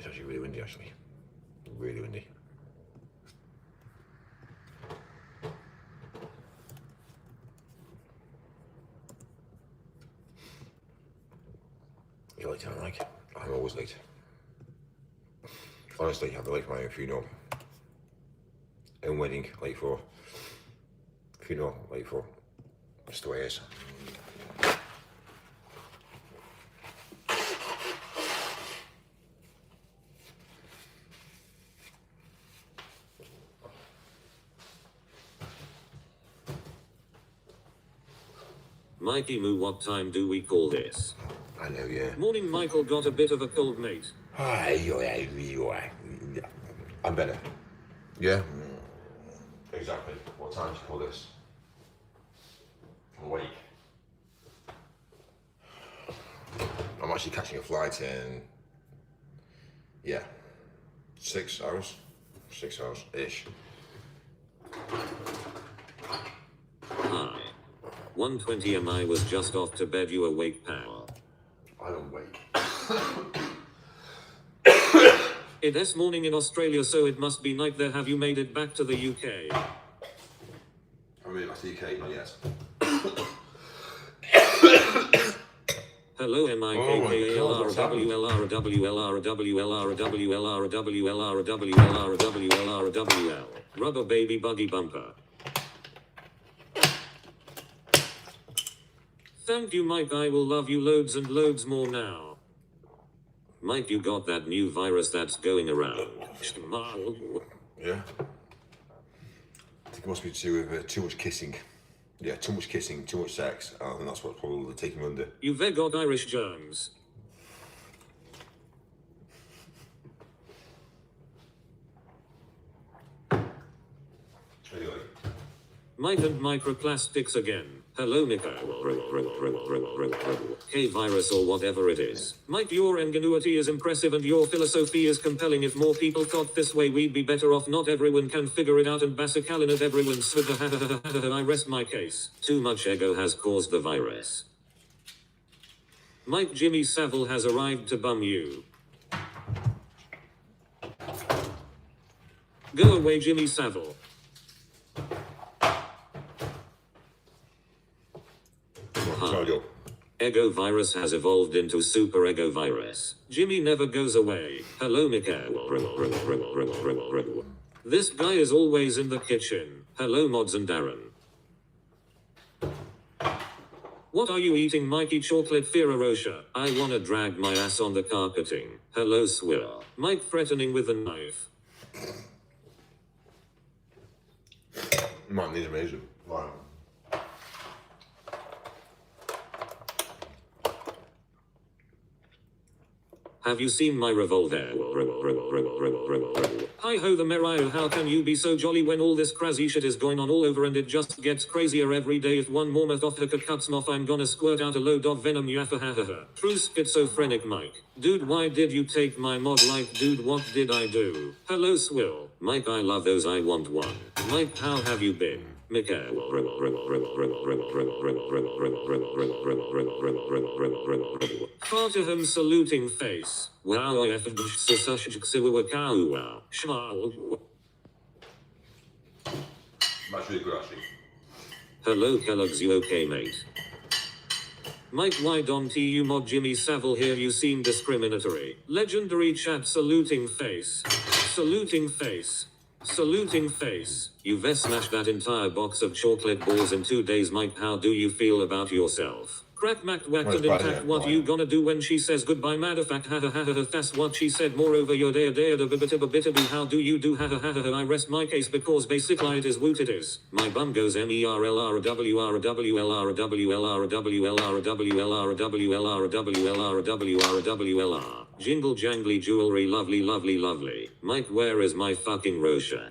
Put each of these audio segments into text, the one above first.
It's actually really windy, actually. Really windy. You're late, aren't I? I'm always late. Honestly, I'll be late for my own funeral. Own wedding, late for. Funeral, late for. Just the way it is. Mikey Moo, what time do we call this? I know, yeah. Morning, Michael. Got a bit of a cold, mate. I'm better. Yeah? Exactly. What time do you call this? Awake. I'm actually catching a flight in, yeah, 6 hours. 6 hours-ish. Hi. 1:20 am. I was just off to bed. You awake, pal? I'm awake. It's morning in Australia, so it must be night there. Have you made it back to the UK? I made it back to the UK, not yet. Hello, MIKALRWLRWLRWLRWLRWLRWLRWLRWLRWL. Rubber baby buggy bumper. Thank you, Mike. I will love you loads and loads more now. Mike, you got that new virus that's going around. Yeah. I think it must be to do with too much kissing. Yeah, too much kissing, too much sex, and that's what's probably taking me under. You've got Irish germs. Anyway. Mike and microplastics again. Hello, Mika. K-virus or whatever it is. Mike, your ingenuity is impressive and your philosophy is compelling. If more people thought this way, we'd be better off. Not everyone can figure it out, and basicalin at everyone's. I rest my case. Too much ego has caused the virus. Mike, Jimmy Savile has arrived to bum you. Go away, Jimmy Savile. Ego virus has evolved into super ego virus. Jimmy never goes away. Hello, Mikael. This guy is always in the kitchen. Hello, Mods and Darren. What are you eating, Mikey? Chocolate Ferrero. I wanna drag my ass on the carpeting. Hello, Swill. Mike threatening with a knife. Man, these are amazing. Wow. Have you seen my revolver? Hi ho the Mario, how can you be so jolly when all this crazy shit is going on all over and it just gets crazier every day? If one more motherfucker cuts me off, I'm gonna squirt out a load of venom, yafahahaha. True schizophrenic Mike. Dude, why did you take my mod? Like, dude, what did I do? Hello, Swill. Mike, I love those, I want one. Mike, how have you been? Mikael. Fartaham saluting face. Wow, That's really good, actually. Hello, Kellogg's, you okay, mate? Mike, why don't you mod Jimmy Savile here? You seem discriminatory. Legendary chat saluting face. Saluting face. Saluting face. You've smashed that entire box of chocolate balls in 2 days, Mike. How do you feel about yourself? Crack mac whacked and intact. What you gonna do when she says goodbye? Matter of fact, that's what she said. Moreover, your day how do you do? I rest my case because basically it is woot it is. My bum goes MERLRWRWLRWLRWLRWLRWLRWLRWLRWLR. Jingle jangly jewelry, lovely. Mike, where is my fucking Rosha?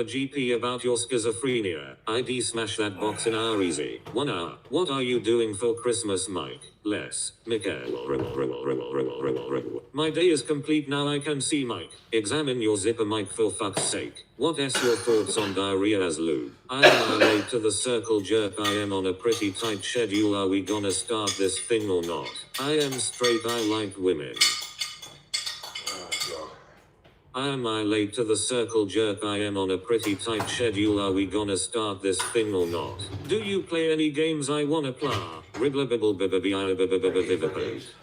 the GP about your schizophrenia. ID smash that box in hour easy. 1 hour. What are you doing for Christmas, Mike? Less. Mikael. My day is complete now. I can see Mike. Examine your zipper, Mike, for fuck's sake. What is your thoughts on diarrhea as lube? I am late to the circle jerk. I am on a pretty tight schedule. Are we gonna start this thing or not? I am straight. I like women. Am I late to the circle jerk? I am on a pretty tight schedule. Are we gonna start this thing or not? Do you play any games I wanna play?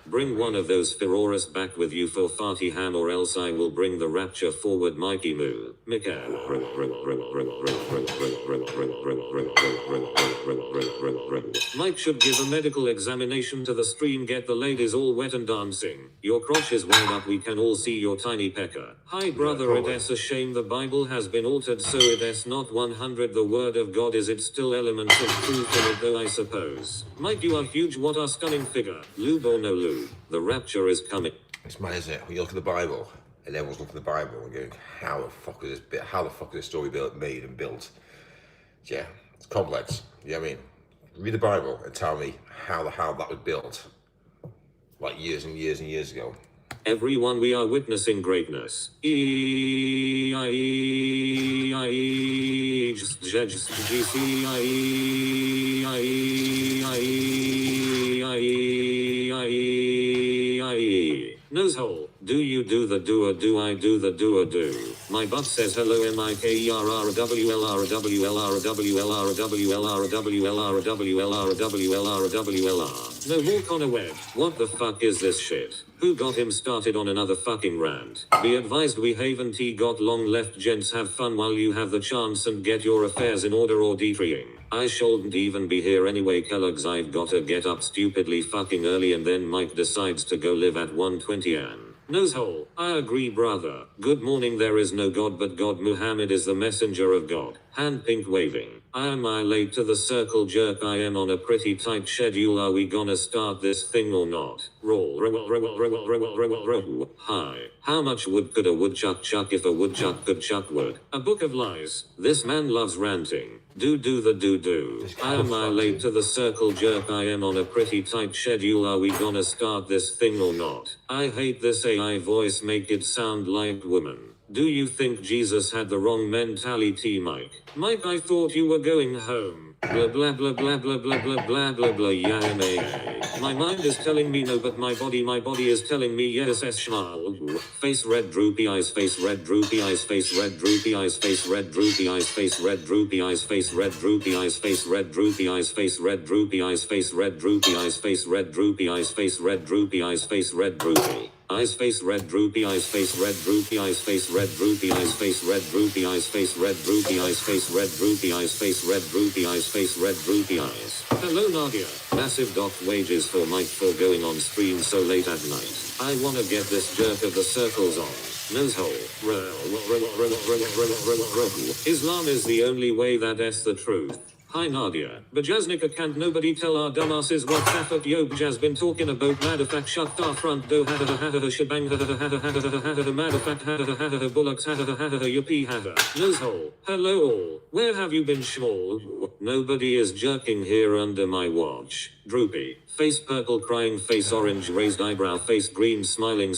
Bring one of those Ferroris back with you for Farty Ham, or else I will bring the rapture forward, Mikey Moo. Mikael. Mike should give a medical examination to the stream. Get the ladies all wet and dancing. Your crotch is wide up. We can all see your tiny pecker. Hi brother, it's a shame the Bible has been altered so it's not 100 the word of God. Is it still elements of truth in it though, I suppose? Mike, you are huge. What a stunning figure. Lube or no lube, the rapture is coming. It's mad, isn't it? When you look at the Bible, and everyone's looking at the Bible and going, how the fuck is this story made and built? Yeah, it's complex. You know what I mean? Read the Bible and tell me how that was built, like years and years and years ago. Everyone, we are witnessing greatness. Nosehole, do you do the do or do I do the do or do? My butt says hello, MIKERRWLRWLRWLRWLRWLRWLRWLRWLRWLR. No more Connor Webb. What the fuck is this shit? Who got him started on another fucking rant? Be advised we haven't got long left, gents. Have fun while you have the chance and get your affairs in order or detreeing. I shouldn't even be here anyway, Kellogg's. I've gotta get up stupidly fucking early, and then Mike decides to go live at 120 am. Nosehole, I agree brother. Good morning. There is no God but God. Muhammad is the messenger of God. Hand pink waving. Am I late to the circle jerk? I am on a pretty tight schedule. Are we gonna start this thing or not? Roll. Hi. How much wood could a woodchuck chuck if a woodchuck could chuck wood? A book of lies. This man loves ranting. Do the do. Am I late to the circle jerk? I am on a pretty tight schedule. Are we gonna start this thing or not? I hate this AI voice. Make it sound like woman. Do you think Jesus had the wrong mentality, Mike? Mike, I thought you were going home. Blah blah blah blah blah blah blah blah blah blah. Yeah, my mind is telling me no, but my body is telling me yes. Smile. Face red droopy eyes. Face red droopy eyes. Face red droopy eyes. Face red droopy eyes. Face red droopy eyes. Face red droopy eyes. Face red droopy eyes. Face red droopy eyes. Face red droopy eyes. Face red droopy eyes. Face red droopy eyes. Face red droopy. Eyes, face red droopy eyes, face red droopy eyes, face red droopy eyes, face red droopy eyes, face red droopy eyes, face red droopy eyes, face red droopy eyes, face red droopy eyes. Hello Nadia. Massive docked wages for Mike for going on stream so late at night. I wanna get this jerk of the circles on. Nosehole. Islam is the only way, that's the truth. Hi Nadia. Bajaznika, can't nobody tell our dumbasses what the fuck yo Bajaz been talking about? Matter of fact, shut our front door. Shebang. Matter of fact, bullocks. Yuppie. Nosehole. Hello all. Where have you been, schmall? Nobody is jerking here under my watch. Droopy. Face purple crying face orange raised eyebrow face green smiling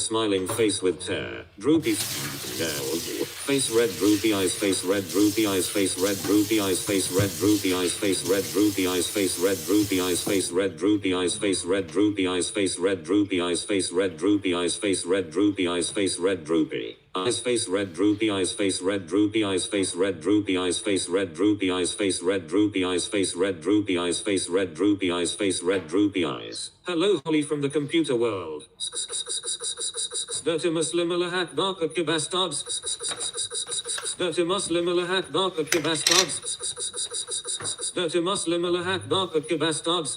face with tear. Droopy. Face red droopy eyes face red droopy eyes face red droopy eyes face red droopy eyes face red droopy eyes face red droopy eyes face red droopy eyes face red droopy eyes face red droopy eyes face red droopy eyes face red droopy eyes face red droopy eyes face red droopy eyes face red droopy eyes face red droopy eyes face red droopy eyes face red droopy eyes face red droopy eyes face red droopy eyes face red droopy eyes. Hello Holly from the computer world. Dirty Muslim lahak dark bastards. Dirty Muslim lahak dark bastards. Dirty Muslim lahak dark bastards.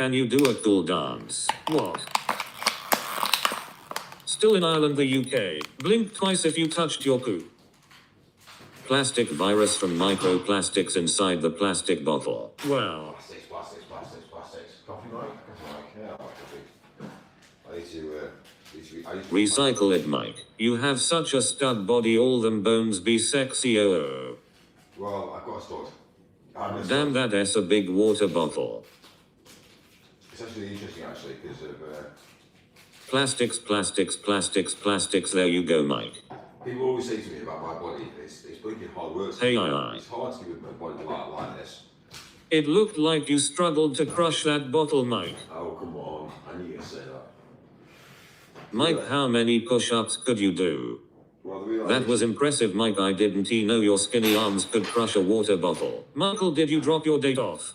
Can you do a cool dance? What? Still in Ireland, the UK. Blink twice if you touched your poo. Plastic virus from microplastics inside the plastic bottle. Well. Plastics. Coffee Mike? Yeah, I need to Recycle it, Mike. You have such a stud body, all them bones be sexy, oh. Well, I've got a stud. Damn, that's a big water bottle. It's actually interesting, because of... Plastics, there you go, Mike. People always say to me about my body, it's blinking hard work. Hey, It's hard to give a body like this. It looked like you struggled to crush that bottle, Mike. Oh, come on. I knew you'd say that. Mike, how many push-ups could you do? Well, That was impressive, Mike. I didn't know your skinny arms could crush a water bottle. Michael, did you drop your date off?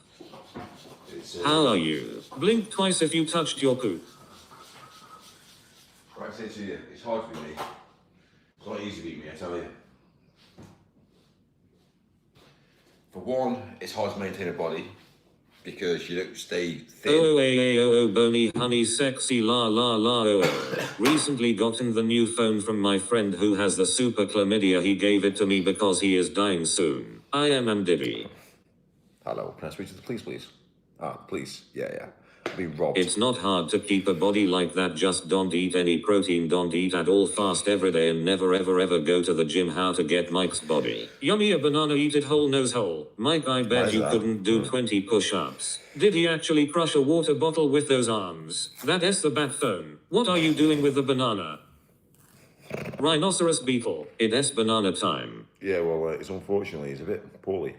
How are you? Blink twice if you touched your poop. Right, I say to you, it's hard to be me. It's not easy to beat me, I tell you. For one, it's hard to maintain a body because you don't stay thin. Oh, bony, honey, sexy, la, oh. Recently gotten the new phone from my friend who has the super chlamydia. He gave it to me because he is dying soon. I am Dibby. Hello, can I speak to the police, please? Please, yeah. I've been robbed. It's not hard to keep a body like that. Just don't eat any protein, don't eat at all, fast every day, and never ever go to the gym. How to get Mike's body. Yummy, a banana, eat it whole, nose hole. Mike, I bet you couldn't do 20 push-ups. Did he actually crush a water bottle with those arms? That's the bat phone. What are you doing with the banana? Rhinoceros beetle. It's banana time. Yeah, well, it's unfortunately, it's a bit poorly.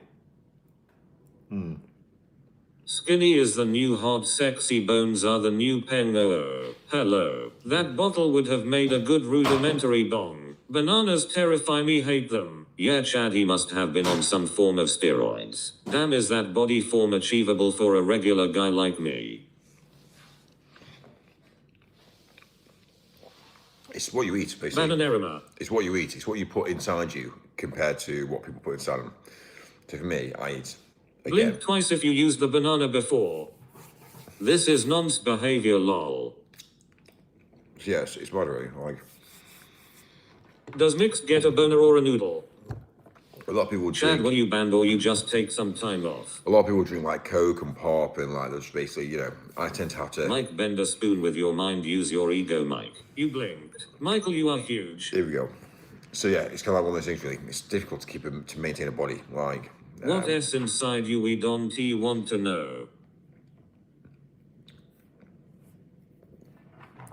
Skinny is the new hot, sexy bones are the new pen. Oh, hello. That bottle would have made a good rudimentary bong. Bananas terrify me, hate them. Yeah, Chad, he must have been on some form of steroids. Damn, is that body form achievable for a regular guy like me? It's what you eat, basically. Bananarima. It's what you eat. It's what you put inside you compared to what people put inside them. So for me, I eat... Again. Blink twice if you used the banana before. This is nonce behavior, lol. Yes, it's moderate. Like, does mixed get a boner or a noodle? a lot of people Chad, drink. were you banned or you just take some time off? A lot of people drink like Coke and pop and like those basically, I tend to have to. Mike, bend a spoon with your mind, use your ego, Mike. You blinked. Michael, you are huge. Here we go. So yeah, it's kind of like one of those things. Really, it's difficult to maintain a body. Like. What's inside you? We don't want to know.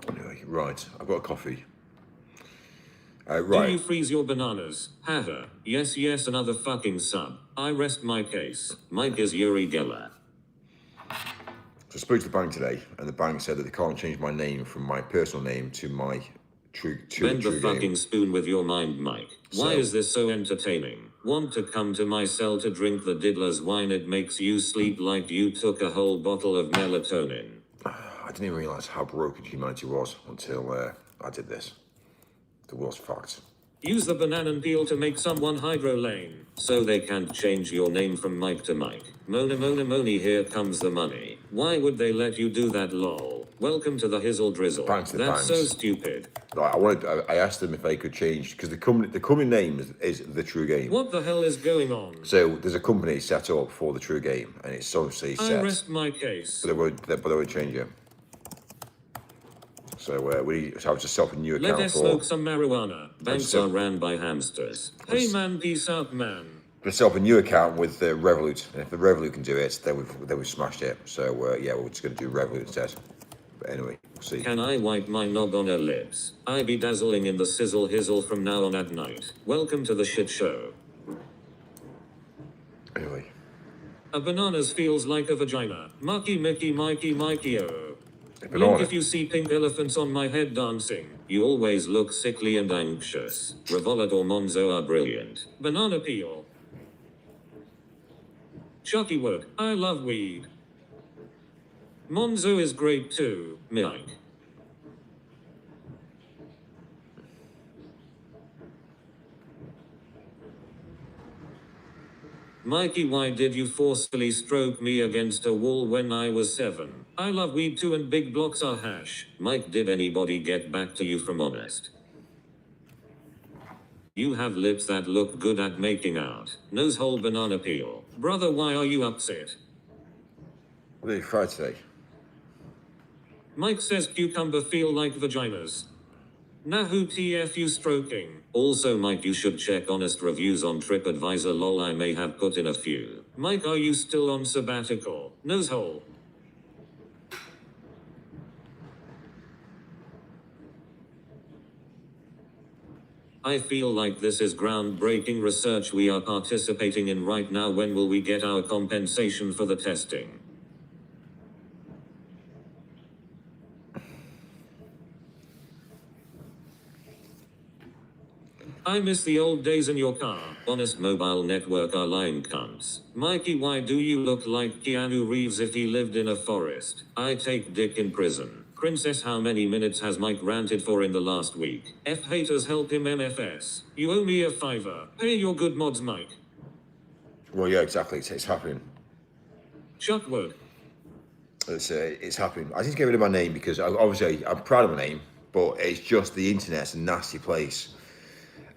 Anyway, right. I've got a coffee. Right. Do you freeze your bananas? Haha. Yes, another fucking sub. I rest my case. Mike is Yuri Geller. So I spoke to the bank today, and the bank said that they can't change my name from my personal name to my true Bend the name. fucking spoon with your mind, Mike. Why is this so entertaining? Want to come to my cell to drink the diddler's wine? It makes you sleep like you took a whole bottle of melatonin. I didn't even realise how broken humanity was until I did this. The world's fucked. Use the banana peel to make someone hydro lane, so they can't change your name from Mike to Mike. Moni, here comes the money. Why would they let you do that, lol? Welcome to the hizzle drizzle. That's so stupid. I asked them if they could change, because the company name is The True Game. What the hell is going on? So there's a company set up for The True Game, and it's obviously set. I rest my case. But they won't change it. So I was just set up a new account. Let us smoke some marijuana. Banks are ran by hamsters. Hey man, peace out, man. But set up a new account with Revolut, and if the Revolut can do it, then we've smashed it. So yeah, we're just going to do Revolut instead. But anyway, we'll see. Can I wipe my knob on her lips? I be dazzling in the sizzle hizzle from now on at night. Welcome to the shit show. Anyway. A bananas feels like a vagina. Mucky Mickey Mikey oh. Banana. If you see pink elephants on my head dancing, you always look sickly and anxious. Revolut or Monzo are brilliant. Banana peel. Chucky Wood, I love weed. Monzo is great too, Mike. Mikey, why did you forcefully stroke me against a wall when I was 7? I love weed too and big blocks are hash. Mike, did anybody get back to you from Honest? You have lips that look good at making out. Nose hole banana peel. Brother, why are you upset? What did you try today? Mike says cucumber feel like vaginas. Nahu TF you stroking. Also Mike, you should check Honest reviews on TripAdvisor. Lol, I may have put in a few. Mike, are you still on sabbatical? Nose hole. I feel like this is groundbreaking research we are participating in right now. When will we get our compensation for the testing? I miss the old days in your car. Honest mobile network are lying cunts. Mikey, why do you look like Keanu Reeves if he lived in a forest? I take dick in prison. Princess, how many minutes has Mike ranted for in the last week? F haters help him MFS. You owe me a $5. Pay your good mods, Mike. Well, yeah, exactly. It's happening. Chuck word. It's happening. I need to get rid of my name because obviously I'm proud of my name, but it's just the internet's a nasty place.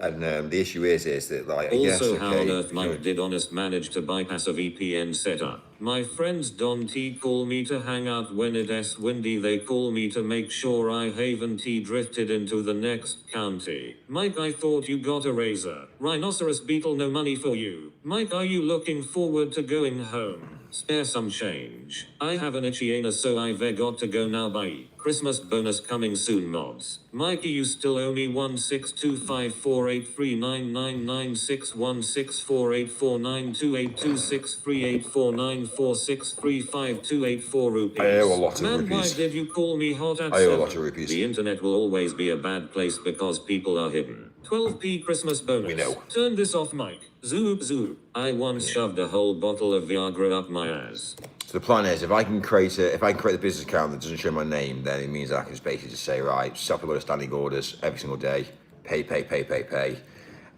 And the issue is that like Also, yes, how on earth Mike did Honest manage to bypass a VPN setup? My friends Don T call me to hang out when it's windy. They call me to make sure I haven't drifted into the next county. Mike, I thought you got a razor. Rhinoceros beetle, no money for you. Mike, are you looking forward to going home? Spare some change. I have an itchy anus, so I've got to go now. Bye. Christmas bonus coming soon, mobs. Mikey, you still owe me 1625483996164849282638494635285284284 rupees. I owe a lot of Man, rupees. why did you call me hot at I owe a 7? lot of rupees. The internet will always be a bad place because people are hidden. 12p Christmas bonus. We know. Turn this off, Mike. Zoop zoop. I once shoved a whole bottle of Viagra up my ass. So the plan is, if I can create the business account that doesn't show my name, then it means I can just basically just say, right, set up a load of standing orders every single day, pay, and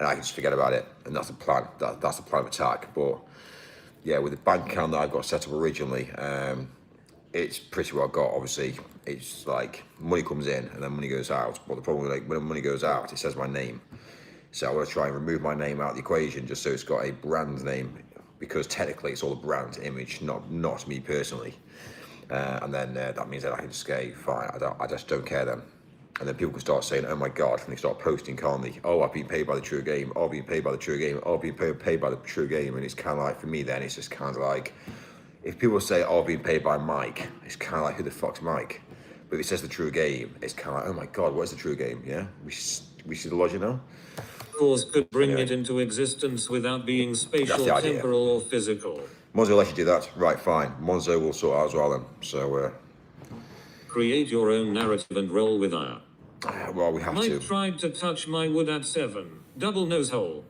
I can just forget about it. And that's the plan. That's the plan of attack. But yeah, with the bank account that I got set up originally, it's pretty well got. Obviously, it's like money comes in and then money goes out. But the problem is, like, when money goes out, it says my name. So I want to try and remove my name out of the equation just so it's got a brand name, because technically it's all a brand image, not me personally. And then that means that I can just say, fine, I just don't care then. And then people can start saying, oh my God, and they start posting, can't they? Oh, I've been paid by the True Game. Oh, I've been paid by the True Game. Oh, I've been paid by the True Game. And it's kind of like, for me then, it's just kind of like, if people say, oh, I've been paid by Mike, it's kind of like, who the fuck's Mike? But if it says the True Game, it's kind of like, oh my God, what is the True Game? Yeah, we see the logic now. Cause could bring it into existence without being spatial, temporal, or physical. Monzo will let you do that. Right, fine. Monzo will sort out as well then. So, create your own narrative and roll with that. Well, we have to. Mike tried to touch my wood at 7. Double nose hole.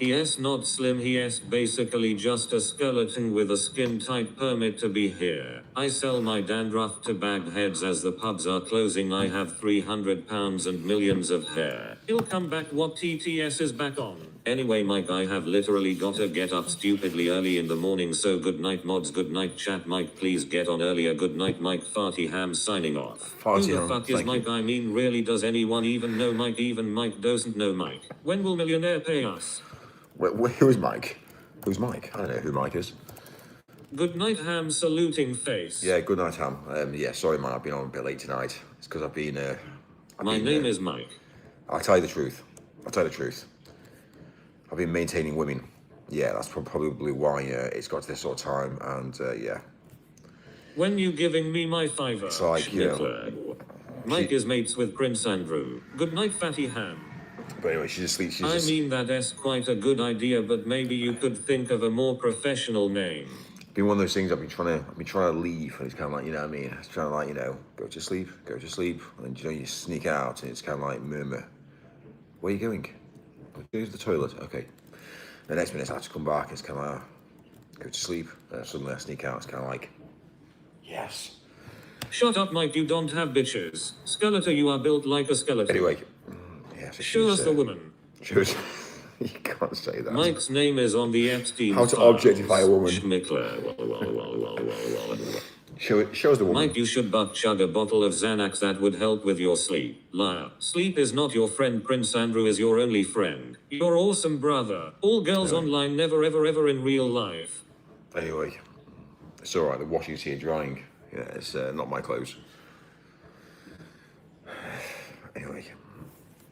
Yes, not slim, yes, basically just a skeleton with a skin-tight permit to be here. I sell my dandruff to bagheads as the pubs are closing. I have 300 pounds and millions of hair. He'll come back, what TTS is back on. Anyway, Mike, I have literally gotta get up stupidly early in the morning, so good night mods, good night chat. Mike, please get on earlier. Good night, Mike. Farty Ham signing off. Farty Who the fuck is Mike? I mean, really, does anyone even know Mike? Even Mike doesn't know Mike. When will Millionaire pay us? Who is Mike? Who's Mike? I don't know who Mike is. Good night, Ham, saluting face. Yeah, good night, Ham. Yeah, sorry, man, I've been on a bit late tonight. It's because I've been... My name is Mike. I'll tell you the truth. I've been maintaining women. Yeah, that's probably why it's got to this sort of time, and yeah. When you giving me my $5? It's like, you know... Mike is mates with Prince Andrew. Good night, Fatty Ham. But anyway, she just sleeps. I mean, that's quite a good idea, but maybe you could think of a more professional name. Been one of those things I've been trying to leave, and it's kind of like, you know what I mean? It's trying to like, you know, go to sleep, and you know, you sneak out, and it's kind of like murmur. Where are you going? Go to the toilet. Okay. The next minute I have to come back. It's kind of like, go to sleep. Suddenly I sneak out. It's kind of like, yes. Shut up, Mike. You don't have bitches. Skeletor, you are built like a skeleton. Anyway. Yeah, so show us the woman. Show us. You can't say that. Mike's name is on the Epstein How to files. objectify a woman. Schmickler. Shows the woman. Mike, you should buck chug a bottle of Xanax, that would help with your sleep. Liar. Sleep is not your friend. Prince Andrew is your only friend. Your awesome brother. All girls online, never ever ever in real life. Anyway, it's alright, the washing's here drying. Yeah, it's not my clothes. Anyway.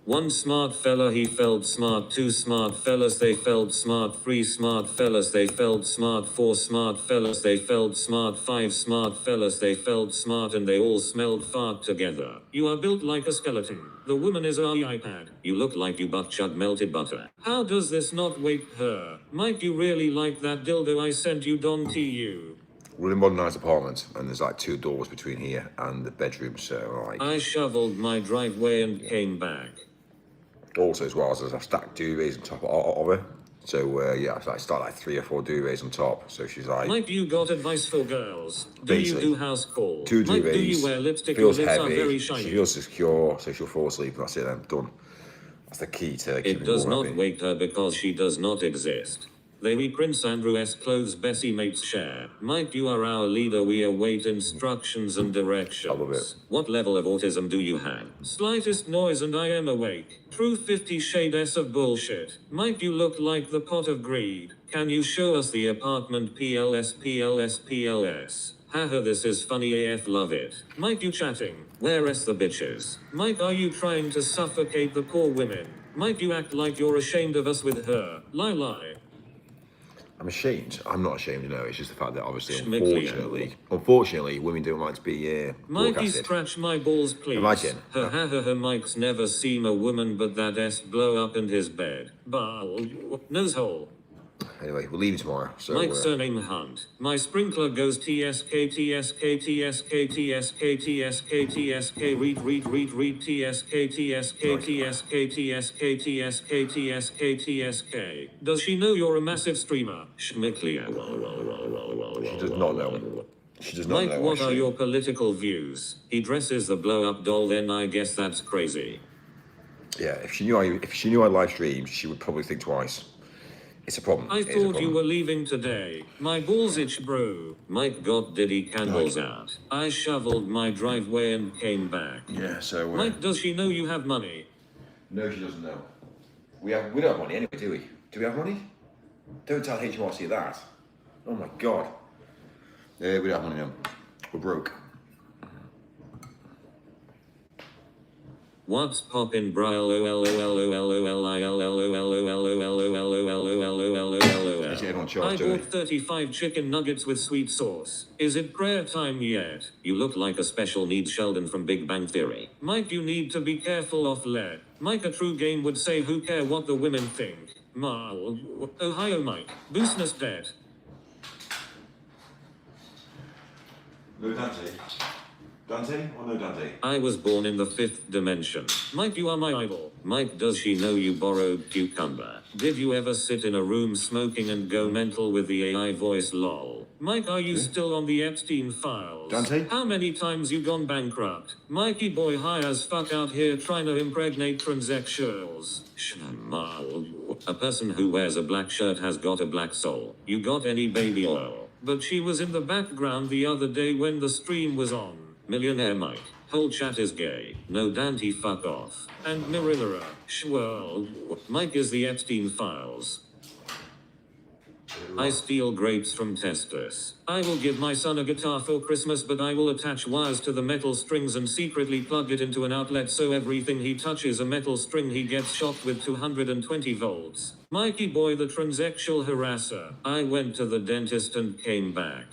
One smart fella, he felt smart. Two smart fellas, they felt smart. Three smart fellas, they felt smart. Four smart fellas, they felt smart. Five smart fellas, they felt smart, and they all smelled fart together. You are built like a skeleton. The woman is our iPad. You look like you buck chug melted butter. How does this not wake her? Mike, you really like that dildo I sent you, Don TU? We're in a modernised apartment, and there's like 2 doors between here and the bedroom, so like... I shoveled my driveway and came back. Also, as well, as I've stacked duvets on top of her. So, yeah, I start like 3 or 4 duvets on top. So she's like... Mike, you got advice for girls. Do you do house calls? 2 duvets. Mike, do you wear lipstick? Feels Your lips heavy. are very shiny. She feels secure, so she'll fall asleep, and that's it, I'm done. That's the key to keeping It does warm, not wake her because she does not exist. They we Prince Andrew's clothes Bessie mates share. Mike, you are our leader. We await instructions and directions. I love it. What level of autism do you have? Slightest noise and I am awake. True 50 shades of bullshit. Mike, you look like the pot of greed. Can you show us the apartment? PLS. Haha, this is funny AF, love it. Mike, you chatting. Where is the bitches? Mike, are you trying to suffocate the poor women? Mike, you act like you're ashamed of us with her. Lie. I'm ashamed. I'm not ashamed, you know. It's just the fact that obviously, Schmickly. unfortunately, women don't like to be Mikey, broadcasted. scratch my balls, please. Imagine. Her Mike's never seen a woman but that S blow up in his bed. Nose hole. Anyway, we'll leave tomorrow. So, Mike's surname Hunt. My sprinkler goes TSK. Read TSK. Does she know you're a massive streamer? Schmicklia. She does not know. She does not Mike, know. what are your political views? He dresses the blow-up doll, then I guess that's crazy. Yeah, if she knew I live streamed, she would probably think twice. It's a problem. I thought you were leaving today. My balls itch, bro. Mike got Diddy candles out. I shoveled my driveway and came back. Yeah, so... Mike, does she know you have money? No, she doesn't know. We don't have money anyway, do we? Do we have money? Don't tell HMRC that. Oh my god. We don't have money now. We're broke. What's poppin', bro? I bought 35 chicken nuggets with sweet sauce. Is it prayer time yet? You look like a special needs Sheldon from Big Bang Theory. Mike, you need to be careful of lead. Mike, a true game would say who care what the women think. Ohio Mike. Boosness dead. No Dante. Dante or no Dante? I was born in the 5th dimension. Mike, you are my idol. Mike, does she know you borrowed cucumber? Did you ever sit in a room smoking and go mental with the AI voice lol? Mike, are you still on the Epstein files? Dante? How many times you gone bankrupt? Mikey boy high as fuck out here trying to impregnate transsexuals. A person who wears a black shirt has got a black soul. You got any baby oil? But she was in the background the other day when the stream was on. Millionaire Mike. Whole chat is gay. No Dante, fuck off. And Mirilla. Swirl. Mike is the Epstein files. I steal grapes from Testus. I will give my son a guitar for Christmas, but I will attach wires to the metal strings and secretly plug it into an outlet so everything he touches a metal string he gets shocked with 220 volts. Mikey boy the transsexual harasser. I went to the dentist and came back.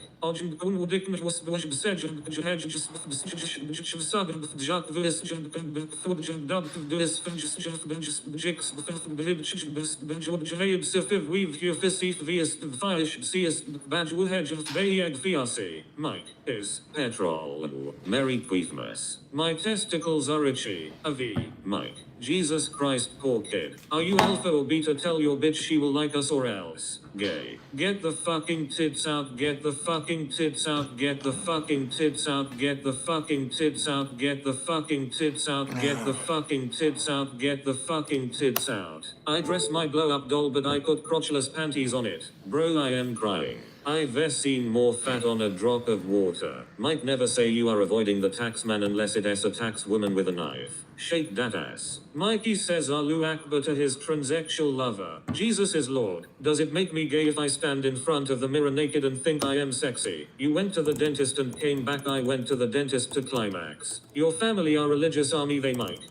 Ayeg Fiasi, Mike, is petrol. Merry Christmas. My testicles are itchy. Avi, Mike. Jesus Christ, poor kid. Are you alpha or beta? Tell your bitch she will like us or else. Gay. Get the fucking tits out, get the fucking tits out, get the fucking tits out, get the fucking tits out, get the fucking tits out, get the fucking tits out, get the fucking tits out. I dress my blow up doll but I put crotchless panties on it. Bro, I am crying. I've seen more fat on a drop of water. Might never say you are avoiding the tax man unless it is a tax woman with a knife. Shake that ass. Mikey says Allahu Akbar to his transsexual lover. Jesus is Lord. Does it make me gay if I stand in front of the mirror naked and think I am sexy? You went to the dentist and came back. I went to the dentist to climax. Your family are religious army they might.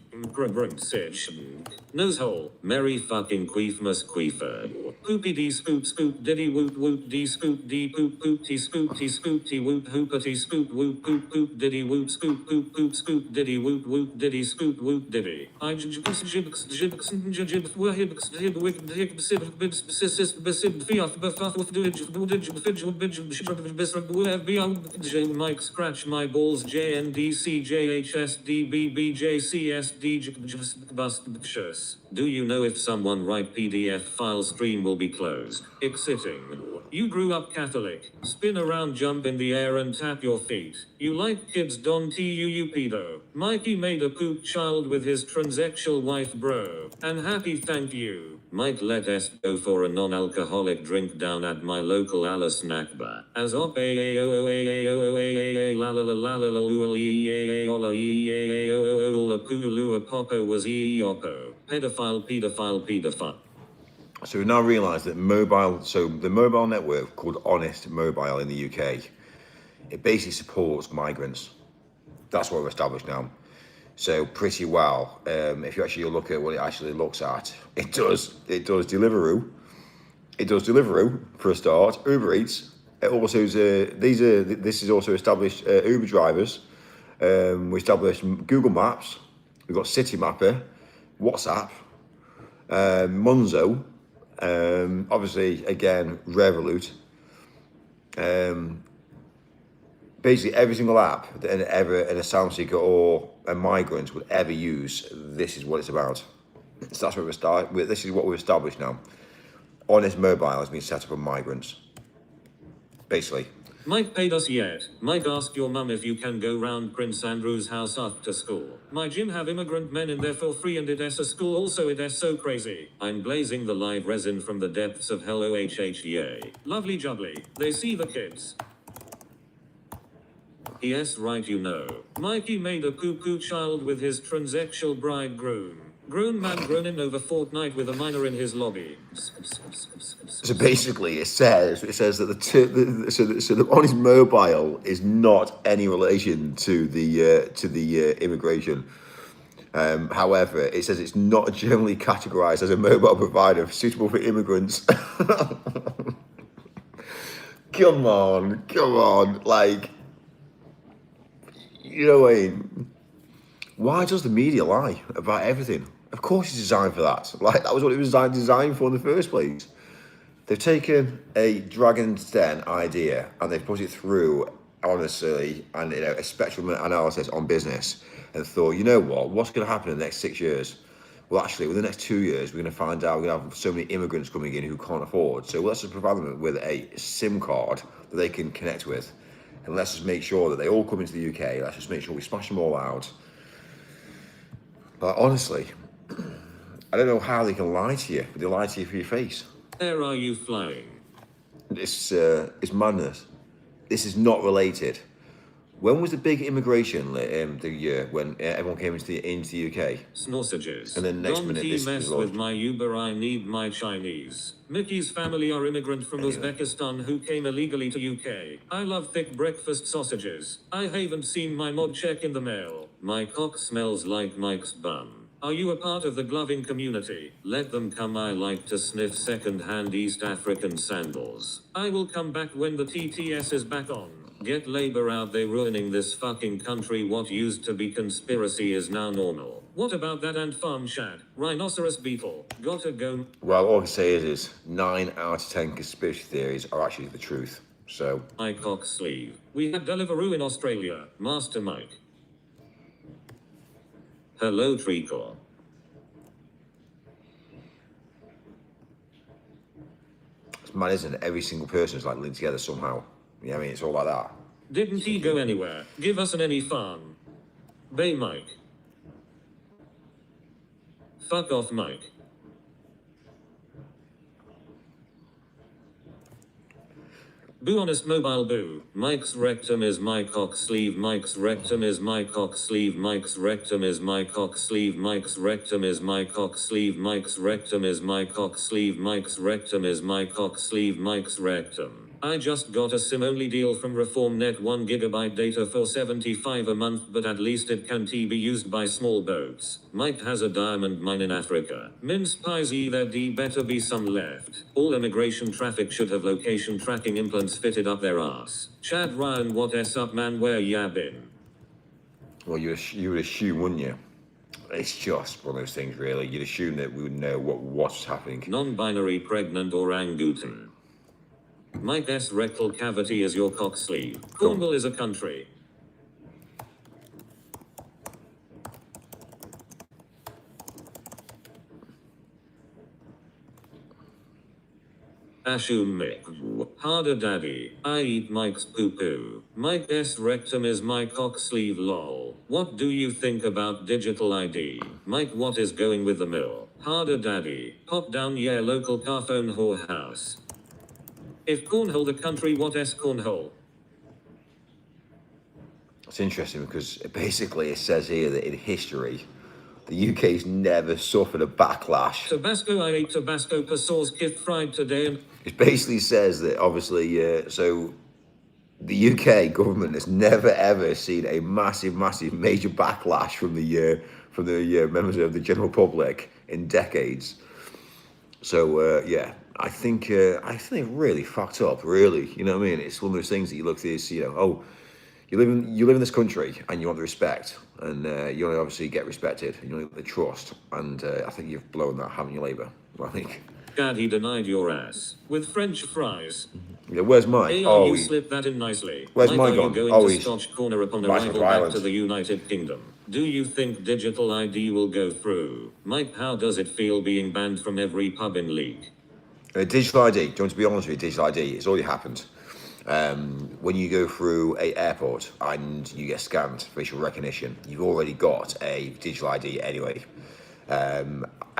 Nose hole. Merry fucking Queefmas Queefer. Poopy dee scoop scoop diddy woot woot dee scoop dee poop poop tee scoop tee woot hoopity scoop woot poop poop diddy woot scoop poop poop scoop diddy woot woot diddy scoop woot diddy. I jibs jibs jibs jibs wahibs hib wick hib sib bibs sisist besib fiaf befaf with duij budij fidjul bij shibrab bisrab web beyond j Mike scratch my balls JNDCJHSDBBJCSD bust. Do you know if someone write PDF file stream will be closed? Exiting. You grew up Catholic. Spin around, jump in the air and tap your feet. You like kids, Don TUU pedo. Mikey made a poop child with his transsexual wife, bro. And happy thank you. Might let us go for a non-alcoholic drink down at my local Ala snack bar. As op la la la la la la la pulu popo was oppo. Pedophile. So we now realise that the mobile network called Honest Mobile in the UK, it basically supports migrants. That's what we've established now. So pretty well, if you actually look at what it actually looks at, it does Deliveroo. It does Deliveroo for a start. Uber Eats. It also is this is also established Uber drivers. We established Google Maps. We've got City Mapper, WhatsApp, Monzo. Obviously, again, Revolut. Basically, every single app that an asylum seeker or a migrant would ever use, this is what it's about. So that's where we start. This is what we've established now. Honest Mobile has been set up on migrants, basically. Mike paid us yet. Mike asked your mum if you can go round Prince Andrew's house after school. My gym have immigrant men in there for free and it is a school also it is so crazy. I'm blazing the live resin from the depths of hell OHHEA. Lovely jubbly. They see the kids. Yes, right, you know. Mikey made a poo-poo child with his transsexual bridegroom. Grown man groaning over fortnight with a minor in his lobby. So basically, it says that the Honest Mobile is not any relation to the immigration. However, it says it's not generally categorised as a mobile provider suitable for immigrants. Come on, like, you know what I mean? Why does the media lie about everything? Of course it's designed for that. Like, that was what it was designed for in the first place. They've taken a Dragon's Den idea and they've put it through, honestly, and a spectrum analysis on business and thought, you know what's going to happen in the next 6 years? Well, actually, within the next 2 years, we're going to find out we're going to have so many immigrants coming in who can't afford. So let's just provide them with a SIM card that they can connect with. And let's just make sure that they all come into the UK. Let's just make sure we smash them all out. But honestly, I don't know how they can lie to you, but they lie to you for your face. Where are you flying? It's madness. This is not related. When was the big immigration the year when everyone came into the UK? Sausages. And then next Don't minute this mess is with my Uber, I need my Chinese. Mickey's family are immigrant from Uzbekistan who came illegally to UK. I love thick breakfast sausages. I haven't seen my mod check in the mail. My cock smells like Mike's bum. Are you a part of the gloving community? Let them come, I like to sniff second-hand East African sandals. I will come back when the TTS is back on. Get Labour out, they ruining this fucking country. What used to be conspiracy is now normal. What about that ant farm shad? Rhinoceros beetle. Gotta go. Well, all I can say is 9 out of 10 conspiracy theories are actually the truth. So My cock sleeve. We had Deliveroo in Australia. Master Mike. Hello Tricor. it's mad, isn't it? Every single person is like linked together somehow. You know what I mean? It's all like that. Didn't he go anywhere? Give us an any fun. Bay Mike. Fuck off Mike. Boo honest mobile boo. Mike's rectum is my cock sleeve. Mike's rectum is my cock sleeve. Mike's rectum is my cock sleeve. Mike's rectum is my cock sleeve. Mike's rectum is my cock sleeve. Mike's rectum is my cock sleeve. Mike's rectum. I just got a SIM-only deal from ReformNet, 1 GB data for $75 a month, but at least it can be used by small boats. Mike has a diamond mine in Africa. Mince pies there better be some left. All immigration traffic should have location tracking implants fitted up their ass. Chad Ryan, what s up man, where ya been? Well, you would assume, wouldn't you? It's just one of those things, really. You'd assume that we would know what's happening. Non-binary pregnant orangutan. Mike's rectal cavity is your cock sleeve. Cornwall is a country. Assume Mick. Harder daddy. I eat Mike's poo-poo. Mike's rectum is my cock sleeve lol. What do you think about digital ID? Mike, what is going with the mill? Harder daddy. Pop down yeah local car phone whorehouse. If cornhole the country, what s cornhole? It's interesting because basically it says here that in history, the UK's never suffered a backlash. Tabasco, I ate Tabasco per sauce kith fried today and... It basically says that obviously, so the UK government has never ever seen a massive major backlash from the members of the general public in decades. So yeah, I think they're really fucked up. Really, you know what I mean? It's one of those things that you look at this, you know, oh, you live in this country and you want the respect, and you want to obviously get respected, and you want the trust, and I think you've blown that, haven't you, Labour? I think. God, he denied your ass with French fries. Yeah, where's mine? Hey, oh, you slipped that in nicely. Where's Mike, mine are gone? you going Oh, to he's Scotch Corner upon back arrival to back Ireland. to the United Kingdom? Do you think digital ID will go through? Mike, how does it feel being banned from every pub in League? Digital ID, do you want to be honest with you, digital ID, it's already happened. When you go through a airport and you get scanned, facial recognition, you've already got a digital ID anyway.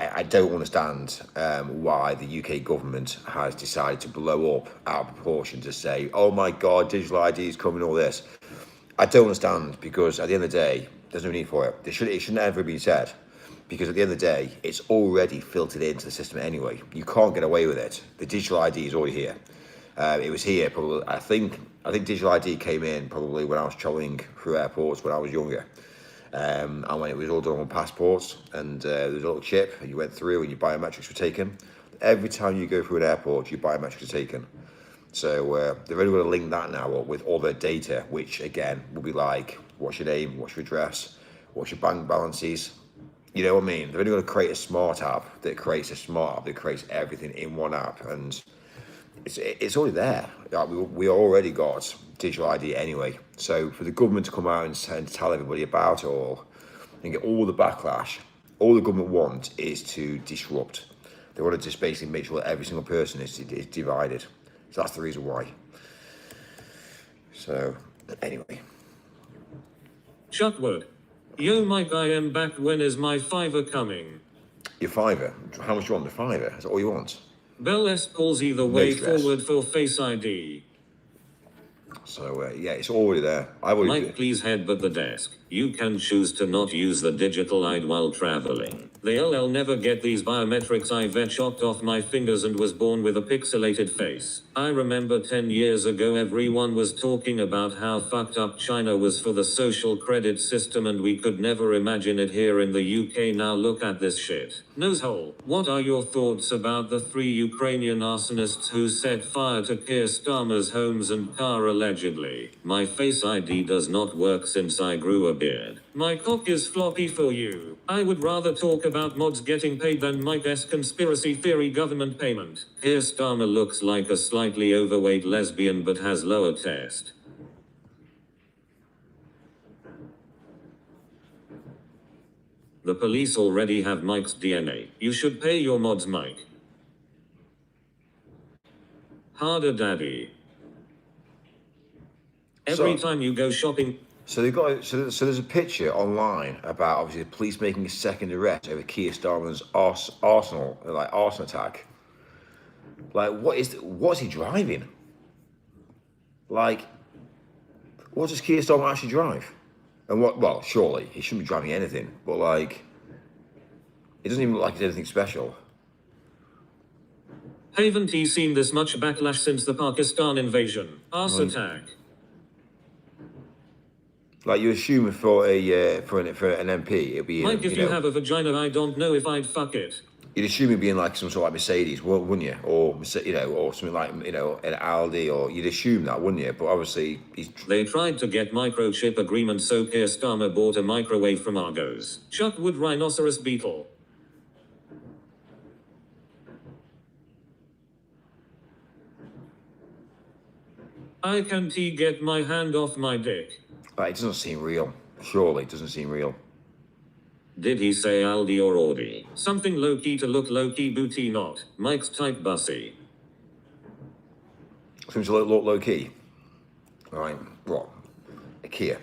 I don't understand why the UK government has decided to blow up out of proportion to say, oh my God, digital ID is coming, all this. I don't understand, because at the end of the day, there's no need for it. It should never be said. Because at the end of the day, it's already filtered into the system anyway. You can't get away with it. The digital ID is already here. It was here probably, I think digital ID came in probably when I was travelling through airports when I was younger. And when it was all done on passports, and there was a little chip, and you went through and your biometrics were taken. Every time you go through an airport, your biometrics are taken. So they're only going to link that now up with all their data, which again will be like, what's your name, what's your address, what's your bank balances. You know what I mean? They're only going to create a smart app that creates everything in one app, and it's already there. Like, we already got digital ID anyway. So for the government to come out and tell everybody about it all and get all the backlash, all the government want is to disrupt. They want to just basically make sure that every single person is divided. So that's the reason why. So anyway. Chuckwood. Yo Mike, I am back. When is my fiver coming? Your fiver? How much do you want? The fiver? That's all you want? Bell S calls either way stress. forward for Face ID. So yeah, it's already there. Mike, please headbutt the desk. You can choose to not use the digital ID while traveling. The LL never get these biometrics. I vet chopped off my fingers and was born with a pixelated face. I remember 10 years ago everyone was talking about how fucked up China was for the social credit system, and we could never imagine it here in the UK. Now look at this shit. Nosehole, what are your thoughts about the 3 Ukrainian arsonists who set fire to Keir Starmer's homes and car allegedly? My Face ID does not work since I grew a beard. My cock is floppy for you. I would rather talk about mods getting paid than Mike's conspiracy theory government payment. Keir Starmer looks like a slightly overweight lesbian but has lower test. The police already have Mike's DNA. You should pay your mods, Mike. Harder, daddy. Every time you go shopping. So they've got so there's a picture online about obviously the police making a second arrest over Keir Starmer's arson attack. Like, what's he driving? Like, what does Keir Starmer actually drive? And what? Well, surely he shouldn't be driving anything. But like, it doesn't even look like it's anything special. Haven't he seen this much backlash since the Pakistan invasion? Arson attack. Like, you assume for an MP, it'd be Mike, if you have a vagina, I don't know if I'd fuck it. You'd assume it'd be in like some sort of like Mercedes, wouldn't you? Or or something like an Aldi, or you'd assume that, wouldn't you? But obviously, They tried to get microchip agreement, so Keir Starmer bought a microwave from Argos. Chuckwood rhinoceros beetle. I can't get my hand off my dick. But it doesn't seem real. Surely, it doesn't seem real. Did he say Aldi or Audi? Something low-key to look low-key booty not. Mike's type bussy. Seems to look low-key. Right, what? A Kia.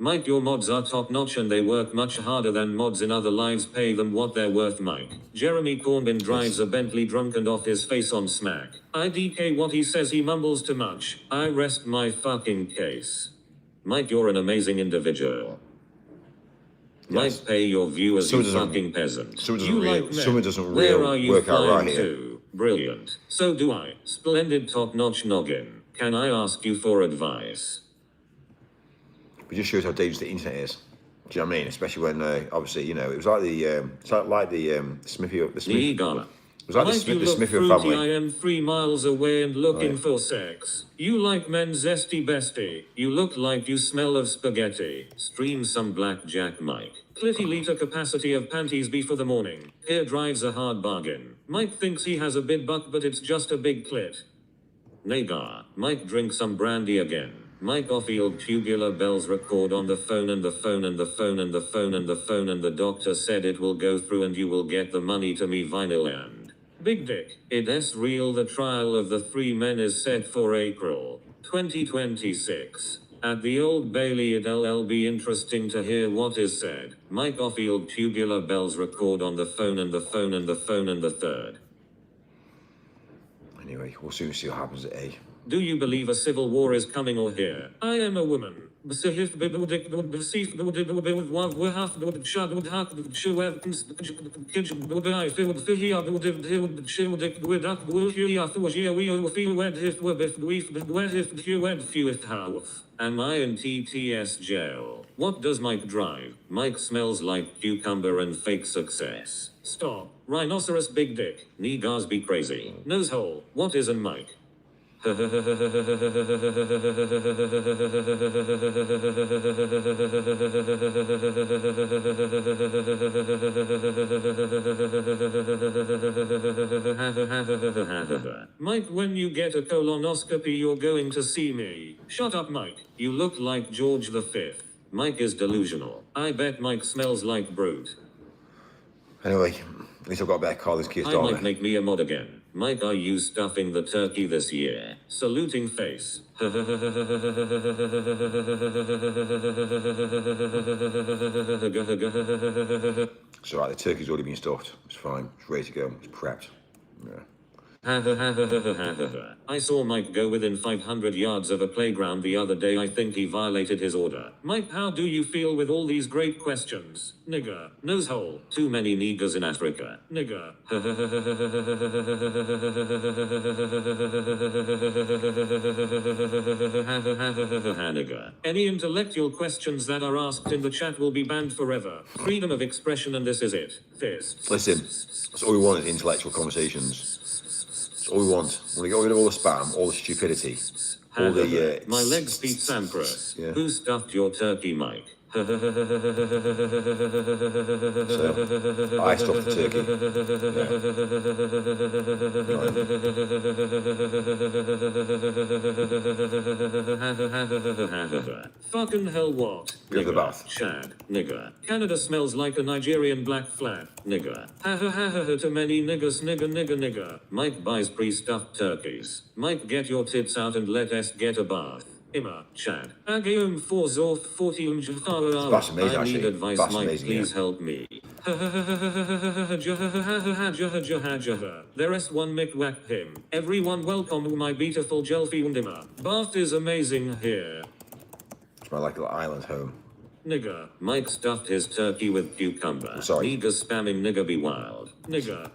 Mike, your mods are top-notch and they work much harder than mods in other lives. Pay them what they're worth, Mike. Jeremy Corbyn drives a Bentley drunk and off his face on smack. IDK what he says, he mumbles too much. I rest my fucking case. Mike, you're an amazing individual. Mike, pay your viewers, you fucking peasant. Someone doesn't really work out right here. Brilliant. So do I. Splendid top-notch noggin. Can I ask you for advice? It just shows how dangerous the internet is. Do you know what I mean? Especially when, obviously, it was like the Smithy. It was like the Smithfield family. I am 3 miles away and looking for sex. You like men's zesty bestie. You look like you smell of spaghetti. Stream some blackjack, Mike. Clitty liter capacity of panties be for the morning. Here drives a hard bargain. Mike thinks he has a big buck, but it's just a big clit. Nagar. Mike drink some brandy again. Mike off-field tubular bells record on the phone and the phone and the phone and the phone and the phone and the doctor said it will go through and you will get the money to me vinyl and big dick. It is real. The trial of the 3 men is set for April 2026 at the Old Bailey. It'll be interesting to hear what is said. Mike off-field tubular bells record on the phone and the phone and the phone and the third. Anyway, we'll soon see what happens at A. Do you believe a civil war is coming or here? I am a woman. Am I in TTS jail? What does Mike drive? Mike smells like cucumber and fake success. Stop. Rhinoceros big dick. Niggas be crazy. Nose hole. What is an Mike? So right, Mike, when you get a colonoscopy, you're going to see me. Shut up, Mike. You look like George V. Mike is delusional. I bet Mike smells like brute. Anyway, at least I've got a better car this Keir Starmer. I might make me a mod again. Mike, are you stuffing the turkey this year? Saluting face. It's alright, the turkey's already been stuffed. It's fine. It's ready to go. It's prepped. Yeah. I saw Mike go within 500 yards of a playground the other day. I think he violated his order. Mike, how do you feel with all these great questions? Nigger. Nose hole. Too many niggers in Africa. Nigger. Nigger. Any intellectual questions that are asked in the chat will be banned forever. Freedom of expression, and this is it. Fists. Listen, that's all we want is intellectual conversations. All we want. We want to get rid of all the spam, all the stupidity. all the My legs Pete Sampras. yeah. Who stuffed your turkey, Mike? So I stuffed the turkey. Fucking hell, what? Go to the bath. Chad, nigger. Canada smells like a Nigerian black flat, nigger. To many niggas, nigger. Mike buys pre-stuffed turkeys. Mike, get your tits out and let us get a bath. Imma, Chad. Agium for Zorf 40 That's amazing, I need actually. advice, That's Mike, amazing, please yeah. help me. There is one McWhack him. Everyone welcome to my beautiful Jelfie Undima. Bath is amazing here. It's my like little island home. Nigger. Mike stuffed his turkey with cucumber. Sorry. Nigger spamming nigger be wild. Nigger.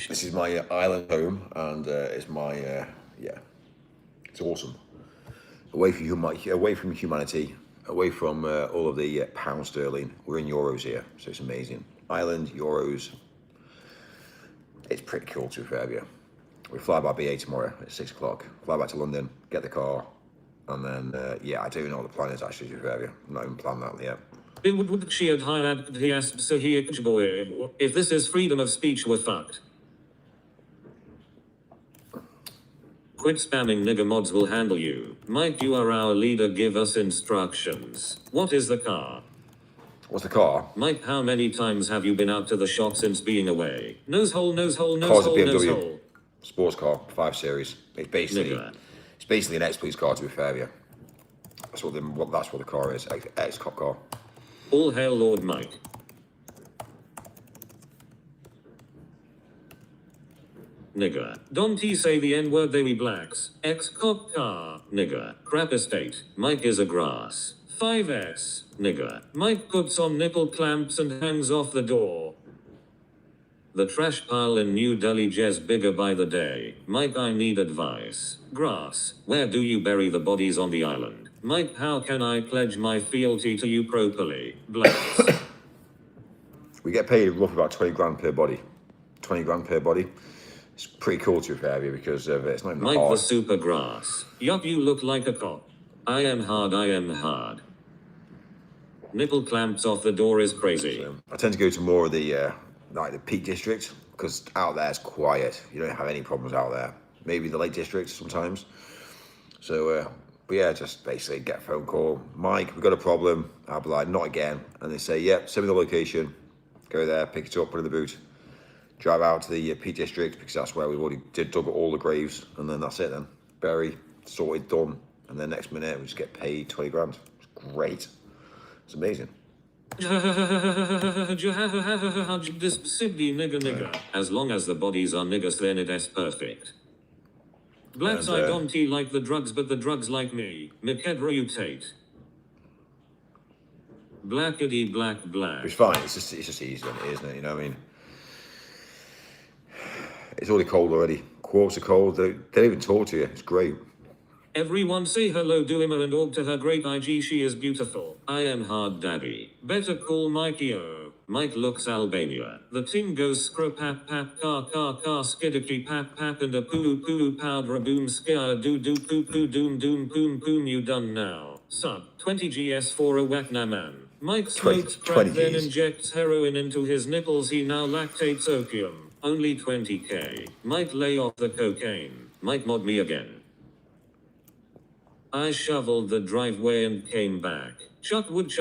This is my island home, and it's my yeah, it's awesome. Away from humanity, away from all of the pound sterling. We're in euros here, so it's amazing. Island euros. It's pretty cool to be fair with you. We fly by BA tomorrow at 6 o'clock. Fly back to London, get the car, and then yeah, I don't even know what the plan is actually to be fair with you. I'm not even planned that yet. If this is freedom of speech, we're fucked. Quit spamming, nigger mods will handle you. Mike, you are our leader, give us instructions. What is the car? What's the car? Mike, how many times have you been out to the shop since being away? Nose hole. Car's a BMW sports car, 5 Series. It's basically an ex-police car to be fair with you. That's what the car is, ex-cop car. All hail Lord Mike. Nigger. Don't he say the N-word, they be blacks. Ex-cop car, nigger. Crap estate. Mike is a grass. 5S, nigger. Mike puts on nipple clamps and hangs off the door. The trash pile in New Delhi gets bigger by the day. Mike, I need advice. Grass. Where do you bury the bodies on the island? Mike, how can I pledge my fealty to you properly? Blacks. We get paid roughly about 20 grand per body. 20 grand per body. It's pretty cool to be fair with you because it's not even Mike hard. the super grass. Yup, you look like a cop. I am hard. Nipple clamps off the door is crazy. I tend to go to more of the like the Peak District because out there it's quiet. You don't have any problems out there. Maybe the Lake District sometimes. So, but yeah, just basically get a phone call. Mike, we've got a problem. I'll be like, not again. And they say, yep, send me the location. Go there, pick it up, put it in the boot. Drive out to the Peak District because that's where we already dug all the graves, and then that's it then. Bury, sorted, done. And then next minute we just get paid 20 grand. It's great. It's amazing. This Sydney nigger. As long as the bodies are niggers, then it is perfect. Blacks, I don't like the drugs, but the drugs like me. McKedra, you Tate. Blackity black. It's fine. It's just easy, isn't it? You know what I mean? It's already cold already. Quarts are cold. They don't even talk to you. It's great. Everyone say hello to Emma and org to her great IG. She is beautiful. I am hard daddy. Better call Mikey-o. Mike looks Albania. The thing goes scrap pap car skiddicky pap and a poo powder boom scare do poo doom poom you done now. Sub 20 GS for a whackna man. Mike smokes crack then injects heroin into his nipples. He now lactates opium. Only 20k. Mike lay off the cocaine. Mike mod me again. I shoveled the driveway and came back. Chuck wood.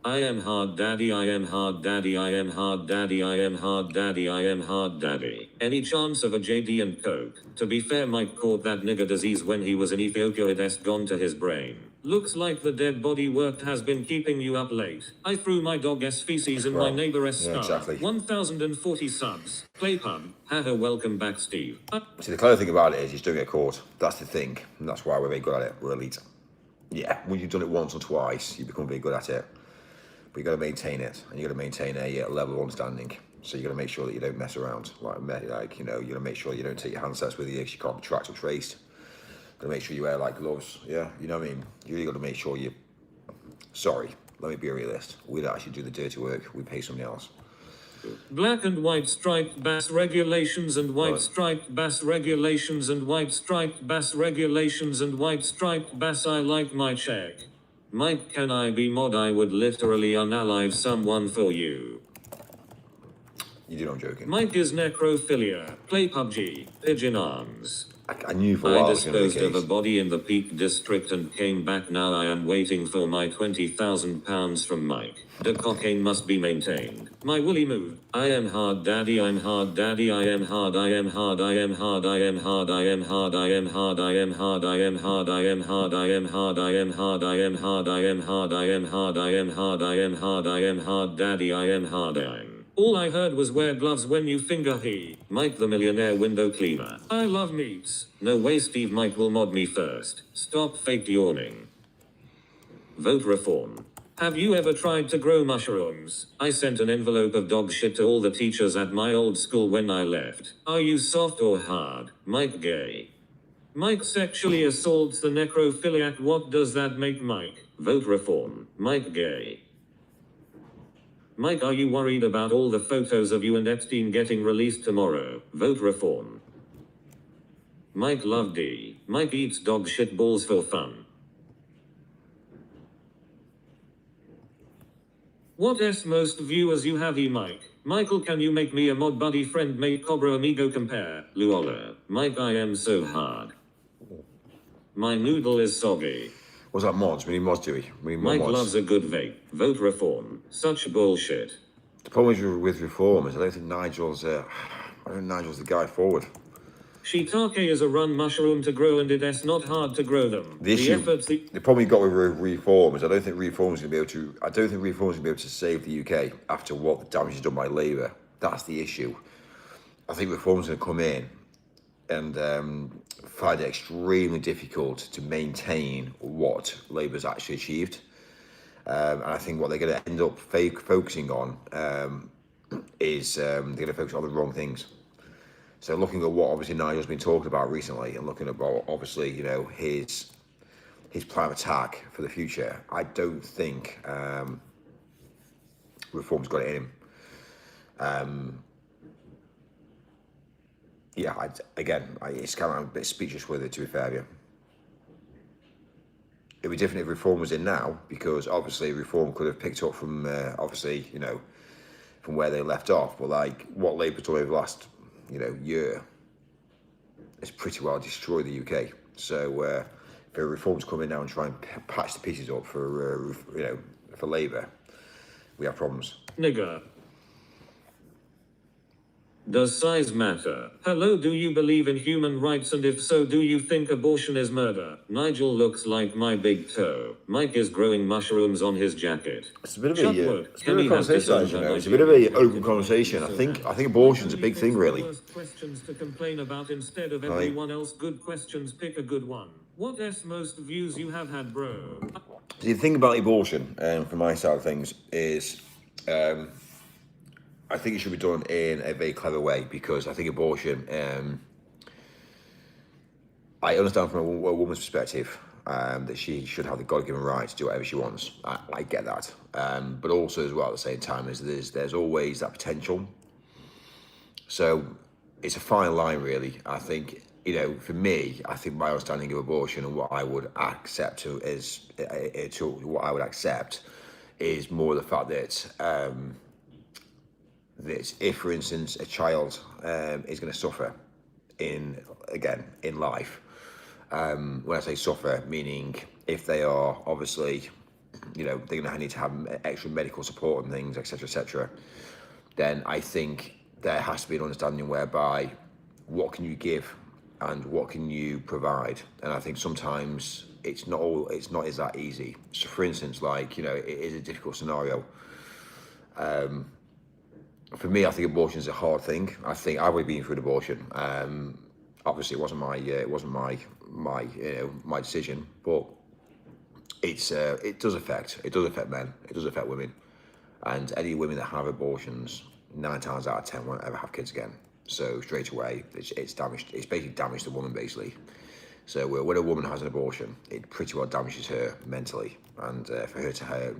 I am hard daddy. Any chance of a JD and coke? To be fair, Mike caught that nigger disease when he was in Ethiopia. It has gone to his brain. Looks like the dead body work has been keeping you up late. I threw my dog's feces in my neighbor's scar. Exactly. 1,040 subs. Play pub. Haha, welcome back, Steve. See, the clever thing about it is you don't get caught. That's the thing. And that's why we're very good at it. We're elite. Yeah, when you've done it once or twice, you become very good at it. But you got to maintain it, and you got to maintain a level of understanding. So you got to make sure that you don't mess around. Like you know, you got to make sure you don't take your handsets with you because you can't be tracked or traced. Got to make sure you wear like gloves. Yeah, you know what I mean. You really got to make sure you. Sorry, let me be a realist. We don't actually do the dirty work. We pay somebody else. Black and white striped bass regulations and white Right. striped bass regulations and white striped bass regulations and white striped bass. I like my check. Mike, can I be mod? I would literally unalive someone for you. You do know I'm joking. Mike is necrophilia. Play PUBG. Pigeon arms. I knew for a I while it was going to be disposed the of a case. body in the Peak District and came back. Now I am waiting for my £20,000 from Mike. The cocaine must be maintained. My woolly move. I am hard daddy, I'm hard daddy, I am hard, I am hard, I am hard, I am hard, I am hard, I am hard, I am hard, I am hard, I am hard, I am hard, I am hard, I am hard, I am hard, I am hard, I am hard, I am hard, I am hard daddy, I am hard, I am. All I heard was wear gloves when you finger he. Mike the millionaire window cleaner. I love meats. No way Steve Mike will mod me first. Stop fake yawning. Vote reform. Have you ever tried to grow mushrooms? I sent an envelope of dog shit to all the teachers at my old school when I left. Are you soft or hard? Mike gay. Mike sexually assaults the necrophiliac. What does that make Mike? Vote reform. Mike gay. Mike, are you worried about all the photos of you and Epstein getting released tomorrow? Vote reform. Mike love D. Mike eats dog shit balls for fun. What s most viewers you have Mike? Michael, can you make me a mod buddy friend mate Cobra amigo compare? Luola. Mike, I am so hard. My noodle is soggy. What's that mods? We need mods, do we? We need more Mike mods. loves a good vape. Vote reform. Such bullshit. The problem is with reform is I don't think Nigel's the guy forward. Shiitake is a run mushroom to grow and it's not hard to grow them. The problem you got with reform is I don't think reform's gonna be able to save the UK after what the damage is done by Labour. That's the issue. I think reform's gonna come in and find it extremely difficult to maintain what Labour's actually achieved. And I think what they're going to end up focusing on is they're going to focus on the wrong things. So looking at what obviously Nigel's been talking about recently and looking at obviously, you know, his plan of attack for the future, I don't think reform's got it in him. Yeah, it's kind of a bit speechless with it, to be fair. Yeah. It'd be different if reform was in now, because obviously reform could have picked up from obviously, you know, from where they left off. But like what Labour's done over the last, you know, year, it's pretty well destroyed the UK. So if a reform's come in now and try and patch the pieces up for you know, for Labour, we have problems. Nigger. Does size matter? Hello, do you believe in human rights, and if so, do you think abortion is murder? Nigel looks like my big toe. Mike is growing mushrooms on his jacket. It's a bit of a conversation, you know. It's a bit of an open conversation. I think abortion's a big thing, really. Questions to complain about instead of everyone else. Good questions. Pick a good one. What s most views you have had, bro? The thing about abortion, from my side of things, is I think it should be done in a very clever way, because I think abortion, I understand from a woman's perspective that she should have the God-given right to do whatever she wants. I get that. But also as well at the same time is there's always that potential. So it's a fine line, really. I think, you know, for me, I think my understanding of abortion and what I would accept is more the fact that that if, for instance, a child is going to suffer in life, when I say suffer, meaning if they are obviously, you know, they're going to need to have extra medical support and things, etc., then I think there has to be an understanding whereby what can you give and what can you provide. And I think sometimes it's not as that easy. So for instance, like, you know, it is a difficult scenario. For me, I think abortion is a hard thing. I think I would have been through an abortion. Obviously, it wasn't my decision, but it does affect men, it does affect women, and any women that have abortions, 9 times out of 10 won't ever have kids again. So straight away, it's damaged. It's basically damaged the woman, basically. So when a woman has an abortion, it pretty well damages her mentally, and for her to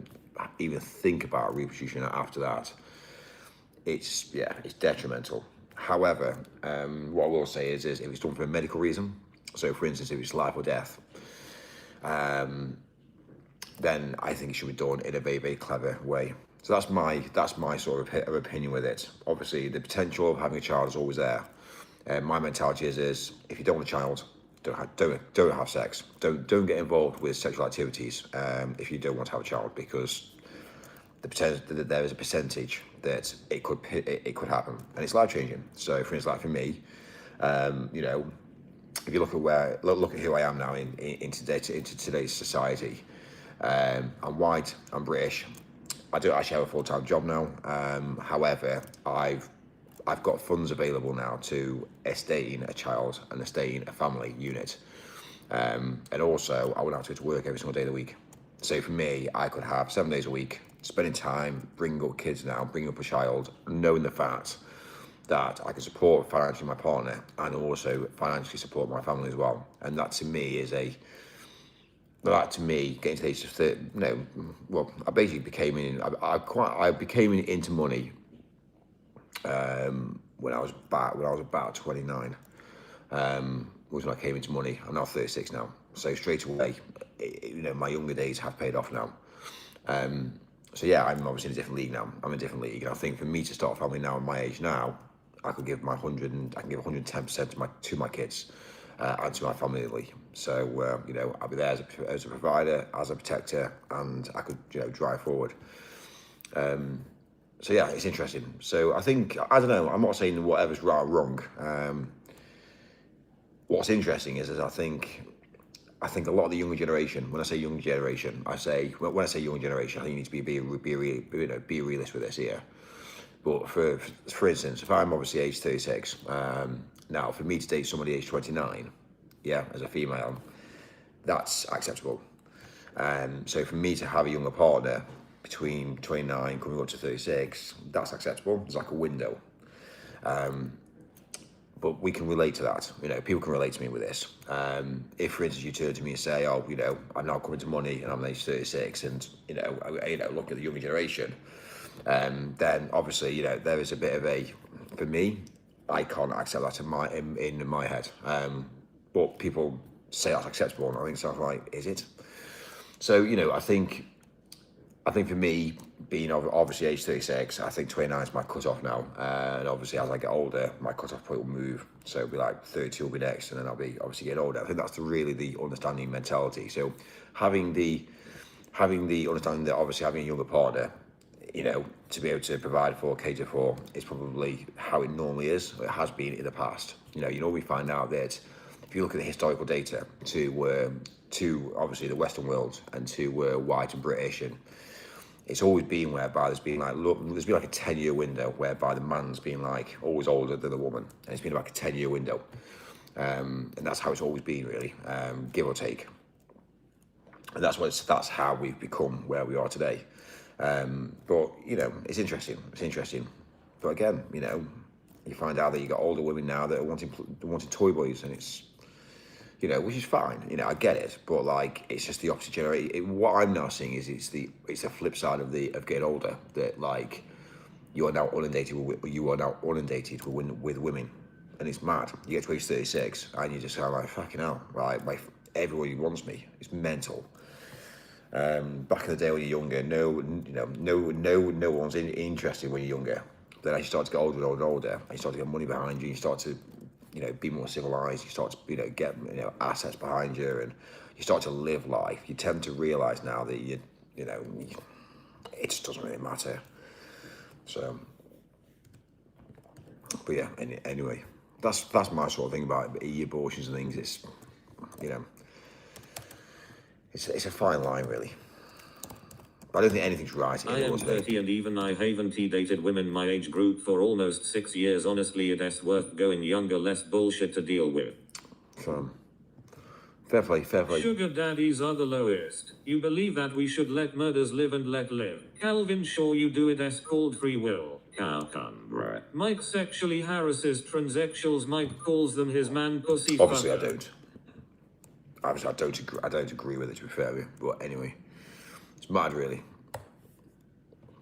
even think about reproduction after that it's detrimental. However, what I will say is if it's done for a medical reason, so for instance, if it's life or death, then I think it should be done in a very, very clever way. So that's my sort of opinion with it. Obviously, the potential of having a child is always there. My mentality is if you don't want a child, don't have sex. Don't get involved with sexual activities if you don't want to have a child, because there is a percentage that it could happen, and it's life changing. So for instance, like for me, you know, if you look at who I am now in today's society, I'm white, I'm British. I don't actually have a full-time job now. However, I've got funds available now to estate a child and estate a family unit, and also I wouldn't have to go to work every single day of the week. So for me, I could have 7 days a week spending time bringing up kids now, bringing up a child, knowing the fact that I can support financially my partner and also financially support my family as well. And that to me getting to the age of 30, I basically became into money when I was about 29. Was when I came into money. I'm now 36 now, so straight away, my younger days have paid off now. So yeah, I'm obviously in a different league now. I'm in a different league, and I think for me to start a family now at my age now, I could give 110% to my kids and to my family. So I'll be there as a provider, as a protector, and I could drive forward. So yeah, it's interesting. So I don't know. I'm not saying whatever's right or wrong. What's interesting is I think a lot of the younger generation. When I say younger generation, I think you need to be a realist with this here. But for instance, if I'm obviously age 36, now for me to date somebody age 29, as a female, that's acceptable. So for me to have a younger partner between 29 coming up to 36, that's acceptable. There's like a window. But we can relate to that. People can relate to me with this. If, for instance, you turn to me and say, "Oh, I'm now coming to money and I'm age 36," and look at the younger generation, then obviously there is a bit of for me, I can't accept that in my head. But people say that's acceptable, and I think it's like, is it? So I think for me, being obviously age 36, I think 29 is my cut-off now. And obviously, as I get older, my cut-off point will move. So it'll be like 32 will be next, and then I'll be obviously getting older. I think that's really the understanding mentality. So having the understanding that obviously having a younger partner, to be able to provide for, cater for, is probably how it normally is. It has been in the past. We find out that if you look at the historical data to obviously the Western world and to white and British, and it's always been whereby there's been like a 10-year window whereby the man's been like always older than the woman, and it's been like a 10-year window, and that's how it's always been really, give or take. And that's how we've become where we are today. But it's interesting. But again, you find out that you got older women now that are wanting toy boys, and it's which is fine. I get it, but like it's just the opposite generation. What I'm now seeing is it's the flip side of getting older. That like you are now inundated with women, and it's mad. You get to age 36, and you just go like, fucking hell, right? Everybody wants me. It's mental. Back in the day when you're younger, no one's interested when you're younger. Then as you start to get older and older, and you start to get money behind you, you start to be more civilized, you start to get assets behind you, and you start to live life. You tend to realize now that it just doesn't really matter. So but yeah, anyway, that's my sort of thing about abortions and things. It's it's a fine line really. But I don't think anything's right. I am 30 and even I haven't dated women my age group for almost 6 years. Honestly, it's worth going younger, less bullshit to deal with. So, fair play. Sugar daddies are the lowest. You believe that we should let murders live and let live. Calvin, sure you do it. It's called free will. Bruh. Mike sexually harasses transsexuals. Mike calls them his man pussy. Obviously, fucker. I don't agree with it, to be fair with you. But anyway, it's mad, really.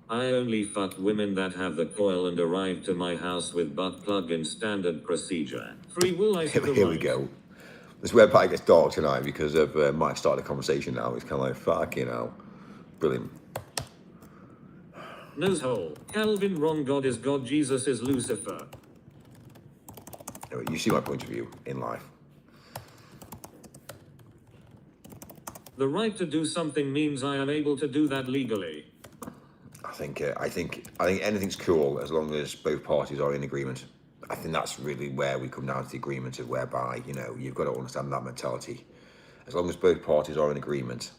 I only fuck women that have the coil and arrive to my house with butt plug in standard procedure. Free will, I Here we supervise. go. This website gets dark tonight because of Mike started a conversation now. It's kind of like, fuck, you know. Brilliant. Nose hole. Calvin wrong. God is God. Jesus is Lucifer. Anyway, you see my point of view in life. The right to do something means I am able to do that legally. I think anything's cool as long as both parties are in agreement. I think that's really where we come down to the agreement of whereby, you know, you've got to understand that mentality. As long as both parties are in agreement.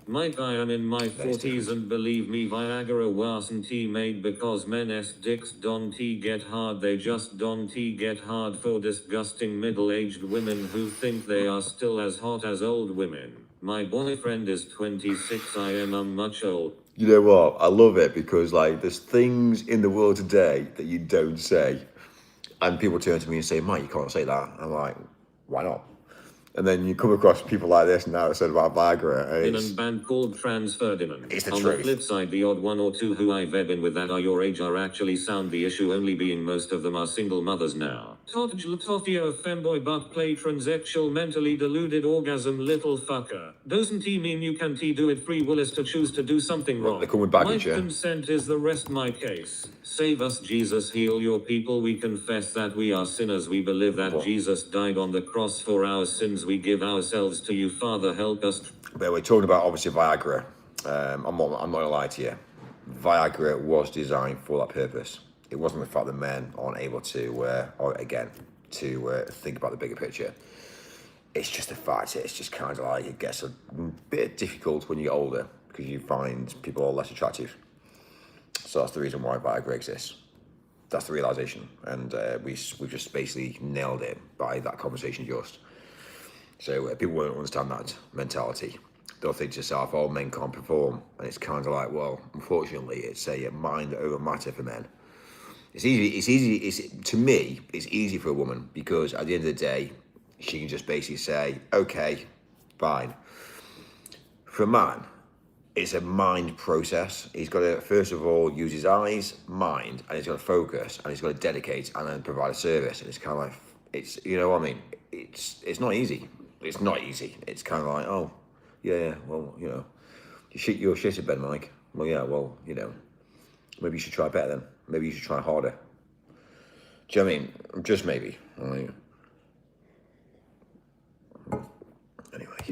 Mike, I am in my 40s and believe me, Viagra wasn't made because men's dicks don't get hard. They just don't get hard for disgusting middle-aged women who think they are still as hot as old women. My boyfriend is 26, I am much old. You know what? I love it because, like, there's things in the world today that you don't say. And people turn to me and say, Mike, you can't say that. I'm like, why not? And then you come across people like this now that said about Viagra. In a band called Trans Ferdinand. It's the On truth. the flip side, the odd one or two who I've been with that are your age are actually sound. The issue only being most of them are single mothers now. Totio femboy butt play transsexual mentally deluded orgasm little fucker. Doesn't he mean you can't do it? Free will is to choose to do something wrong. They come with baggage, My yeah. consent is the rest my case. Save us, Jesus, heal your people. We confess that we are sinners. We believe that Jesus died on the cross for our sins. We give ourselves to you, Father. Help us. But we're talking about obviously Viagra. I'm not gonna lie to you. Viagra was designed for that purpose. It wasn't the fact that men aren't able to, think about the bigger picture. It's just a fact. It's just kind of like it gets a bit difficult when you get older because you find people are less attractive. So that's the reason why Viagra exists. That's the realization, and we just basically nailed it by that conversation just. So people won't understand that mentality. They'll think to yourself, oh, men can't perform. And it's kind of like, well, unfortunately, it's a mind over matter for men. To me, it's easy for a woman because at the end of the day, she can just basically say, okay, fine. For a man, it's a mind process. He's got to, first of all, use his eyes, mind, and he's got to focus, and he's got to dedicate and then provide a service. And it's kind of like, you know what I mean? It's not easy. It's not easy. It's kind of like, oh, yeah, well, you know, you're shitted, Ben, Mike. Well, yeah, well, you know, maybe you should try better then. Maybe you should try harder. Do you know what I mean? Just maybe. Anyway.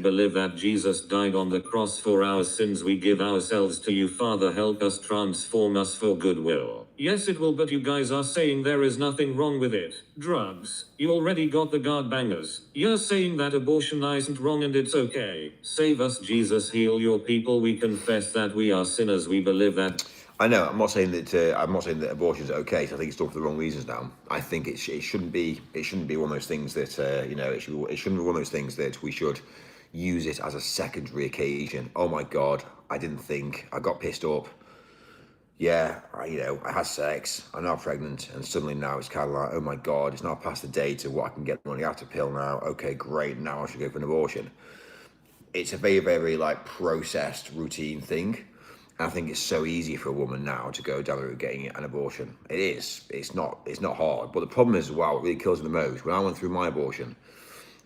Believe that Jesus died on the cross for our sins. We give ourselves to you, Father. Help us, transform us for goodwill. Yes, it will, but you guys are saying there is nothing wrong with it. Drugs. You already got the guard bangers. You're saying that abortion isn't wrong and it's okay. Save us, Jesus, heal your people. We confess that we are sinners. We believe that. I know. I'm not saying that abortion is okay. So I think it's done for the wrong reasons now. I think it shouldn't be. It shouldn't be one of those things that it shouldn't be one of those things that we should use it as a secondary occasion. Oh my God, I didn't think. I got pissed up. Yeah, I had sex. I'm now pregnant, and suddenly now it's kind of like, oh my God, it's now past the date of what I can get money out of pill now. Okay, great. Now I should go for an abortion. It's a very, very like processed routine thing. I think it's so easy for a woman now to go down the route of getting an abortion. It is. It's not hard. But the problem is, wow, it really kills me the most. When I went through my abortion,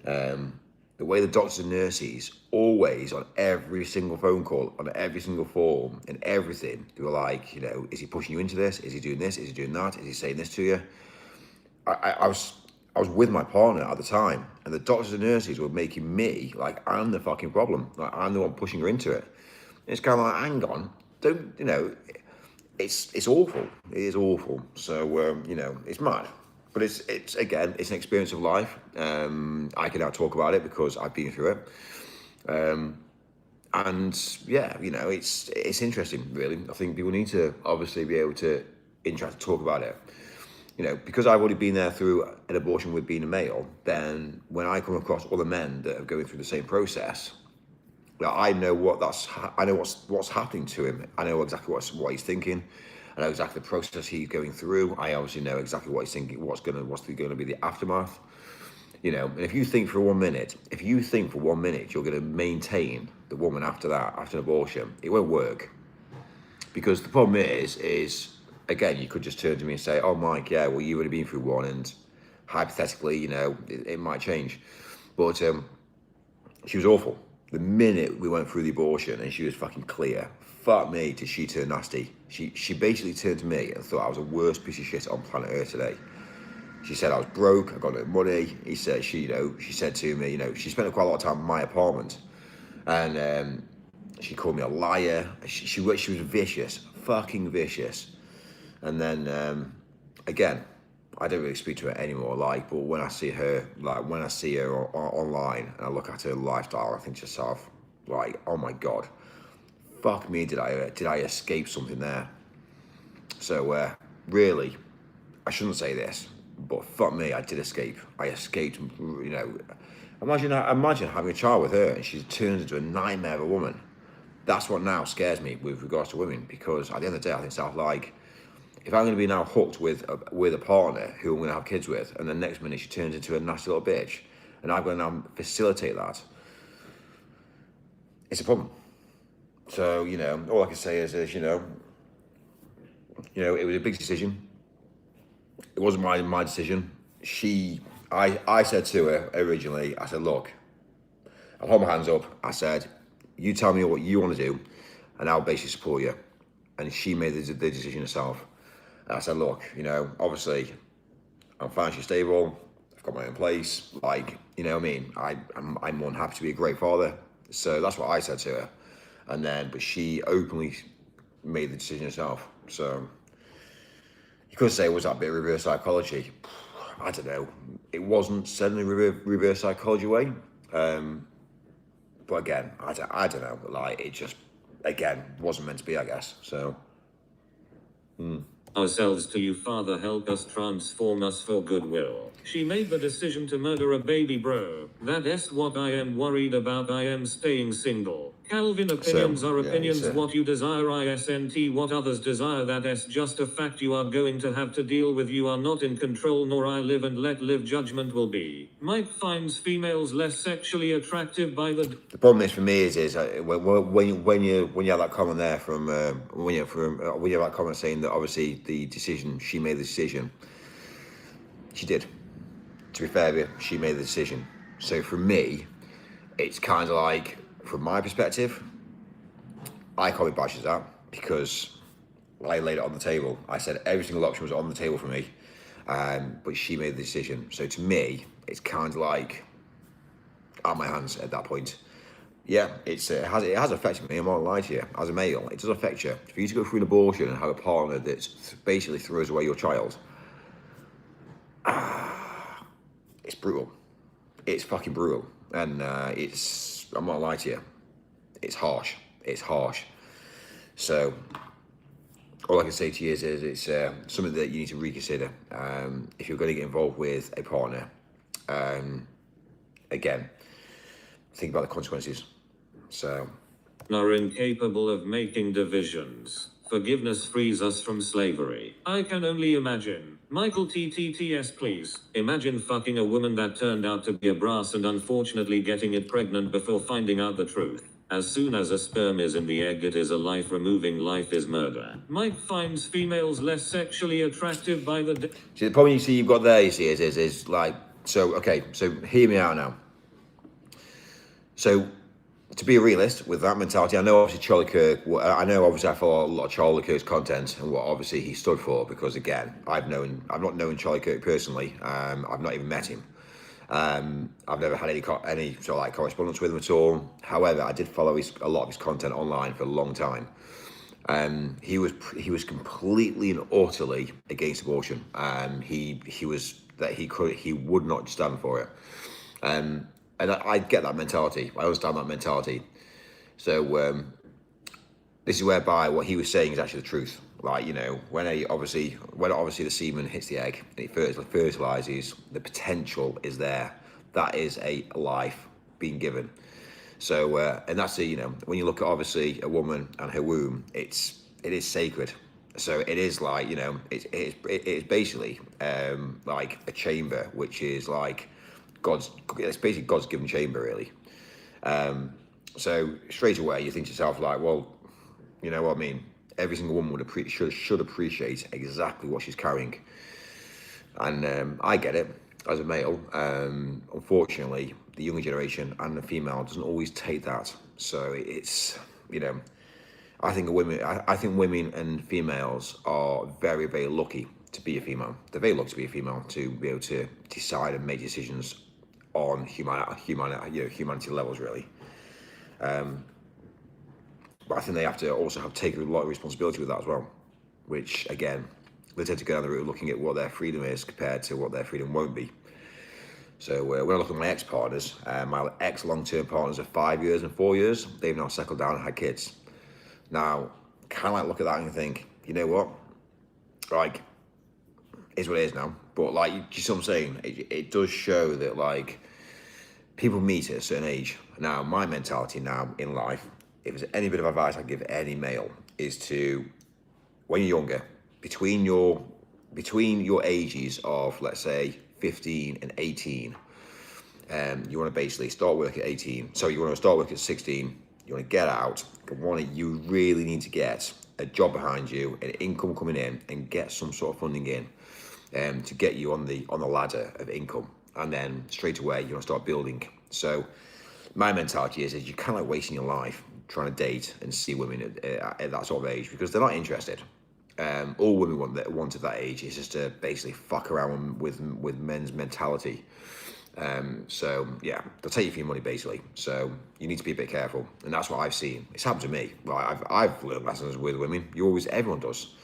the way the doctors and nurses always, on every single phone call, on every single form, and everything, they were like, is he pushing you into this? Is he doing this? Is he doing that? Is he saying this to you? I was with my partner at the time, and the doctors and nurses were making me like I'm the fucking problem. Like I'm the one pushing her into it. And it's kind of like, hang on, it's awful. It is awful. So it's mad. But it's again, it's an experience of life. I can now talk about it because I've been through it. And yeah, it's interesting, really. I think people need to obviously be able to interact, talk about it. Because I've already been there through an abortion with being a male, then when I come across other men that are going through the same process, I know what's happening to him. I know exactly what he's thinking. I know exactly the process he's going through. I obviously know exactly what he's thinking, what's going to be the aftermath. And if you think for 1 minute, you're going to maintain the woman after that, after an abortion, it won't work. Because the problem is again, you could just turn to me and say, "Oh, Mike, yeah, well, you would have been through one, and hypothetically, you know, it might change." But she was awful. The minute we went through the abortion and she was fucking clear, fuck me, did she turn nasty. She basically turned to me and thought I was the worst piece of shit on planet Earth today. She said I was broke, I got no money. She said to me, you know, she spent quite a lot of time in my apartment, and she called me a liar. She was vicious, fucking vicious. And then again, I don't really speak to her anymore. Like, but when I see her, online, and I look at her lifestyle, I think to myself, like, oh my god, fuck me, did I escape something there? So really, I shouldn't say this, but fuck me, I did escape. I escaped. You know, imagine having a child with her, and she turns into a nightmare of a woman. That's what now scares me with regards to women, because at the end of the day, I think stuff like, if I'm going to be now hooked with a partner who I'm going to have kids with, and the next minute she turns into a nasty little bitch, and I'm going to now facilitate that, it's a problem. So, you know, all I can say is you know, it was a big decision. It wasn't my decision. I said to her originally, I said, look, I'll hold my hands up. I said, you tell me what you want to do, and I'll basically support you. And she made the decision herself. And I said, look, you know, obviously, I'm financially stable. I've got my own place. Like, you know what I mean? I'm more than happy to be a great father. So that's what I said to her. And then, but she openly made the decision herself. So you could say, was that a bit of reverse psychology? I don't know. It wasn't certainly reverse psychology way. But again, I don't know. Like, it just, again, wasn't meant to be, I guess. So. Ourselves to you, Father, help us, transform us for goodwill. She made the decision to murder a baby, bro. That's what I am worried about. I am staying single. Calvin, opinions are opinions. What you desire, ISNT. What others desire, that's just a fact you are going to have to deal with. You are not in control, nor I live and let live. Judgment will be. Mike finds females less sexually attractive by the problem is for me is when you have that comment there from when you have that comment saying that obviously she made the decision. She did. To be fair, she made the decision. So for me, it's kind of like, from my perspective, I can't be bashed at that, because I laid it on the table. I said every single option was on the table for me, but she made the decision. So to me, it's kind of like out of my hands at that point. Yeah, it has affected me. I'm not lying to you. As a male, it does affect you. For you to go through an abortion and have a partner that basically throws away your child, it's brutal. It's fucking brutal. And I'm not lying to you, it's harsh. It's harsh. So all I can say to you is it's something that you need to reconsider if you're going to get involved with a partner. Again, think about the consequences. So, are incapable of making divisions. Forgiveness frees us from slavery. I can only imagine. Michael TTTS, please. Imagine fucking a woman that turned out to be a brass and unfortunately getting it pregnant before finding out the truth. As soon as a sperm is in the egg, it is a life. Removing life is murder. Mike finds females less sexually attractive by the see, the problem you've got there, you see, is like, so, okay, so hear me out now. So, to be a realist with that mentality, I know obviously I follow a lot of Charlie Kirk's content and what obviously he stood for, because again, I've not known Charlie Kirk personally. I've not even met him. I've never had any sort of like correspondence with him at all. However, I did follow a lot of his content online for a long time. He was completely and utterly against abortion. He would not stand for it. And I get that mentality. I understand that mentality. So this is whereby what he was saying is actually the truth. Like, you know, when obviously the semen hits the egg and it fertilizes, the potential is there. That is a life being given. So and that's you know, when you look at obviously a woman and her womb, it is sacred. So it is like, you know, it's basically like a chamber, which is like it's basically God's given chamber, really. So straight away you think to yourself like, well, you know what I mean? every single woman should appreciate exactly what she's carrying. And I get it as a male. Unfortunately, the younger generation and the female doesn't always take that. So it's, you know, I think women and females are very, very lucky to be a female. They're very lucky to be a female, to be able to decide and make decisions on humanity levels, really. But I think they have to also take a lot of responsibility with that as well, which, again, they tend to go down the route of looking at what their freedom is compared to what their freedom won't be. So when I look at my ex-partners, my ex-long-term partners are 5 years and 4 years. They've now settled down and had kids. Now, kind of like look at that and think, you know what? Like, is what it is now. But like, you see what I'm saying? It does show that, like, people meet at a certain age. Now, my mentality now in life, if there's any bit of advice I give any male, is to, when you're younger, between your ages of, let's say, 15 and 18, you want to basically start work at 18. So you want to start work at 16. You want to get out. You really need to get a job behind you, an income coming in, and get some sort of funding in, to get you on the ladder of income. And then straight away you want to start building. So my mentality is you're kind of like wasting your life trying to date and see women at that sort of age, because they're not interested. All women want at that age is just to basically fuck around with men's mentality. So yeah, they'll take you for your money basically. So you need to be a bit careful, and that's what I've seen. It's happened to me. Well, I've learned lessons with women. Everyone does.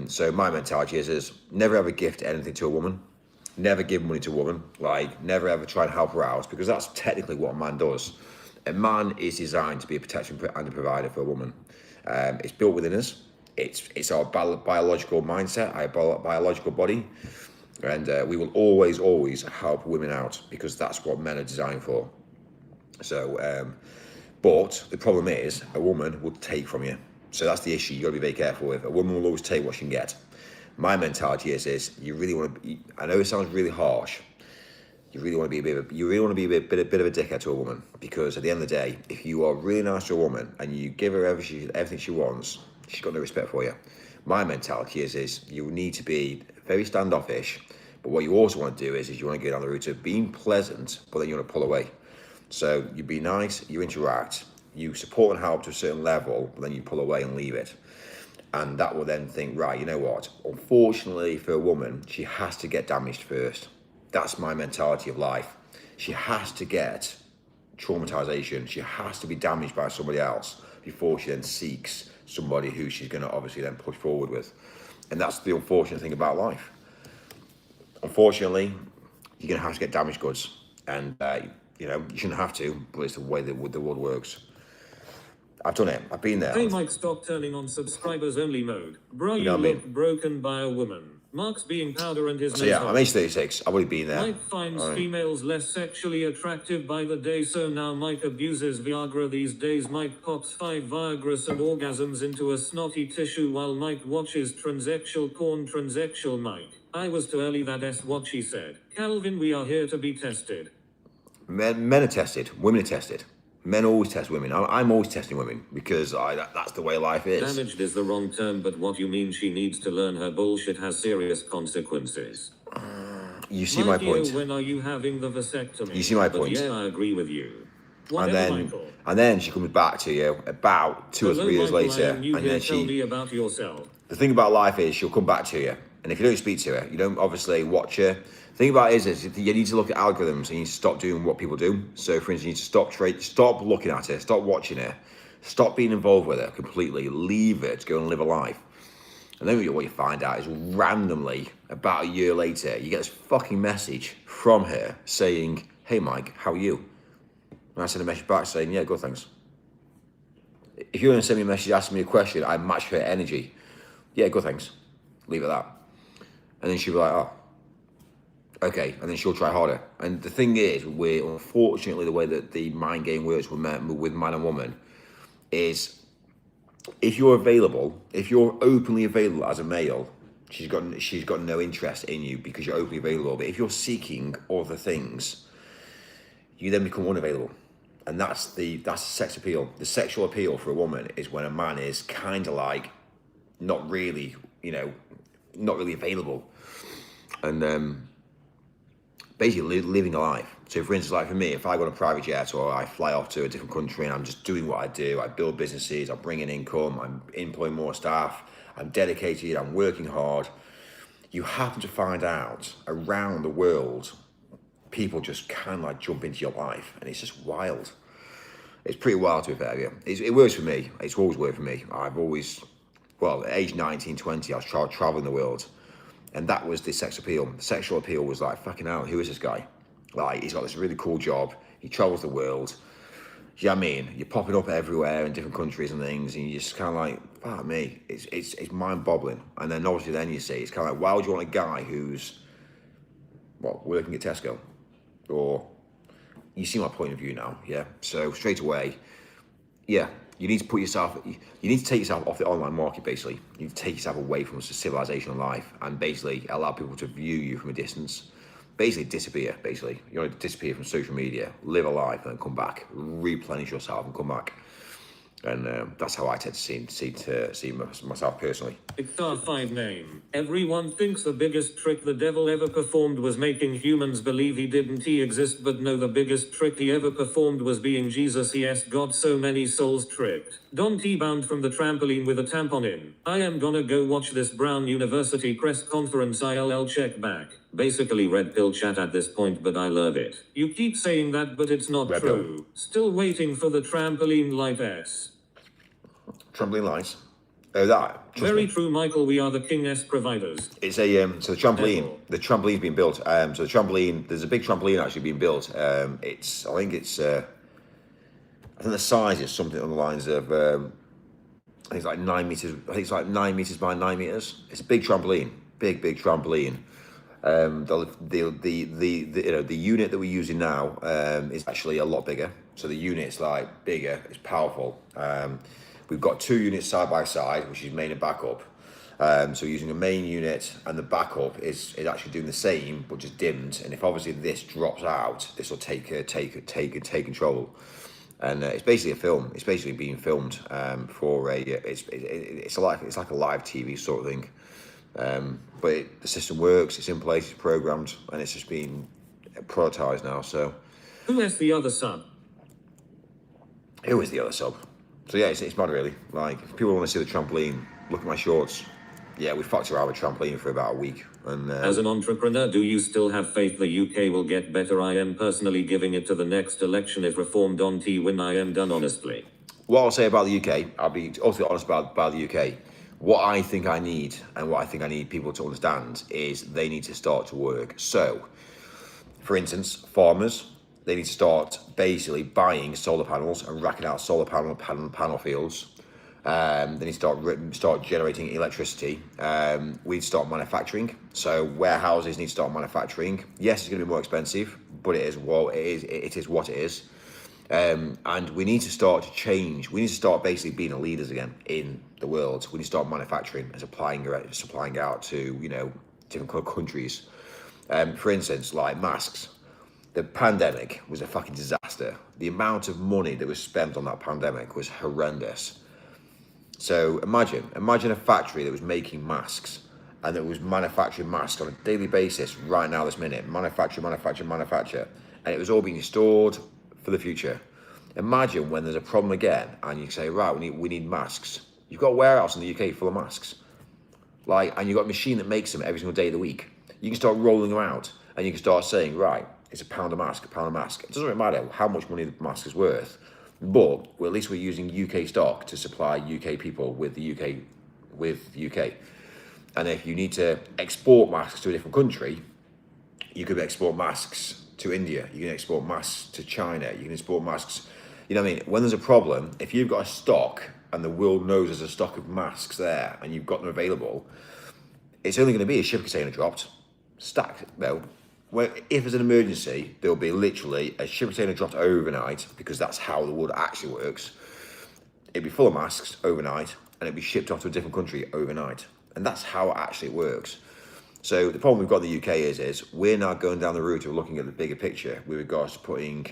So my mentality is never ever gift anything to a woman. Never give money to a woman. Like, never ever try and help her out, because that's technically what a man does. A man is designed to be a protection and a provider for a woman. It's built within us. It's our biological mindset, our biological body, and we will always help women out, because that's what men are designed for. So, but the problem is, a woman will take from you. So that's the issue. You got to be very careful with. A woman will always take what she can get. My mentality is you really want to be, I know it sounds really harsh. You really want to be a bit of a dickhead to a woman, because at the end of the day, if you are really nice to a woman and you give her everything she wants, she's got no respect for you. My mentality is you need to be very standoffish, but what you also want to do is you want to go down the route of being pleasant, but then you want to pull away. So you be nice, you interact, you support and help to a certain level, but then you pull away and leave it. And that will then think, right, you know what? Unfortunately for a woman, she has to get damaged first. That's my mentality of life. She has to get traumatization. She has to be damaged by somebody else before she then seeks somebody who she's going to obviously then push forward with. And that's the unfortunate thing about life. Unfortunately, you're going to have to get damaged goods. And, you shouldn't have to, but it's the way that the world works. I've done it. I've been there. Hey Mike, stop turning on subscribers only mode. Bro, you look broken by a woman. Mark's being powder and his So yeah, I'm age 36. I've already been there. Mike finds females less sexually attractive by the day, so now Mike abuses Viagra these days. Mike pops 5 Viagras and orgasms into a snotty tissue while Mike watches transsexual porn. Transsexual Mike. I was too early, that's what she said. Calvin, we are here to be tested. Men are tested. Women are tested. Men always test women. I'm always testing women, because that's the way life is. Damaged is the wrong term, but what you mean she needs to learn her bullshit has serious consequences. You see my point. When are you having the vasectomy? You see my point. But yeah, I agree with you. And then she comes back to you about 2 or 3 years later, and then tell me about yourself. The thing about life is she'll come back to you, and if you don't speak to her, you don't obviously watch her. The thing about it is you need to look at algorithms, and you need to stop doing what people do. So, for instance, you need to stop looking at her, stop watching her, stop being involved with her completely, leave her to go and live a life. And then what you find out is randomly, about a year later, you get this fucking message from her saying, "Hey Mike, how are you?" And I send a message back saying, "Yeah, good, thanks." If you're going to send me a message asking me a question, I match her energy. "Yeah, good, thanks." Leave it at that. And then she'll be like, "Oh, okay," and then she'll try harder. And the thing is, unfortunately, the way that the mind game works with man and woman is, if you're available, if you're openly available as a male, she's got no interest in you because you're openly available. But if you're seeking other things, you then become unavailable. And that's the sex appeal. The sexual appeal for a woman is when a man is kind of like not really, not really available, and basically living a life. So for instance, like for me, if I go on a private jet or I fly off to a different country and I'm just doing what I do, I build businesses, I bring in income, I'm employing more staff, I'm dedicated, I'm working hard, you happen to find out around the world, people just kind of like jump into your life, and it's just wild. It's pretty wild, to be fair. Yeah, it works for me. It's always worked for me. I've always, well, at age 19, 20, I was traveling the world, and that was the sex appeal. The sexual appeal was like, fucking hell, who is this guy? Like, he's got this really cool job. He travels the world. You know what I mean? You're popping up everywhere in different countries and things, and you just kind of like, fuck me. It's mind-boggling. And then obviously then you see, it's kind of like, why would you want a guy who's, well, working at Tesco? Or, you see my point of view now, yeah? So straight away, yeah, you need to put yourself, you need to take yourself off the online market, basically. You need to take yourself away from civilization and life, and basically allow people to view you from a distance. Basically disappear, basically. You want to disappear from social media, live a life, and then come back, replenish yourself and come back. And that's how I tend to see myself personally. Starfied name. Everyone thinks the biggest trick the devil ever performed was making humans believe he exist, but no, the biggest trick he ever performed was being Jesus. Yes, got so many souls tricked. Don T bound from the trampoline with a tampon in. I am gonna go watch this Brown University press conference. ILL check back. Basically red pill chat at this point, but I love it. You keep saying that, but it's not Red true. pill. Still waiting for the trampoline light S. Trampoline lights. That. Very true, Michael. We are the King S providers. It's a so the trampoline's being built. So the trampoline, there's a big trampoline actually being built. I think the size is something on the lines of I think it's like 9 meters. I think it's like 9 meters by 9 meters. It's a big trampoline, big trampoline. The unit that we're using now is actually a lot bigger. So the unit's like bigger, it's powerful. We've got 2 units side by side, which is main and backup. So we're using a main unit, and the backup is actually doing the same, but just dimmed. And if obviously this drops out, this will take control. And it's basically a film. It's basically being filmed for a. It's like a live TV sort of thing. But the system works. It's in place. It's programmed, and it's just being productized now. So Who is the other sub? who is the other sub? So yeah, it's mad really. Like, if people want to see the trampoline, look at my shorts. Yeah, we fucked around with trampoline for about a week. And as an entrepreneur, do you still have faith the UK will get better? I am personally giving it to the next election if Reform Don T win. I am done honestly. What I'll say about the UK, I'll be also honest about the UK. What I think I need, and what I think I need people to understand, is they need to start to work. So, for instance, farmers, they need to start basically buying solar panels and racking out solar panel fields. They need to start generating electricity. We need to start manufacturing. So warehouses need to start manufacturing. Yes, it's going to be more expensive, but it is what it is. And we need to start to change. We need to start basically being the leaders again in the world. We need to start manufacturing and supplying out to different countries. For instance, like masks. The pandemic was a fucking disaster. The amount of money that was spent on that pandemic was horrendous. So imagine a factory that was making masks and that was manufacturing masks on a daily basis right now, this minute. Manufacture. And it was all being stored for the future. Imagine when there's a problem again and you say, right, we need masks. You've got a warehouse in the UK full of masks. And you've got a machine that makes them every single day of the week. You can start rolling them out and you can start saying, right, it's £1 a mask, £1 a mask. It doesn't really matter how much money the mask is worth, but at least we're using UK stock to supply UK people with the UK. And if you need to export masks to a different country, you could export masks to India, you can export masks to China, you can export masks, you know what I mean? When there's a problem, if you've got a stock and the world knows there's a stock of masks there and you've got them available, it's only going to be a shipping container dropped, stacked, if there's an emergency, there'll be literally a shipping container dropped overnight, because that's how the world actually works. It'd be full of masks overnight, and it'd be shipped off to a different country overnight. And that's how it actually works. So the problem we've got in the UK is we're now going down the route of looking at the bigger picture with regards to putting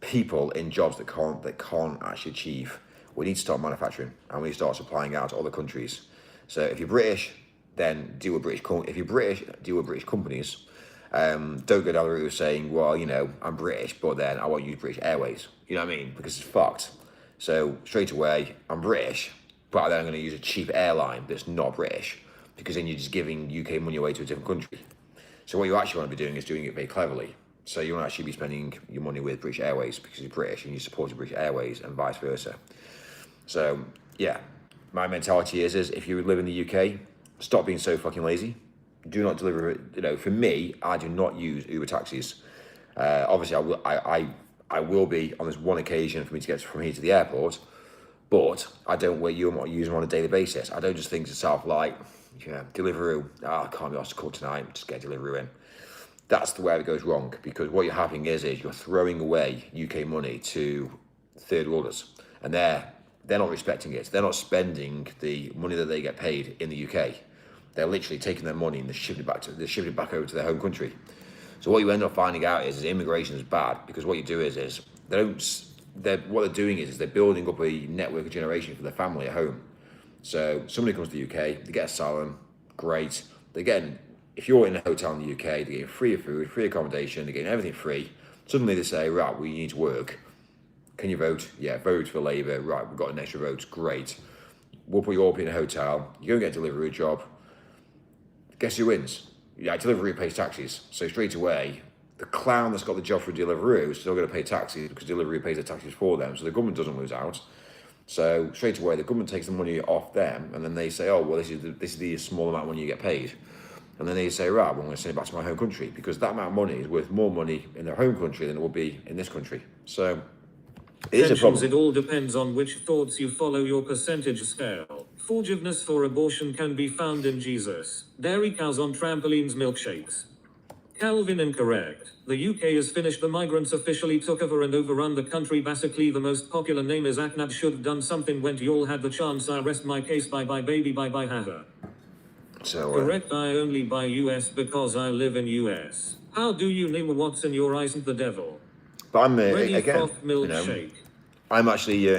people in jobs that can't actually achieve. We need to start manufacturing and we need to start supplying out to other countries. So if you're British, then deal with British. If you're British, deal with British companies. Don't go down the route of saying, well, you know, I'm British, but then I won't use British Airways. You know what I mean? Because it's fucked. So straight away, I'm British, but then I'm going to use a cheap airline that's not British, because then you're just giving UK money away to a different country. So what you actually want to be doing is doing it very cleverly. So you want to actually be spending your money with British Airways because you're British and you support British Airways and vice versa. So yeah, my mentality is if you live in the UK, stop being so fucking lazy. Do not deliver it. You know, for me, I do not use Uber taxis. Obviously, I will be on this one occasion for me to get from here to the airport, but I don't use them on a daily basis. I don't just think to myself like, yeah, Deliveroo, I can't be asked to call tonight, just get Deliveroo in. That's the way it goes wrong, because what you're having is you're throwing away UK money to third worlders, and they're not respecting it. They're not spending the money that they get paid in the UK. They're literally taking their money and they're shipping it back over to their home country. So what you end up finding out is immigration is bad, because what you do is what they're doing is they're building up a network of generation for their family at home. So somebody comes to the UK, they get asylum, great. If you're in a hotel in the UK, they're getting free food, free accommodation, they're getting everything free. Suddenly they say, right, we need to work. Can you vote? Yeah, vote for Labour. Right, we've got an extra vote, great. We'll put you all up in a hotel, you go get a delivery job. Guess who wins? Yeah, Deliveroo pays taxes. So straight away, the clown that's got the job for Deliveroo is still going to pay taxes because Deliveroo pays the taxes for them. So the government doesn't lose out. So straight away, the government takes the money off them, and then they say, oh, well, this is the small amount of money you get paid. And then they say, right, well, I'm going to send it back to my home country, because that amount of money is worth more money in their home country than it will be in this country. So it is a problem. It all depends on which thoughts you follow your percentage scale. Forgiveness for abortion can be found in Jesus. Dairy cows on trampolines, milkshakes. Calvin incorrect. The UK has finished. The migrants officially took over and overrun the country. Basically, the most popular name is Ahmad. Should have done something when y'all had the chance. I rest my case. Bye bye baby, bye bye haha. So correct. I only buy US because I live in US. How do you name what's in your eyes and the devil? But I'm Ready again, milkshake. I'm actually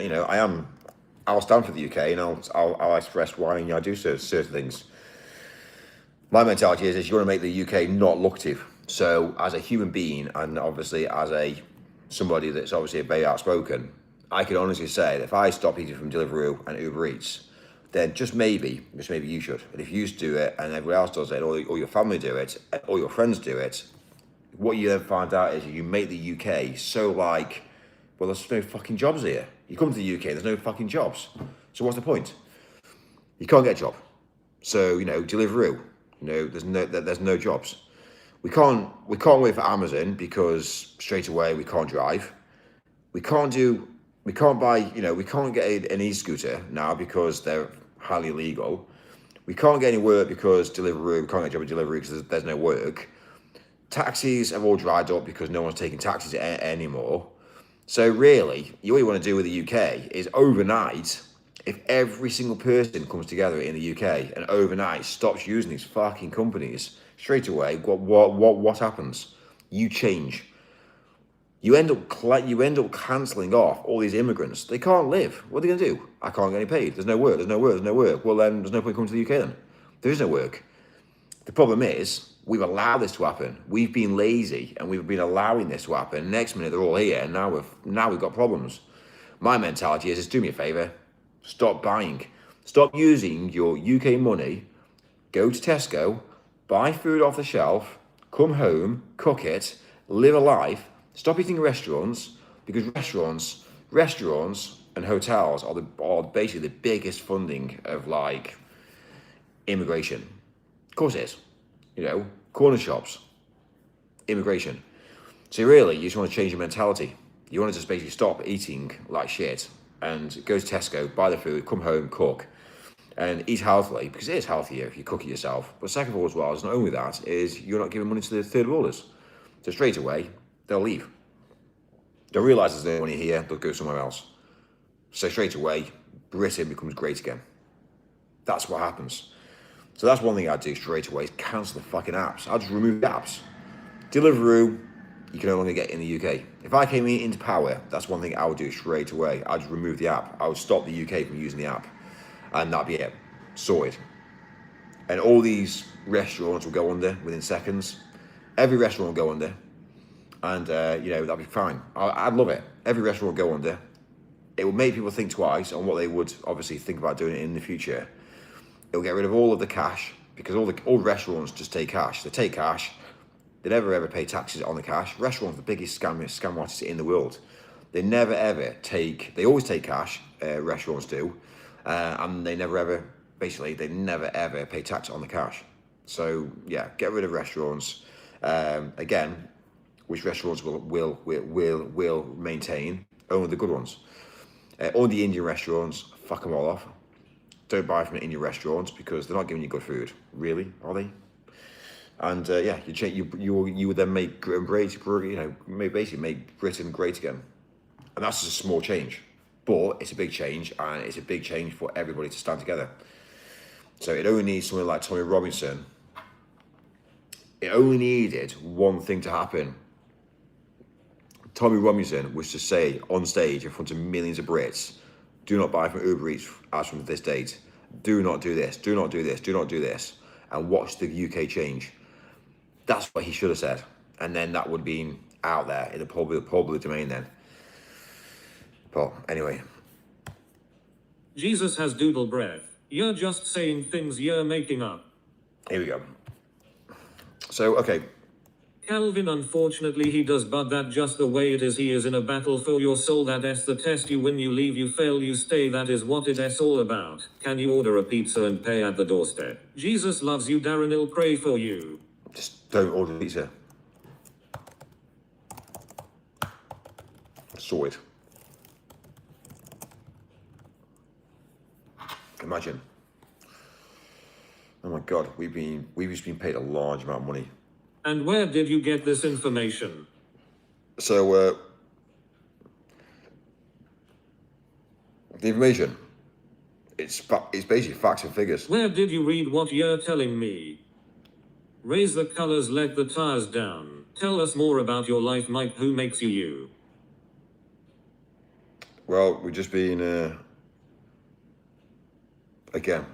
I'll stand for the UK, and I'll express why I do certain things. My mentality is you want to make the UK not lucrative. So as a human being, and obviously as somebody that's obviously very outspoken, I can honestly say that if I stop eating from Deliveroo and Uber Eats, then just maybe you should. And if you do it and everyone else does it, or your family do it, or your friends do it, what you then find out is you make the UK so like, well, there's no fucking jobs here. You come to the UK, there's no fucking jobs. So what's the point? You can't get a job. So, Deliveroo, there's no jobs. We can't wait for Amazon because straight away we can't drive. We can't get an e-scooter now because they're highly illegal. We can't get any work because Deliveroo, we can't get a job at Deliveroo because there's no work. Taxis have all dried up because no one's taking taxis anymore. So really, what you want to do with the UK is overnight, if every single person comes together in the UK and overnight stops using these fucking companies, straight away, what happens? You change. You end up cancelling off all these immigrants. They can't live. What are they going to do? I can't get any paid. There's no work. Well, then there's no point coming to the UK then. There is no work. The problem is, we've allowed this to happen. We've been lazy and we've been allowing this to happen. Next minute they're all here, and now we've got problems. My mentality is just do me a favour. Stop buying. Stop using your UK money. Go to Tesco, buy food off the shelf, come home, cook it, live a life. Stop eating in restaurants, because restaurants and hotels are basically the biggest funding of like immigration. Of course it is. Corner shops, immigration. So really, you just want to change your mentality. You want to just basically stop eating like shit and go to Tesco, buy the food, come home, cook, and eat healthily, because it is healthier if you cook it yourself. But second of all as well, is not only that, is you're not giving money to the third worlders. So straight away, they'll leave. They'll realise there's no money here, they'll go somewhere else. So straight away, Britain becomes great again. That's what happens. So that's one thing I'd do straight away, is cancel the fucking apps. I'll just remove the apps. Deliveroo, you can no longer get in the UK. If I came into power, that's one thing I would do straight away. I'd just remove the app. I would stop the UK from using the app, and that'd be it, sorted. And all these restaurants will go under within seconds. Every restaurant will go under, and you know, that'd be fine. I'd love it. Every restaurant will go under. It will make people think twice on what they would obviously think about doing it in the future. It will get rid of all of the cash, because all restaurants just take cash. They take cash. They never ever pay taxes on the cash. Restaurants are the biggest scam artists in the world. They never ever take. They always take cash. Restaurants do, and they never ever. Basically, they never ever pay tax on the cash. So yeah, get rid of restaurants. Again, which restaurants will maintain? Only the good ones. All the Indian restaurants, fuck them all off. Don't buy from the Indian restaurants because they're not giving you good food. Really, are they? And yeah, you would then make great, you know, basically make Britain great again. And that's just a small change, but it's a big change, and it's a big change for everybody to stand together. So it only needs someone like Tommy Robinson. It only needed one thing to happen. Tommy Robinson was to say on stage in front of millions of Brits, do not buy from Uber Eats as from this date. Do not do this, do not do this, do not do this. And watch the UK change. That's what he should have said. And then that would have been out there in the public domain then. But anyway. Jesus has doodle breath. You're just saying things you're making up. Here we go. So, okay. Calvin, unfortunately he does, but that just the way it is. He is in a battle for your soul. That's the test. You win, you leave, you fail, you stay. That is what it's all about. Can you order a pizza and pay at the doorstep? Jesus loves you, Darren. He'll pray for you. Just don't order pizza. Sorted. Imagine. Oh my God, we've just been paid a large amount of money. And where did you get this information? So, the information, it's basically facts and figures. Where did you read what you're telling me? Raise the colors, let the tires down. Tell us more about your life, Mike. Who makes you you? Well, we've just been, again,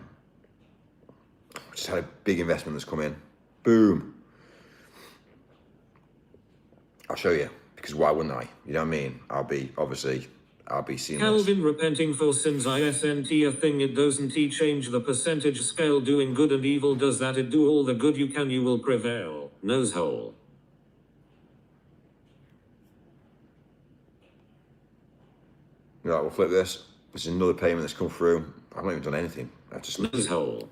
just had a big investment that's come in. Boom. I'll show you, because why wouldn't I? You know what I mean? I'll be seeing Calvin this. repenting for sins, isn't a thing. It doesn't change the percentage scale. Doing good and evil, does that it do all the good you can, you will prevail. Nose hole. Right, we'll flip this. This is another payment that's come through. I've not even done anything. I've just... Nose hole.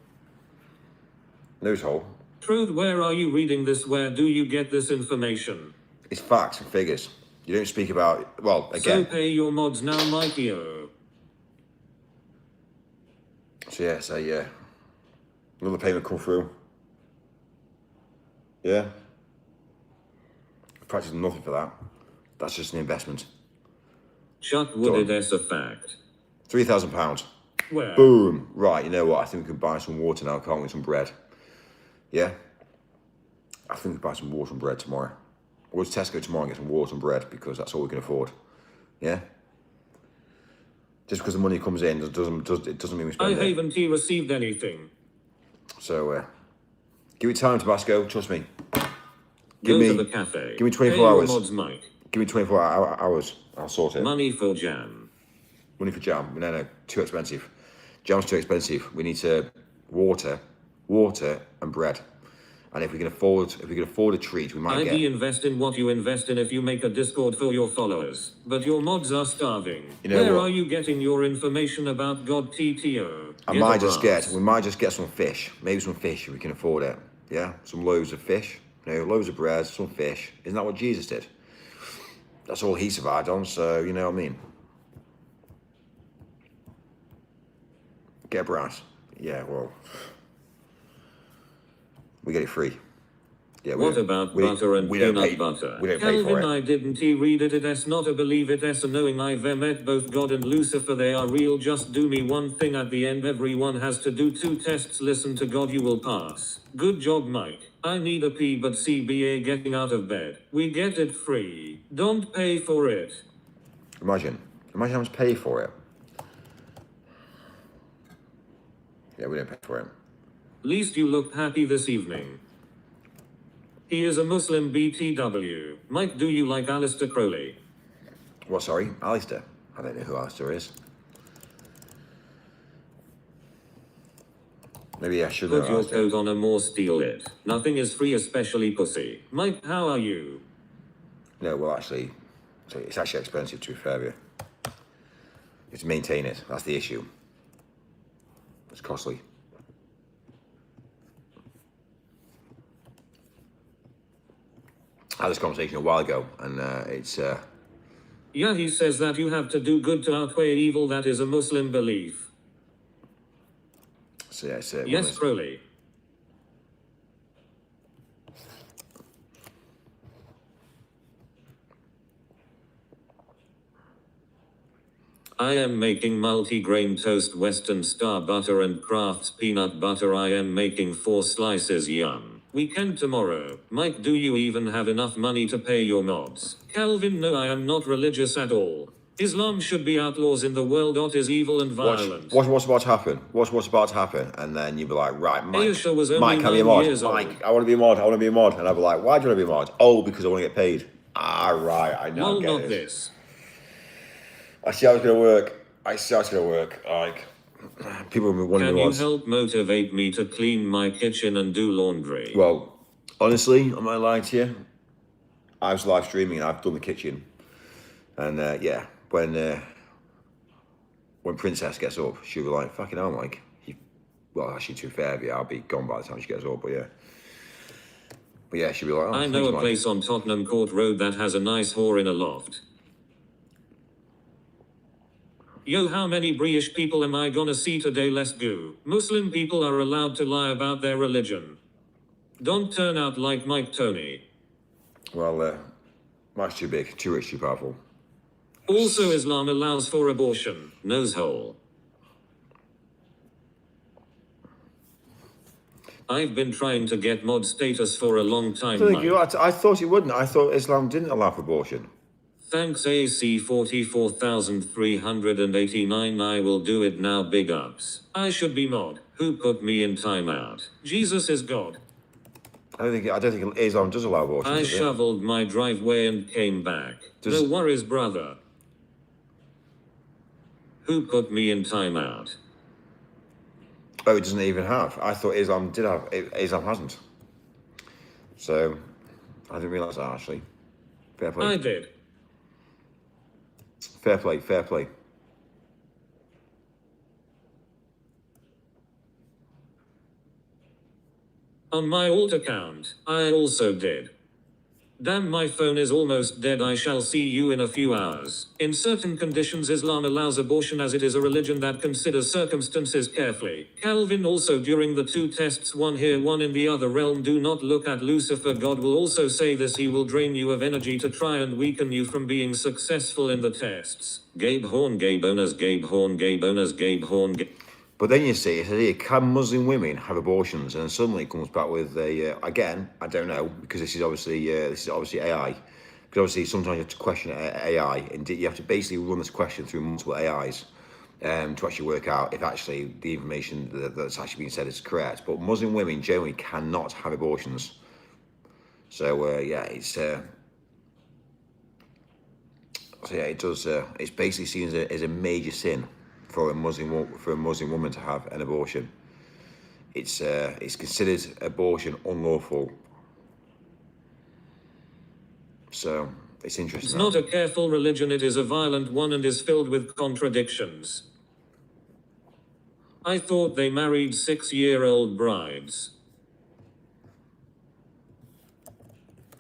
Nose hole. Truth, where are you reading this? Where do you get this information? It's facts and figures. You don't speak about, well, again. So pay your mods now, Mikey-o. So yeah. Another payment come through. Yeah. Practically nothing for that. That's just an investment. Chuck Wooded as a fact. £3,000. Where? Boom. Right, you know what? I think we could buy some water now, can't we? Some bread. Yeah? I think we could buy some water and bread tomorrow. We'll go to Tesco tomorrow and get some water and bread, because that's all we can afford. Yeah? Just because the money comes in, it doesn't mean we spend it. I haven't received anything. So, give me time, Tabasco. Trust me. Go to the cafe. Give me 24 Pay hours. Your mods, Mike. Give me 24 hours. I'll sort it. Money for jam. Money for jam. No, too expensive. Jam's too expensive. We need to water and bread. And if we can afford a treat, we might get. Invest in what you invest in if you make a Discord for your followers. But your mods are starving. You know Where what? are you getting your information about God TTO? We might just get some fish. Maybe some fish if we can afford it. Yeah? Some loaves of fish. Loaves of bread, some fish. Isn't that what Jesus did? That's all he survived on, so you know what I mean. Get a brass. Yeah, well. We get it free. Yeah, What about butter and we don't peanut pay, butter? we don't pay for Calvin, it. I didn't read it. It's not a believe it. It's a knowing. I've met both God and Lucifer. They are real. Just do me one thing at the end. Everyone has to do 2 tests. Listen to God. You will pass. Good job, Mike. I need a pee, but CBA getting out of bed. We get it free. Don't pay for it. Imagine how much pay for it. Yeah, we don't pay for it. Least you look happy this evening. He is a Muslim BTW. Mike, do you like Alistair Crowley? What, sorry? Alistair? I don't know who Alistair is. Maybe I should know Put your Alistair. coat on and more steal it. Nothing is free, especially pussy. Mike, how are you? No, well, actually, it's actually expensive, to be fair with you. You have to maintain it. That's the issue. It's costly. I had this conversation a while ago, and it's... Yeah, he says that you have to do good to outweigh evil. That is a Muslim belief. So, yeah, it's, Yes, Crowley. I am making multi-grain toast, Western Star butter and Kraft's peanut butter. I am making 4 slices. Yum. Weekend tomorrow. Mike, do you even have enough money to pay your mods? Calvin, no, I am not religious at all. Islam should be outlaws in the world. Is evil and violent. What's about to happen? What's about to happen? And then you'll be like, right, Mike, Aisha was only Mike, can I be a 9 mod? years Mike, old. I want to be a mod. I want to be a mod. And I'll be like, why do you want to be a mod? Oh, because I want to get paid. Ah, right, I now Well, get not it. this. I see how it's going to work. Like, people will be wanting Can me you mods. help motivate me to clean my kitchen and do laundry? Well, honestly, I'm not lying to you. I was live streaming and I've done the kitchen. And yeah, when Princess gets up, she'll be like, fucking hell, Mike. Well, actually, to be fair, yeah, I'll be gone by the time she gets up, but yeah. But yeah, she'll be like, oh, I know thanks, a Mike. place on Tottenham Court Road that has a nice whore in a loft. Yo, how many British people am I gonna see today? Let's go. Muslim people are allowed to lie about their religion. Don't turn out like Mike Tony. Well, Mike's too big, too rich, too powerful. Also, Islam allows for abortion. Nose hole. I've been trying to get mod status for a long time, Mike. I thought you wouldn't. I thought Islam didn't allow for abortion. Thanks AC 44,389. I will do it now. Big ups. I should be mod. Who put me in timeout? Jesus is God. I don't think Islam does allow abortion. I does it? shoveled my driveway and came back. No worries, brother. Who put me in timeout? Oh, it doesn't even have. I thought Islam did have. Islam hasn't. So, I didn't realise that, actually. Fair play. I did. Fair play, fair play. On my alt account, I also did. Damn, my phone is almost dead. I shall see you in a few hours. In certain conditions, Islam allows abortion as it is a religion that considers circumstances carefully. Calvin also during the 2 tests, one here, one in the other realm. Do not look at Lucifer. God will also say this. He will drain you of energy to try and weaken you from being successful in the tests. Gabe Horn, Gabe owners, Gabe Horn, Gabe owners, Gabe Horn. But then you see, it says here, can Muslim women have abortions? And then suddenly it comes back with a, again, I don't know, because this is obviously AI. Because obviously sometimes you have to question AI, and you have to basically run this question through multiple AIs to actually work out if actually the information that's actually being said is correct. But Muslim women generally cannot have abortions. So yeah, it's it does. It's basically seen as a major sin for a Muslim woman to have an abortion. It's considered abortion unlawful. So it's interesting. It's not a careful religion, it is a violent one and is filled with contradictions. I thought they married 6-year-old brides.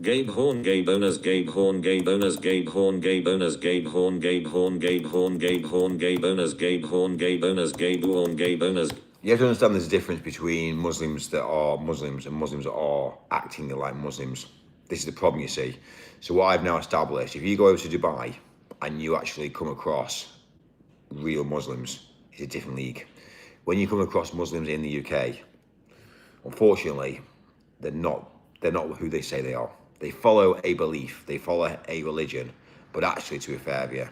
Gabe Horn, Gabe owners, Gabe Horn, Gabe owners, Gabe Horn, Gabe owners, Gabe Horn, Gabe Horn, Gabe Horn, Gabe Horn, Gabe owners, Gabe Horn, Gabe owners, Gabe Horn, Gabe owners. You have to understand there's a difference between Muslims that are Muslims and Muslims that are acting like Muslims. This is the problem, you see. So what I've now established, if you go over to Dubai and you actually come across real Muslims, it's a different league. When you come across Muslims in the UK, unfortunately, they're not who they say they are. They follow a belief, they follow a religion, but actually, to be fair with you,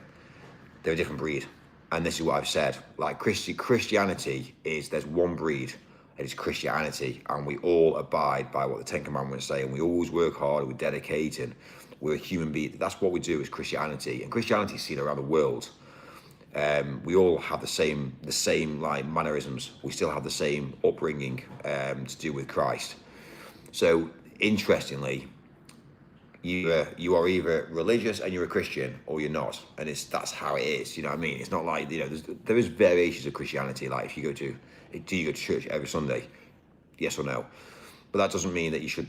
they're a different breed. And this is what I've said. Like Christianity is, there's one breed, and it's Christianity, and we all abide by what the Ten Commandments say, and we always work hard, we dedicate, and we're a human being. That's what we do as Christianity, and Christianity is seen around the world. We all have the same like mannerisms. We still have the same upbringing to do with Christ. So interestingly, you are either religious and you're a Christian, or you're not, and that's how it is. You know what I mean? It's not like, you know, there is variations of Christianity. Like if you go to, do you go to church every Sunday? Yes or no? But that doesn't mean that you should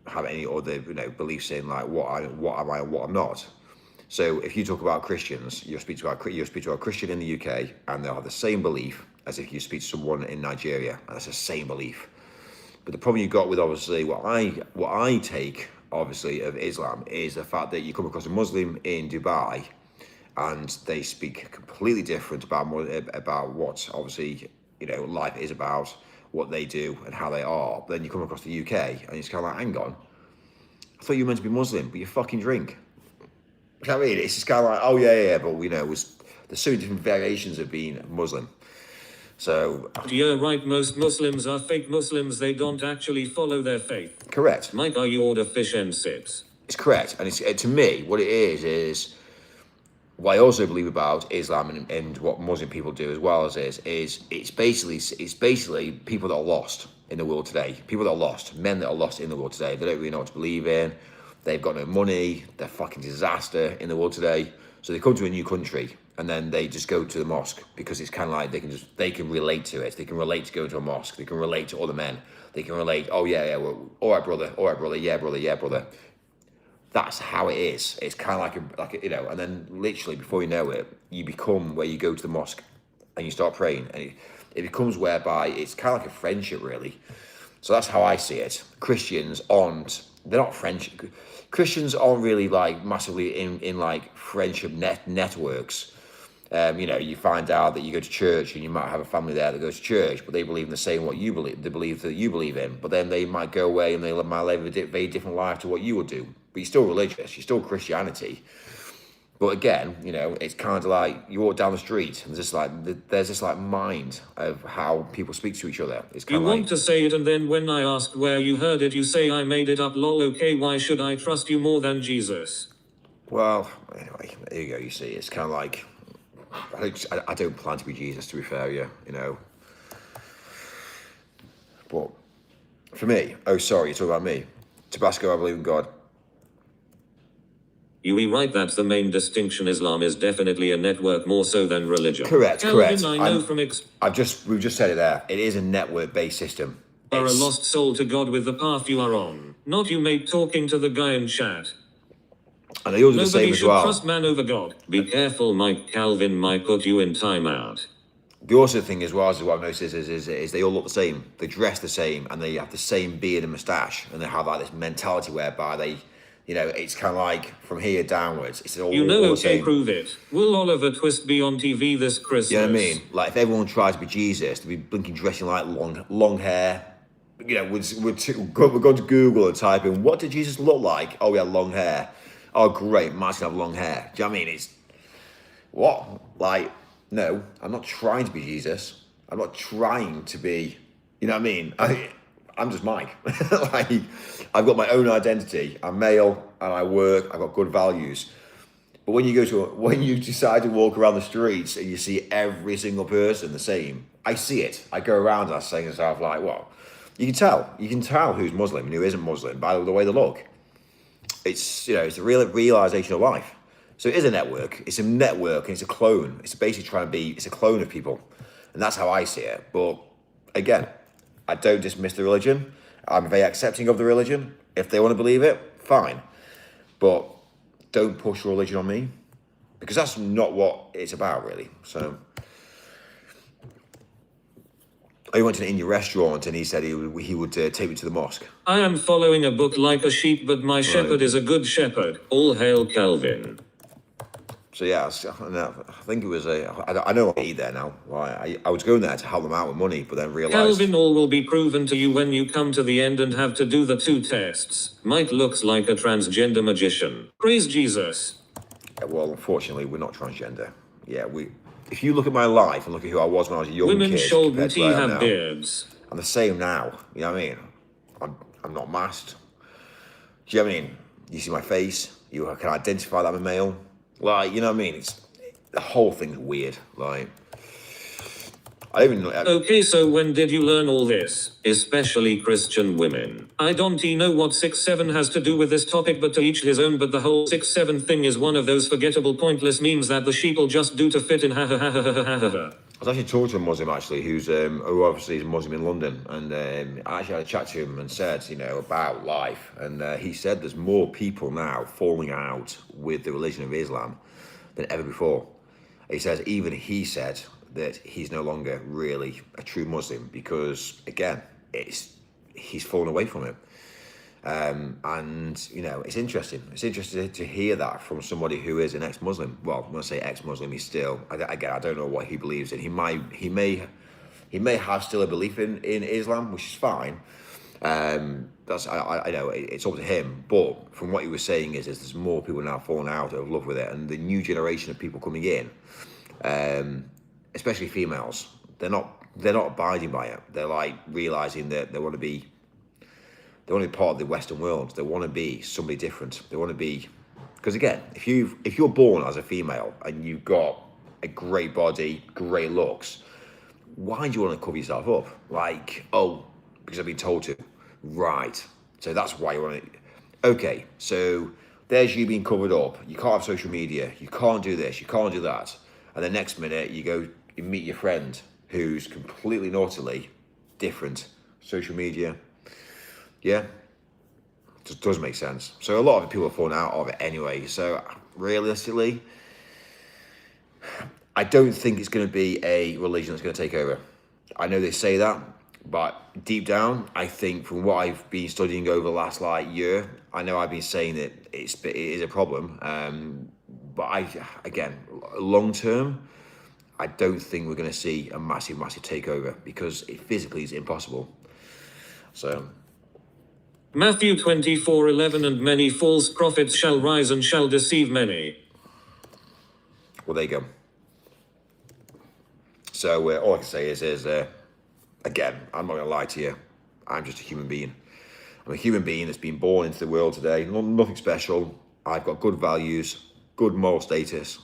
have any other, you know, beliefs in like what am I and what I'm not. So if you talk about Christians, you'll speak to a Christian in the UK, and they'll have the same belief as if you speak to someone in Nigeria, and that's the same belief. But the problem you've got with, obviously, what I take, obviously, of Islam is the fact that you come across a Muslim in Dubai and they speak completely different about what, obviously, you know, life is about, what they do and how they are. But then you come across the UK and it's kind of like, hang on, I thought you were meant to be Muslim, but you fucking drink. You know what I mean? It's just kind of like, oh yeah, but you know, there's so many different variations of being Muslim. So you're right, most Muslims are fake Muslims. They don't actually follow their faith. Correct. Mike, are you order fish and chips? It's correct, and it's to me what it is what I also believe about Islam and what Muslim people do as well as it's basically people that are lost in the world today. People that are lost, men that are lost in the world today. They don't really know what to believe in. They've got no money. They're fucking disaster in the world today. So they come to a new country and then they just go to the mosque because it's kind of like they can relate to it. They can relate to going to a mosque. They can relate to other men. They can relate. Oh yeah, well, all right, brother, yeah, brother. That's how it is. It's kind of like a, you know. And then literally before you know it, you become where you go to the mosque and you start praying, and it becomes whereby it's kind of like a friendship, really. So that's how I see it. Christians aren't. They're not friendship. Christians aren't really like massively in like friendship networks. You know, you find out that you go to church and you might have a family there that goes to church, but they believe in the same what you believe. They believe that you believe in, but then they might go away and they might live a very different life to what you would do. But you're still religious. You're still Christianity. But again, you know, it's kind of like you walk down the street and there's this like mind of how people speak to each other. It's kind you of want to say it, and then when I ask where you heard it, you say I made it up. Lol. Okay, why should I trust you more than Jesus? Well, anyway, there you go. You see, it's kind of like I don't plan to be Jesus, to be fair, you know. But for me, oh sorry, you're talking about me. Tabasco, I believe in God. You be right, that's the main distinction. Islam is definitely a network more so than religion. Correct. I know from we've just said it there. It is a network-based system. Are a lost soul to God with the path you are on. Not you, mate, talking to the guy in chat. And they all do the same as well. Nobody should trust man over God. Be careful, Mike. Calvin might put you in timeout. The also thing as well, as what I've noticed is they all look the same. They dress the same, and they have the same beard and moustache, and they have like this mentality whereby they, you know, it's kind of like from here downwards. It's all, you know, all okay, the same. Prove it. Will Oliver Twist be on TV this Christmas? You know what I mean? Like if everyone tries to be Jesus, to be blinking dressing like long hair, you know, we're going to Google and type in what did Jesus look like? Oh, he had long hair. Oh, great, Mark's gonna have long hair. Do you know what I mean? It's what? Like, no, I'm not trying to be Jesus. I'm not trying to be, you know what I mean? I'm just Mike. Like, I've got my own identity. I'm male and I work. I've got good values. But when you decide to walk around the streets and you see every single person the same, I see it. I go around and I say to myself, like, well, you can tell who's Muslim and who isn't Muslim by the way they look. It's, you know, it's a real realization of life. So it is a network. It's a network and it's a clone. It's basically it's a clone of people. And that's how I see it. But again, I don't dismiss the religion. I'm very accepting of the religion. If they want to believe it, fine. But don't push religion on me, because that's not what it's about, really. So I went to an Indian restaurant and he said he would take me to the mosque. I am following a book like a sheep, but my shepherd is a good shepherd. All hail Calvin. So yeah, I think it was I know I eat there now. I was going there to help them out with money, but then realised... Calvin, all will be proven to you when you come to the end and have to do the 2 tests. Mike looks like a transgender magician. Praise Jesus. Well, unfortunately, we're not transgender. Yeah, if you look at my life and look at who I was when I was a young Women kid, shouldn't have beards. I'm the same now. You know what I mean? I'm not masked. Do you know what I mean? You see my face. You can identify that I'm a male. Like, you know what I mean? The whole thing's weird. Like, I don't even know. Okay, so when did you learn all this? Especially Christian women. I don't know what 6-7 has to do with this topic, but to each his own. But the whole 6-7 thing is one of those forgettable, pointless memes that the sheeple just do to fit in. Ha ha ha ha ha ha ha. I was actually talking to a Muslim actually, who obviously is a Muslim in London, and I actually had a chat to him and said, about life, and he said there's more people now falling out with the religion of Islam than ever before. He says, even he said that he's no longer really a true Muslim because, again, he's fallen away from it. And it's interesting. It's interesting to hear that from somebody who is an ex-Muslim. Well, when I say ex-Muslim, he's still. Again, I don't know what he believes in. He may have still a belief in Islam, which is fine. I know it's up to him. But from what he was saying is there's more people now falling out of love with it, and the new generation of people coming in, especially females, they're not abiding by it. They're like realizing that they want to be part of the Western world. They want to be somebody different. They want to be, because again, if you're born as a female and you've got a great body, great looks, why do you want to cover yourself up? Like, oh, because I've been told to. Right. So that's why you want to. Okay, so there's you being covered up. You can't have social media. You can't do this. You can't do that. And the next minute you meet your friend who's completely and utterly different. Social media. Yeah, it does make sense. So a lot of people are falling out of it anyway. So realistically, I don't think it's going to be a religion that's going to take over. I know they say that, but deep down, I think from what I've been studying over the last year, I know I've been saying that it is a problem. But again, long term, I don't think we're going to see a massive takeover because it physically is impossible. So. Matthew 24:11, and many false prophets shall rise and shall deceive many. Well, there you go. So all I can say is again, I'm not going to lie to you. I'm just a human being. I'm a human being that's been born into the world today. Nothing special. I've got good values, good moral status.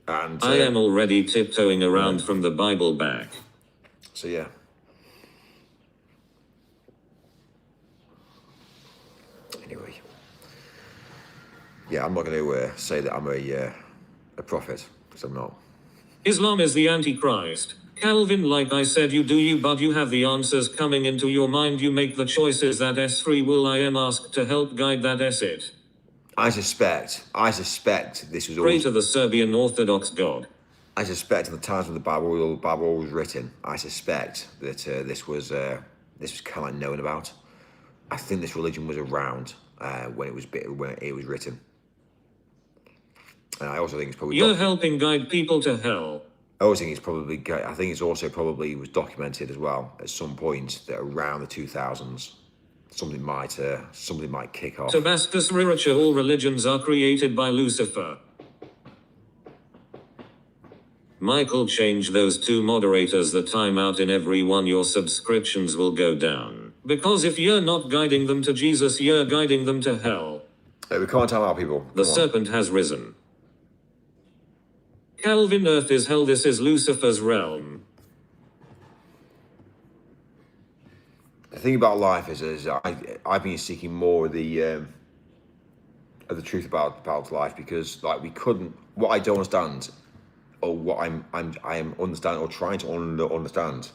And I am already tiptoeing around from the Bible back. So yeah. Anyway, yeah, I'm not going to say that I'm a prophet, because I'm not. Islam is the Antichrist. Calvin, like I said, you do you, but you have the answers coming into your mind. You make the choices that S3 will. I am asked to help guide that it. I suspect this was all. Pray to the Serbian Orthodox God. I suspect at the times when the Bible was written, I suspect that this was kind of known about. I think this religion was around when it was written, and I also think it's probably. You're helping guide people to hell. I also think it's probably. I think it's also probably was documented as well at some point that around the 2000s, something might kick off. Tabascus Riracha, all religions are created by Lucifer. Michael, change those 2 moderators the timeout in every one. Your subscriptions will go down. Because if you're not guiding them to Jesus, you're guiding them to hell. Hey, we can't time out people. The serpent has risen. Calvin, earth is hell. This is Lucifer's realm. The thing about life is I've been seeking more of the truth about life, because we couldn't. What I don't understand, or what I am understanding or trying to understand,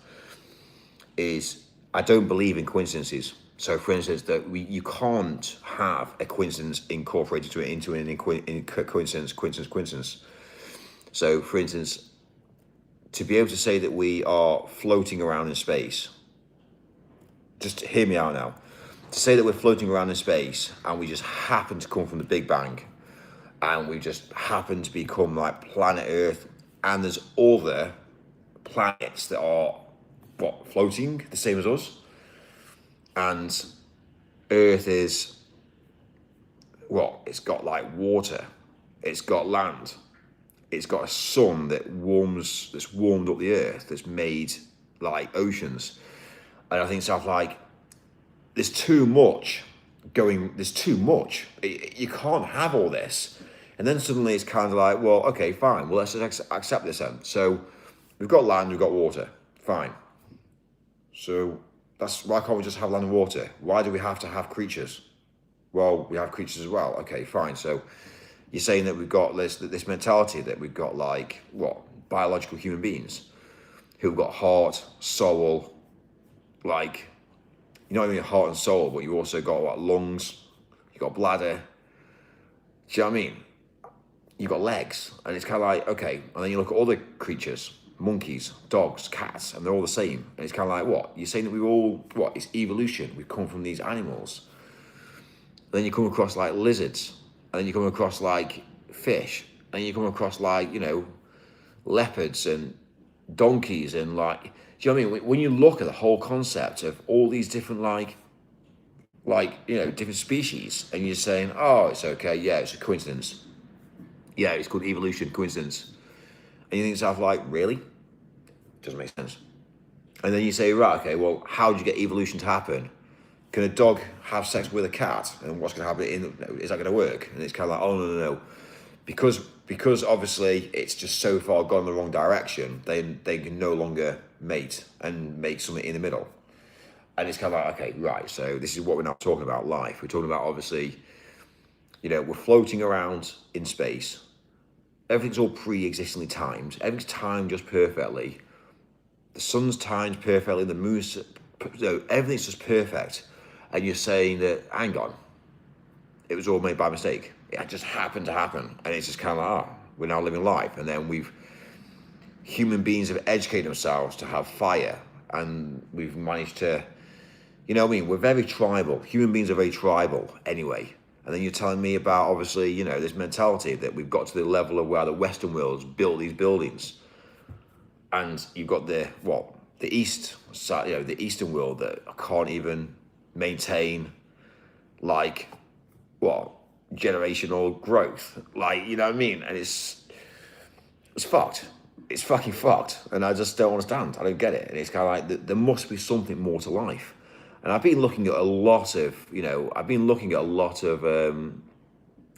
is I don't believe in coincidences. So, for instance, that you can't have a coincidence incorporated into an coincidence. So, for instance, to be able to say that we are floating around in space just hear me out now. To say that we're floating around in space and we just happen to come from the Big Bang and we just happen to become like planet Earth, and there's other planets that are floating the same as us, and Earth is it's got like water, it's got land, it's got a sun that's warmed up the Earth, that's made like oceans. And I think stuff like there's too much. You can't have all this. And then suddenly it's kind of like, well, okay, fine. Well, let's just accept this then. So we've got land, we've got water. Fine. So why can't we just have land and water? Why do we have to have creatures? Well, we have creatures as well. Okay, fine. So you're saying that we've got this mentality that we've got like, biological human beings who've got heart, soul, like, you not only heart and soul, but you also got lungs, you got bladder. Do you know what I mean? You've got legs, and it's kind of like, okay. And then you look at other creatures, monkeys, dogs, cats, and they're all the same. And it's kind of like, what? You're saying that we all, it's evolution. We've come from these animals. Then you come across like lizards, and then you come across like fish, and you come across like, leopards and donkeys and like, do you know what I mean? When you look at the whole concept of all these different different species, and you're saying, oh, it's okay, yeah, it's a coincidence. Yeah, it's called evolution, coincidence. And you think to yourself, like, really? Doesn't make sense. And then you say, right, okay, well, how do you get evolution to happen? Can a dog have sex with a cat? And what's going to happen? Is that going to work? And it's kind of like, oh, no. Because obviously it's just so far gone the wrong direction, they can no longer mate and make something in the middle. And it's kind of like, okay, right, so this is what we're not talking about, life. We're talking about, obviously, we're floating around in space. Everything's all pre-existingly timed. Everything's timed just perfectly. The sun's timed perfectly. The moon's, everything's just perfect. And you're saying that, hang on, it was all made by mistake. It just happened to happen. And it's just kind of like, we're now living life. And then human beings have educated themselves to have fire. And we've managed to, we're very tribal. Human beings are very tribal anyway. And then you're telling me about, obviously, this mentality that we've got to the level of where the Western world's built these buildings. And you've got the East side, the Eastern world that can't even maintain, generational growth. You know what I mean? And it's fucked. It's fucking fucked. And I just don't understand. I don't get it. And it's kind of like, there must be something more to life. And I've been looking at a lot of,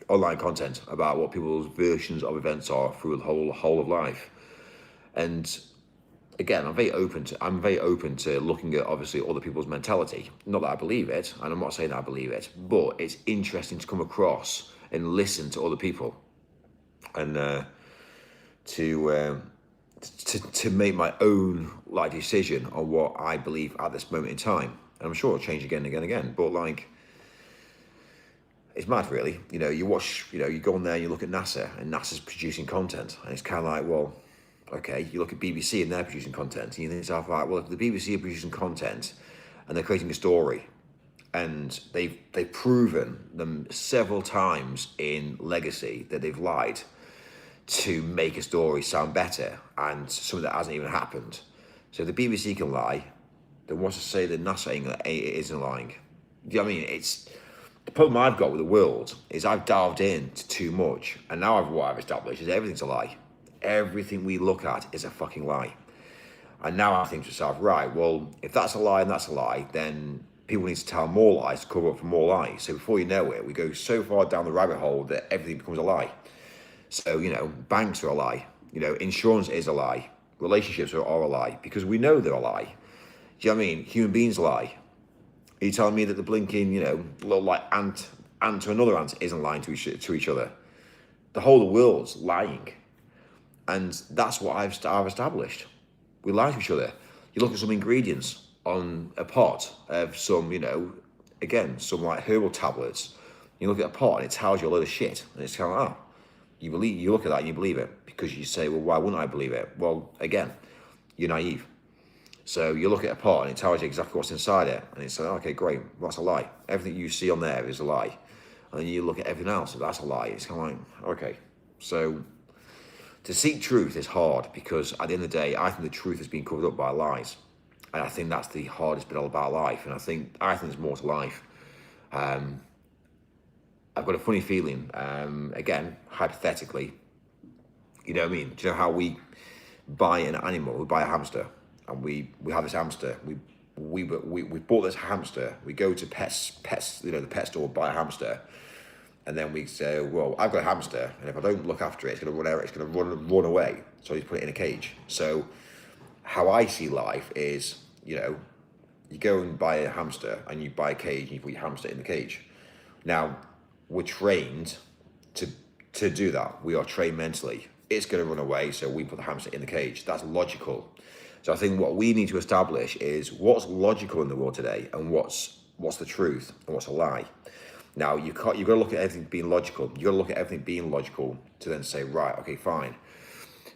online content about what people's versions of events are through the whole of life. And again, I'm very open to looking at, obviously, other people's mentality. Not that I believe it, and I'm not saying that I believe it, but it's interesting to come across and listen to other people, and to make my own decision on what I believe at this moment in time. And I'm sure it'll change again and again and again. But it's mad, really. You watch, you go on there and you look at NASA, and NASA's producing content, and it's kind of like, well, okay. You look at BBC and they're producing content, and you think to yourself, like, well, if the BBC are producing content and they're creating a story, and they've proven them several times in Legacy that they've lied to make a story sound better, and something that hasn't even happened. So if the BBC can lie, then what's to say that NASA isn't lying? Do you know what I mean? It's the problem I've got with the world is I've delved into too much, and now what I've established is everything's a lie. Everything we look at is a fucking lie. And now I think to myself, right, well, if that's a lie and that's a lie, then people need to tell more lies to cover up for more lies. So before you know it, we go so far down the rabbit hole that everything becomes a lie. So, banks are a lie. Insurance is a lie. Relationships are a lie, because we know they're a lie. Do you know what I mean? Human beings lie. Are you telling me that the blinking, little like ant to another ant isn't lying to each other? The whole of the world's lying. And that's what I've established. We lie to each other. You look at some ingredients on a pot of some, some like herbal tablets. You look at a pot and it tells you a load of shit. And it's kind of like, you look at that and you believe it, because you say, well, why wouldn't I believe it? Well, again, you're naive. So you look at a pot and it tells you exactly what's inside it. And it's like, okay, great, that's a lie. Everything you see on there is a lie. And then you look at everything else, that's a lie. It's kind of like, okay. So to seek truth is hard because at the end of the day, I think the truth has been covered up by lies. And I think that's the hardest bit all about life. And I think there's more to life. I've got a funny feeling, again, hypothetically, you know what I mean? Do you know how we buy an animal? We buy a hamster, and we have this hamster. We bought this hamster. We go to pets, you know, the pet store, buy a hamster, and then we say, well, I've got a hamster, and if I don't look after it, it's going to run out. It's going to run away. So you put it in a cage. So how I see life is, you know, you go and buy a hamster, and you buy a cage, and you put your hamster in the cage. Now, we're trained to do that. We are trained mentally. It's going to run away, so we put the hamster in the cage. That's logical. So I think what we need to establish is what's logical in the world today, and what's the truth, and what's a lie. Now, you've got to look at everything being logical. You've got to look at everything being logical to then say, right, okay, fine.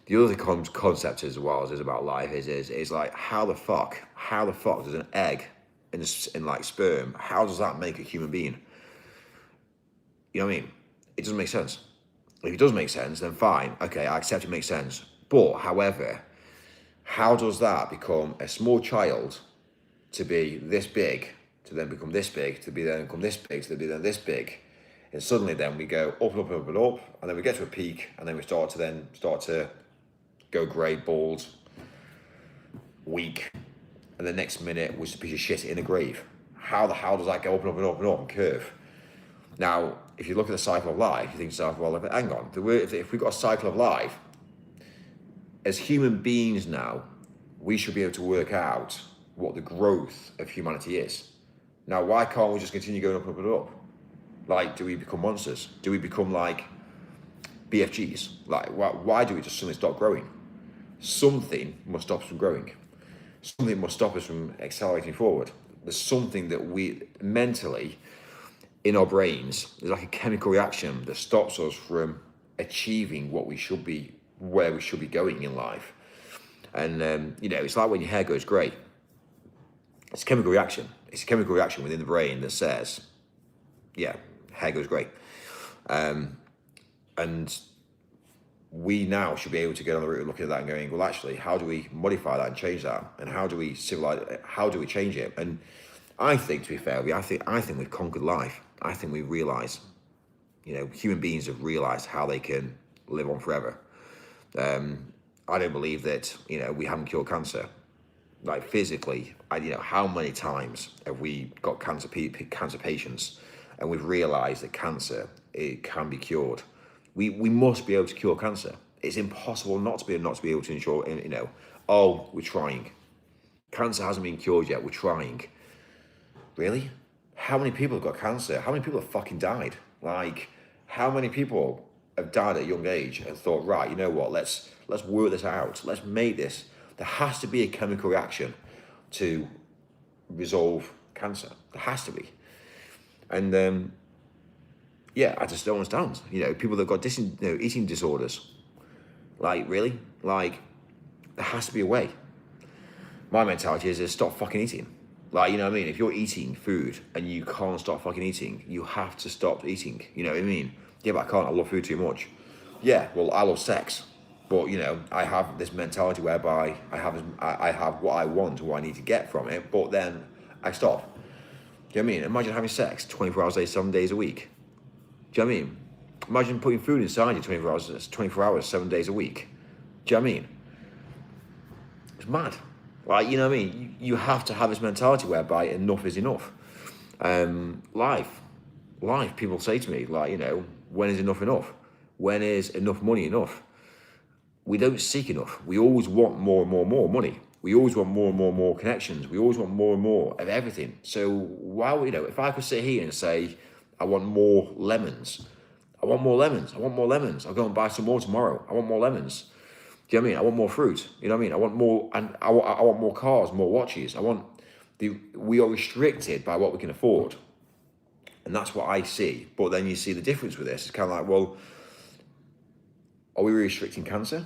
The other concept as well is about life is like, how the fuck does an egg in like sperm, how does that make a human being? You know what I mean? It doesn't make sense. If it does make sense, then fine. Okay, I accept it makes sense. But, however, how does that become a small child to be this big, to then become this big, to be then become this big, to be then this big? And suddenly then we go up and up and up and up, and then we get to a peak, and then we start to go grey, bald, weak, and the next minute we're just a piece of shit in a grave. How does that go up and up and up and up and curve? Now, if you look at the cycle of life, you think to yourself, well, hang on, if we've got a cycle of life, as human beings now, we should be able to work out what the growth of humanity is. Now, why can't we just continue going up and up and up? Like, do we become monsters? Do we become like BFGs? Like, why do we just suddenly stop growing? Something must stop us from growing. Something must stop us from accelerating forward. There's something that we mentally, in our brains, there's like a chemical reaction that stops us from achieving what we should be, where we should be going in life. And, you know, it's like when your hair goes grey. It's a chemical reaction. It's a chemical reaction within the brain that says, yeah, hair goes grey. And we now should be able to get on the route of looking at that and going, well, actually, how do we modify that and change that? And how do we civilize it? How do we change it? And I think, to be fair, I think we've conquered life. I think we realise, you know, human beings have realised how they can live on forever. I don't believe that, you know, we haven't cured cancer. Like physically, you know, how many times have we got cancer patients and we've realised that cancer, it can be cured. We must be able to cure cancer. It's impossible not to be able to ensure, you know, oh, we're trying. Cancer hasn't been cured yet, we're trying. Really? How many people have got cancer? How many people have fucking died? Like, how many people have died at a young age and thought, right, you know what, let's work this out. Let's make this. There has to be a chemical reaction to resolve cancer. There has to be. And yeah, I just don't understand. You know, people that got eating disorders. Like, really? Like, there has to be a way. My mentality is stop fucking eating. Like, you know what I mean? If you're eating food and you can't stop fucking eating, you have to stop eating. You know what I mean? Yeah, but I can't. I love food too much. Yeah, well, I love sex. But, you know, I have this mentality whereby I have what I want, what I need to get from it, but then I stop. Do you know what I mean? Imagine having sex 24 hours a day, 7 days a week. Do you know what I mean? Imagine putting food inside you 24 hours, 7 days a week. Do you know what I mean? It's mad. Like, you know what I mean? You have to have this mentality whereby enough is enough. Life, people say to me, like, you know, when is enough enough? When is enough money enough? We don't seek enough. We always want more and more and more money. We always want more and more and more connections. We always want more and more of everything. So, wow, you know, if I could sit here and say, I want more lemons. I want more lemons. I want more lemons. I'll go and buy some more tomorrow. I want more lemons. Do you know what I mean? I want more fruit. You know what I mean? I want more, and I want more cars, more watches. We are restricted by what we can afford. And that's what I see. But then you see the difference with this. It's kind of like, well, are we restricting cancer?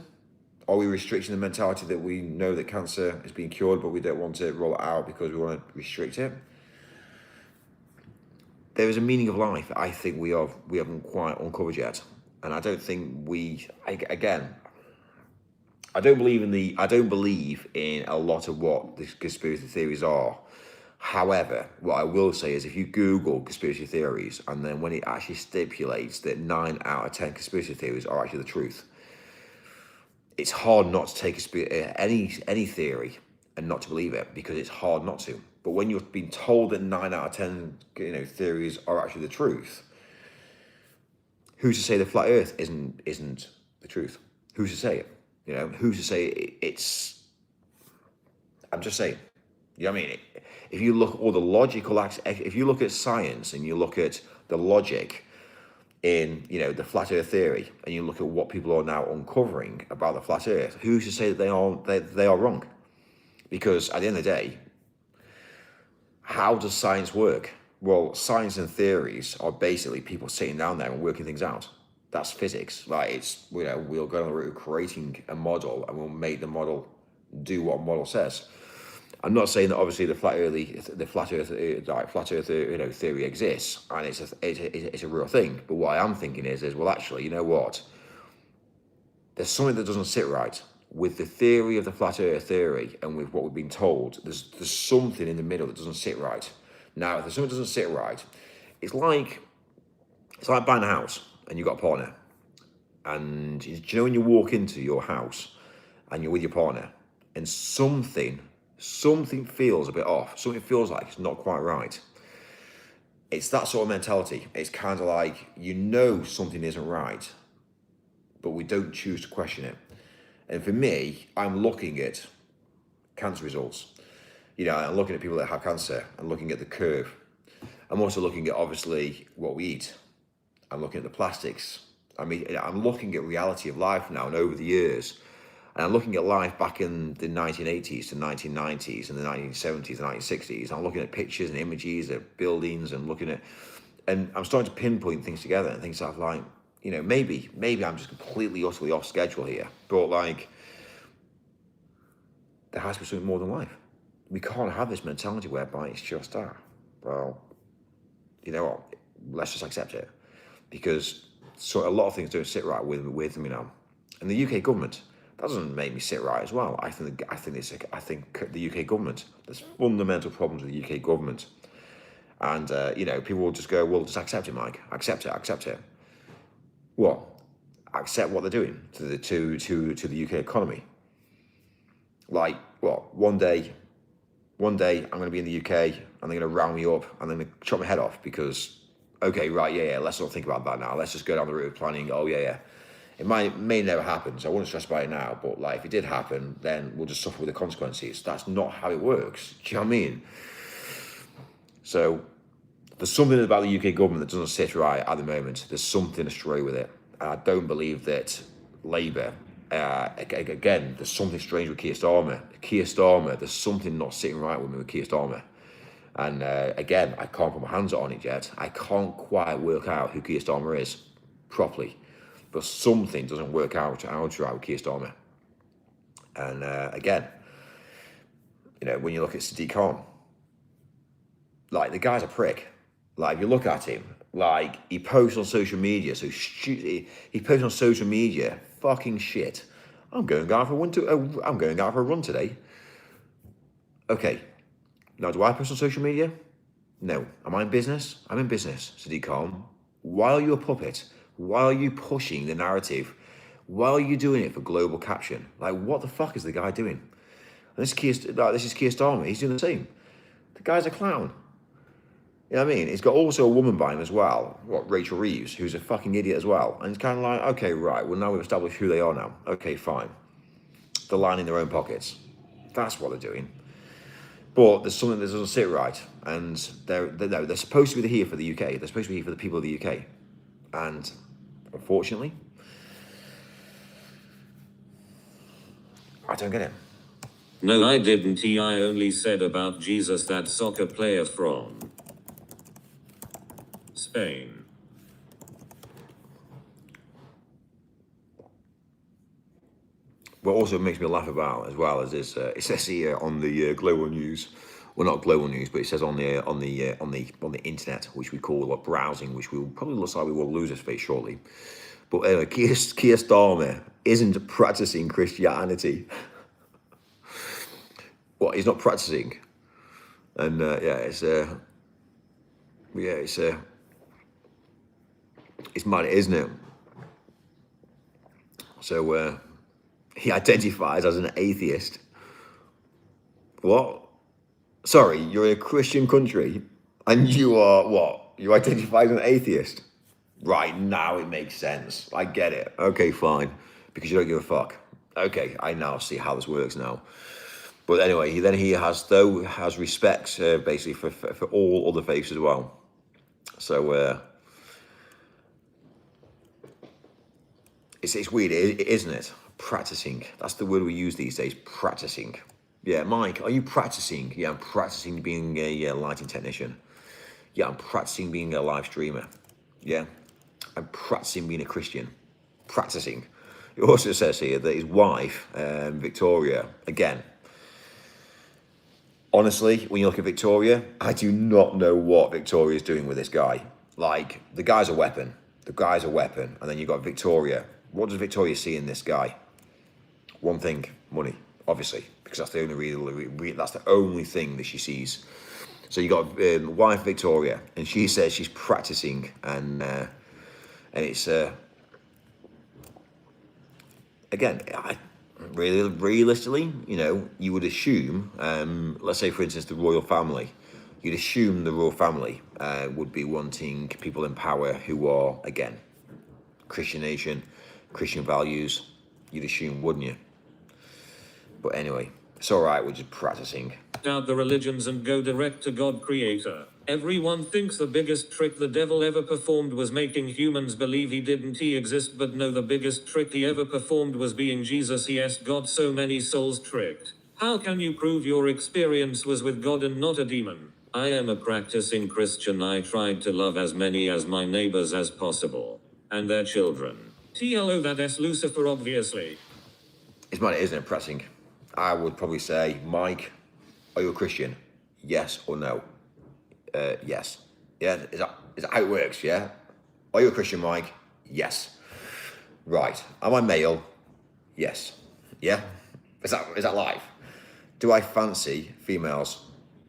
Are we restricting the mentality that we know that cancer is being cured, but we don't want to roll it out because we want to restrict it? There is a meaning of life I think we haven't quite uncovered yet, and I don't think I don't believe in a lot of what the conspiracy theories are. However, what I will say is if you Google conspiracy theories and then when it actually stipulates that 9 out of 10 conspiracy theories are actually the truth, it's hard not to take any theory and not to believe it, because it's hard not to. But when you've been told that 9 out of 10 theories are actually the truth, who's to say the flat earth isn't the truth? Who's to say it? Who's to say it's... I'm just saying. You know what I mean? If you look at all the logical if you look at science and you look at the logic in, the flat earth theory, and you look at what people are now uncovering about the flat earth, who's to say that they are wrong? Because at the end of the day, how does science work? Well, science and theories are basically people sitting down there and working things out. That's physics. Like, it's, we'll go on the route of creating a model and we'll make the model do what a model says. I'm not saying that obviously the flat earth theory exists and it's a real thing. But what I am thinking is well, actually, you know what? There's something that doesn't sit right with the theory of the flat earth theory and with what we've been told. There's something in the middle that doesn't sit right. Now, if there's something that doesn't sit right, it's like buying a house and you've got a partner. And do you know when you walk into your house and you're with your partner and something feels a bit off, something feels like it's not quite right? It's that sort of mentality. It's kind of like, something isn't right, but we don't choose to question it. And for me, I'm looking at cancer results. I'm looking at people that have cancer and looking at the curve. I'm also looking at, obviously, what we eat. I'm looking at the plastics. I mean, I'm looking at reality of life now and over the years. And I'm looking at life back in the 1980s to 1990s and the 1970s and 1960s. I'm looking at pictures and images of buildings and and I'm starting to pinpoint things together and things like, maybe I'm just completely, utterly off schedule here. But there has to be something more than life. We can't have this mentality whereby it's just well, you know what? Let's just accept it, because a lot of things don't sit right with me now. And the UK government, that doesn't make me sit right as well. I think the UK government, there's fundamental problems with the UK government, and people will just go, well, just accept it, Mike. Accept it. What? Accept what they're doing to the UK economy. Like, what? One day I'm going to be in the UK and they're going to round me up and they're going to chop my head off because, okay, right, yeah, let's not think about that now. Let's just go down the route of planning. Oh, yeah. It may never happen, so I wouldn't stress about it now. But if it did happen, then we'll just suffer with the consequences. That's not how it works. Do you know what I mean? So there's something about the UK government that doesn't sit right at the moment. There's something astray with it. And I don't believe that Labour, again, there's something strange with Keir Starmer. There's something not sitting right with me with Keir Starmer. And again, I can't put my hands on it yet. I can't quite work out who Keir Starmer is properly. But something doesn't work out right with Keir Starmer. And again, when you look at Sadiq Khan, the guy's a prick. If you look at him, he posts on social media, he posts on social media, fucking shit. I'm going out for a run today. Okay. Now, do I post on social media? No. Am I in business? I'm in business, Sadiq Khan. Why are you a puppet? Why are you pushing the narrative? Why are you doing it for global caption? What the fuck is the guy doing? And this is Keir Starmer. He's doing the same. The guy's a clown. You know what I mean? He's got also a woman by him as well. Rachel Reeves, who's a fucking idiot as well. And it's kind of okay, right, well, now we've established who they are now. Okay, fine. They're lining their own pockets. That's what they're doing. But there's something that doesn't sit right. And they're supposed to be here for the UK. They're supposed to be here for the people of the UK. And unfortunately, I don't get it. No, I didn't. I only said about Jesus, that soccer player from Spain. what also makes me laugh about as well is this. It says here on the global news, well, not global news, but it says on the internet, which we call browsing, which will probably looks like we will lose his face shortly. But anyway, Keir Starmer isn't practicing Christianity. What, he's not practicing? And it's mad, isn't it? So he identifies as an atheist. What? Sorry, you're in a Christian country, and you are what? You identify as an atheist? Right, now it makes sense. I get it. Okay, fine. Because you don't give a fuck. Okay, I now see how this works now. But anyway, he has respect basically for all other faiths as well. So it's weird, isn't it? Practicing. That's the word we use these days. Practicing. Yeah, Mike, are you practicing? Yeah, I'm practicing being a lighting technician. Yeah, I'm practicing being a live streamer. Yeah, I'm practicing being a Christian. Practicing. It also says here that his wife, Victoria, again. Honestly, when you look at Victoria, I do not know what Victoria is doing with this guy. Like, the guy's a weapon. The guy's a weapon. And then you've got Victoria. What does Victoria see in this guy? One thing, money, obviously, because that's the only thing that she sees. So you got wife Victoria, and she says she's practicing, and it's again, realistically, you know, you would assume, let's say for instance the royal family, you'd assume the royal family would be wanting people in power who are, again, Christian nation, Christian values. You'd assume, wouldn't you? But anyway, it's all right. We're just practicing. Out the religions and go direct to God Creator. Everyone thinks the biggest trick the devil ever performed was making humans believe he exist, but no, the biggest trick he ever performed was being Jesus. Yes, God, so many souls tricked. How can you prove your experience was with God and not a demon? I am a practicing Christian. I tried to love as many as my neighbors as possible. And their children. TLO, that's Lucifer, obviously. It's mad, isn't it? Pressing. I would probably say, Mike, are you a Christian? Yes or no? Yes. Yeah, is that how it works, yeah? Are you a Christian, Mike? Yes. Right. Am I male? Yes. Yeah? Is that live? Do I fancy females?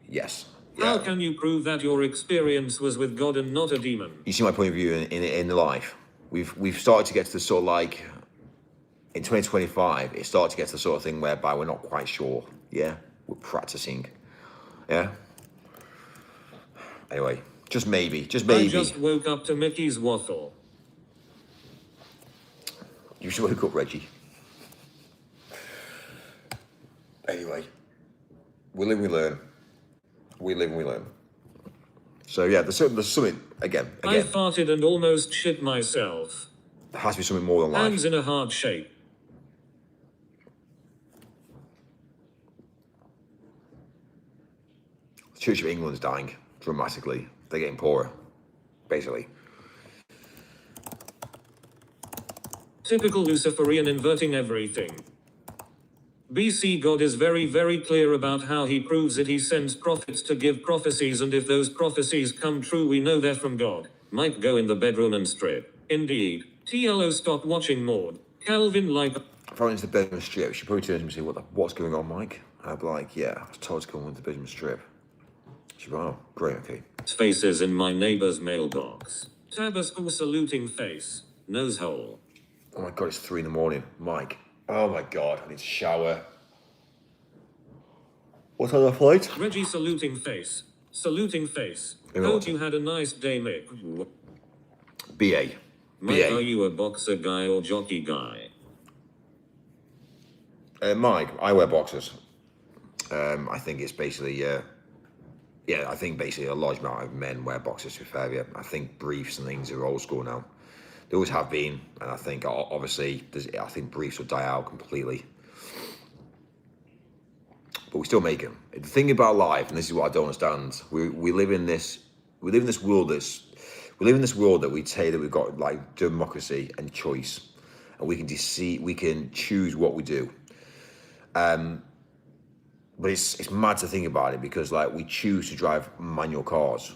Yes. Yeah. How can you prove that your experience was with God and not a demon? You see my point of view in life. We've started to get to the sort of like, in 2025, it started to get to the sort of thing whereby we're not quite sure. Yeah? We're practicing. Yeah? Anyway, just maybe. I just woke up to Mickey's waffle. You should wake up, Reggie. Anyway, we live and we learn. We live and we learn. So yeah, there's something, again. I farted and almost shit myself. There has to be something more than life. Hands in a heart shape. The Church of England's dying dramatically. They're getting poorer, basically. Typical Luciferian inverting everything. BC God is very, very clear about how he proves it. He sends prophets to give prophecies, and if those prophecies come true, we know they're from God. Might go in the bedroom and strip. Indeed. TLO, stop watching Maud. Calvin, like... If I went into the bedroom strip, she probably turns to me and say, what's going on, Mike? I'd be like, yeah, I was told to go into the bedroom strip. She'd be like, oh, great, okay. Faces in my neighbor's mailbox. Tabasco saluting face. Nose hole. Oh my God, it's 3 a.m, Mike. Oh my God, I need to shower. What's on the flight? Reggie saluting face. Saluting face. Hope you had a nice day, Mick. BA. Mike, are you a boxer guy or jockey guy? Mike, I wear boxers. I think it's basically, I think basically a large amount of men wear boxers, to be fair. Yeah. I think briefs and things are old school now. They always have been, and I think obviously, I think briefs will die out completely. But we still make them. The thing about life, and this is what I don't understand, we live in this world that we say that we've got like democracy and choice, and we can choose what we do. But it's mad to think about it because like we choose to drive manual cars.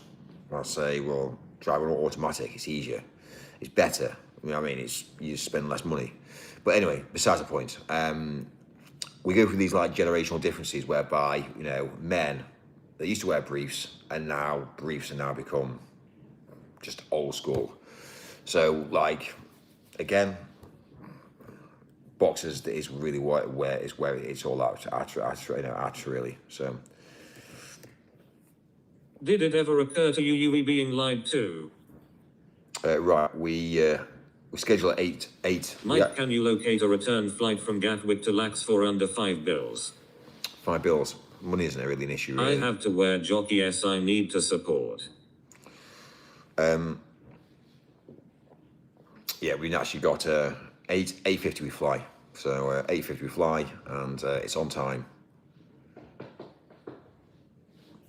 I say, well, driving automatic, it's easier, it's better. You know what I mean? It's you just spend less money. But anyway, besides the point, we go through these like generational differences whereby men they used to wear briefs and now briefs are now become just old school. So like again, boxers is really where it's all at really. So Did it ever occur to you you were being lied to? right, we schedule at eight. Mike, can you locate a return flight from Gatwick to Lax for under $5? $5. Money isn't really an issue. Really. I have to wear jockey. Yes, I need to support. Yeah, we actually got 8:50 we fly. So 8:50 we fly, and it's on time.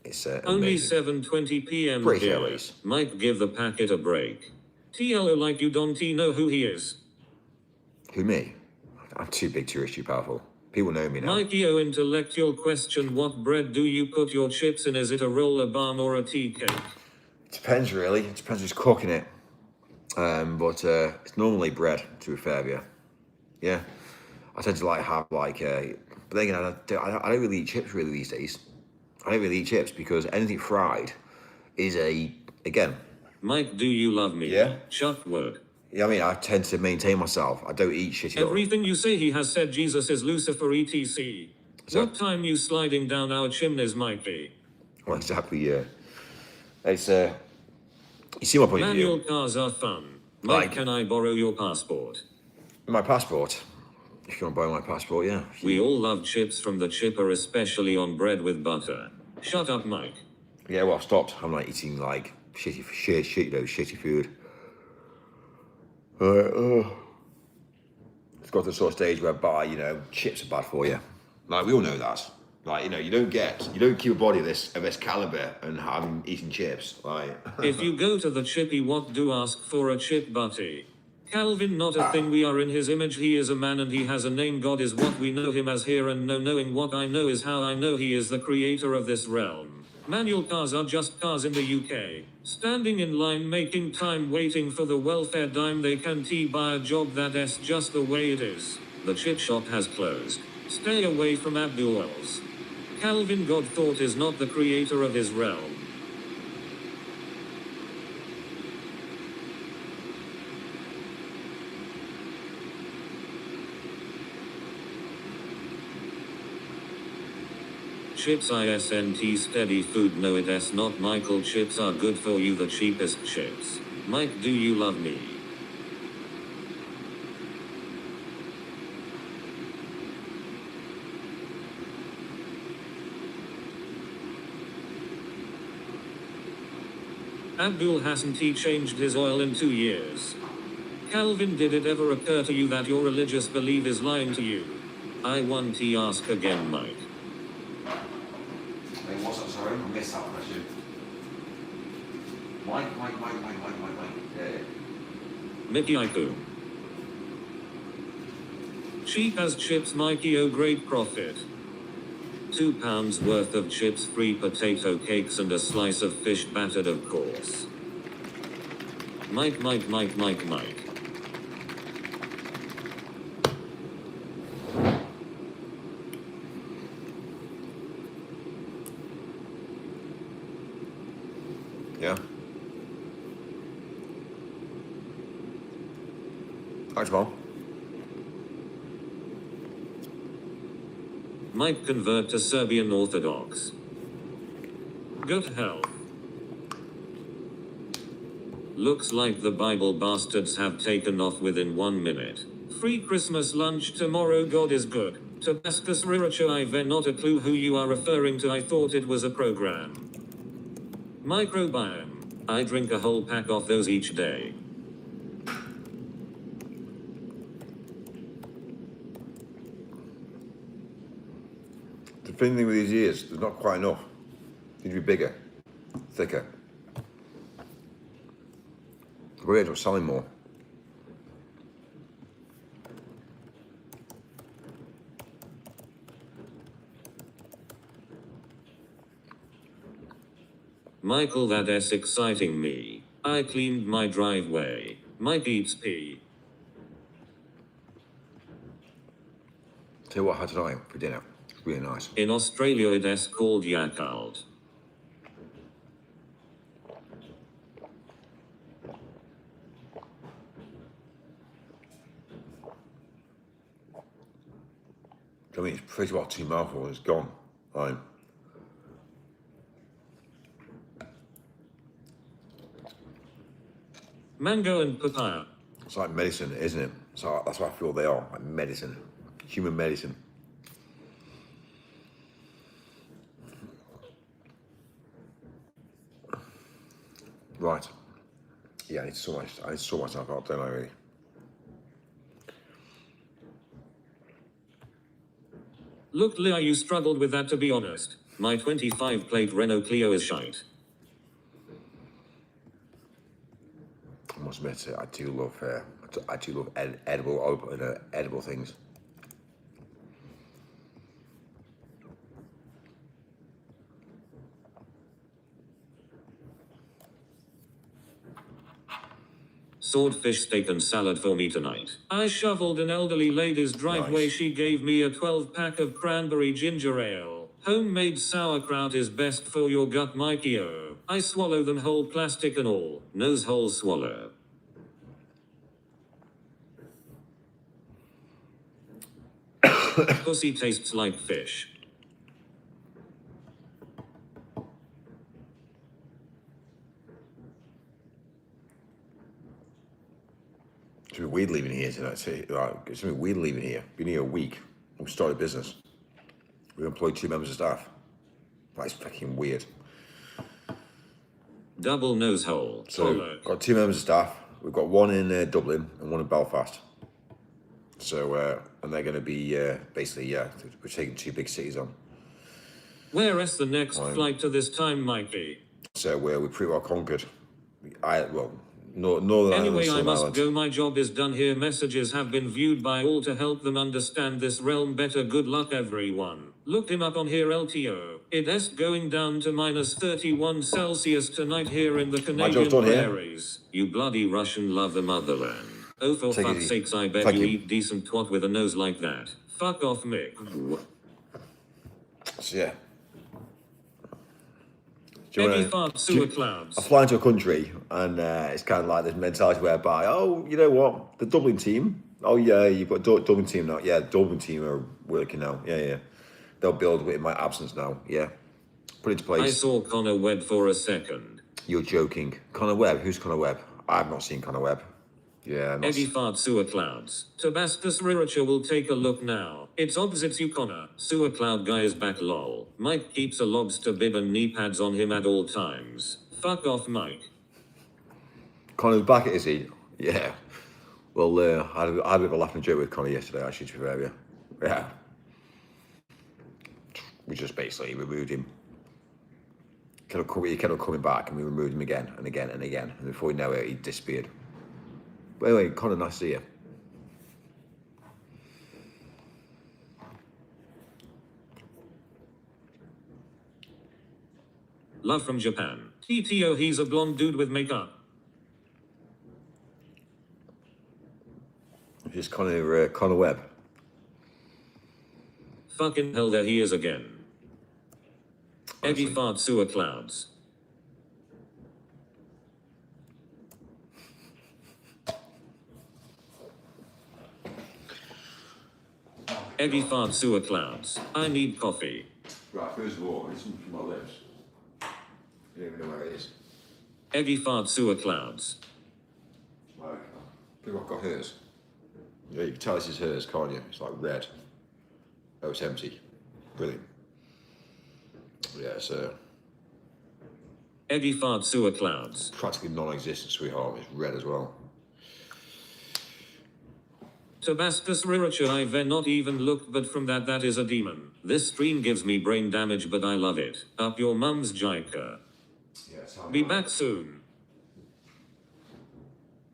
It's Only amazing. 7:20 p.m. British here. Airways. Mike, give the packet a break. TLO like you don't know who he is. Who, me? I'm too big, too rich, too powerful. People know me now. Mikey-o intellectual question: what bread do you put your chips in? Is it a roll, a balm, or a tea cake? Depends really. It depends who's cooking it. But it's normally bread, to be fair with you. Yeah. I tend to have but then again, I don't really eat chips really these days. I don't really eat chips because anything fried is again. Mike, do you love me? Yeah. Chuck word. Yeah, I mean, I tend to maintain myself. I don't eat shitty. Everything you say he has said. Jesus is Lucifer, etc. So- What time you sliding down our chimneys, Mikey? Well, exactly, yeah. It's you see my point of Manual view. cars are fun. Mike, Like- can I borrow your passport? My passport. If you want to borrow my passport, yeah. We all love chips from the chipper, especially on bread with butter. Shut up, Mike. Yeah, well, I've stopped. I'm not eating shitty food. It's got to the sort of stage whereby chips are bad for you. Like we all know that. Like you don't keep a body of this caliber and having eating chips. Like If you go to the chippy, what do ask for a chip butty? Calvin, not a thing. We are in his image. He is a man and he has a name. God is what we know him as here and no knowing what I know is how I know he is the creator of this realm. Manual cars are just cars in the UK. Standing in line, making time, waiting for the welfare dime they can buy a job. That's just the way it is. The chip shop has closed. Stay away from Abdul's. Calvin, God thought is not the creator of his realm. Chips isn't steady food. No, it's not, Michael. Chips are good for you, the cheapest chips. Mike, do you love me? Abdul, hasn't he changed his oil in 2 years? Calvin, did it ever occur to you that your religious belief is lying to you? I want to ask again, Mike. Wait, what's that? Sorry, I missed that question. Mike. Yeah. Mickey Iku. Cheap as chips, Mikey. Oh, great profit. £2 worth of chips, free potato cakes, and a slice of fish battered, of course. Mike. Yeah. Thanks, Mom. Mike, convert to Serbian Orthodox. Good health. Looks like the Bible bastards have taken off within 1 minute. Free Christmas lunch tomorrow. God is good. Tabascus Riracha, I've not a clue who you are referring to. I thought it was a program. Microbiome. I drink a whole pack of those each day. The thing with these ears, there's not quite enough. Need to be bigger, thicker. We're end up selling more. Michael, that's exciting me. I cleaned my driveway. Mike eats pee. Tell you what I had tonight for dinner. It's really nice. In Australia it's called yakult. I mean, it's pretty well 2 mouthfuls. It's gone. Fine. Mango and papaya. It's like medicine, isn't it? So that's what I feel they are, like medicine, human medicine. Right. Yeah, I need to sort myself out, don't I, really? Look, Leah, you struggled with that, to be honest. My 25 plate Renault Clio is shite. I must admit, I do love edible things. Swordfish steak and salad for me tonight. I shoveled an elderly lady's driveway. Nice. She gave me a 12-pack of cranberry ginger ale. Homemade sauerkraut is best for your gut, Mikey-o. I swallow them whole, plastic and all. Nose hole swallow. Pussy tastes like fish. It's been weird leaving here tonight. It's been weird leaving here. Been here a week. We started business. We employed 2 members of staff. That's fucking weird. Double nose hole. So we've got 2 members of staff. We've got 1 in Dublin and 1 in Belfast. So and they're going to be basically we're taking 2 big cities on. Where is the next flight to this time, Mikey? So we pretty well conquered. Northern Anyway, Ireland, I must Ireland. go. My job is done here. Messages have been viewed by all to help them understand this realm better. Good luck, everyone. Looked him up on here, LTO. It is going down to -31 Celsius tonight here in the Canadian prairies. You bloody Russian love the motherland. Oh, for fuck's sakes, I bet you eat decent twat with a nose like that. Fuck off, Mick. So yeah. Any fart sewer clouds. I fly into a country and it's kind of like this mentality whereby, oh, you know what, the Dublin team, oh yeah, you've got Dublin team now. Yeah, the Dublin team are working now. Yeah. They'll build in my absence now. Yeah. Put it into place. I saw Connor Webb for a second. You're joking. Connor Webb? Who's Connor Webb? I've not seen Connor Webb. Yeah, Eddie fart sewer clouds. Tabascus Riracha will take a look now. It's opposite you, Connor. Sewer cloud guy is back, lol. Mike keeps a lobster bib and knee pads on him at all times. Fuck off, Mike. Connor's back, is he? Yeah. Well, I had a bit of a laughing joke with Connor yesterday, actually, to be fair. Yeah. We just basically removed him. He kept on coming back, and we removed him again and again and again. And before we know it, he disappeared. But anyway, Connor, nice to see you. Love from Japan. TTO, he's a blonde dude with makeup. Here's Connor Webb. Fucking hell, there he is again. Honestly. Eddie fart sewer clouds. Eddie fart sewer clouds. I need coffee. Right, first of all, I need something from my lips. You don't even know where it is. Eddie fart sewer clouds. Right. People have got hers. Yeah, you can tell this is hers, can't you? It's like red. Oh, it's empty. Brilliant. Yeah, so Eddie fart sewer clouds. practically non-existent, sweetheart. It's red as well. Tabascus Riracha, I've not even looked, but from that is a demon. This stream gives me brain damage, but I love it. Up your mum's jiker. Yeah, Be back soon.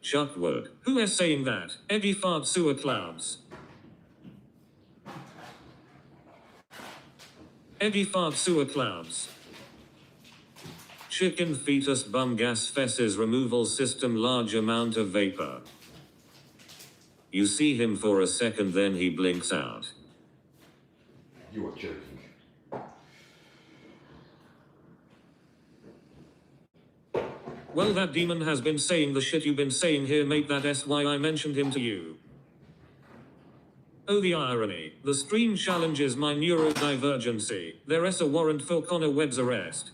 Chuck word. Who is saying that? Eddie fart sewer clouds. Eddie fart sewer clouds. Chicken fetus bum gas feces removal system large amount of vapor. You see him for a second, then he blinks out. You are joking. Well, that demon has been saying the shit you've been saying here, mate. That's why I mentioned him to you. Oh, the irony. The stream challenges my neurodivergency. There's a warrant for Connor Webb's arrest.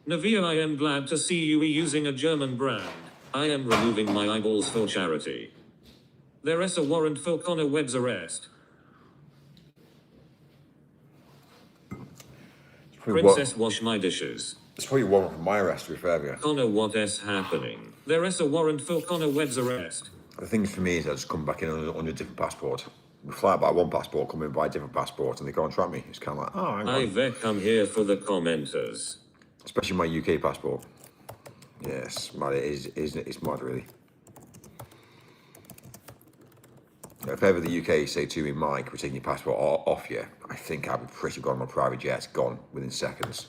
Navia, I am glad to see you using a German brand. I am removing my eyeballs for charity. There's a warrant for Connor Webb's arrest. Princess, wash my dishes. It's probably a warrant for my arrest, to be fair with you. Connor, what is happening? There's a warrant for Connor Webb's arrest. The thing for me is I just come back in on a different passport. We fly out by one passport, come in by a different passport, and they can't trap me. It's kind of like, oh, hang on. I've come here for the commenters. Especially my UK passport. Yes, man, it's mad, really. If ever the UK say to me, Mike, we're taking your passport off you, I think I'd be pretty gone on my private jet, gone within seconds.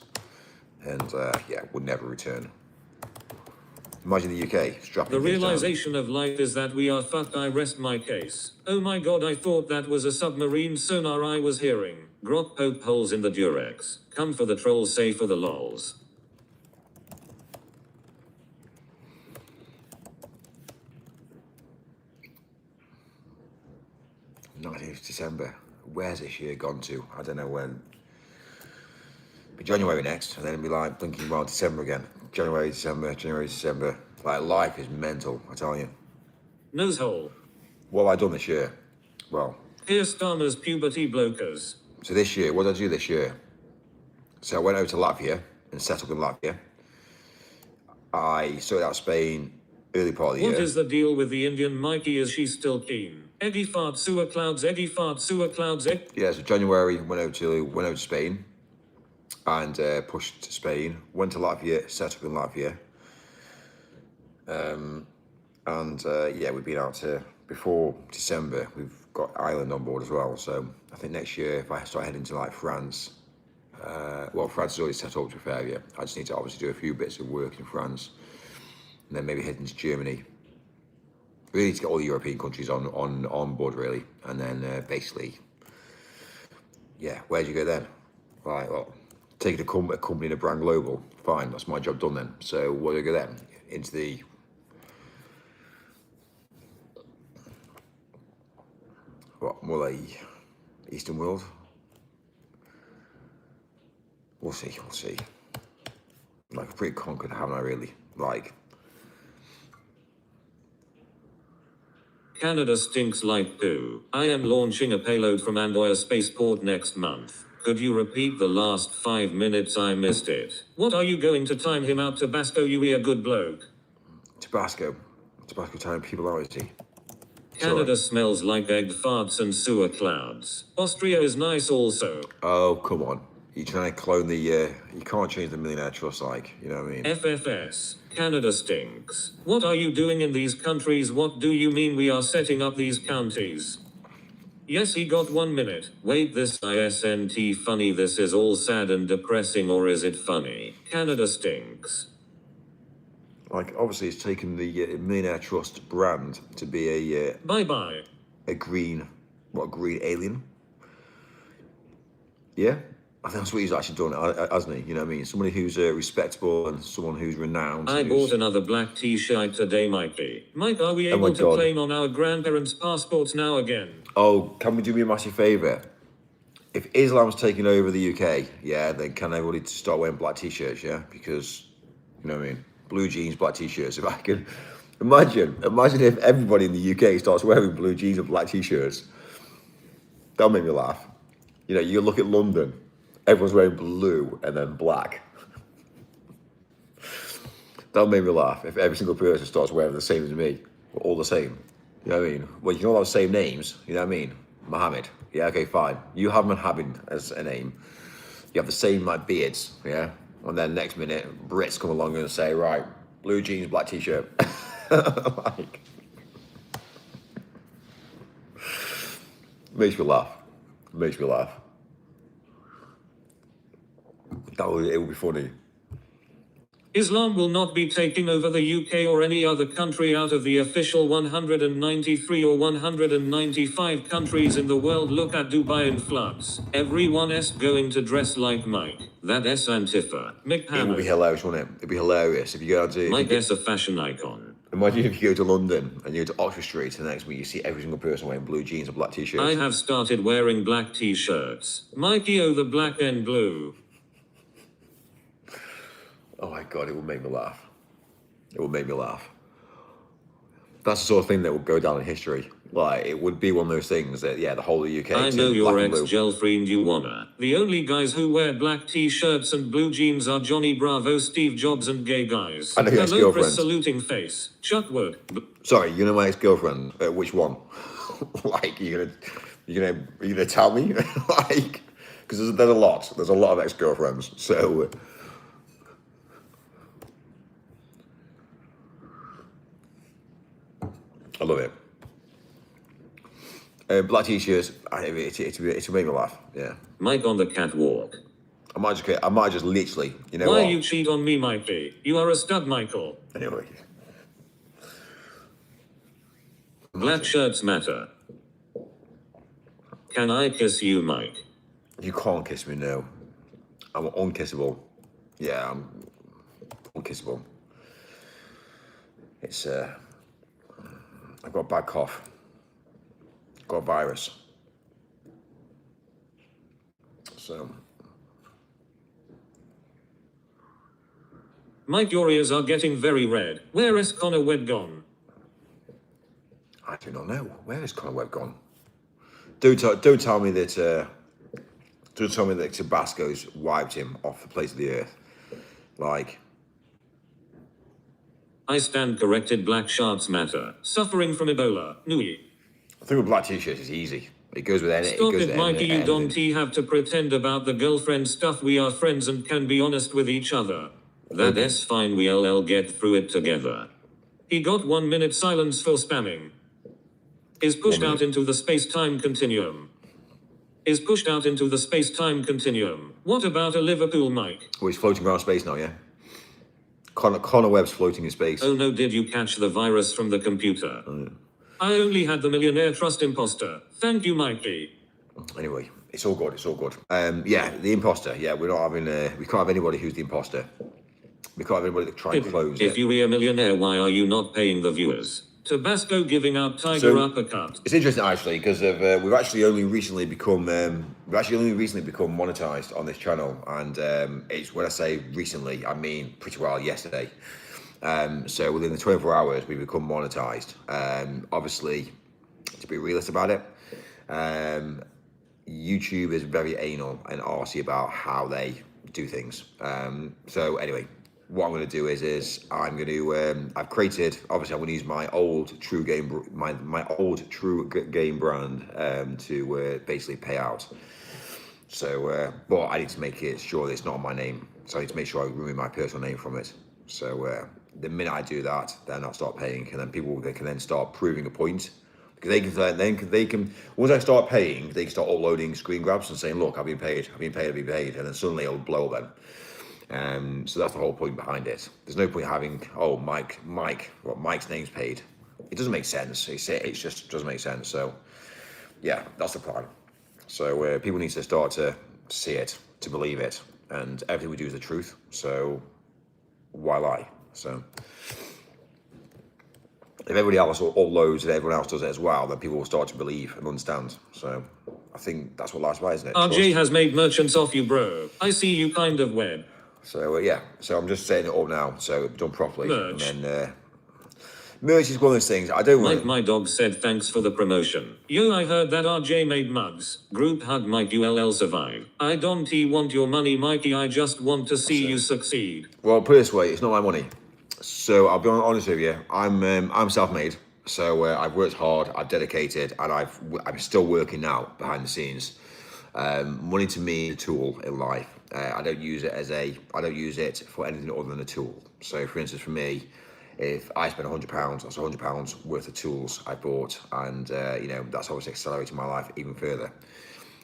And yeah, would never return. Imagine the UK strapping The things down. realization of life is that we are fucked. I rest my case. Oh my god, I thought that was a submarine sonar I was hearing. Grok poke holes in the Durex. Come for the trolls, say for the lols. 19th December. Where's this year gone to? I don't know when. Be January next, and then it'll be like blinking around December again. January, December. Like, life is mental, I tell you. Nose hole. What have I done this year? Well, Here Starmer's puberty blokers. so this year, what did I do this year? So I went over to Latvia and settled in Latvia. I sorted out Spain early part of the What year. is the deal with the Indian Mikey? Is she still keen? Eggy fart sewer clouds, eggy fart sewer clouds, egg. Yeah, so January went over to Spain and pushed to Spain. Went to Latvia, set up in Latvia. Yeah, we've been out to before December. We've got Ireland on board as well. So I think next year, if I start heading to like France, well, France is already set up, to be fair. Yeah, I just need to obviously do a few bits of work in France, and then maybe head into Germany. Really to get all the European countries on board, really, and then basically, yeah, where do you go then? Right, well, taking a company in a brand global, fine, that's my job done then. So where do I go then? Into the more like Eastern world? We'll see. Like, I'm pretty conquered, haven't I, really? Like, Canada stinks like poo. I am launching a payload from Andoya spaceport next month. Could you repeat the last 5 minutes? I missed it. What are you going to time him out, Tabasco? You be a good bloke. Tabasco time people out, is he? Canada smells like egg farts and sewer clouds. Austria is nice also. Oh, come on. You're trying to clone the, you can't change the Millionaire Trust, like, you know what I mean? FFS. Canada stinks. What are you doing in these countries? What do you mean we are setting up these counties? Yes, he got 1 minute. Wait, this isn't funny. This is all sad and depressing, or is it funny? Canada stinks. Like, obviously, it's taken the Millionaire Trust brand to be a Bye-bye. a green alien. Yeah, I think that's what he's actually done, hasn't he? You know what I mean? Somebody who's respectable and someone who's renowned. I bought another black t-shirt today, Mikey. Mike, are we able to claim on our grandparents' passports now again? Oh, can we do me a massive favour? If Islam's taking over the UK, yeah, then can everybody start wearing black t-shirts, yeah? Because, you know what I mean? Blue jeans, black t-shirts. If I can imagine if everybody in the UK starts wearing blue jeans and black t-shirts. That'll make me laugh. You know, you look at London, everyone's wearing blue and then black. That'll make me laugh if every single person starts wearing the same as me. We're all the same. You know what I mean? Well, you can all have the same names. You know what I mean? Mohammed. Yeah, okay, fine. You have Mohammed as a name. You have the same, like, beards, yeah? And then next minute, Brits come along and say, right, blue jeans, black t-shirt. Like, makes me laugh. Makes me laugh. It would be funny. Islam will not be taking over the UK or any other country out of the official 193 or 195 countries in the world. Look at Dubai in floods. Everyone's going to dress like Mike. That's Antifa. Mick It would Hammond. be hilarious, wouldn't it? It'd be hilarious if you go to... Mike is a fashion icon. Imagine if you go to London and you go to Oxford Street and the next week you see every single person wearing blue jeans and black t-shirts. I have started wearing black t-shirts. Mikey, oh, the black and blue. Oh my God, it would make me laugh. It would make me laugh. That's the sort of thing that would go down in history. Like, it would be one of those things that, yeah, the whole of the UK... I know your ex-girlfriend you wanna. The only guys who wear black t-shirts and blue jeans are Johnny Bravo, Steve Jobs, and gay guys. I know your Hello, ex-girlfriend. Chris saluting face. Chuck Wood. Sorry, you know my ex-girlfriend? Which one? Like, you gonna tell me? Like, because there's a lot. There's a lot of ex-girlfriends. So... I love it. Black t-shirts, it make me laugh. Yeah. Mike on the catwalk. I might just literally, you know Why what? you cheat on me, Mikey? You are a stud, Michael. Anyway. Black shirts matter. Can I kiss you, Mike? You can't kiss me, no. I'm unkissable. Yeah, I'm unkissable. It's I've got a bad cough. Got a virus. So. Mike, your ears are getting very red. Where is Connor Webb gone? I do not know. Where is Connor Webb gone? Don't tell me that Tabasco's wiped him off the face of the earth. Like. I stand corrected. Black shirts matter. Suffering from Ebola. Nui. I think with black t-shirts is easy. It goes with any. Stop it, Mikey. You don't have to pretend about the girlfriend stuff. We are friends and can be honest with each other. That's fine. We'll get through it together. He got 1 minute silence for spamming. Is pushed out into the space-time continuum. Is pushed out into the space-time continuum. What about a Liverpool Mike? Oh, he's floating around space now, yeah? Connor Webb's floating in space. Oh no, did you catch the virus from the computer? I only had the Millionaire Trust imposter. Thank you, Mikey. Anyway, it's all good, it's all good. Yeah, the imposter, yeah, we're not having, we can't have anybody who's the imposter. We can't have anybody that try and close If you were a millionaire, why are you not paying the viewers? Tabasco giving out tiger uppercut. It's interesting actually because we've actually only recently become monetized on this channel, and it's, when I say recently, I mean pretty well yesterday. So within the 24 hours we become monetized. Obviously, to be realist about it, YouTube is very anal and arsey about how they do things. So anyway, what I'm going to do is I'm going to I've created, obviously I'm going to use my old True Game my old True Game brand to basically pay out. So but I need to make it sure that it's not on my name, so I need to make sure I remove my personal name from it. So the minute I do that, then I'll start paying, and then they can then start proving a point, because they can once I start paying, they can start uploading screen grabs and saying, look, I've been paid, and then suddenly it'll blow up then. So that's the whole point behind it. There's no point having, oh, Mike's name's paid. It doesn't make sense. It just doesn't make sense. So yeah, that's the plan. So people need to start to see it, to believe it, and everything we do is the truth. So why lie? So if everybody else uploads and everyone else does it as well, then people will start to believe and understand. So I think that's what life's about, isn't it? RJ has made merchants off you, bro. I see you kind of web. So yeah, so I'm just setting it up now, so done properly. Merch. And then merch is one of those things. I don't want. Mike, my dog said thanks for the promotion. Yo, I heard that RJ made mugs. Group hug, Mike. ULL survive. I don't want your money, Mikey. I just want to see you succeed. Well, put it this way, it's not my money. So I'll be honest with you. I'm self-made. So I've worked hard, I've dedicated, and I'm still working now behind the scenes. Money to me is a tool in life. I don't use it for anything other than a tool. So for instance, for me, if I spend £100, that's £100 worth of tools I bought, and you know, that's obviously accelerating my life even further.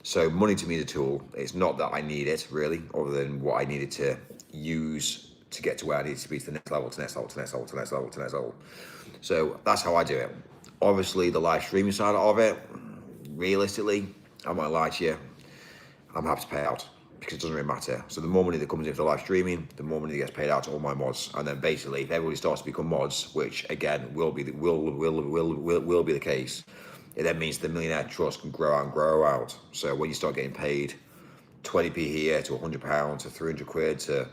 So money to me is a tool. It's not that I need it really, other than what I needed to use to get to where I need to be, to the next level, to the next level, to the next level, to the next level, to the next level. So that's how I do it. Obviously, the live streaming side of it, realistically, I won't lie to you, I'm happy to pay out because it doesn't really matter. So the more money that comes in for the live streaming, the more money that gets paid out to all my mods. And then basically, if everybody starts to become mods, which again will be the case, it then means the Millionaire Trust can grow out and grow out. So when you start getting paid 20p here to £100 to 300 quid to,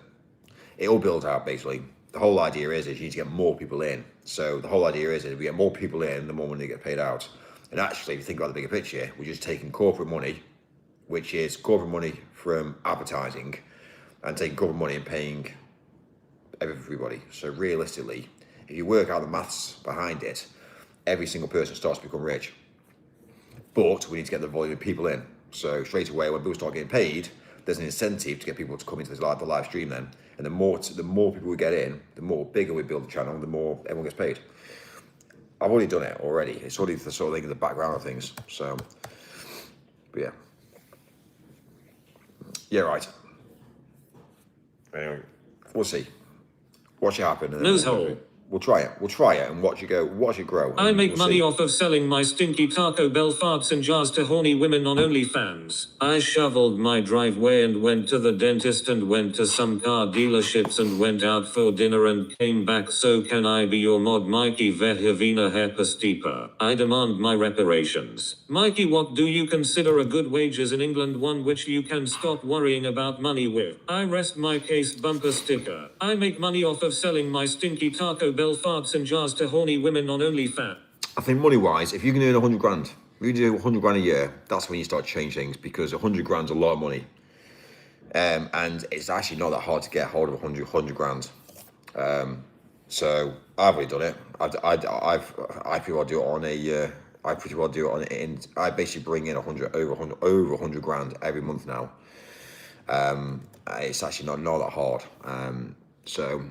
it all builds out basically. The whole idea is you need to get more people in. So the whole idea is if we get more people in, the more money they get paid out. And actually, if you think about the bigger picture, we're just taking corporate money, which is corporate money from advertising, and taking corporate money and paying everybody. So realistically, if you work out the maths behind it, every single person starts to become rich. But we need to get the volume of people in. So straight away, when people start getting paid, there's an incentive to get people to come into the live stream then. And the more people we get in, the more bigger we build the channel, the more everyone gets paid. I've already done it already. It's already the sort of thing in the background of things. So, but yeah. Yeah, right. Anyway, we'll see. Watch it happen. And Nose hole. We'll try it. We'll try it and watch it go. Watch it grow. I make we'll money see. off of selling my stinky Taco Bell farts and jars to horny women on OnlyFans. I shoveled my driveway and went to the dentist and went to some car dealerships and went out for dinner and came back. So can I be your mod, Mikey Verhavina Herpastipa? I demand my reparations. Mikey, what do you consider a good wages in England? One which you can stop worrying about money with. I rest my case, bumper sticker. I make money off of selling my stinky Taco Bell farts and jars to horny women on OnlyFans. I think money-wise, if you can earn 100 grand, if you do 100 grand a year, that's when you start to change things, because 100 grand's a lot of money. And it's actually not that hard to get hold of 100 grand. So I've already done it. I pretty well do it on a. I pretty well do it on. I basically bring in over 100 grand every month now. It's actually not that hard. So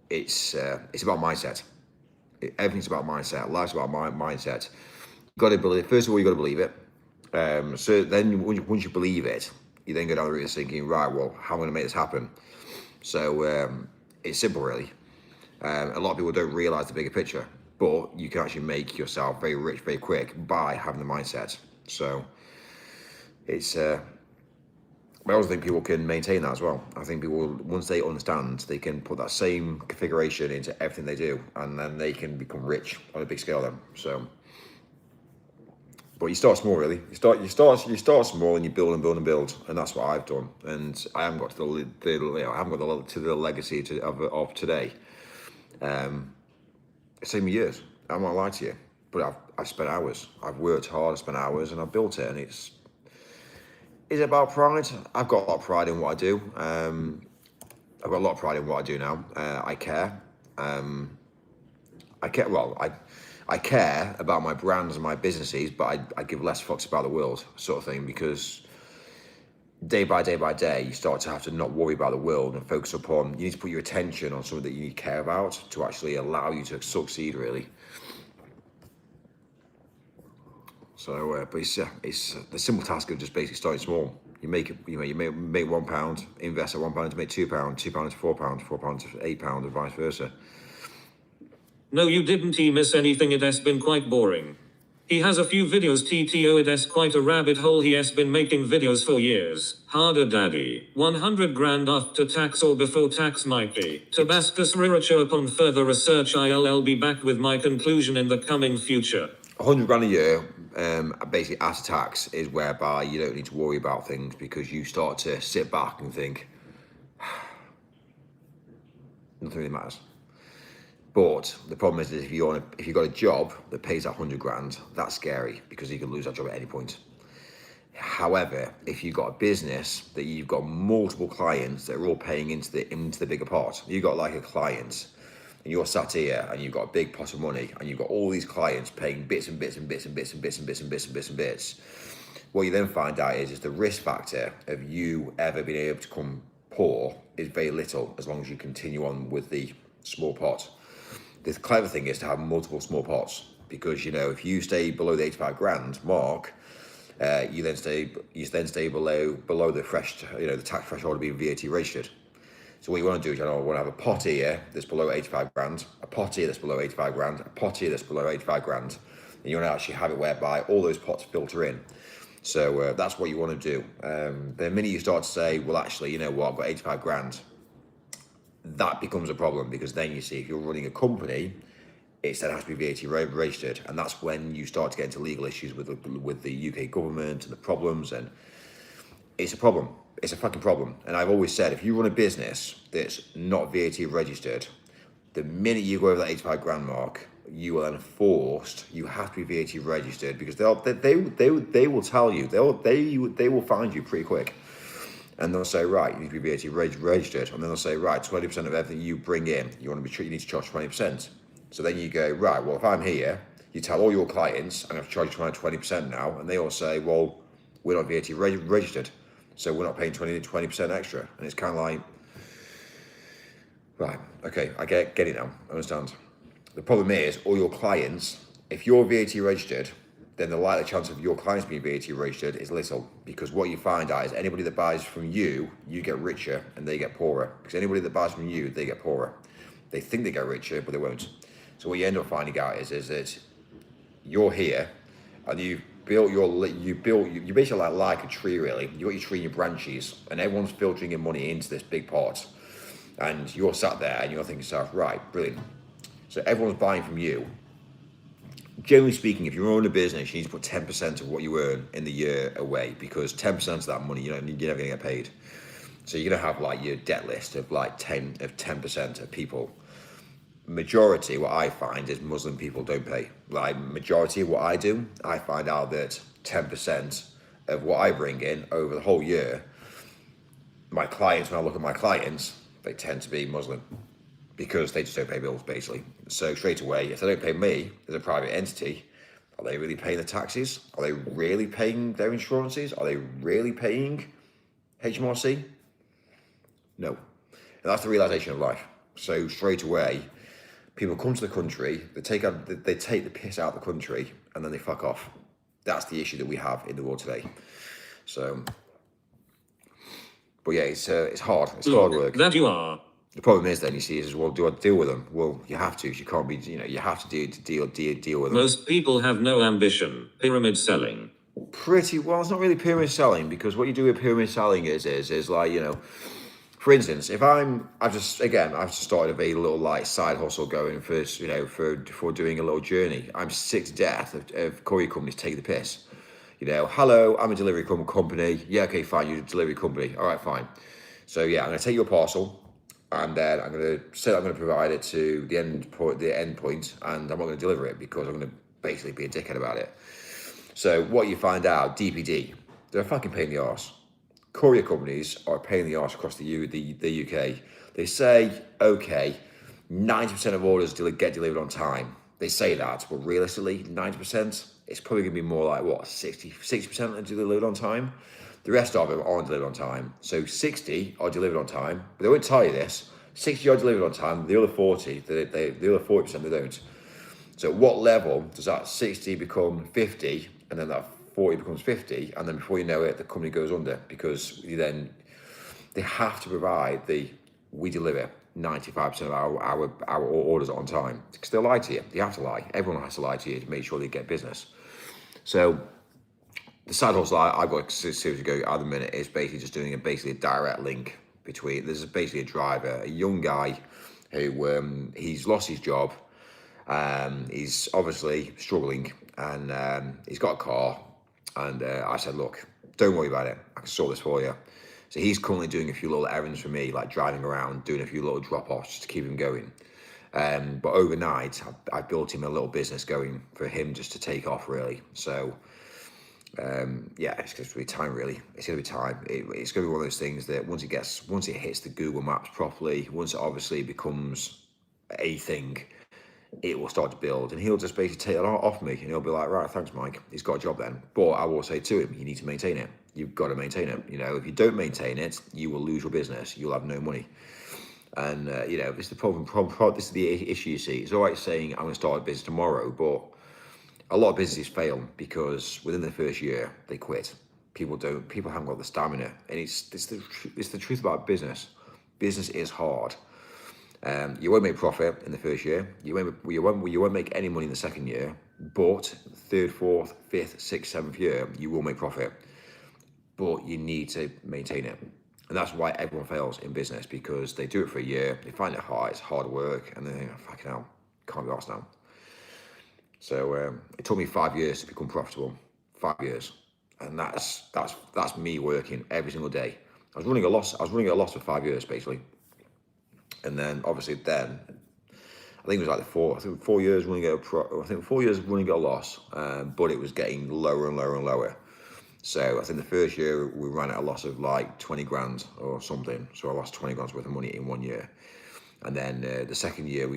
it's about mindset. Everything's about mindset. Life's about mindset. You got to believe. First of all, you got to believe it. So then once you believe it, you then go down the route of thinking, right, well, how am I going to make this happen? So it's simple, really. A lot of people don't realize the bigger picture, but you can actually make yourself very rich very quick by having the mindset. So it's I also think people can maintain that as well. I think people, once they understand, they can put that same configuration into everything they do, and then they can become rich on a big scale then. So, but you start small, really. You start small, and you build and build and build, and that's what I've done. And I haven't got to the legacy of today. It's taken me years. I'm not lying to you, but I've spent hours. I've worked hard. I've spent hours, and I've built it. And it's about pride. I've got a lot of pride in what I do. I've got a lot of pride in what I do now. I care. I care about my brands and my businesses, but I give less fucks about the world, sort of thing, because day by day, you start to have to not worry about the world and focus upon, you need to put your attention on something that you care about to actually allow you to succeed, really. So, but it's the simple task of just basically starting small. You make £1, invest at £1 to make £2, £2 to £4, £4 to £8, and vice versa. No, you didn't miss anything. It has been quite boring. He has a few videos TTO. It has quite a rabbit hole. He has been making videos for years. Harder daddy. 100 grand after tax or before tax, Mikey. Tabascus Riracho. Upon further research, I'll be back with my conclusion in the coming future. 100 grand a year, basically after tax, is whereby you don't need to worry about things, because you start to sit back and think, nothing really matters. But the problem is that if you've got a job that pays that 100 grand, that's scary, because you can lose that job at any point. However, if you've got a business that you've got multiple clients that are all paying into the bigger pot, you've got like a client, and you're sat here and you've got a big pot of money, and you've got all these clients paying bits and bits and bits and bits and bits and bits and bits and bits and bits. what you then find out is the risk factor of you ever being able to become poor is very little as long as you continue on with the small pot. The clever thing is to have multiple small pots, because if you stay below the 85 grand mark, you then stay below the the tax threshold of being VAT registered. So what you want to do is, I want to have a pot here that's below 85 grand, a pot here that's below 85 grand, a pot here that's below 85 grand, and you want to actually have it whereby all those pots filter in. So that's what you want to do. The minute you start to say, well, actually, I've got 85 grand, that becomes a problem, because then you see, if you're running a company, it then has to be VAT registered, and that's when you start to get into legal issues with the UK government and the problems, and it's a problem. It's a fucking problem. And I've always said, if you run a business that's not VAT registered, the minute you go over that 85 grand mark, you are then forced, you have to be VAT registered, because they will tell you, they will find you pretty quick. And they'll say, right, you need to be VAT registered. And then they'll say, right, 20% of everything you bring in, you need to charge 20%. So then you go, right, well, if I'm here, you tell all your clients, I'm going to charge you 20% now. And they all say, well, we're not VAT registered, so we're not paying 20% extra. And it's kind of like, right, okay, I get it now, I understand. The problem is, all your clients, if you're VAT registered, then the likely chance of your clients being VAT registered is little, because what you find out is anybody that buys from you, you get richer and they get poorer. Because anybody that buys from you, they get poorer. They think they get richer, but they won't. So what you end up finding out is that you're here and you basically like a tree, really. You got your tree and your branches, and everyone's filtering your money into this big pot. And you're sat there and you're thinking to yourself, right, brilliant. So everyone's buying from you. Generally speaking, if you own a business, you need to put 10% of what you earn in the year away, because 10% of that money, you're never going to get paid. So you're going to have like your debt list of like 10% of people. Majority, what I find is Muslim people don't pay. Like majority of what I do, I find out that 10% of what I bring in over the whole year, my clients, when I look at my clients, they tend to be Muslim, because they just don't pay bills, basically. So straight away, if they don't pay me as a private entity, are they really paying the taxes? Are they really paying their insurances? Are they really paying HMRC? No. And that's the realization of life. So straight away, people come to the country, they take the piss out of the country, and then they fuck off. That's the issue that we have in the world today. So, but yeah, it's hard. It's hard work. That you are. The problem is then, you see, is, well, do I deal with them? Well, you have to. You can't be, you have to deal with them. Most people have no ambition. Pyramid selling. Pretty well. It's not really pyramid selling, because what you do with pyramid selling is like, for instance, if I've just started a very little like side hustle going for doing a little journey. I'm sick to death of courier companies taking the piss. Hello, I'm a delivery company. Yeah, okay, fine, you're a delivery company. All right, fine. So yeah, I'm going to take your parcel, and then I'm going to say I'm going to provide it to the end point, and I'm not going to deliver it because I'm going to basically be a dickhead about it. So what you find out, DPD, they're a fucking pain in the arse. Courier companies are a pain in the arse across the UK. They say, okay, 90% of orders get delivered on time. They say that, but realistically, 90%, it's probably going to be more like, 60% are delivered on time? The rest of them aren't delivered on time. So 60 are delivered on time, but they won't tell you this. 60 are delivered on time, the other 40, the other 40% they don't. So at what level does that 60 become 50, and then that 40 becomes 50, and then before you know it, the company goes under, because they have to provide we deliver 95% of our orders on time, because they'll lie to you. They have to lie. Everyone has to lie to you to make sure they get business. So the side hustle I've got seriously going at the minute is basically just doing a direct link between. There's basically a driver, a young guy who he's lost his job. He's obviously struggling, and he's got a car. And I said, look, don't worry about it. I can sort this for you. So he's currently doing a few little errands for me, like driving around, doing a few little drop-offs just to keep him going. But overnight, I built him a little business going for him just to take off, really. So, yeah, it's going to be time, really. It's going to be time. It's going to be one of those things that once it hits the Google Maps properly, once it obviously becomes a thing, it will start to build, and he'll just basically take it off me, and he'll be like, right, thanks, Mike. He's got a job then. But I will say to him, you need to maintain it. You've got to maintain it. You know, if you don't maintain it, you will lose your business. You'll have no money. And you know, this is the problem. This is the issue. You see, it's all right saying I'm going to start a business tomorrow, but a lot of businesses fail because within the first year they quit. People haven't got the stamina, and it's the truth about business. Business is hard. You won't make profit in the first year. You won't make any money in the second year. But third, fourth, fifth, sixth, seventh year, you will make profit. But you need to maintain it, and that's why everyone fails in business, because they do it for a year, they find it hard, it's hard work, and they think, oh, fucking hell, can't be arsed now. So it took me 5 years to become profitable. 5 years, and that's me working every single day. I was running a loss for 5 years basically. And then obviously I think it was like 4 years running at a loss, but it was getting lower and lower and lower. So I think the first year we ran at a loss of like 20 grand or something. So I lost 20 grand's worth of money in 1 year. And then the second year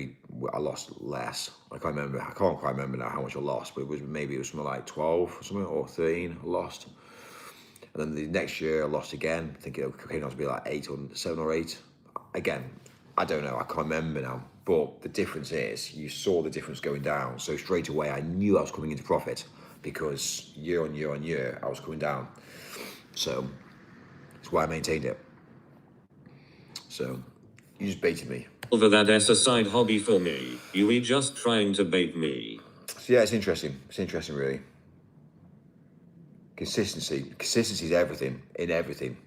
I lost less. I can't quite remember now how much I lost, but it was something like 12 or something, or 13 I lost. And then the next year I lost again. I think it came out to be like 7 or 8. Again, I don't know, I can't remember now. But the difference is, you saw the difference going down. So straight away, I knew I was coming into profit, because year on year on year, I was coming down. So that's why I maintained it. So you just baited me. Over that's a side hobby for me. You were just trying to bait me. So yeah, it's interesting. It's interesting, really. Consistency. Consistency is everything, in everything.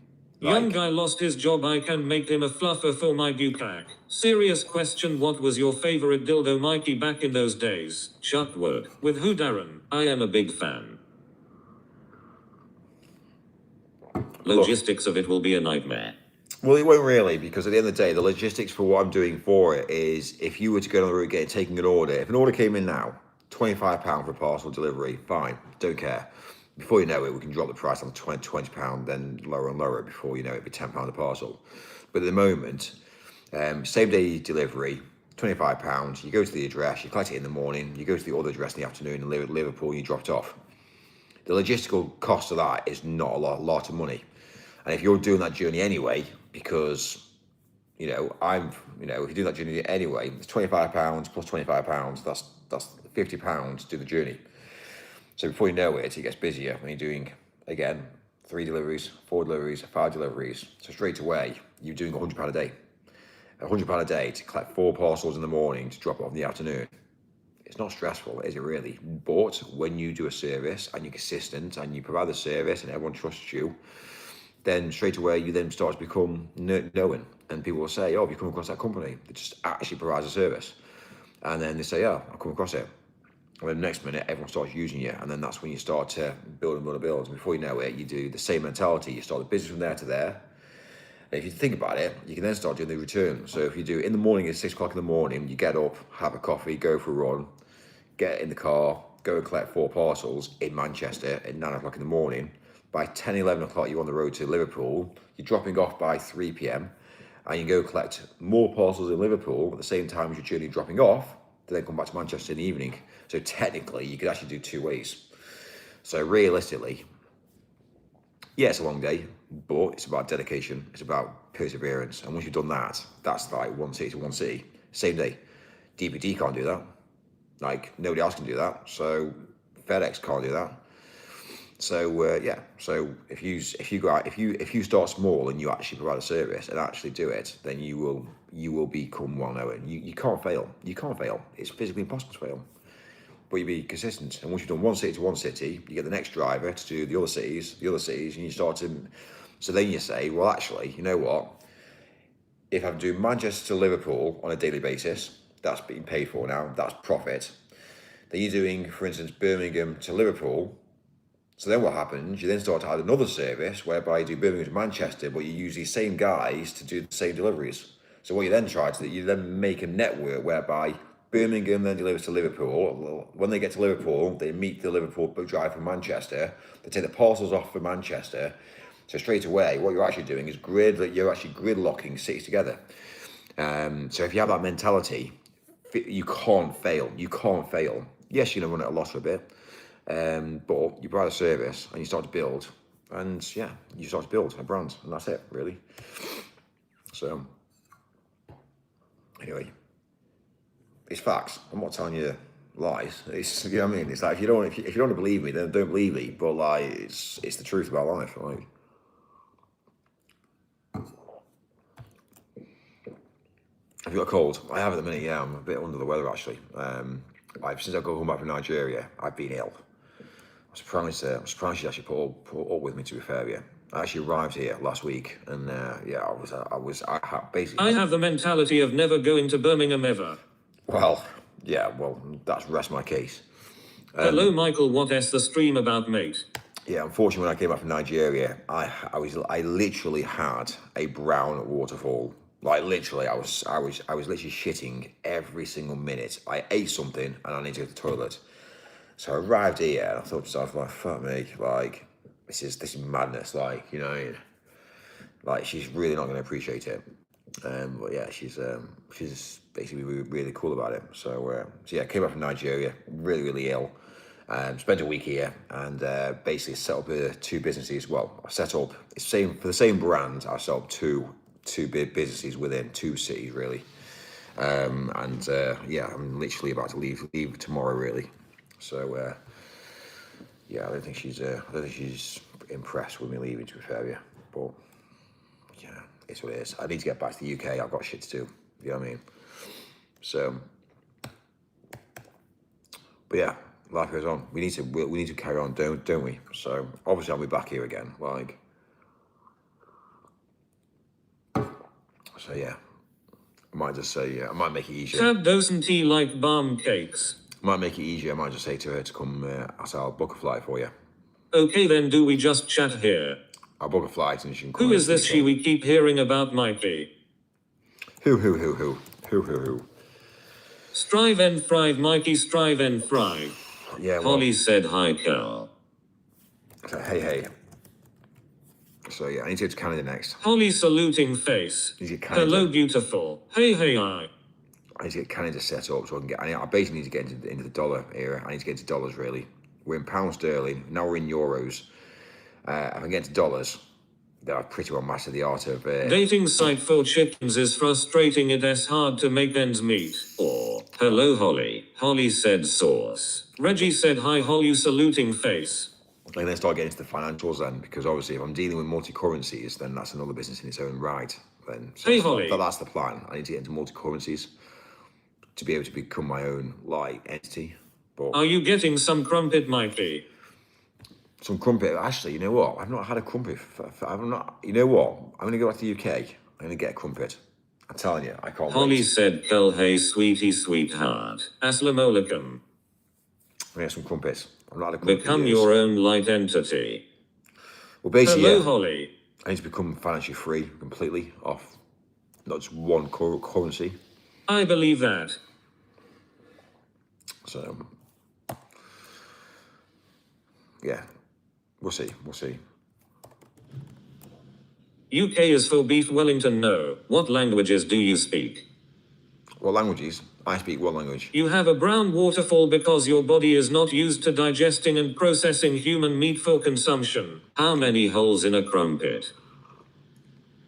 Young guy lost his job, I can make him a fluffer for my bukkak. Serious question, what was your favorite dildo, Mikey, back in those days? Chuck Wood. With who, Darren? I am a big fan. Logistics of it will be a nightmare. Well, it won't really, because at the end of the day, the logistics for what I'm doing for it is, if you were to go on the route taking an order, if an order came in now, £25 for a parcel delivery, fine, don't care. Before you know it, we can drop the price on £20, then lower and lower. Before you know it, it'd be £10 a parcel. But at the moment, same day delivery, £25. You go to the address, you collect it in the morning, you go to the other address in the afternoon in Liverpool, you drop it off. The logistical cost of that is not a lot of money. And if you're doing that journey anyway, because if you're doing that journey anyway, it's £25 plus £25. That's £50 to do the journey. So before you know it, it gets busier when you're doing, again, 3 deliveries, 4 deliveries, 5 deliveries. So straight away, you're doing £100 a day. £100 a day to collect 4 parcels in the morning to drop off in the afternoon. It's not stressful, is it really? But when you do a service and you're consistent and you provide the service and everyone trusts you, then straight away you then start to become known. And people will say, oh, have you come across that company that just actually provides a service? And then they say, oh, I've come across it. And then the next minute, everyone starts using you. And then that's when you start to build and build and build. And before you know it, you do the same mentality. You start the business from there to there. And if you think about it, you can then start doing the return. So if you do in the morning at 6 o'clock in the morning, you get up, have a coffee, go for a run, get in the car, go and collect 4 parcels in Manchester at 9 o'clock in the morning. By 10, 11 o'clock, you're on the road to Liverpool. You're dropping off by 3 p.m. And you go collect more parcels in Liverpool at the same time as your journey dropping off, to then come back to Manchester in the evening. So technically, you could actually do 2 ways. So realistically, yeah, it's a long day, but it's about dedication. It's about perseverance. And once you've done that, that's like one city to one city, same day. DPD can't do that. Like, nobody else can do that. So FedEx can't do that. So yeah. So if you go out, if you start small and you actually provide a service and actually do it, then you will become well known. You can't fail. You can't fail. It's physically impossible to fail. But you be consistent. And once you've done one city to one city, you get the next driver to do the other cities, and you start to. So then you say, well, actually, you know what? If I'm doing Manchester to Liverpool on a daily basis, that's being paid for now. That's profit. Then you're doing, for instance, Birmingham to Liverpool. So then what happens? You then start to add another service whereby you do Birmingham to Manchester, but you use these same guys to do the same deliveries. So what you then try to do, you then make a network whereby Birmingham then delivers to Liverpool. When they get to Liverpool, they meet the Liverpool driver from Manchester. They take the parcels off for Manchester. So straight away, what you're actually doing is you're actually gridlocking cities together. So if you have that mentality, you can't fail. You can't fail. Yes, you're gonna run at a loss for a bit, but you provide a service and you start to build, and yeah, you start to build a brand, and that's it, really. So anyway, it's facts. I'm not telling you lies. It's, you know what I mean. It's like if you don't want to believe me, then don't believe me. But like it's the truth about life. Like, have you got a cold? I have at the minute. Yeah, I'm a bit under the weather actually. Since I've come back from Nigeria, I've been ill. I'm surprised you actually put up with me. To be fair, yeah. I actually arrived here last week, and yeah, I basically. I have the mentality of never going to Birmingham ever. Well, yeah, well, that's rest my case. Hello, Michael. What is the stream about, mate? Yeah, unfortunately, when I came back from Nigeria, I literally had a brown waterfall. Like literally, I was literally shitting every single minute. I ate something and I needed to go to the toilet. So I arrived here and I thought to myself, like, fuck me, like this is madness. Like, you know, like she's really not going to appreciate it. But yeah, she's basically really cool about it. So yeah, came back from Nigeria, really ill. Spent a week here and basically set up two businesses. Well, I set up for the same brand. I set up two big businesses within two cities, really. Yeah, I'm literally about to leave tomorrow, really. So yeah, I don't think she's impressed with me leaving, to be fair, yeah. But yeah, it's what it is. I need to get back to the UK. I've got shit to do. You know what I mean? So, but yeah, life goes on. We need to carry on, don't we? So obviously I'll be back here again. Like, so yeah, I might just say I might make it easier. Tab doesn't he like balm cakes? Might make it easier. I might just say to her to come. I'll book a flight for you. Okay, then do we just chat here? I'll book a flight and she can come. Who is this she we keep hearing about, Mikey? Who? Strive and thrive, Mikey, strive and thrive. Yeah, well, Holly said hi, girl. so, hey. So yeah, I need to go to Canada next. Holly saluting face. Need to get Canada. Hello, beautiful. Hey, I. I need to get Canada set up so I can get. I basically need to get into the dollar era. I need to get into dollars, really. We're in pound sterling. Now we're in euros. If I can get into dollars, then I've pretty well mastered the art of. Dating site for chickens is frustrating. It is hard to make ends meet. Or, hello, Holly. Holly said sauce. Reggie said hi, Holly saluting face. And then start getting into the financials then, because obviously if I'm dealing with multi-currencies, then that's another business in its own right. Then so hey, Holly. That's the plan. I need to get into multi-currencies to be able to become my own entity. But are you getting some crumpet, Mikey? some crumpet. Actually, you know what? I've not had a crumpet. I've not. You know what? I'm gonna go back to the UK. I'm gonna get a crumpet. I'm telling you, I can't. Holly wait. said, "Tell hey, sweetie, sweetheart. Assalamu alaikum. I get some crumpets. I've not had a crumpet. Become your own light entity." Well, basically, hello, yeah, Holly. I need to become financially free completely off not just one currency. I believe that. So, yeah, we'll see. UK is for beef Wellington, no. What languages do you speak? What languages? I speak one language. You have a brown waterfall because your body is not used to digesting and processing human meat for consumption. How many holes in a crumpet?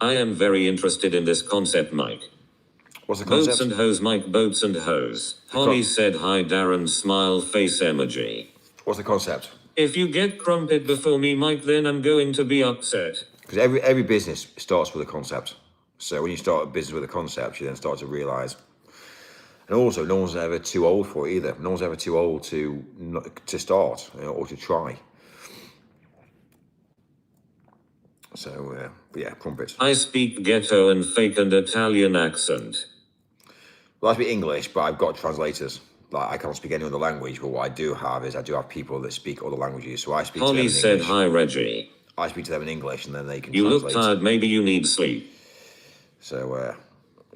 I am very interested in this concept, Mike. What's the concept? Boats and hose, Mike, boats and hose. Holly said hi, Darren, smile face emoji. What's the concept? If you get crumpet before me, Mike, then I'm going to be upset. Because every business starts with a concept. So when you start a business with a concept, you then start to realise. And also, no one's ever too old for it either. No one's ever too old to start, or to try. So, but yeah, crumpets. I speak ghetto and fake and Italian accent. Well, I speak English, but I've got translators. Like, I can't speak any other language, but what I do have is I do have people that speak other languages. So I speak to them in Holly said English. hi, Reggie. I speak to them in English, and then they can You translate. look tired, maybe you need sleep. So,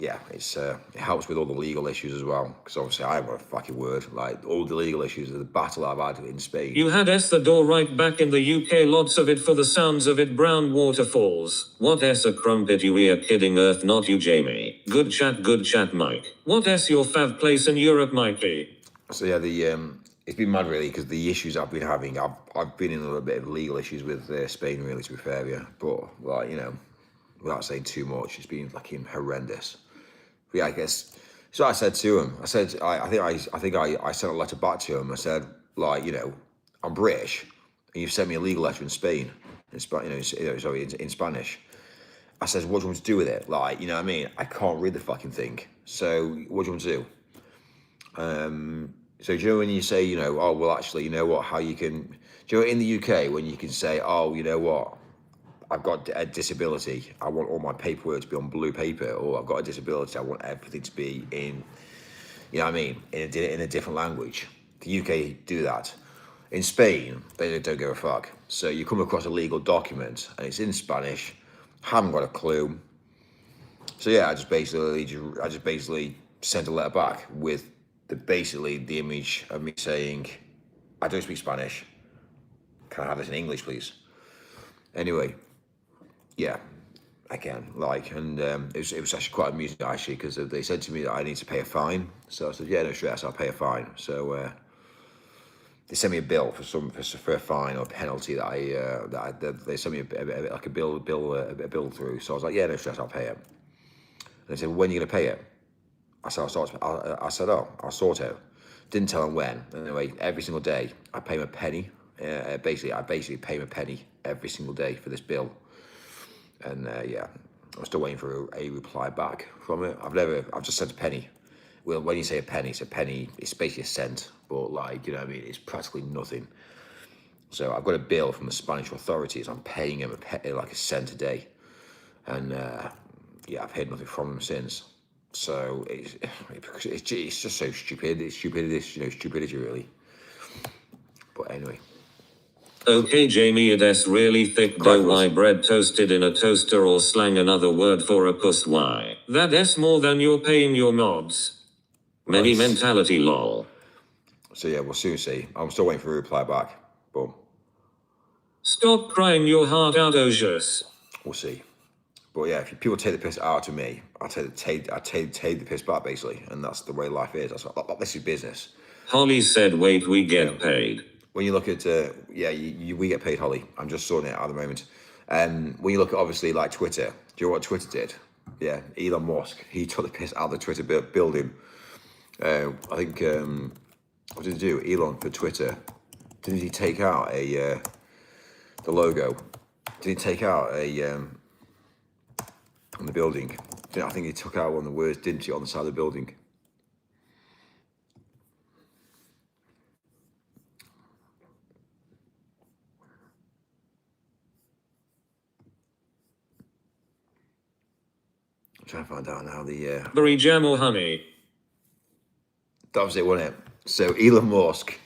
yeah, it helps with all the legal issues as well, because obviously I haven't got a fucking word. Like, all the legal issues of the battle I've had in Spain. You had the door right back in the UK, lots of it for the sounds of it, brown waterfalls. What a crumpet, you are kidding, Earth, not you, Jamie. Good chat, Mike. What your fav place in Europe might be? So yeah, it's been mad really, because the issues I've been having, I've been in a little bit of legal issues with Spain really, to be fair, yeah. But like, you know, without saying too much, it's been fucking horrendous. But yeah, I guess. So I said to him, I said, I think I sent a letter back to him. I said, like, you know, I'm British, and you've sent me a legal letter in Spain, in Spanish. I said, what do you want to do with it? Like, you know what I mean? I can't read the fucking thing. So what do you want to do? So do you know when you say, you know, oh, well, actually, you know what, how you can, do you know in the UK when you can say, oh, you know what, I've got a disability, I want all my paperwork to be on blue paper, or I've got a disability, I want everything to be in, you know what I mean, in a different language. The UK do that. In Spain, they don't give a fuck. So you come across a legal document and it's in Spanish, haven't got a clue. So yeah, I just basically sent a letter back with basically the image of me saying, I don't speak Spanish, can I have this in English, please? Anyway, yeah, again, like, and it was actually quite amusing actually, because they said to me that I need to pay a fine. So I said, yeah, no stress, I'll pay a fine. So they sent me a bill for a fine or penalty that they sent me a bill through. So I was like, yeah, no stress, I'll pay it. And they said, well, when are you gonna pay it? I said, I'll sort it. Didn't tell him when. Anyway, every single day, I pay him a penny. I basically pay him a penny every single day for this bill. And yeah, I'm still waiting for a reply back from it. I've just sent a penny. Well, when you say a penny, it's basically a cent. But like, you know what I mean? It's practically nothing. So I've got a bill from the Spanish authorities. I'm paying him like a cent a day. And yeah, I've heard nothing from him since. So it's just so stupid. It's stupidity really. But anyway. Okay, Jamie, it's really thick dough. Why bread toasted in a toaster, or slang another word for a puss? Why? That's more than you're paying your mods. Many mentality, lol. So yeah, we'll soon see. I'm still waiting for a reply back. But stop crying your heart out, Osius. We'll see. But yeah, if people take the piss out of me, I take the piss back basically, and that's the way life is. This is business. Holly said, "Wait, we get paid." When you look at we get paid, Holly. I'm just sorting it out at the moment. When you look at obviously like Twitter, do you know what Twitter did? Yeah, Elon Musk. He took the piss out of the Twitter building. I think what did he do? Elon for Twitter. Didn't he take out the logo? Did he take out on the building? I think he took out one of the words, didn't he, on the side of the building? I'm trying to find out now the berry jam or honey. That was it, wasn't it? So Elon Musk.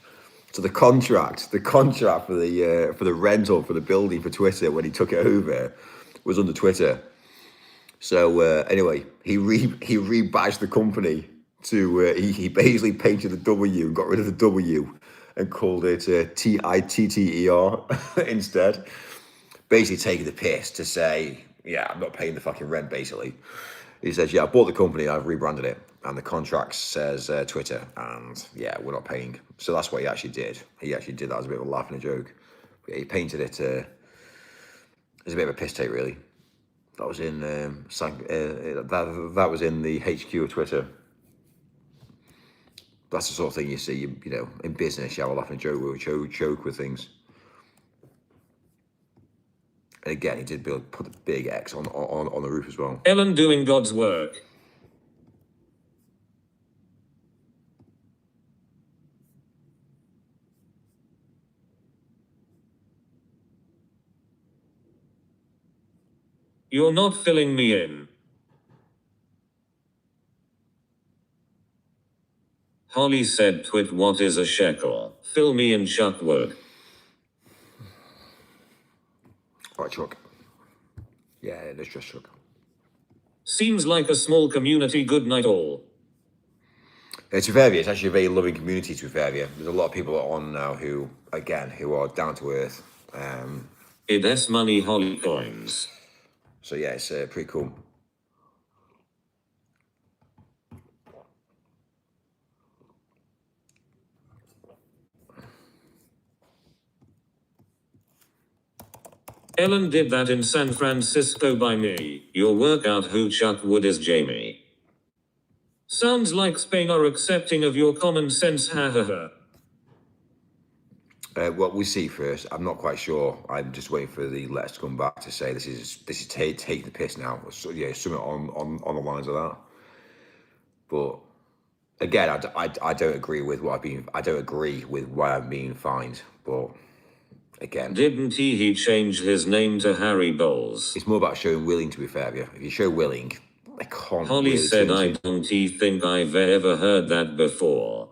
So the contract for the rental for the building for Twitter when he took it over was under Twitter. So anyway, he rebadged the company to he basically painted the W and got rid of the W and called it TITTER instead. Basically taking the piss to say, yeah, I'm not paying the fucking rent. Basically, he says, yeah, I bought the company, I've rebranded it, and the contract says Twitter, and yeah, we're not paying. So that's what he actually did. He actually did that as a bit of a laugh and a joke. But he painted it as a bit of a piss take, really. That was in that was in the HQ of Twitter. That's the sort of thing you see, you know, in business. You have a laugh and joke with things. And again, he did put the big X on the roof as well. Ellen doing God's work. You're not filling me in. Holly said, "Twit, what is a shekel? Fill me in, Chuckwood." Right, Chuck. Yeah, let's just Chuck. Seems like a small community. Good night all. To be fair with you, it's actually a very loving community, to be fair with you. There's a lot of people on now who, again, who are down to earth. It's money holly coins. So yeah, it's pretty cool. Ellen did that in San Francisco by me. Your workout who Chuck Wood is Jamie. Sounds like Spain are accepting of your common sense, ha ha ha. What we see first, I'm not quite sure. I'm just waiting for the letters to come back to say this is taking the piss now. So yeah, something on the lines of that. But again, I don't agree with what I don't agree with why I'm being fined. But again, didn't he change his name to Harry Bowles? It's more about showing willing. To be fair with you, if you show willing, I can't. Holly really said, I don't think I've ever heard that before.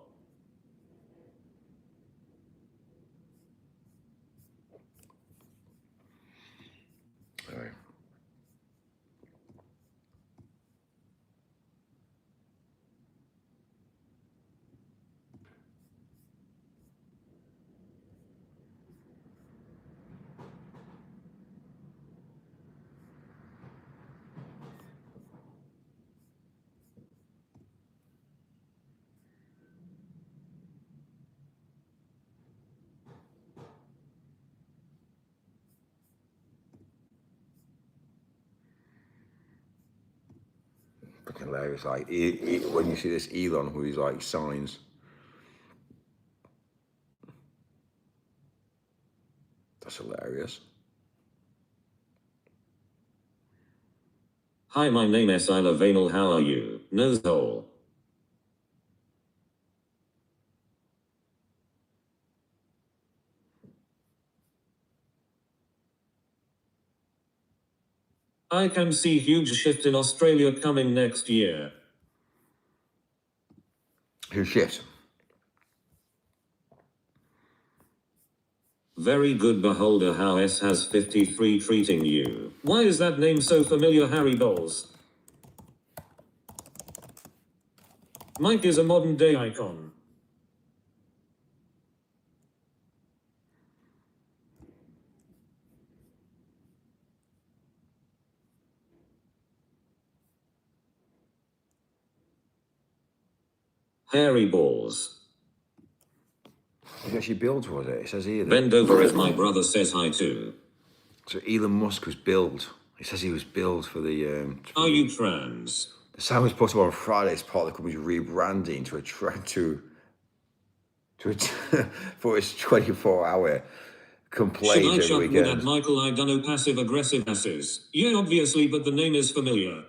All right. Fucking hilarious. Like when you see this Elon with his like signs. That's hilarious. Hi, my name is Isla Vanel. How are you? Nose hole. I can see huge shift in Australia coming next year. Who shift? Very good, beholder. How S has 53 treating you. Why is that name so familiar? Harry Bowles. Mike is a modern day icon. Harry Balls. He actually built, was it? It says here. Bend over as my brother says hi to. So Elon Musk was billed. He says he was billed for the. Are you trans? The sign was put up on Friday as part of the company's rebranding to attract for its 24-hour complaint Should I over chuck the wood at weekend. Michael? I dunno, passive aggressive asses. Yeah, obviously, but the name is familiar.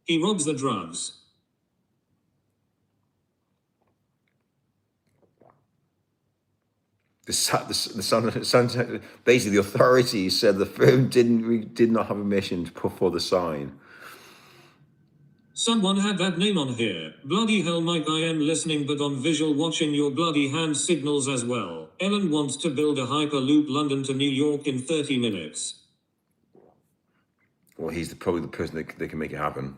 He robs the drugs. Basically, the authorities said the firm did not have a mission to put forward the sign. Someone had that name on here. Bloody hell, Mike, I am listening but on visual watching your bloody hand signals as well. Ellen wants to build a Hyperloop London to New York in 30 minutes. Well, he's probably the person that can make it happen.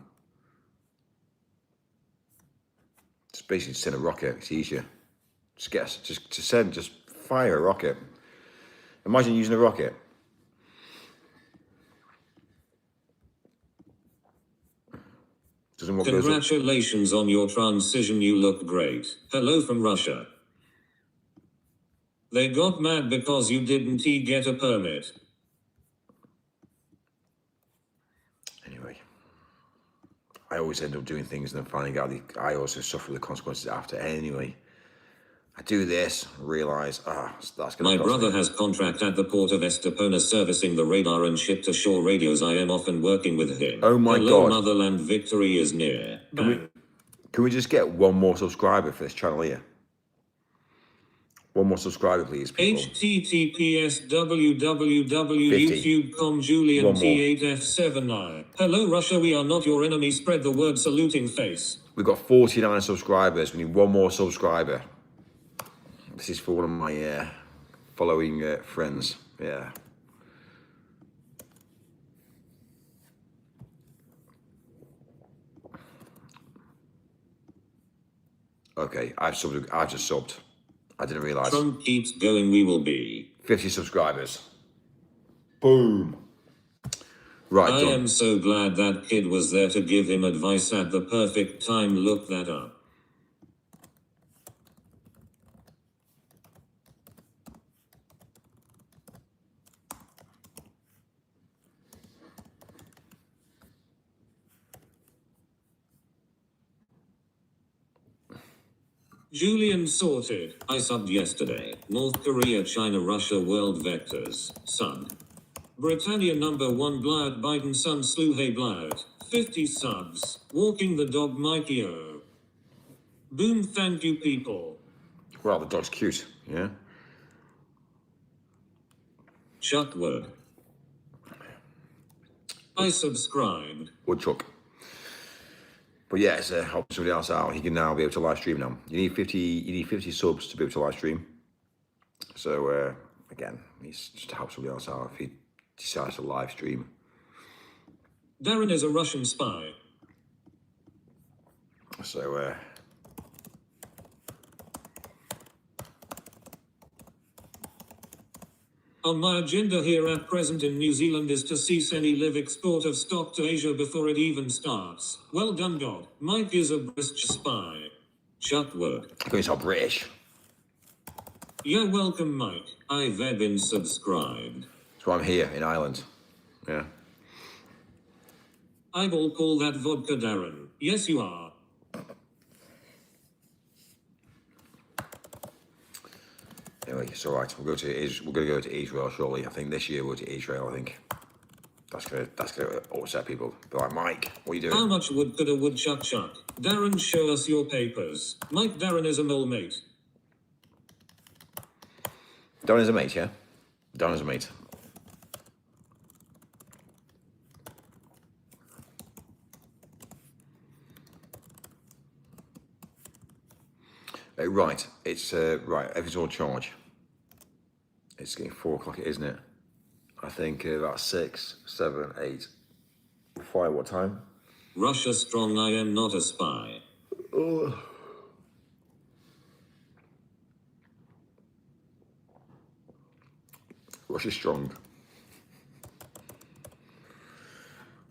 Just basically send a rocket. It's easier. Just fire a rocket. Imagine using a rocket. Congratulations on your transition, you look great. Hello from Russia. They got mad because you didn't get a permit. Anyway, I always end up doing things and then finding out I also suffer the consequences after. Anyway, I do this, realize, that's going to. My brother has contract at the port of Estepona servicing the radar and ship to shore radios. I am often working with him. Oh my Hello, God. motherland, victory is near. Can we just get one more subscriber for this channel here? One more subscriber, please, people. https www.youtube.com Julian T8F7I. Hello, Russia, we are not your enemy. Spread the word, saluting face. We've got 49 subscribers. We need one more subscriber. This is for one of my following friends. Yeah. Okay, I've just subbed. I didn't realise. Trump keeps going, we will be. 50 subscribers. Boom. Right, I done. am so glad that kid was there to give him advice at the perfect time. Look that up. Julian sorted. I subbed yesterday. North Korea, China, Russia, world vectors. Subbed. Britannia #1 Blood Biden son slew hey Blood. 50 subs. Walking the dog Mikey O. Boom, thank you people. Well, the dog's cute, yeah? Chuck Wood. I subscribed. Woodchuck. But yeah, it's help somebody else out. He can now be able to live stream now. You need 50 subs to be able to live stream. So again, it's just to help somebody else out if he decides to live stream. Darren is a Russian spy. So On my agenda here at present in New Zealand is to cease any live export of stock to Asia before it even starts. Well done, God. Mike is a British spy. Chuck Wood. it's all British. You're welcome, Mike. I've been subscribed. So I'm here in Ireland. Yeah. I will call that vodka, Darren. Yes, you are. Anyway, it's all right. We're gonna go to Israel shortly. I think this year we'll go to Israel. I think that's gonna upset people. Be like, Mike, what are you doing? How much wood could a woodchuck chuck? Darren, show us your papers. Mike, Darren is a mill mate. Don is a mate, yeah? Don is a mate. Right, it's right. Everything's on charge. It's getting 4 o'clock, isn't it? I think about 6, 7, 8. 5. What time? Russia strong. I am not a spy. Oh. Russia's strong.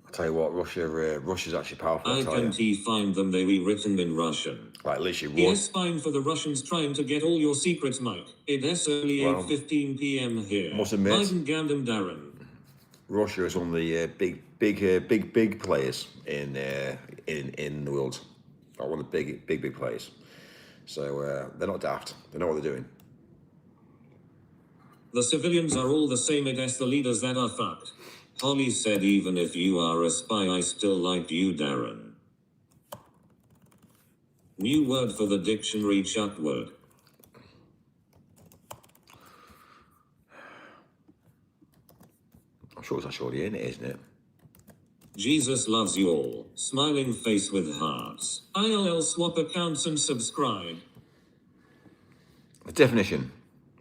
I tell you what, Russia's actually powerful. I can't find them. They were written in Russian. Like literally, Yes, fine for the Russians trying to get all your secrets, Mike. It's only 8:15 p.m. here. Must admit, Biden, Gandam, Darren. Russia is one of the big players in the world. Like one of the big players. So they're not daft. They know what they're doing. The civilians are all the same. It's the leaders that are fucked. Holly said, even if you are a spy, I still like you, Darren. New word for the dictionary, Chuck Wood. I'm sure it's actually in it, isn't it? Jesus loves you all. Smiling face with hearts. ILL swap accounts and subscribe. The definition.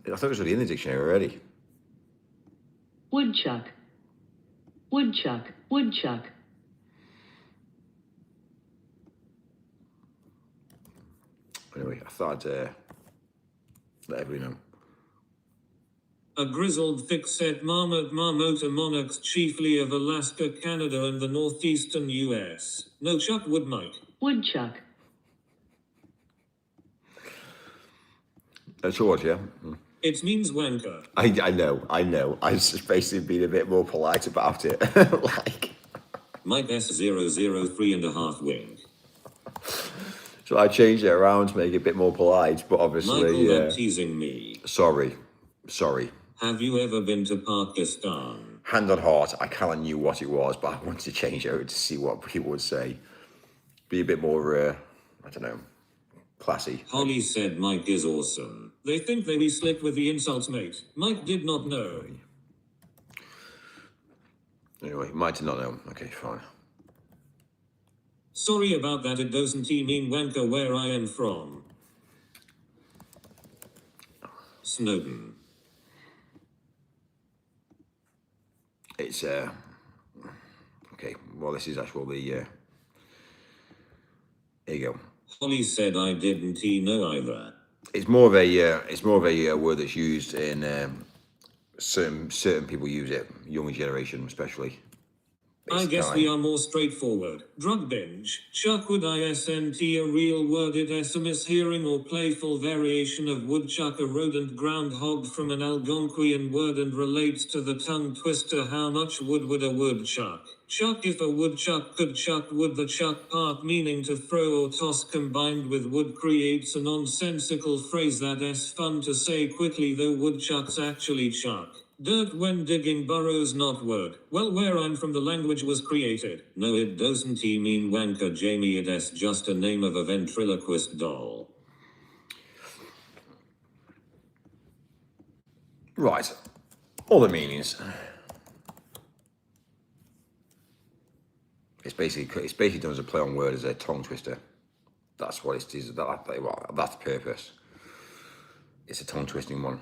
I thought it was already in the dictionary already. Woodchuck. Woodchuck. Woodchuck. Anyway, I thought I'd let everybody know. A grizzled, thick-set marmota monarchs, chiefly of Alaska, Canada, and the northeastern U.S. No Chuck Wood, Mike. Woodchuck. That's yours, yeah? It means wanker. I know. I was just basically being a bit more polite about it. Like, Mike S003.5 wing. so I changed it around to make it a bit more polite, but obviously, Michael, you're teasing me. Sorry. Have you ever been to Pakistan? Hand on heart, I kind of knew what it was, but I wanted to change it over to see what people would say. Be a bit more, I don't know, classy. Holly said Mike is awesome. They think they be slick with the insults, mate. Mike did not know. Anyway, Mike did not know. Okay, fine. Sorry about that, it doesn't mean wanker where I am from. Snowden. It's, okay, well, this is actually the, here you go. Holly said I didn't know either. It's more of a word that's used in certain people use it, younger generation especially. I It's guess kinda we like- are more straightforward. Drug binge. Chuck would isn't a real worded SMS hearing or playful variation of woodchuck, a rodent groundhog from an Algonquian word and relates to the tongue twister how much wood would a woodchuck chuck if a woodchuck could chuck wood. The chuck part meaning to throw or toss combined with wood creates a nonsensical phrase that's fun to say quickly though woodchucks actually chuck dirt when digging burrows, not wood. Well, where I'm from, the language was created. No, it doesn't mean wanker, Jamie. It's just a name of a ventriloquist doll. Right. All the meanings. It's basically done as a play on word, as a tongue twister. That's what it is. That's the purpose. It's a tongue twisting one.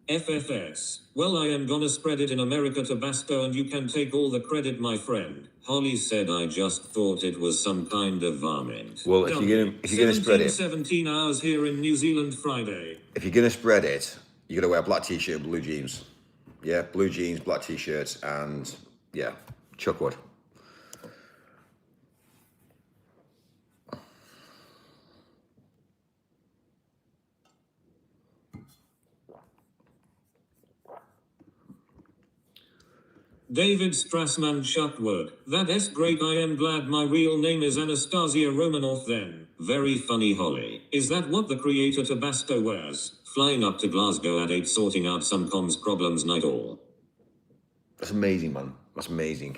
FFS. Well, I am gonna spread it in America Tabasco and you can take all the credit, my friend. Holly said I just thought it was some kind of varmint. Well, if you're gonna spread it, 17 hours here in New Zealand Friday. if you're gonna spread it, you gotta wear a black t-shirt and blue jeans. Yeah, blue jeans, black t-shirts, and yeah, chuckwood. David Strassman Chuckwood. That's great. I am glad my real name is Anastasia Romanoff then. Very funny, Holly. Is that what the creator Tabasco wears? Flying up to Glasgow at 8 sorting out some comms problems night all. That's amazing, man. That's amazing.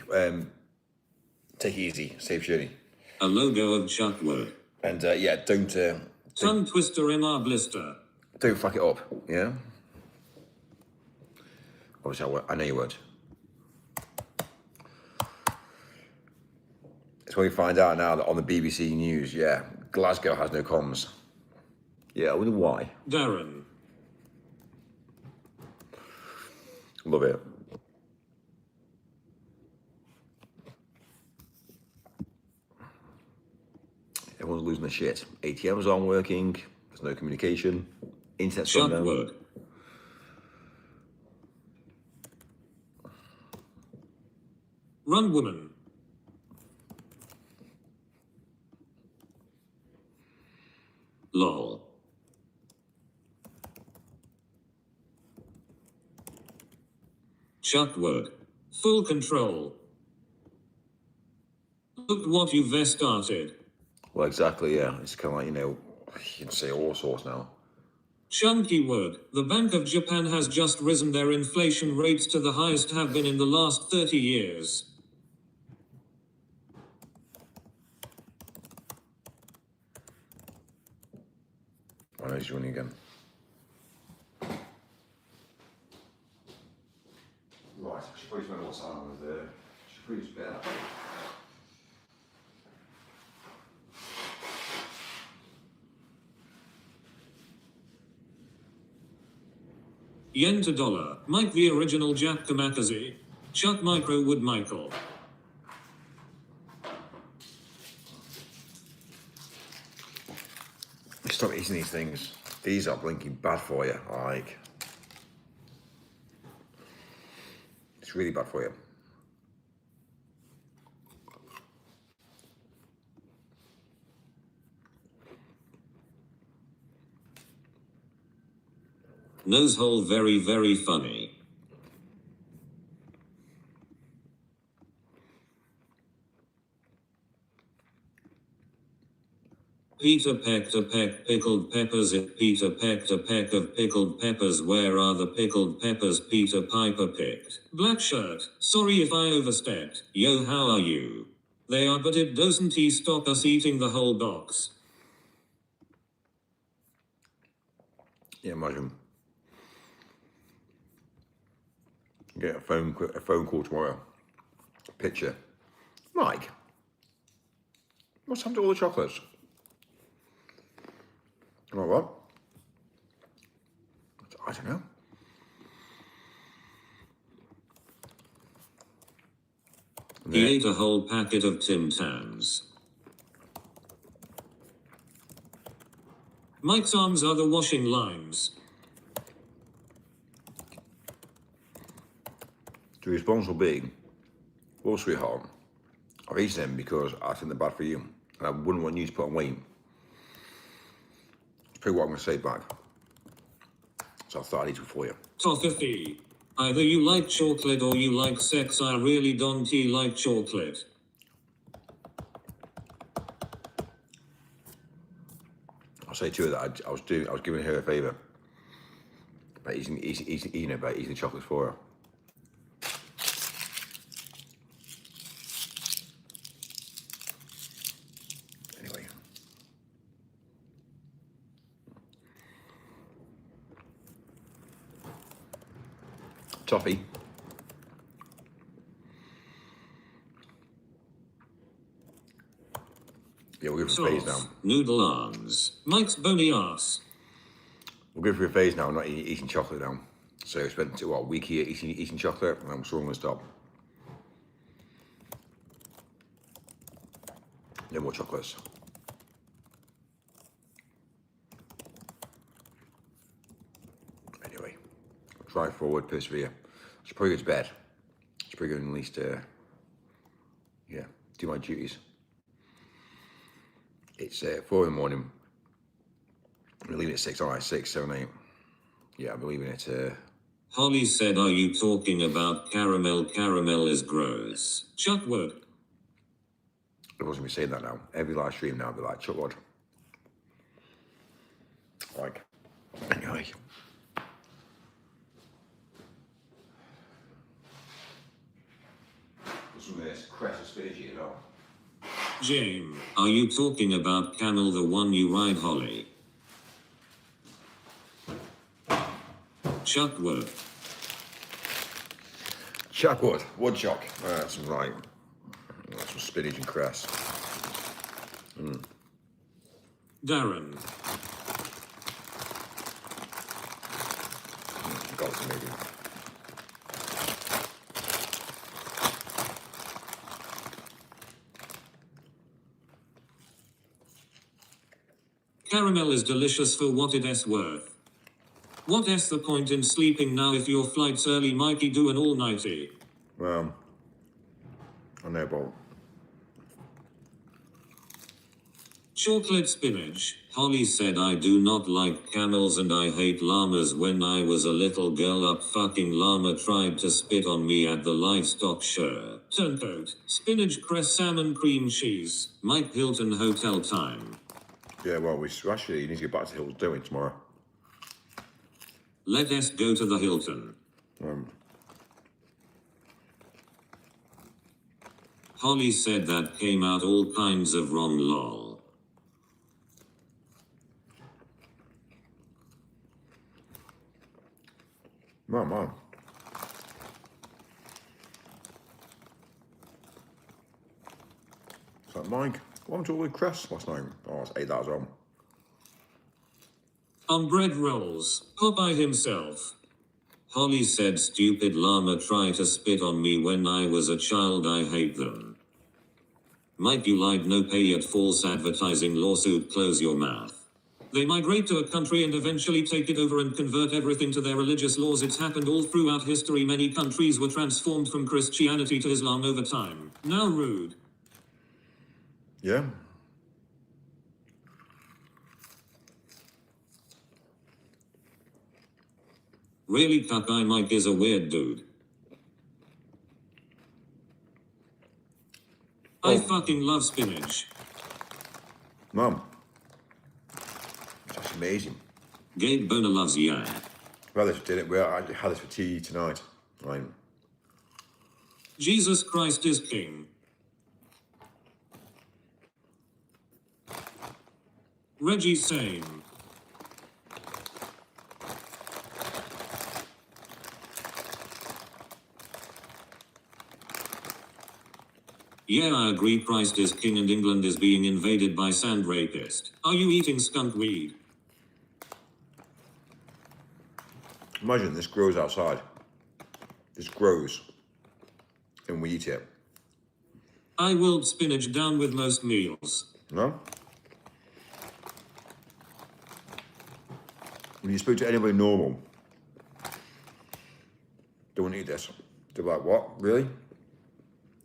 Take it easy, safe journey. A logo of Chuckwood. And yeah, don't Tongue twister MR blister. don't fuck it up. Yeah. Obviously, I know you won't. It's when we find out now that on the BBC News, yeah, Glasgow has no comms. Yeah, I wonder why. Darren. Love it. Everyone's losing their shit. ATMs aren't working. There's no communication. Internet's gone down. Chuckwood. Run woman. Lol. Chuckwood. Full control. Look what you've started. Well, exactly, yeah. It's kind of like, you know, you can say all sorts now. Chunky wood. The Bank of Japan has just risen their inflation rates to the highest have been in the last 30 years. I know he's running again. Right, I should probably spend more time with should probably just better. Yen to dollar. Mike the original Jack Kamakazi. Chuck Micro Wood Michael. Stop eating these things. These are blinking bad for you. Like, it's really bad for you. Nose hole very, very funny. Peter pecked a peck pickled peppers. If Peter pecked a peck of pickled peppers, where are the pickled peppers Peter Piper picked? Black shirt. Sorry if I overstepped. Yo, how are you? They are, but it doesn't stop us eating the whole box. Yeah, imagine. Get a phone call tomorrow. Picture. Mike, what's happened to all the chocolates? know what? I don't know. He ate a whole packet of Tim Tams. Mike's arms are the washing lines. The response will be, well, sweetheart, I've eaten them because I think they're bad for you, and I wouldn't want you to put on weight. That's pretty what I'm going to say back. So I thought I'd eat it for you. Toffee. Either you like chocolate or you like sex. I really don't like chocolate. I'll say to her that I was giving her a favour by eating the chocolates for her. Anyway. Toffee. Yeah, we'll go for a phase now. Noodle arms. Mike's bony ass. We'll go for a phase now, not eating chocolate now. So I spent a week here eating chocolate, and I'm sure I'm going to stop. No more chocolates. Anyway, drive forward, persevere. I should probably go to bed. I should probably go and at least, yeah, do my duties. It's 4 in the morning. I'm leaving at 6, all right, 6, 7, 8. Yeah, I'm leaving it. Holly said, are you talking about caramel? Caramel is gross. Chuck Wood. I wasn't going to be saying that now. Every live stream now, I'll be like, Chuck Wood. Like, anyway. Some of this cress of spinach as well. Jane, are you talking about Camel, the one you ride, Holly? Chuck Wood. Chuck Wood, woodchuck. That's right. That's some spinach and cress. Darren. Got some maybe. Caramel is delicious for what it's worth. What is the point in sleeping now if your flight's early? Mikey, do an all-nighty. Well, I know about. Chocolate spinach. Holly said, I do not like camels and I hate llamas. When I was a little girl, up fucking llama tried to spit on me at the livestock show. Turncoat. Spinach, cress, salmon, cream cheese. Mike Hilton hotel time. Yeah, well, we actually need to get back to Hills doing tomorrow. Let us go to the Hilton. Holly said that came out all kinds of wrong, lol. Man. Is that Mike? What happened to all the cress last night? Oh, I ate that as well. On bread rolls, Popeye himself. Holly said, stupid llama tried to spit on me when I was a child. I hate them. Mike, you lied. No PAYOUT false advertising lawsuit. Close your mouth. They migrate to a country and eventually take it over and convert everything to their religious laws. It's happened all throughout history. Many countries were transformed from Christianity to Islam over time. Now rude. Yeah. Really, Cockeye Mike is a weird dude. I fucking love spinach. Mum. That's amazing. Gabe Boner loves yang. Well, this for dinner. I had this for tea tonight. Right. Jesus Christ is King. Reggie same. Yeah, I agree. Christ is king and England is being invaded by sand rapist. Are you eating skunk weed? Imagine this grows outside. This grows, and we eat it. I wilt spinach down with most meals. No? When you speak to anybody normal, they won't eat this. They're like, what? Really?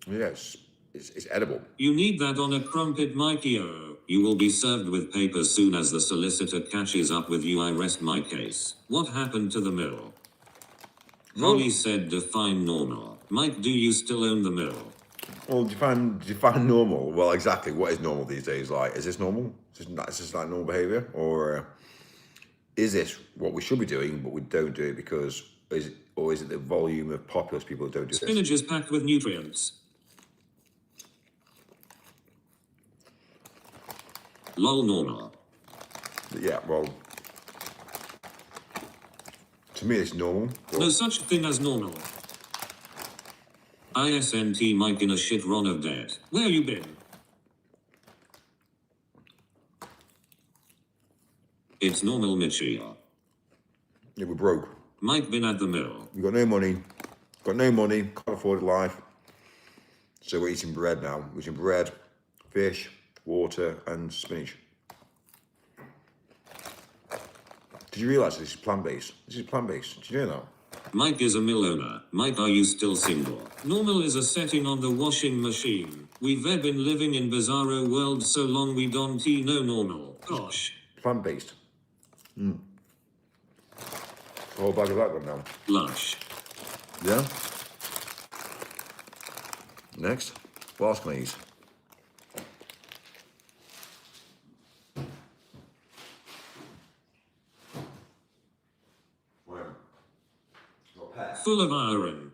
Yes, it's edible. You need that on a crumpet, Mikey-o. You will be served with papers soon as the solicitor catches up with you. I rest my case. What happened to the mill? Holly said define normal. Mike, do you still own the mill? Well, define normal. Well, exactly. What is normal these days? Like, is this normal? Is this like normal behavior? Or is this what we should be doing, but we don't do it because, is it the volume of populous people who don't do this? Spinach is packed with nutrients. Lol normal. Yeah, well, to me it's normal. No such thing as normal. ISNT Mike in a shit run of debt. Where you been? It's normal, Mitchie. Yeah, we're broke. Mike been at the mill. We got no money, can't afford life. So we're eating bread now. We're eating bread, fish, water, and spinach. Did you realise this is plant-based? This is plant-based. Did you know that? Mike is a mill owner. Mike, are you still single? Normal is a setting on the washing machine. We've been living in bizarro world so long we don't know normal. Gosh. Plant-based. A whole bag of that one now. Lush. Yeah? Next. What else can I use? Full of iron.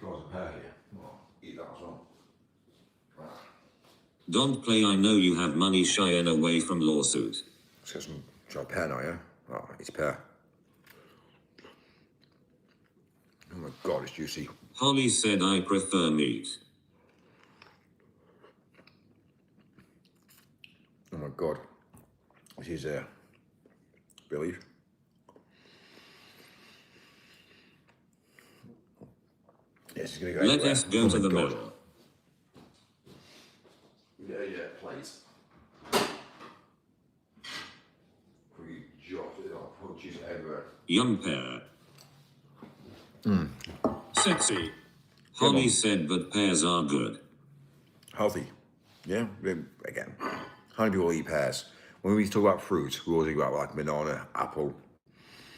Got a pear here. Well, eat that as well. Don't play, I know you have money, Cheyenne away from lawsuit. Let's get some dried pear now, yeah? Oh, it's pear. Oh my god, it's juicy. Holly said I prefer meat. Oh my god. This is beef. Yes, it's gonna go Let everywhere. us go Oh to my the God. mill. Yeah, please. We jot it up, punches everywhere. Yum pear. Sexy. Holly said, but pears are good. Healthy. Yeah, again. How many people eat pears? When we talk about fruit, we always think about like banana, apple.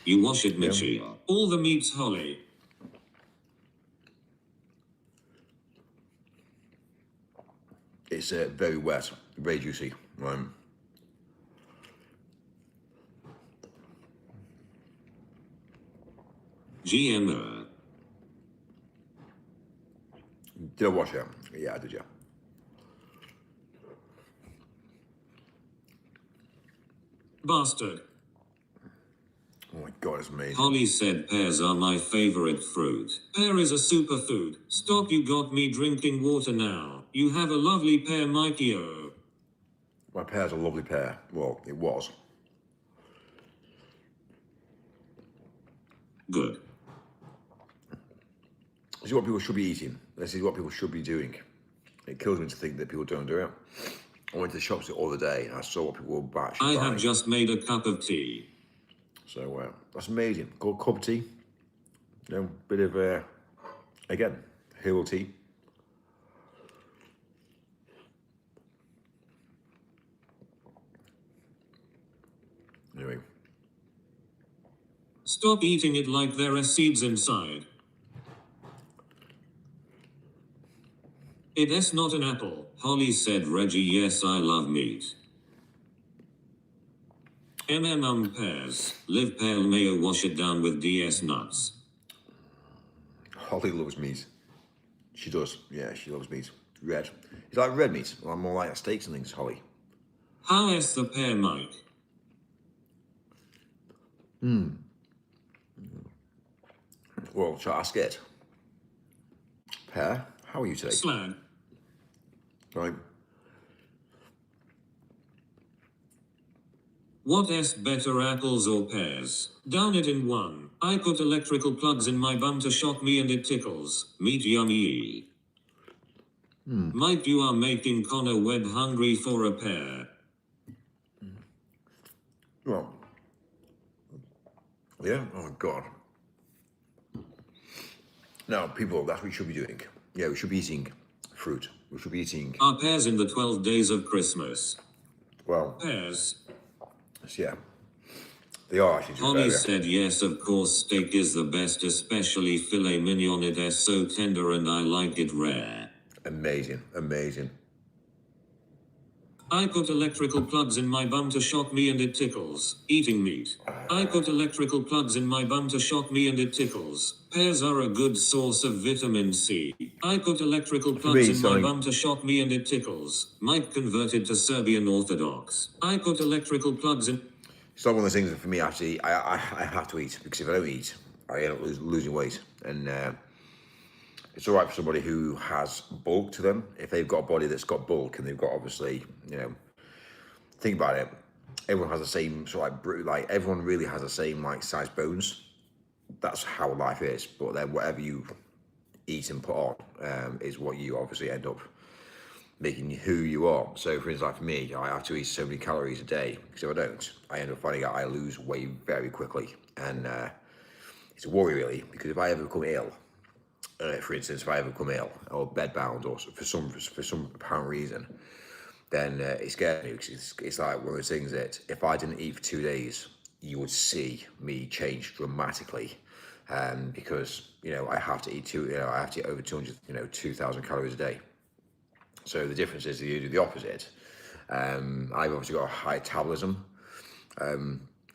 You wash it, Mitchie. All the meats, Holly. It's very wet, very juicy. GMO. Did I wash it? Yeah, I did, yeah. Bastard. Oh my god, it's amazing. Holly said pears are my favorite fruit. Pear is a superfood. Stop, you got me drinking water now. You have a lovely pear, Mikey-o. My pear's a lovely pear. Well, it was. Good. This is what people should be eating. This is what people should be doing. It kills me to think that people don't do it. I went to the shops all the day and I saw what people were actually I buying. have just made a cup of tea. So that's amazing. Good cup of tea. You know, bit of, again, herbal tea. Anyway. Stop eating it like there are seeds inside. It is not an apple. Holly said, Reggie, yes, I love meat. Pears. Live pale mayo, wash it down with DS nuts. Holly loves meat. She does. Yeah, she loves meat. Red. You like red meat? Well, I'm more like steaks and things, Holly. How is the pear, Mike? Well, shall I ask it? Pear, how are you today? Slag. Right. What's better, apples or pears? Down it in one. I put electrical plugs in my bum to shock me and it tickles. Meat yummy. Mike, you are making Connor Webb hungry for a pear. Well, yeah, oh God. Now, people, that's what we should be doing. Yeah, we should be eating fruit. We should be eating, Are pears in the 12 days of Christmas? well, Pears. yeah. They are actually, to be Holly fair, yeah. said yes, of course, steak is the best, especially filet mignon. It is so tender and I like it rare. Amazing, amazing. I put electrical plugs in my bum to shock me and it tickles. Eating meat. I put electrical plugs in my bum to shock me and it tickles. Pears are a good source of vitamin C. I put electrical plugs in my bum to shock me and it tickles. Mike converted to Serbian Orthodox. I put electrical plugs in. It's not one of those things that for me, actually, I have to eat, because if I don't eat, I end up losing weight. And it's all right for somebody who has bulk to them. If they've got a body that's got bulk and they've got, obviously, you know, think about it. Everyone has the same sort of like everyone really has the same like size bones. That's how life is. But then whatever you eat and put on is what you obviously end up making who you are. So for instance, like for me, I have to eat so many calories a day, because if I don't, I end up finding out I lose weight very quickly. And it's a worry really, because if I ever become ill, for instance, if I ever become ill or bedbound or for some apparent reason, then it scares me, because it's like one of those things that if I didn't eat for 2 days, you would see me change dramatically, because you know I have to eat I have to eat over 200, 2,000 calories a day. So the difference is that you do the opposite. I've obviously got a high metabolism.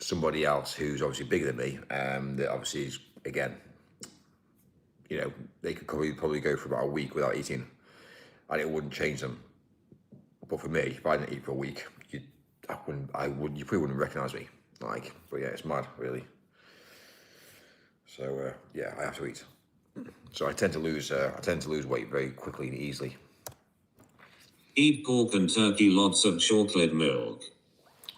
Somebody else who's obviously bigger than me, that obviously is, again, they could probably go for about a week without eating, and it wouldn't change them. But for me, if I didn't eat for a week, you probably wouldn't recognise me. But yeah, it's mad, really. So yeah, I have to eat. So I tend to lose weight very quickly and easily. Eat pork and turkey, lots of chocolate milk.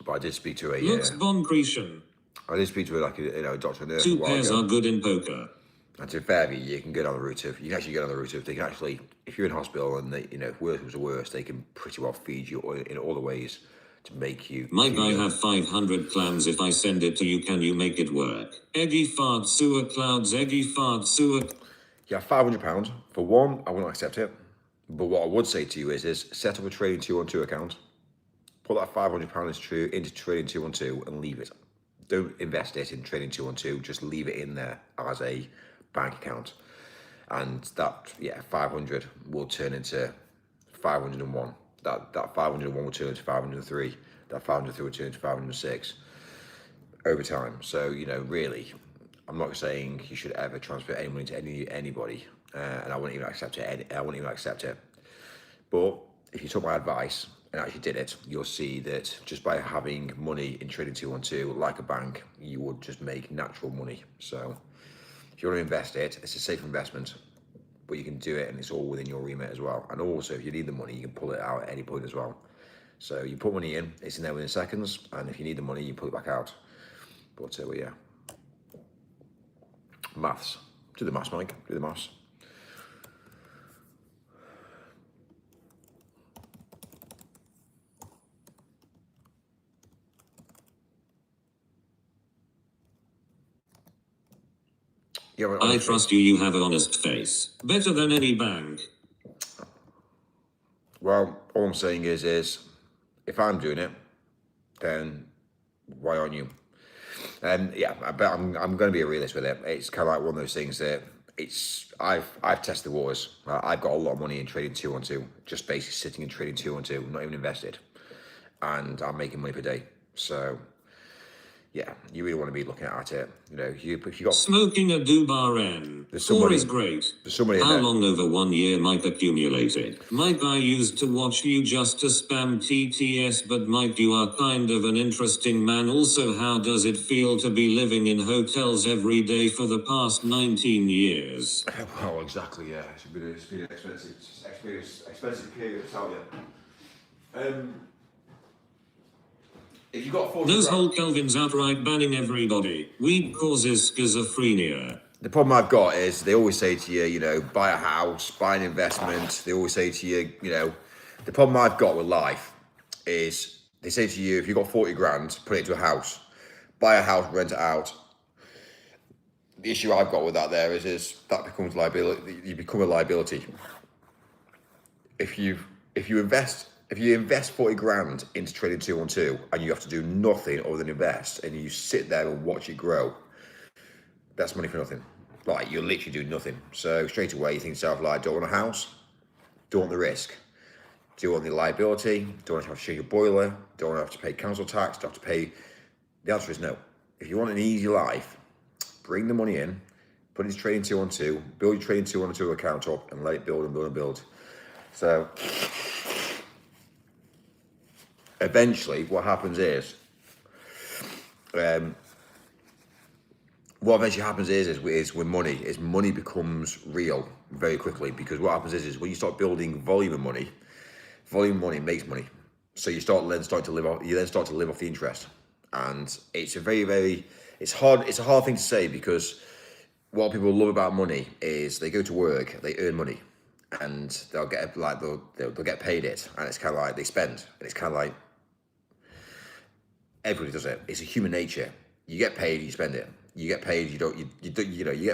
But I did speak to a Looks boncretion. I did speak to a doctor nurse. 2 pairs are good in poker. And to be fair, you can go down the route of, they can actually, if you're in hospital and they, if worse was the worst, they can pretty well feed you in all the ways to make you. Mike, I have 500 clams. If I send it to you, can you make it work? Eggy fart sewer clouds, eggy fart sewer. Yeah, £500. For one, I wouldn't accept it. But what I would say to you is set up a Trading 212 account, put that £500 into Trading 212 and leave it. Don't invest it in Trading 212, just leave it in there as a bank account. And that, 500 will turn into 501. That 501 will turn into 503. That 503 will turn into 506 over time. So, really, I'm not saying you should ever transfer any money to anybody. And I wouldn't even accept it. But if you took my advice and actually did it, you'll see that just by having money in Trading 212, like a bank, you would just make natural money. So if you want to invest it, it's a safe investment, but you can do it and it's all within your remit as well. And also, if you need the money, you can pull it out at any point as well. So you put money in, it's in there within seconds, and if you need the money, you pull it back out. But yeah, maths. Do the maths, Mike. Do the maths. I trust you. You have an honest face. Better than any bank. Well, all I'm saying is if I'm doing it, then why aren't you? And yeah, but I'm going to be a realist with it. It's kind of like one of those things that I've tested the waters. I've got a lot of money in Trading 212, just basically sitting in Trading 212, not even invested, and I'm making money per day. So yeah, you really want to be looking at it. If you got smoking a Dubar N. 4 is great. How long? Over 1 year, Mike accumulated. Mike, I used to watch you just to spam TTS, but Mike, you are kind of an interesting man. Also, how does it feel to be living in hotels every day for the past 19 years? Well, exactly, yeah. It's been an expensive period, I tell you. if you've got 40 Those grand, whole Kelvins outright banning everybody. Weed causes schizophrenia. the problem I've got is they always say to you, you know, buy a house, buy an investment. They always say to you, you know, the problem I've got with life is they say to you, if you've got 40 grand, put it into a house, buy a house, rent it out. The issue I've got with that there is that becomes liability. You become a liability. If you invest 40 grand into trading 212 and you have to do nothing other than invest and you sit there and watch it grow, that's money for nothing. Like, you're literally doing nothing. So straight away you think to yourself, like, don't want a house, don't want the risk, don't want the liability, don't want to have to change your boiler, don't want to have to pay council tax, don't have to pay. The answer is no. If you want an easy life, bring the money in, put it into trading 212, build your trading 212 account up and let it build and build and build. So eventually what happens is, with money becomes real very quickly, because what happens is when you start building volume of money makes money. So you then start to live off the interest. And it's a it's a hard thing to say, because what people love about money is they go to work, they earn money, and they'll get they'll get paid it, and it's kind of like they spend, and it's kind of like everybody does it. It's a human nature. You get paid, you spend it. You get paid, you get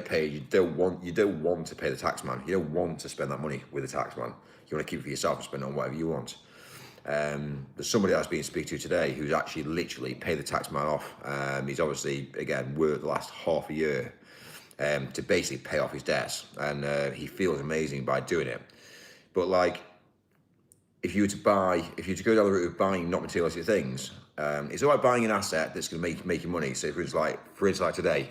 paid, you don't want to pay the tax man. You don't want to spend that money with the tax man. You want to keep it for yourself and spend it on whatever you want. There's somebody I've been speaking to today who's actually literally paid the tax man off. He's obviously, again, worked the last half a year to basically pay off his debts, and he feels amazing by doing it. But like, if you were to go down the route of buying not materialistic things, it's all right buying an asset that's going to make you money. So for instance, like today,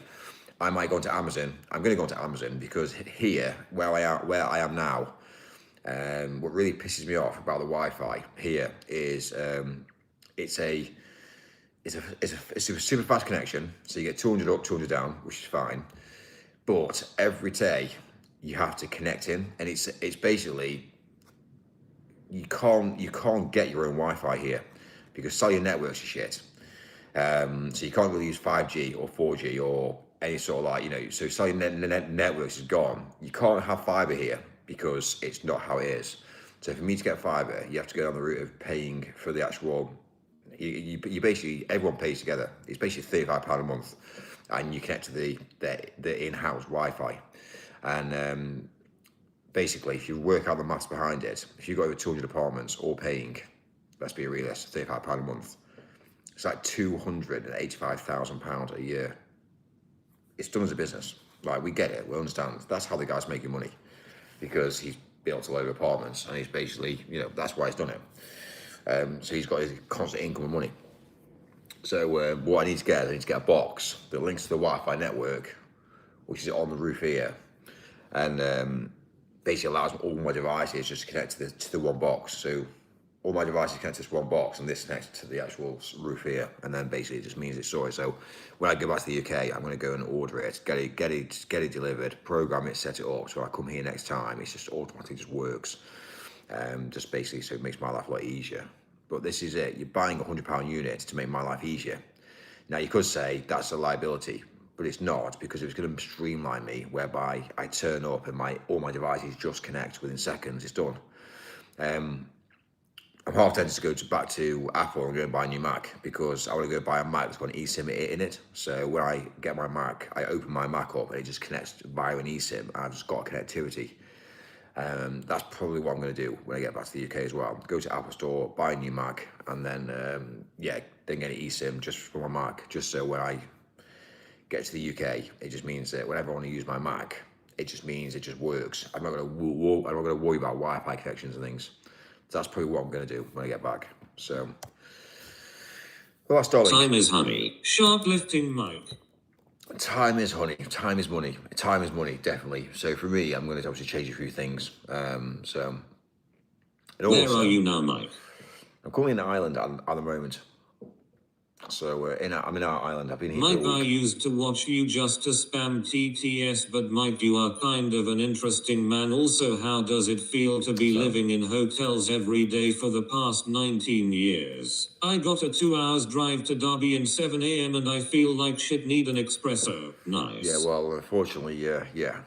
I might go into Amazon. I'm going to go into Amazon because here, where I am now, what really pisses me off about the Wi-Fi here is it's a super fast connection. So you get 200 up, 200 down, which is fine. But every day you have to connect in, and it's basically you can't get your own Wi-Fi here because cellular networks are shit. So you can't really use 5G or 4G or any sort of so cellular networks is gone. You can't have fiber here because it's not how it is. So for me to get fiber, you have to go down the route of paying for the actual. You basically, everyone pays together. It's basically £35 a month, and you connect to the in-house Wi-Fi. And basically, if you work out the maths behind it, if you've got over 200 apartments all paying, let's be realist, £35 a month, it's like £285,000 a year. It's done as a business. Like, we get it, we understand. That's how the guy's making money, because he's built a load of apartments, and he's basically, that's why he's done it. So he's got his constant income of money. So what I need to get a box that links to the Wi-Fi network, which is on the roof here, and basically allows all my devices just to connect to the one box. So all my devices connect to this one box, and this connects to the actual roof here, and then basically it just means it's sorted. So when I go back to the UK, I'm going to go and order it, get it delivered, program it, set it up. So I come here next time, it's just automatically just works. Just basically, so it makes my life a lot easier. But this is it. You're buying a £100 unit to make my life easier. Now you could say that's a liability, but it's not, because it's going to streamline me, whereby I turn up and all my devices just connect within seconds. It's done. I'm half tempted to go back to Apple and go and buy a new Mac, because I want to go buy a Mac that's got an eSIM in it. So when I get my Mac, I open my Mac up and it just connects via an eSIM, and I've just got connectivity. That's probably what I'm going to do when I get back to the UK as well. Go to Apple Store, buy a new Mac, and then then get an eSIM just for my Mac, just so when I get to the UK, it just means that whenever I want to use my Mac, it just means it just works. I'm not going to worry about Wi-Fi connections and things. So that's probably what I'm going to do when I get back. So, well, that's darling. Time is honey. Shoplifting Mike. Time is honey. Time is money. Time is money, definitely. So for me, I'm going to obviously change a few things. And Where are you now, Mike? I'm currently in Ireland at the moment. So I'm in our island. I've been here Mike, for a I week. used to watch you just to spam TTS, but Mike, you are kind of an interesting man. Also, how does it feel to be living in hotels every day for the past 19 years? I got a 2 hours drive to Derby in 7 a.m. and I feel like shit, need an espresso. Nice. Yeah, well, unfortunately, yeah.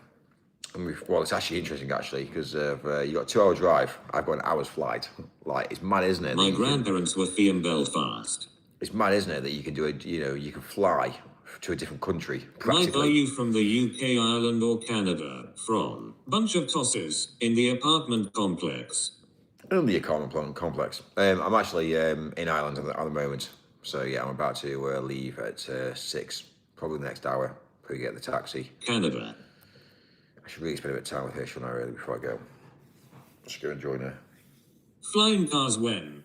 Well, it's actually interesting, actually, because you got a 2 hour drive. I've got an hour's flight. Like, it's mad, isn't it? My grandparents were from Belfast. It's mad, isn't it, that you can do it, you can fly to a different country, Mike, practically. are you from the UK, Ireland, or Canada? From bunch of tosses in the apartment complex. In the apartment complex. I'm actually in Ireland at the moment. So, yeah, I'm about to leave at 6, probably the next hour, probably get the taxi. Canada. I should really spend a bit of time with her, shouldn't I, really, before I go? I should go and join her. Flying cars when?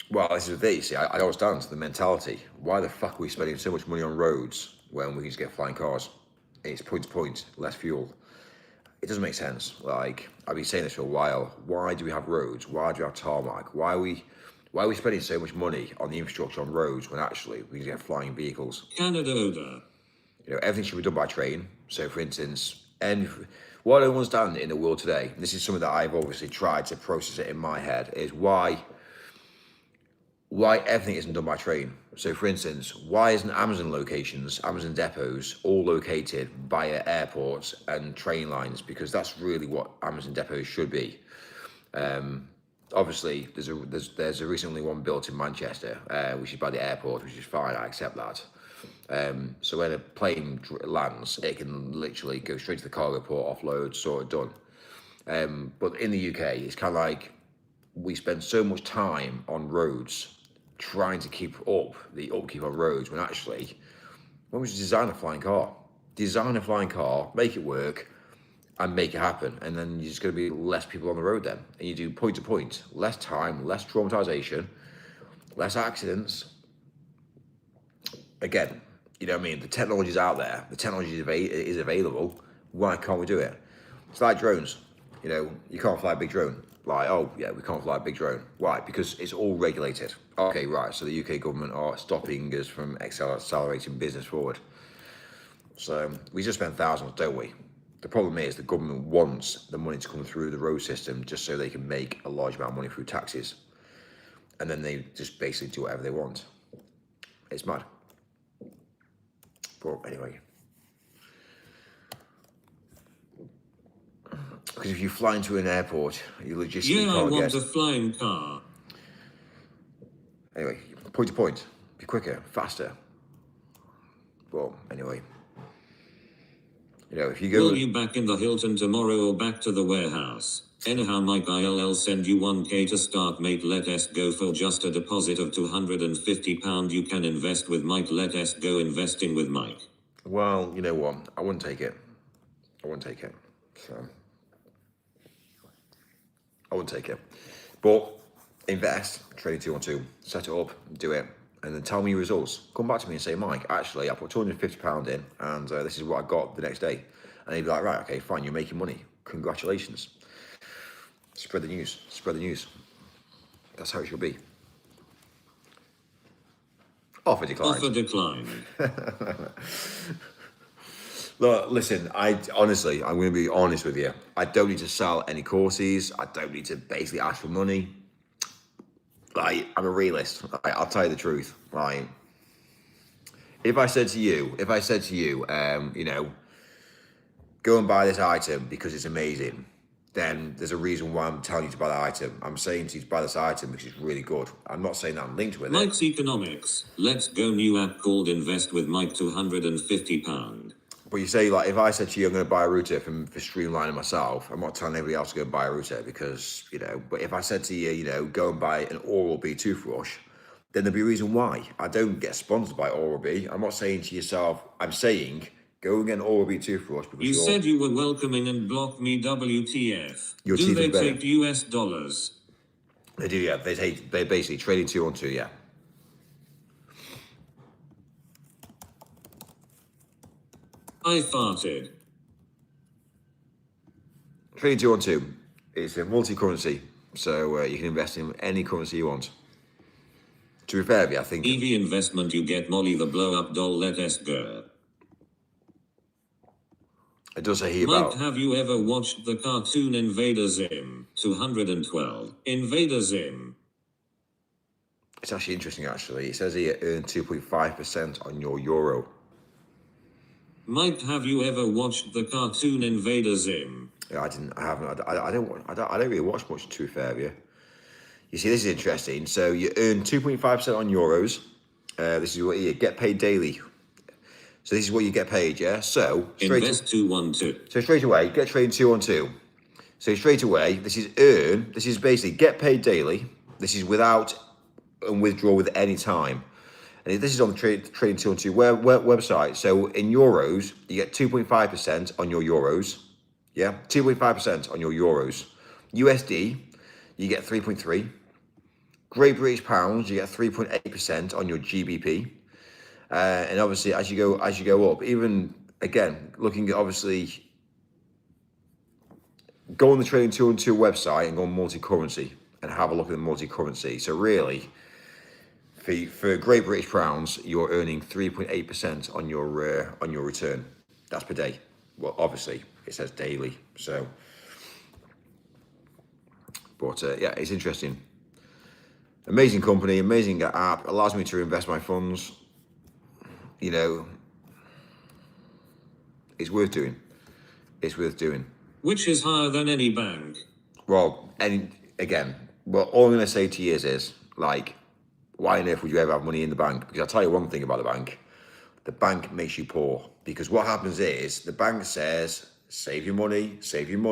Well, this is the thing, you see, I don't understand the mentality. Why the fuck are we spending so much money on roads when we can just get flying cars? It's point to point, less fuel. It doesn't make sense. Like, I've been saying this for a while. Why do we have roads? Why do we have tarmac? Why are we spending so much money on the infrastructure on roads when actually we can get flying vehicles? Canada odor. You know, everything should be done by train. So, for instance, and what I don't understand in the world today, this is something that I've obviously tried to process it in my head, is why everything isn't done by train. So, for instance, why isn't Amazon locations, Amazon depots, all located via airports and train lines? Because that's really what Amazon depots should be. Obviously, there's a recently one built in Manchester, which is by the airport, which is fine. I accept that. So when a plane lands, it can literally go straight to the cargo port, offload, sort of done. But in the UK, it's kind of like we spend so much time on roads trying to keep up the upkeep on roads when actually, when we just design a flying car, make it work and make it happen. And then you're just going to be less people on the road then. And you do point to point, less time, less traumatization, less accidents. Again, you know what I mean? The technology's out there. The technology is available. Why can't we do it? It's like drones. You know, you can't fly a big drone. Like, oh, yeah, we can't fly a big drone. Why? Because it's all regulated. Okay, right. So the UK government are stopping us from accelerating business forward. So we just spend thousands, don't we? The problem is the government wants the money to come through the road system just so they can make a large amount of money through taxes. And then they just basically do whatever they want. It's mad. But anyway. Because if you fly into an airport, you logistically Yeah, I can't want get... a flying car. Anyway, point to point. Be quicker, faster. But anyway. You know, if you go... Will you back in the Hilton tomorrow or back to the warehouse? Anyhow, Mike, I'll send you 1k to start, mate. Let us go for just a deposit of £250. You can invest with Mike. Let us go investing with Mike. Well, you know what? I wouldn't take it. So... I wouldn't take it. But invest, trade 212, set it up, do it, and then tell me your results. Come back to me and say, Mike, actually, I put £250 in, and this is what I got the next day. And they'd be like, right, okay, fine, you're making money. Congratulations. Spread the news. That's how it should be. Offer declined. Offer declined. Look, listen, I'm going to be honest with you. I don't need to sell any courses. I don't need to basically ask for money. Like, I'm a realist. I'll tell you the truth. Like, if I said to you, you know, go and buy this item because it's amazing, then there's a reason why I'm telling you to buy that item. I'm saying to you to buy this item because it's really good. I'm not saying that I'm linked with it. Mike's Economics. Let's go. New app called Invest with Mike. £250. But you say, like, if I said to you, I'm going to buy a router for streamlining myself, I'm not telling everybody else to go and buy a router because, you know, but if I said to you, you know, go and buy an Oral-B toothbrush, then there'd be a reason why. I don't get sponsored by Oral-B. I'm not saying to yourself, I'm saying, go and get an Oral-B toothbrush because you said you were welcoming and blocked me. WTF. Your Do teeth they is better. take US dollars? They do, yeah. They basically trading 212, yeah. I farted. Trading 212 is a multi-currency, so you can invest in any currency you want. To be fair, I think EV investment, you get Molly the blow up doll, let us go. it does say here Mike, about. have you ever watched the cartoon Invader Zim? 212. Invader Zim. It's actually interesting. Actually, it says here earn 2.5% on your euro. Mike, have you ever watched the cartoon Invader Zim? Yeah, I didn't. I haven't. I don't really watch much. To be fair, yeah. You see, this is interesting. So you earn 2.5% on euros. This is what you get paid daily. So this is what you get paid, yeah. So Invest 212. So straight away, get trading 212. So straight away, this is earn. This is basically get paid daily. This is without and withdraw with any time. And this is on the trading 212 website. So in euros, you get 2.5% on your euros. Yeah, 2.5% on your euros. USD, you get 3.3. Great British pounds, you get 3.8% on your GBP. And obviously, as you go up, even again, looking at obviously, go on the Trading 212 website and go on multi-currency and have a look at the multi-currency. So really, for Great British pounds, you're earning 3.8% on your return. That's per day. Well, obviously, it says daily. So, but yeah, it's interesting. Amazing company, amazing app. Allows me to invest my funds. You know, it's worth doing. It's worth doing. Which is higher than any bank? Well, and again, well, all I'm going to say to you is, like, why on earth would you ever have money in the bank? Because I'll tell you one thing about the bank makes you poor. Because what happens is, the bank says, save your money, Yes, put it in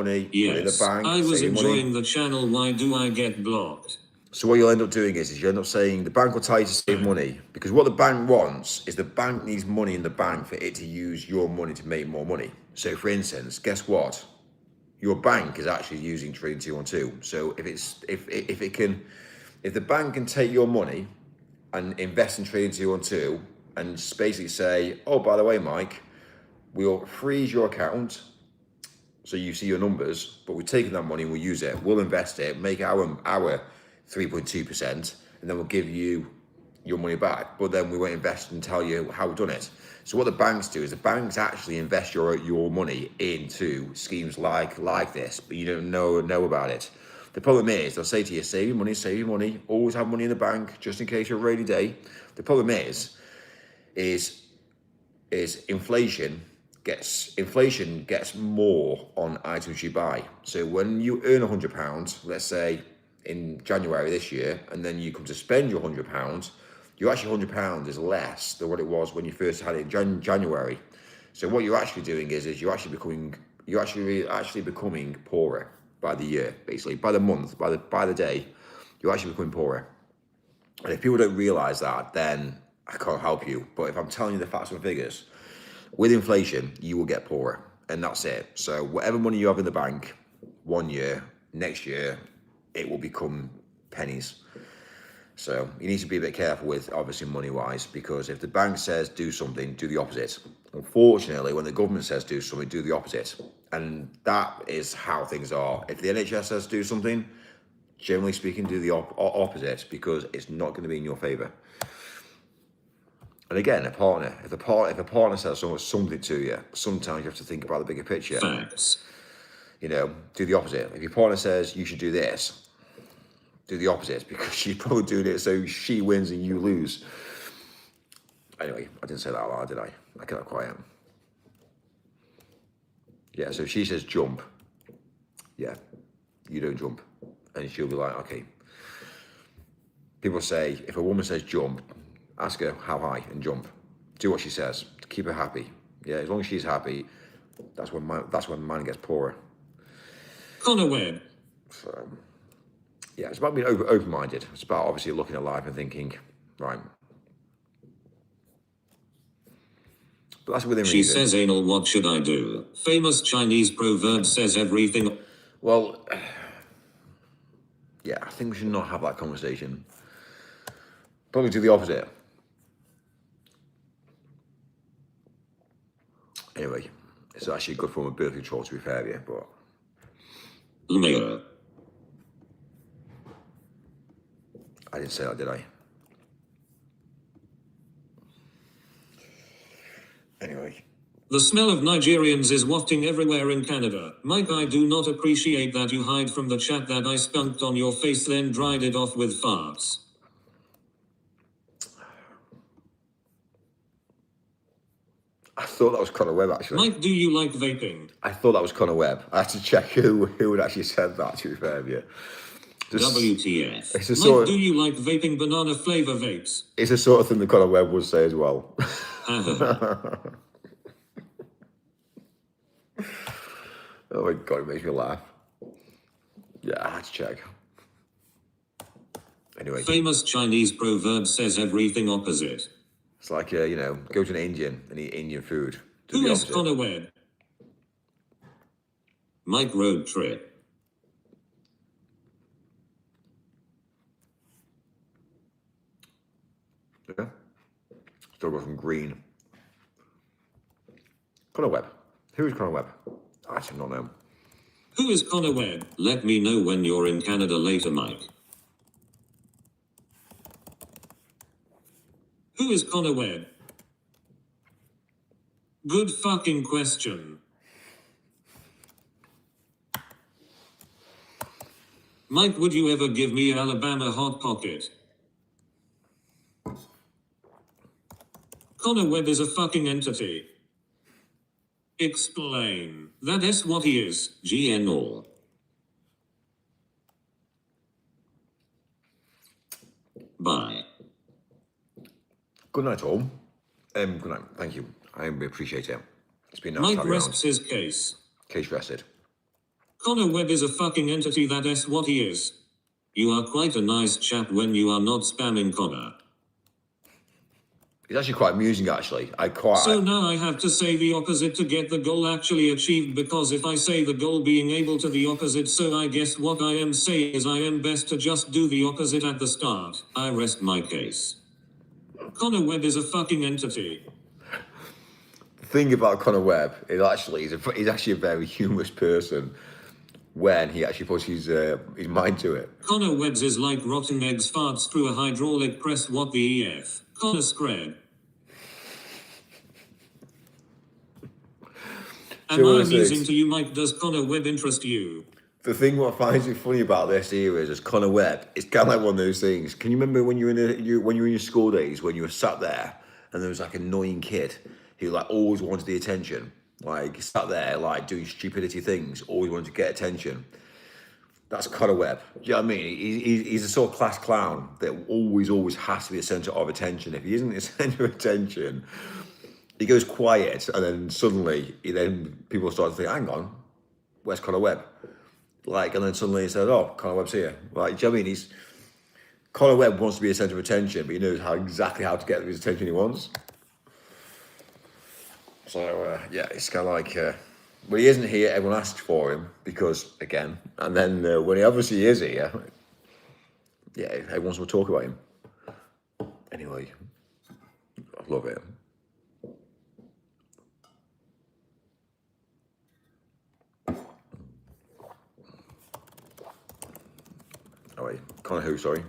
the bank, I was save your enjoying money. the channel, why do I get blocked? So what you'll end up doing is you end up saying the bank will tell you to save money, because what the bank wants is the bank needs money in the bank for it to use your money to make more money. So for instance, guess what? Your bank is actually using Trading 212. So if the bank can take your money and invest in Trading 212 and just basically say, oh, by the way, Mike, we'll freeze your account so you see your numbers, but we're taking that money and we'll use it. We'll invest it, make our 3.2%, and then we'll give you your money back. But then we won't invest and tell you how we've done it. So what the banks do is the banks actually invest your money into schemes like this, but you don't know about it. The problem is they'll say to you, save your money, always have money in the bank just in case you're a rainy day. The problem is inflation gets more on items you buy. So when you earn £100, let's say in January this year, and then you come to spend your £100, your actually £100 is less than what it was when you first had it in January. So what you're actually doing is you're actually becoming poorer by the year, basically by the month, by the day, you're actually becoming poorer. And if people don't realise that, then I can't help you. But if I'm telling you the facts and figures, with inflation, you will get poorer, and that's it. So whatever money you have in the bank, 1 year, next year, it will become pennies. So you need to be a bit careful with, obviously, money-wise, because if the bank says do something, do the opposite. Unfortunately, when the government says do something, do the opposite. And that is how things are. If the NHS says do something, generally speaking, do the opposite, because it's not going to be in your favour. And again, if a partner says something to you, sometimes you have to think about the bigger picture. Facts. You know, do the opposite. If your partner says you should do this, do the opposite, because she's probably doing it so she wins and you lose. Anyway, I didn't say that out loud, did I? I kept quiet. Yeah, so if she says jump, yeah, you don't jump. And she'll be like, okay. People say, if a woman says jump, ask her how high and jump. Do what she says to keep her happy. Yeah, as long as she's happy, that's when man gets poorer. Connor Webb. So, yeah, it's about being open-minded. It's about obviously looking at life and thinking, right. But that's within reason. She says, anal, what should I do? Famous Chinese proverb says everything. Well, yeah, I think we should not have that conversation. Probably do the opposite. Anyway, it's actually a good form of birth control, to be fair, yeah, but... Liar. I didn't say that, did I? Anyway. The smell of Nigerians is wafting everywhere in Canada. Mike, I do not appreciate that you hide from the chat that I skunked on your face then dried it off with farts. I thought that was Connor Webb, actually. Mike, do you like vaping? I thought that was Connor Webb. I had to check who had actually said that, to be fair with you. WTF. It's a Mike, sort of, do you like vaping banana flavor vapes? it's the sort of thing that Connor Webb would say as well. Oh my God, it makes me laugh. Yeah, I had to check. Anyway. Famous Chinese proverb says everything opposite. It's like, you know, go to an Indian and eat Indian food. Do Who the is opposite. Connor Webb? Mike road trip. Yeah. Still got some green. Connor Webb. Who is Connor Webb? I actually don't know. Who is Connor Webb? Let me know when you're in Canada later, Mike. Who is Connor Webb? Good fucking question. Mike, would you ever give me Alabama Hot Pocket? Connor Webb is a fucking entity. Explain. That is what he is. GN. Bye. Good night, all. Good night. Thank you. I appreciate it. It's been nice to Mike have you rests on. his case. Case rested. Connor Webb is a fucking entity, that is what he is. You are quite a nice chap when you are not spamming Connor. It's actually quite amusing, actually. So now I have to say the opposite to get the goal actually achieved, because if I say the goal being able to the opposite, so I guess what I am saying is I am best to just do the opposite at the start. I rest my case. Connor Webb is a fucking entity. The thing about Connor Webb is actually he's actually a very humorous person when he actually puts his mind to it. Connor Webb's is like rotten eggs farts through a hydraulic press. What the EF? Connor Scred. Am I amusing to you, Mike? Does Connor Webb interest you? The thing what finds me funny about this here is Connor Webb. It's kind of like one of those things. Can you remember when you were in your school days when you were sat there and there was like an annoying kid who like always wanted the attention, like sat there like doing stupidity things, always wanted to get attention. That's Connor Webb. Do you know what I mean? He's a sort of class clown that always has to be the centre of attention. If he isn't the centre of attention, he goes quiet, and then suddenly, people start to think, hang on, where's Connor Webb? Like, and then suddenly he said, oh, Connor Webb's here. Like, do you know what I mean? Connor Webb wants to be a centre of attention, but he knows exactly how to get his attention he wants. So, yeah, it's kind of like, when he isn't here, everyone asks for him, because, again, and then when he obviously is here, yeah, everyone's going to talk about him. Anyway, I love it. Oh wait, Connor who, sorry.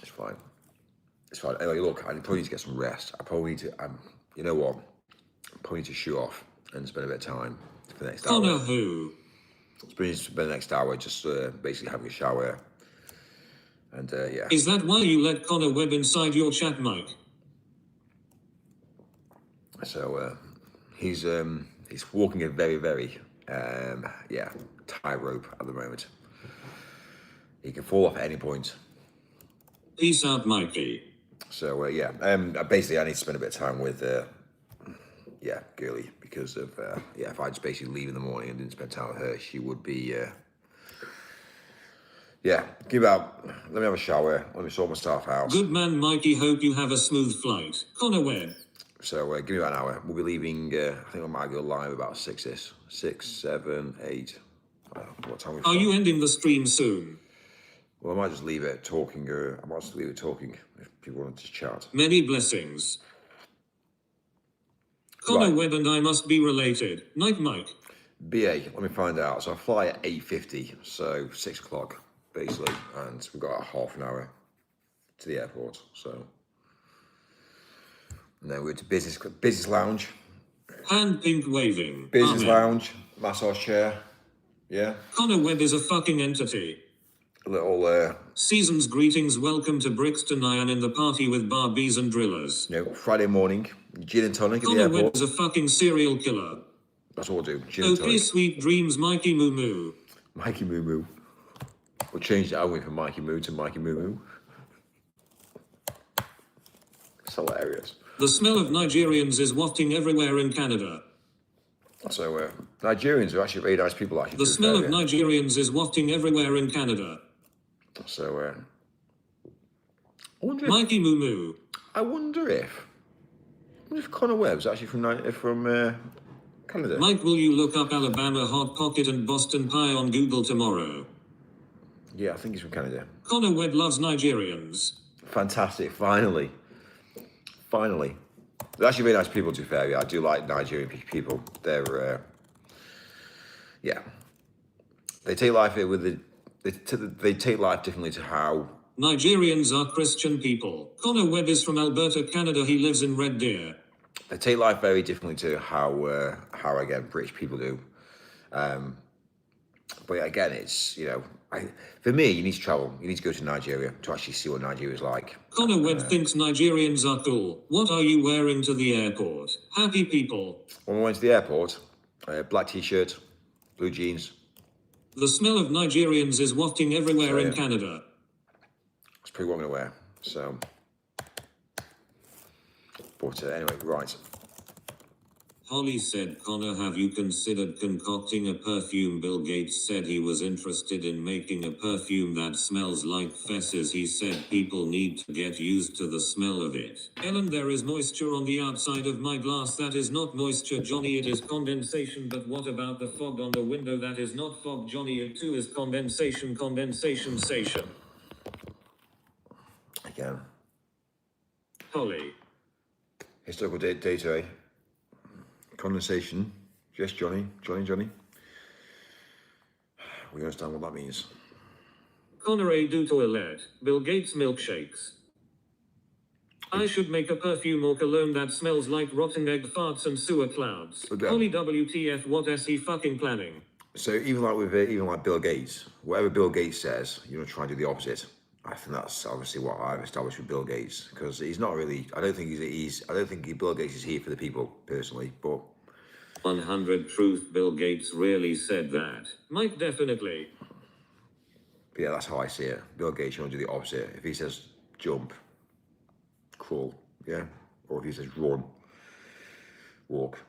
It's fine. It's fine. Anyway, look, I probably need to get some rest. I probably need to, you know what? I probably need to shoot off and spend a bit of time for the next hour. Connor who? Spend the next hour just basically having a shower. And yeah. Is that why you let Connor Webb inside your chat, Mike? So he's walking a very, yeah, tightrope at the moment. He can fall off at any point. Peace out, Mikey. So yeah, basically I need to spend a bit of time with yeah, girly, because of yeah, if I just basically leave in the morning and didn't spend time with her, she would be yeah, let me have a shower, let me sort my stuff out. Good man, Mikey, hope you have a smooth flight. Connor Webb. So give me about an hour. We'll be leaving, I think I might go live about 6, 7, 8. What time Are you ending the stream soon? Well, I might just leave it talking, I might just leave it talking if people want to chat. Many blessings. Connor Right. Webb and I must be related. Night, Mike. BA, let me find out. So I fly at 8:50, so 6 o'clock, basically, and we've got half an hour to the airport, so. No, we're to business lounge. Hand pink waving. Business Amen. lounge, massage chair. Yeah. Connor Webb is a fucking entity. A little, Season's greetings, welcome to Brixton. I am in the party with Barbies and drillers. Friday morning, gin and tonic at the Connor Webb airport. is a fucking serial killer. That's what we'll do, gin and Okay, tonic. sweet dreams, Mikey Moo Moo. Mikey Moo Moo. We'll change that away from Mikey Moo to Mikey Moo Moo. It's hilarious. The smell of Nigerians is wafting everywhere in Canada. So, Nigerians are actually very nice people, actually. The smell of Nigerians is wafting everywhere in Canada. So, I wonder if, Mikey Moo Moo. I wonder if Connor Webb's actually from Canada. Mike, will you look up Alabama Hot Pocket and Boston Pie on Google tomorrow? Yeah, I think he's from Canada. Connor Webb loves Nigerians. Fantastic, finally. They're actually very nice people, to be fair. Yeah, I do like Nigerian people. They're, yeah. They take life they take life differently to how... Nigerians are Christian people. Connor Webb is from Alberta, Canada. He lives in Red Deer. They take life very differently to how again, British people do. But again, it's, for me, you need to travel. You need to go to Nigeria to actually see what Nigeria is like. Connor Webb thinks Nigerians are cool. What are you wearing to the airport? Happy people. When we went to the airport, black t-shirt, blue jeans. The smell of Nigerians is wafting everywhere in Canada. That's pretty what I'm going to wear. So, but anyway, right. Holly said, Connor, have you considered concocting a perfume? Bill Gates said he was interested in making a perfume that smells like fesses. He said people need to get used to the smell of it. Ellen, there is moisture on the outside of my glass. That is not moisture, Johnny. It is condensation. But what about the fog on the window? That is not fog, Johnny. It too is condensation. Condensation. Again. Holly. Historical data, eh? Condensation. Yes, Johnny. We understand what that means. Connor A. do toilet. Bill Gates milkshakes. I should make a perfume or cologne that smells like rotten egg farts and sewer clouds. Okay. Holy WTF, what is he fucking planning? So even like Bill Gates, whatever Bill Gates says, you're gonna try and do the opposite. I think that's obviously what I've established with Bill Gates, because he's not really. I don't think Bill Gates is here for the people personally, but 100 truth, Bill Gates really said that. Mike, definitely. yeah, that's how I see it. Bill Gates, you want to do the opposite. If he says jump, crawl, yeah, or if he says run, walk.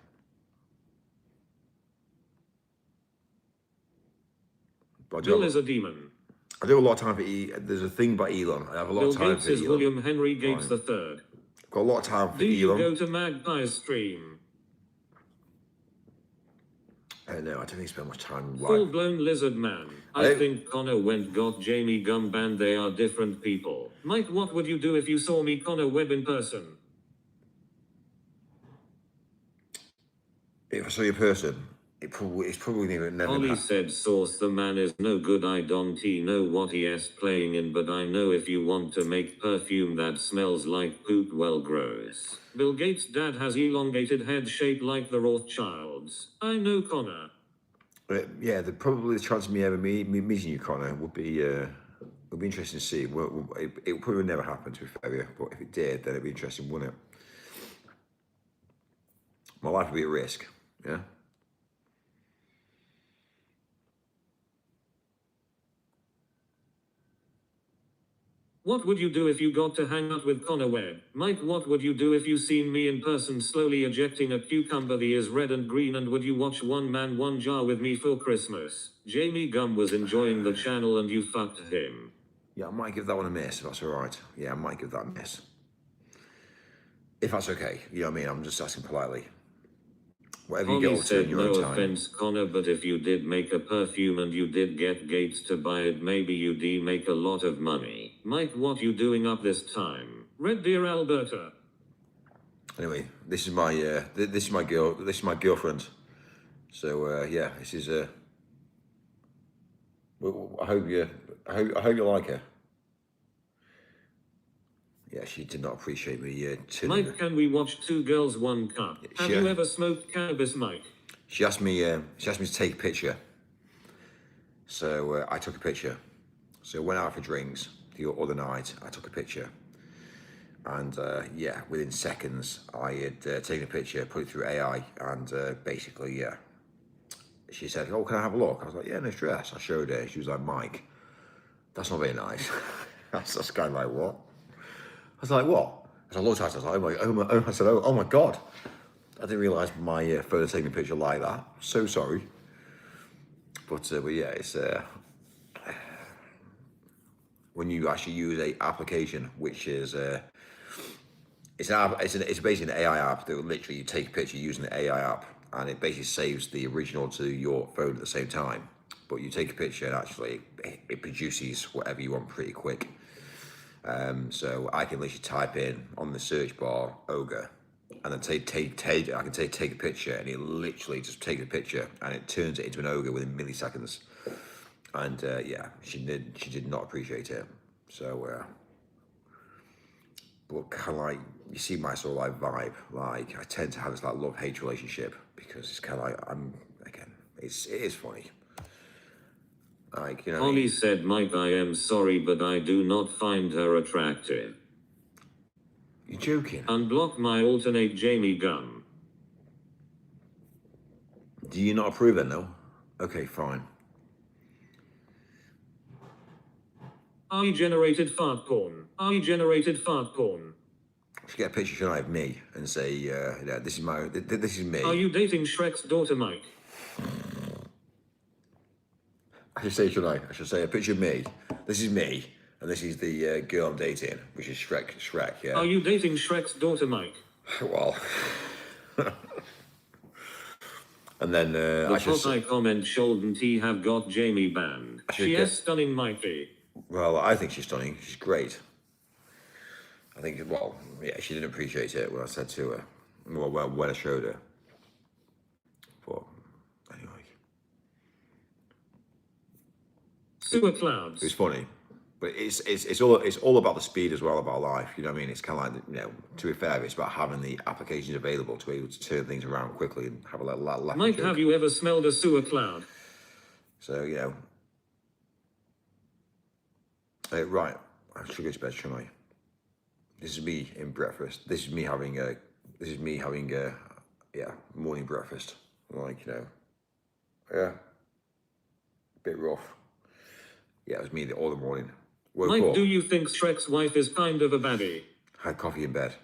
But Bill is a demon. I do a lot of time for there's a thing by Elon. I have a lot Bill of time Gates for is Elon. William Henry Gates III. Got a lot of time for Do you Elon. go to Magpie's stream? No, I don't think he spent much time live. Full-blown lizard man. I think Connor got Jamie Gum banned. They are different people. Mike, what would you do if you saw me, Connor Webb, in person? If I saw your person, it's probably never Ollie happened. said, source, the man is no good. I don't know what he is playing in, but I know if you want to make perfume that smells like poop, well, gross. Bill Gates' dad has elongated head shaped like the Rothschilds. I know, Connor. Yeah, probably the chance of me ever meeting you, Connor, would be interesting to see. It probably would never happen, to be fair, but if it did, then it'd be interesting, wouldn't it? My life would be at risk, yeah? What would you do if you got to hang out with Connor Webb? Mike, what would you do if you seen me in person slowly ejecting a cucumber? The is red and green, and would you watch One Man One Jar with me for Christmas? Jamie Gum was enjoying the channel and you fucked him. Yeah, I might give that one a miss, if that's all right. Yeah, I might give that a miss. If that's okay, you know what I mean? I'm just asking politely. Whatever you Holly get up to said, in your no own time. offense, Connor, but if you did make a perfume and you did get Gates to buy it, maybe you'd make a lot of money. Mike, what you doing up this time? Red Deer, Alberta. Anyway, this is my girlfriend. So yeah, this is I hope you like her. yeah, she did not appreciate me turning. Mike, can we watch Two Girls, One Cup? Have Sure. you ever smoked cannabis, Mike? She asked me to take a picture. So I took a picture. So went out for drinks the other night. I took a picture. And yeah, within seconds, I had taken a picture, put it through AI, and basically, yeah. She said, "Oh, can I have a look?" I was like, "Yeah, no stress." I showed her. She was like, "Mike, that's not very nice." That's kind of like, what? I was like, "What?" I looked at it, I was like, I said, oh my God. I didn't realise my phone had taken a picture like that. So sorry. But yeah, it's when you actually use a application, which is it's basically an AI app that will literally you take a picture using the AI app, and it basically saves the original to your phone at the same time. But you take a picture and actually it produces whatever you want pretty quick. So I can literally type in on the search bar ogre, and then I can take a picture, and it literally just takes a picture and it turns it into an ogre within milliseconds. And yeah, she did not appreciate it. So but kind of like, you see my sort of like vibe, like I tend to have this like love-hate relationship, because it's kind of like, it is funny. Like, you know. Ollie said, Mike, I am sorry, but I do not find her attractive. You're joking. Unblock my alternate Jamie Gunn. Do you not approve then, though? Okay, fine. I generated fart porn. I generated fart porn. I should get a picture tonight of me and say, yeah, this is me. Are you dating Shrek's daughter, Mike? I should say tonight, I should say a picture of me. This is me, and this is the girl I'm dating, which is Shrek, yeah. Are you dating Shrek's daughter, Mike? Well. And then I should say, comment, shouldn't he have got Jamie banned? She is stunning, Mikey. well, I think she's stunning. She's great. I think, well, yeah, she didn't appreciate it when I said to her, well, when I showed her. But anyway, Sewer clouds. it's funny, but it's all about the speed as well of our life. You know what I mean? It's kind of like, you know, to be fair, it's about having the applications available to be able to turn things around quickly and have a little laugh. Mike, have you ever smelled a sewer cloud? So, you know, right, I should go to bed, shouldn't I? This is me in breakfast. This is me having yeah, morning breakfast. Like, you know, yeah, bit rough. Yeah, it was me all the morning. Woke Mike, up, do you think Shrek's wife is kind of a baddie? had coffee in bed.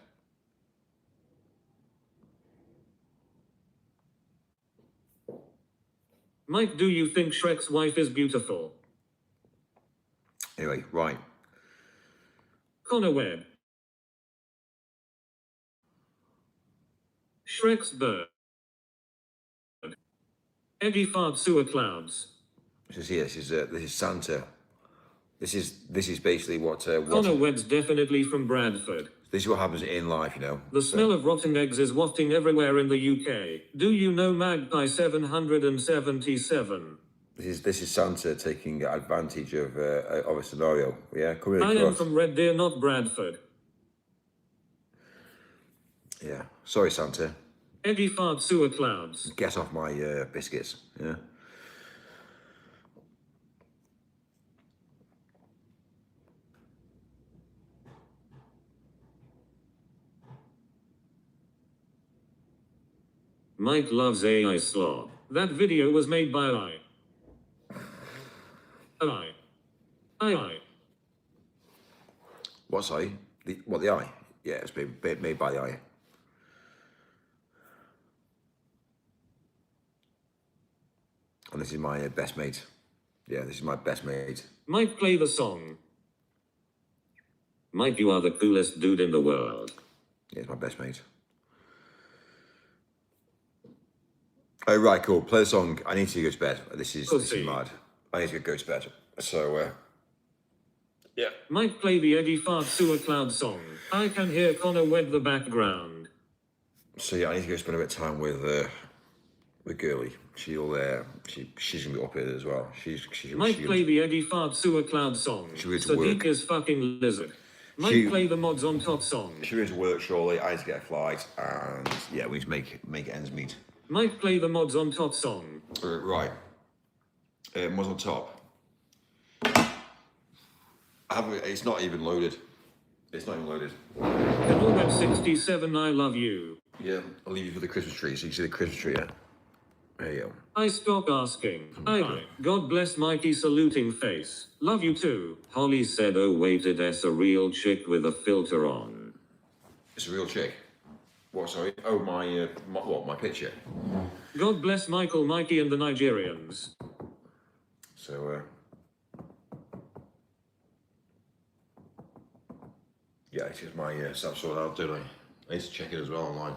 Mike, do you think Shrek's wife is beautiful? Anyway, right. Connor Webb. Shrek's bird. Eddie fart sewer clouds. This is Santa. This is basically what Connor Webb's definitely from Bradford. this is what happens in life, you know. The smell of rotting eggs is wafting everywhere in the UK. Do you know Magpie 777? This is Santa taking advantage of a scenario. Yeah, coming I across. am from Red Deer, not Bradford. Yeah, sorry, Santa. Eddie fart sewer clouds. Get off my biscuits. Yeah. Mike loves AI slaw. That video was made by I. What, sorry? The eye? Yeah, it's been made by the eye. And this is my best mate. Yeah, this is my best mate. Mike, play the song. Mike, you are the coolest dude in the world. Yeah, it's my best mate. Oh, right, cool. Play the song. I need to go to bed. This is mad. I need to go to bed. So, yeah. Mike, play the Eddie Fart Sewer Cloud song. I can hear Connor Webb the background. So, yeah, I need to go spend a bit of time with Girly. She's gonna be up here as well. Mike, play the Eddie Fart Sewer Cloud song. She'll go to work. Sadiq is fucking lizard. Mike, play the mods on top song. She goes to work shortly. I need to get a flight, and yeah, we need to make ends meet. Mike, play the mods on top song. Right. Mods on top. It's not even loaded. It's not even loaded. Canorbet 67, I love you. Yeah, I'll leave you for the Christmas tree, so you can see the Christmas tree. Yeah. There you go. I stop asking. I God bless Mikey saluting face. Love you too. Holly said, oh wait, that's a real chick with a filter on. It's a real chick. What, sorry? Oh, my picture? God bless Michael, Mikey and the Nigerians. So, yeah, it's just my stuff sorted out, don't I? I need to check it as well online.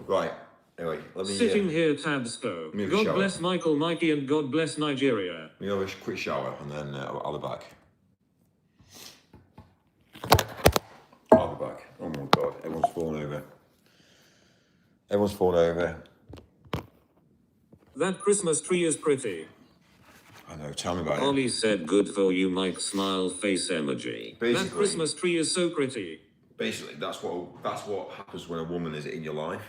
Right, anyway, let me... Sitting here, Tabsco. God bless Michael, Mikey and God bless Nigeria. Let me have a quick shower and then I'll be back. I'll be back. Oh my God, everyone's fallen over. Everyone's fallen over. That Christmas tree is pretty. I know, tell me about it. Holly said, good for you, Mike, smile face emoji. That Christmas tree is so pretty. Basically, that's what happens when a woman is in your life.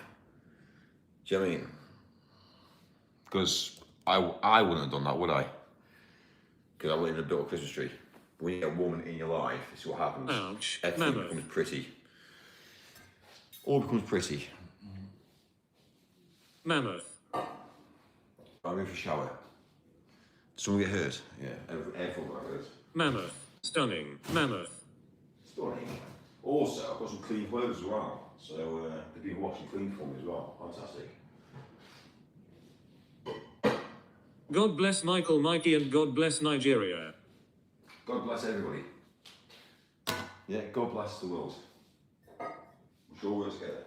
Do you know what I mean? Because I wouldn't have done that, would I? Because I wouldn't have built a Christmas tree. When you get a woman in your life, this is what happens. Ouch. Everything becomes pretty. All becomes pretty. Mammoth. I'm in for a shower. Did someone get hurt? Yeah, everyone got hurt. Mammoth. Stunning. Mammoth. Stunning. Also, I've got some clean clothes as well. So they've been washing clean for me as well. Fantastic. God bless Michael, Mikey, and God bless Nigeria. God bless everybody. Yeah, God bless the world. I'm sure we'll get it.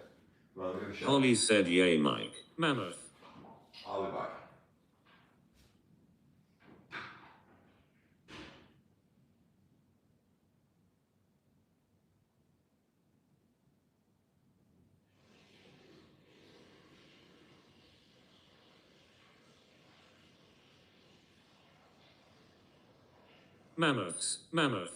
Right, I'm shower. Holly said, yay, Mike. Mammoth. I'll be back. Mammoths. Mammoth.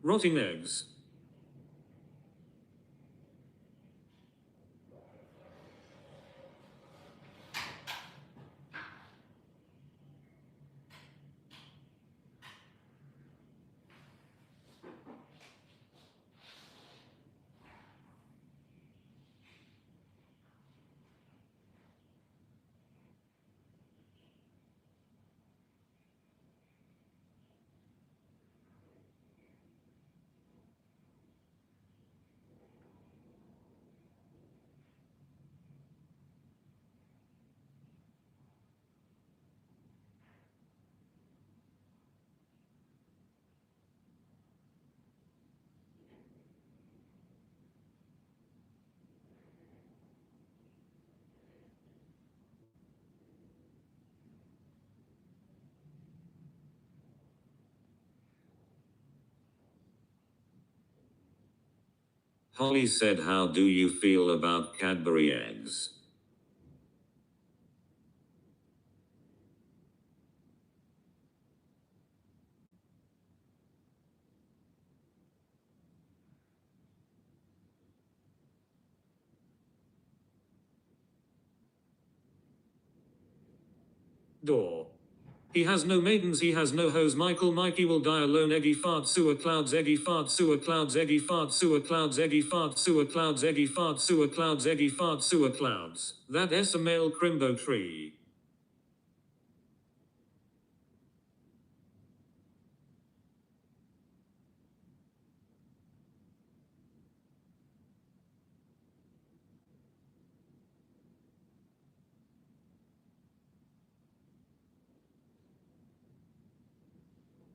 Rotting eggs. Holly said, how do you feel about Cadbury eggs? Door. He has no maidens, he has no hose. Michael, Mikey will die alone. Eggy fart, sewer clouds, eggy fart, sewer clouds, eggy fart, sewer clouds, eggy fart, sewer clouds, eggy fart, sewer clouds, eggy fart, sewer clouds. That is a male crimbo tree.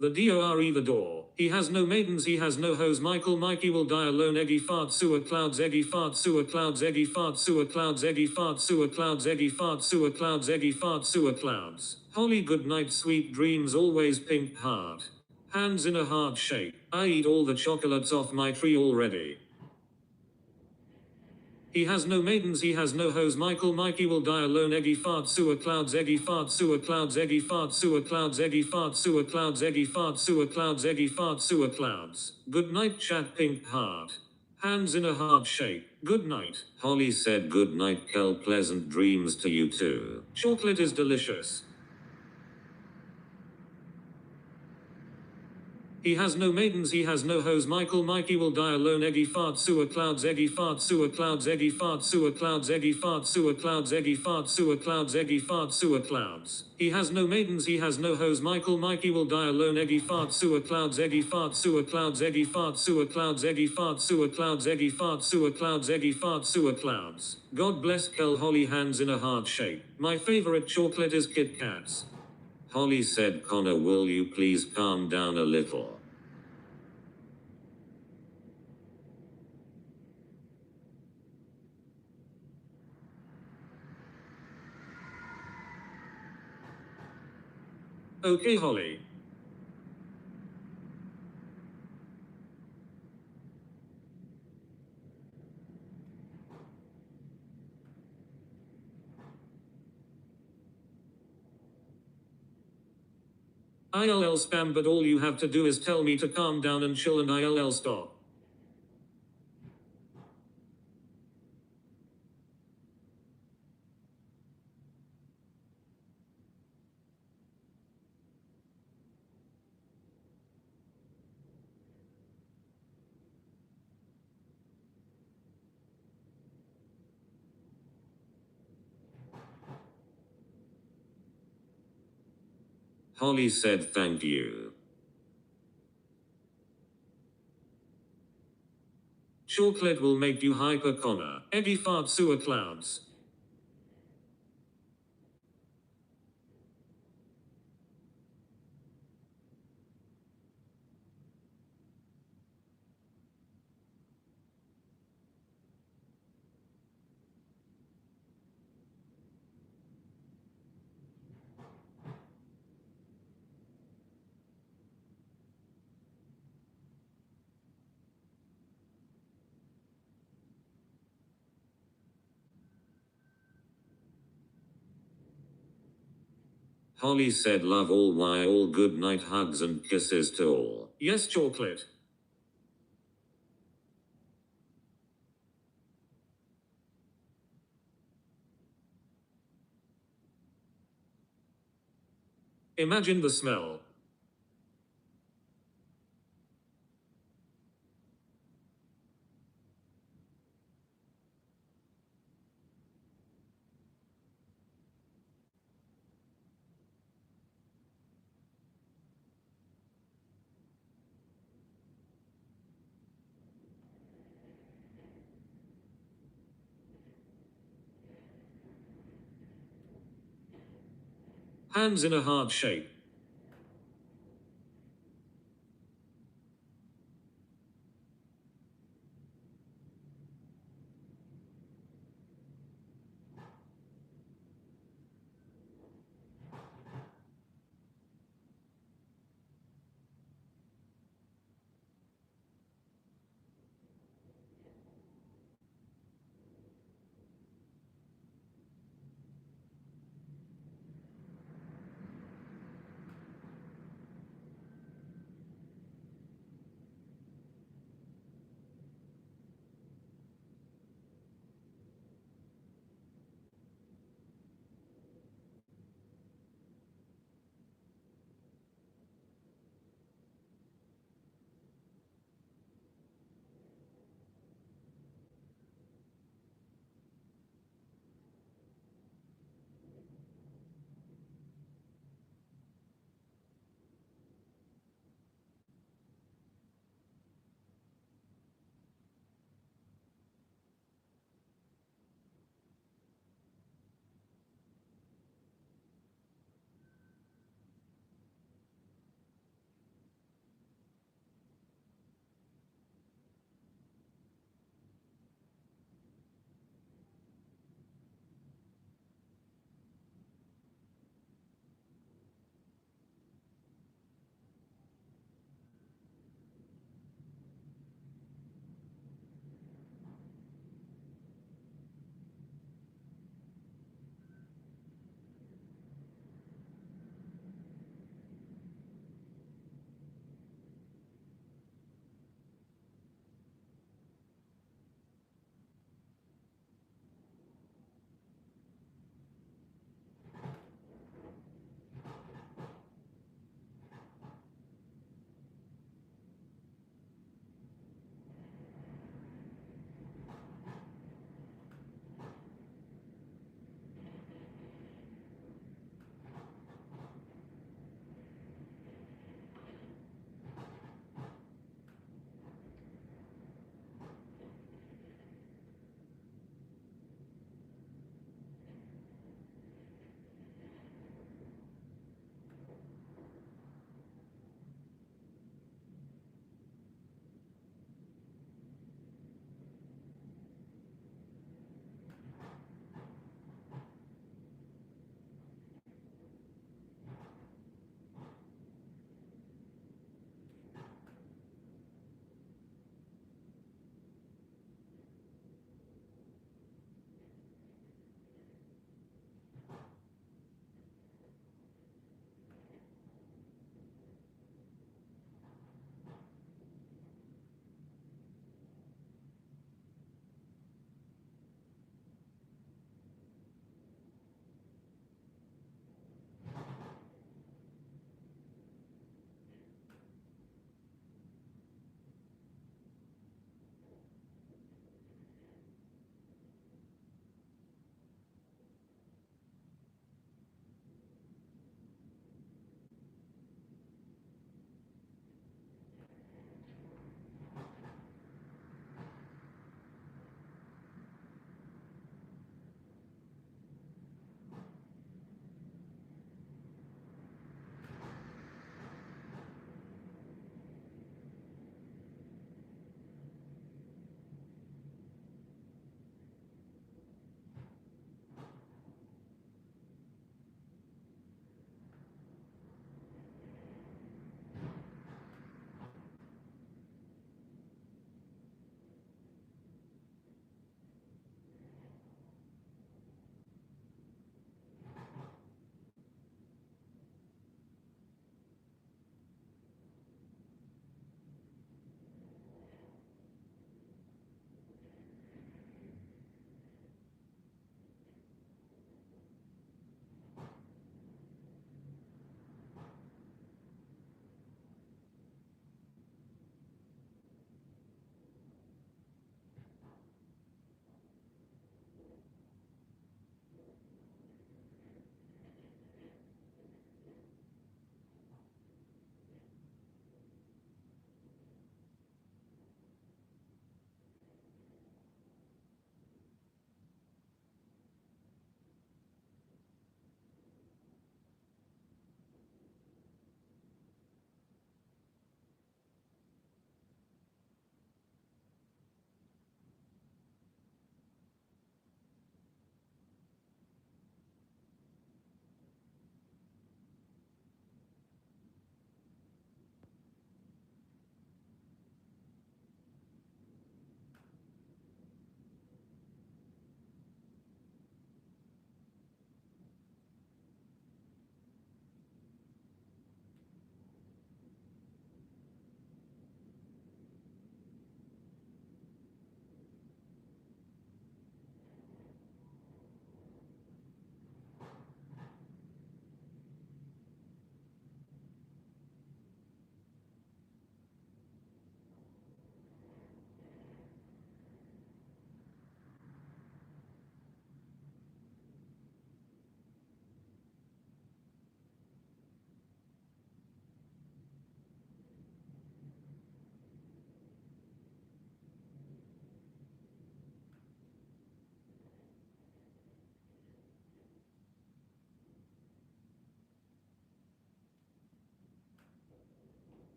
The DORE the door. He has no maidens, he has no hoes. Mikey will die alone. Eggy fart sewer clouds, eggy fart sewer clouds, eggy fart sewer clouds, eggy fart sewer clouds, eggy fart sewer clouds, eggy fart sewer clouds. Holly, good night, sweet dreams, always pink heart. Hands in a heart shape. I eat all the chocolates off my tree already. He has no maidens, he has no hoes. Mikey will die alone. Eggy fart sewer clouds, eggy fart sewer clouds, eggy fart sewer clouds, eggy fart sewer clouds, eggy fart sewer clouds, eggy fart sewer clouds. Good night, chat, pink heart. Hands in a heart shape. Good night. Holly said good night, Kel. Pleasant dreams to you too. Chocolate is delicious. He has no maidens, he has no hoes. Mikey will die alone. Eggy fart sewer clouds, eggy fart sewer clouds, eggy fart sewer clouds, eggy fart sewer clouds, eggy fart sewer clouds, eggy fart sewer clouds. He has no maidens, he has no hoes. Mikey will die alone. Eggy fart sewer clouds, eggy fart sewer clouds, eggy fart sewer clouds, eggy fart sewer clouds, eggy fart sewer clouds, eggy fart sewer clouds. God bless Kel. Holly, hands in a heart shape. My favorite chocolate is Kit Kats. Holly said, Connor, will you please calm down a little? Okay, Holly. ILL spam, but all you have to do is tell me to calm down and chill and ILL stop. Holly said thank you. Chocolate will make you hyper, Connor. Eggy fart sewer clouds. Holly said love all, why all, good night, hugs and kisses to all. Yes, chocolate. Imagine the smell. Hands in a heart shape.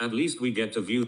At least we get to view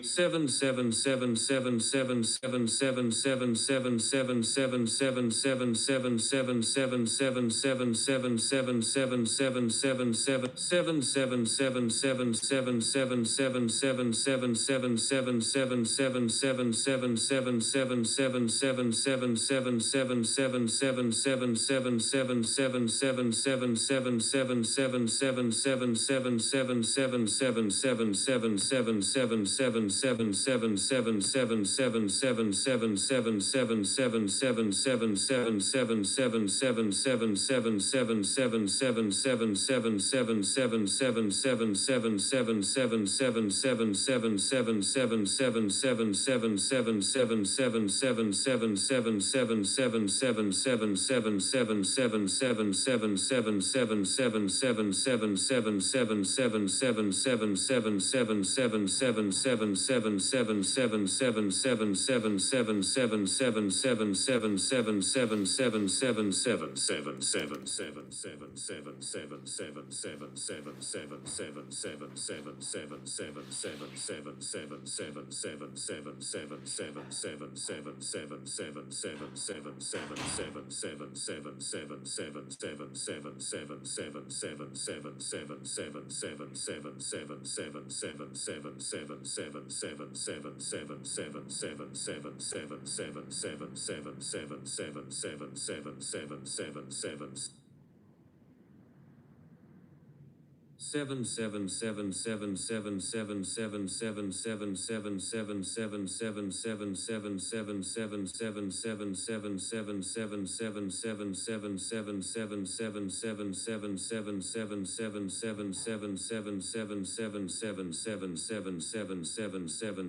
777777777777777777777777777777777777777777777777777777777777777777777777777777777777777777777777777777777777777777777777777777777777777777777777777777777777777777777777777777777777777777777777777777777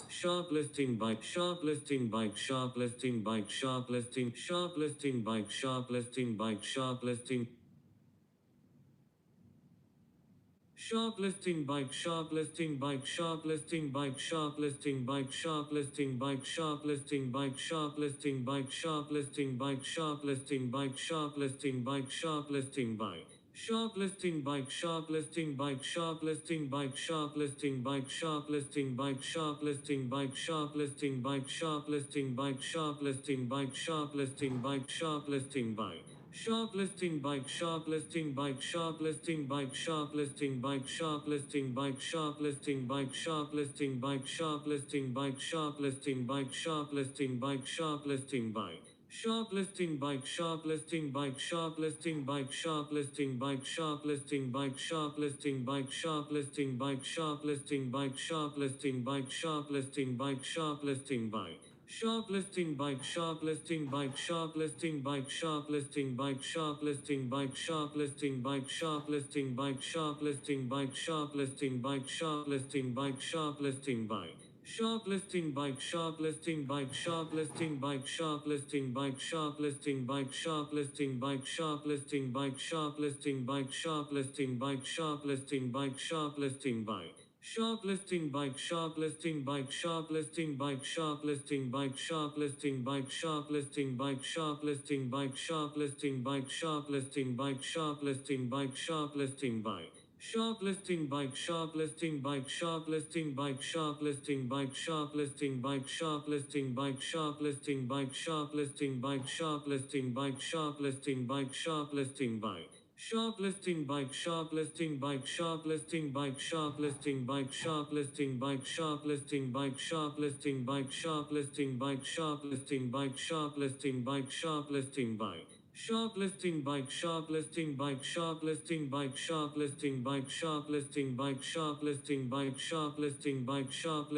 Sharplifting bike, sharplifting bike, sharplifting bike, sharplifting, sharplifting bike, sharplifting bike, sharplifting. Sharplifting bike, sharplifting bike, sharplifting bike, sharplifting bike, sharplifting bike, sharplifting bike, sharplifting bike, sharplifting bike, sharplifting bike, sharplifting bike, sharplifting bike. Sharplifting bike, sharplifting bike, sharplifting bike, sharplifting bike, sharplifting bike, sharplifting bike, sharplifting bike, sharplifting bike, sharplifting bike, sharplifting bike, sharplifting bike. Shoplifting bike, shoplifting bike, shoplifting bike, shoplifting bike, shoplifting bike, shoplifting bike, shoplifting bike, shoplifting bike, shoplifting bike, shoplifting bike, shoplifting bike. Shoplifting bike, shoplifting bike, shoplifting bike, shoplifting bike, shoplifting bike, shoplifting bike, shoplifting bike, shoplifting bike, shoplifting bike, shoplifting bike, shoplifting bike. Shoplifting bike, shoplifting bike, shoplifting bike, shoplifting bike, shoplifting bike, shoplifting bike, shoplifting bike, shoplifting bike, shoplifting bike, shoplifting bike, shoplifting bike. Shoplifting bike, shoplifting bike, shoplifting bike, shoplifting bike, shoplifting bike, shoplifting bike, shoplifting bike, shoplifting bike, shoplifting bike, shoplifting bike, shoplifting bike. Shoplifting bike, shoplifting bike, shoplifting bike, shoplifting bike, shoplifting bike, shoplifting bike, shoplifting bike, shoplifting bike, shoplifting bike, shoplifting bike, shoplifting bike. Shoplifting bike, shoplifting bike, shoplifting bike, shoplifting bike, shoplifting bike, shoplifting bike, shoplifting bike, shoplifting bike, shoplifting bike, shoplifting bike, shoplifting bike. Shoplifting bike, shoplifting bike, shoplifting bike, shoplifting bike, shoplifting bike, shoplifting bike, shoplifting bike, shoplifting bike, shoplifting bike, shoplifting bike, shoplifting bike. Shoplifting bike, shoplifting bike, shoplifting bike, shoplifting bike, shoplifting bike, shoplifting bike, shoplifting bike, shoplifting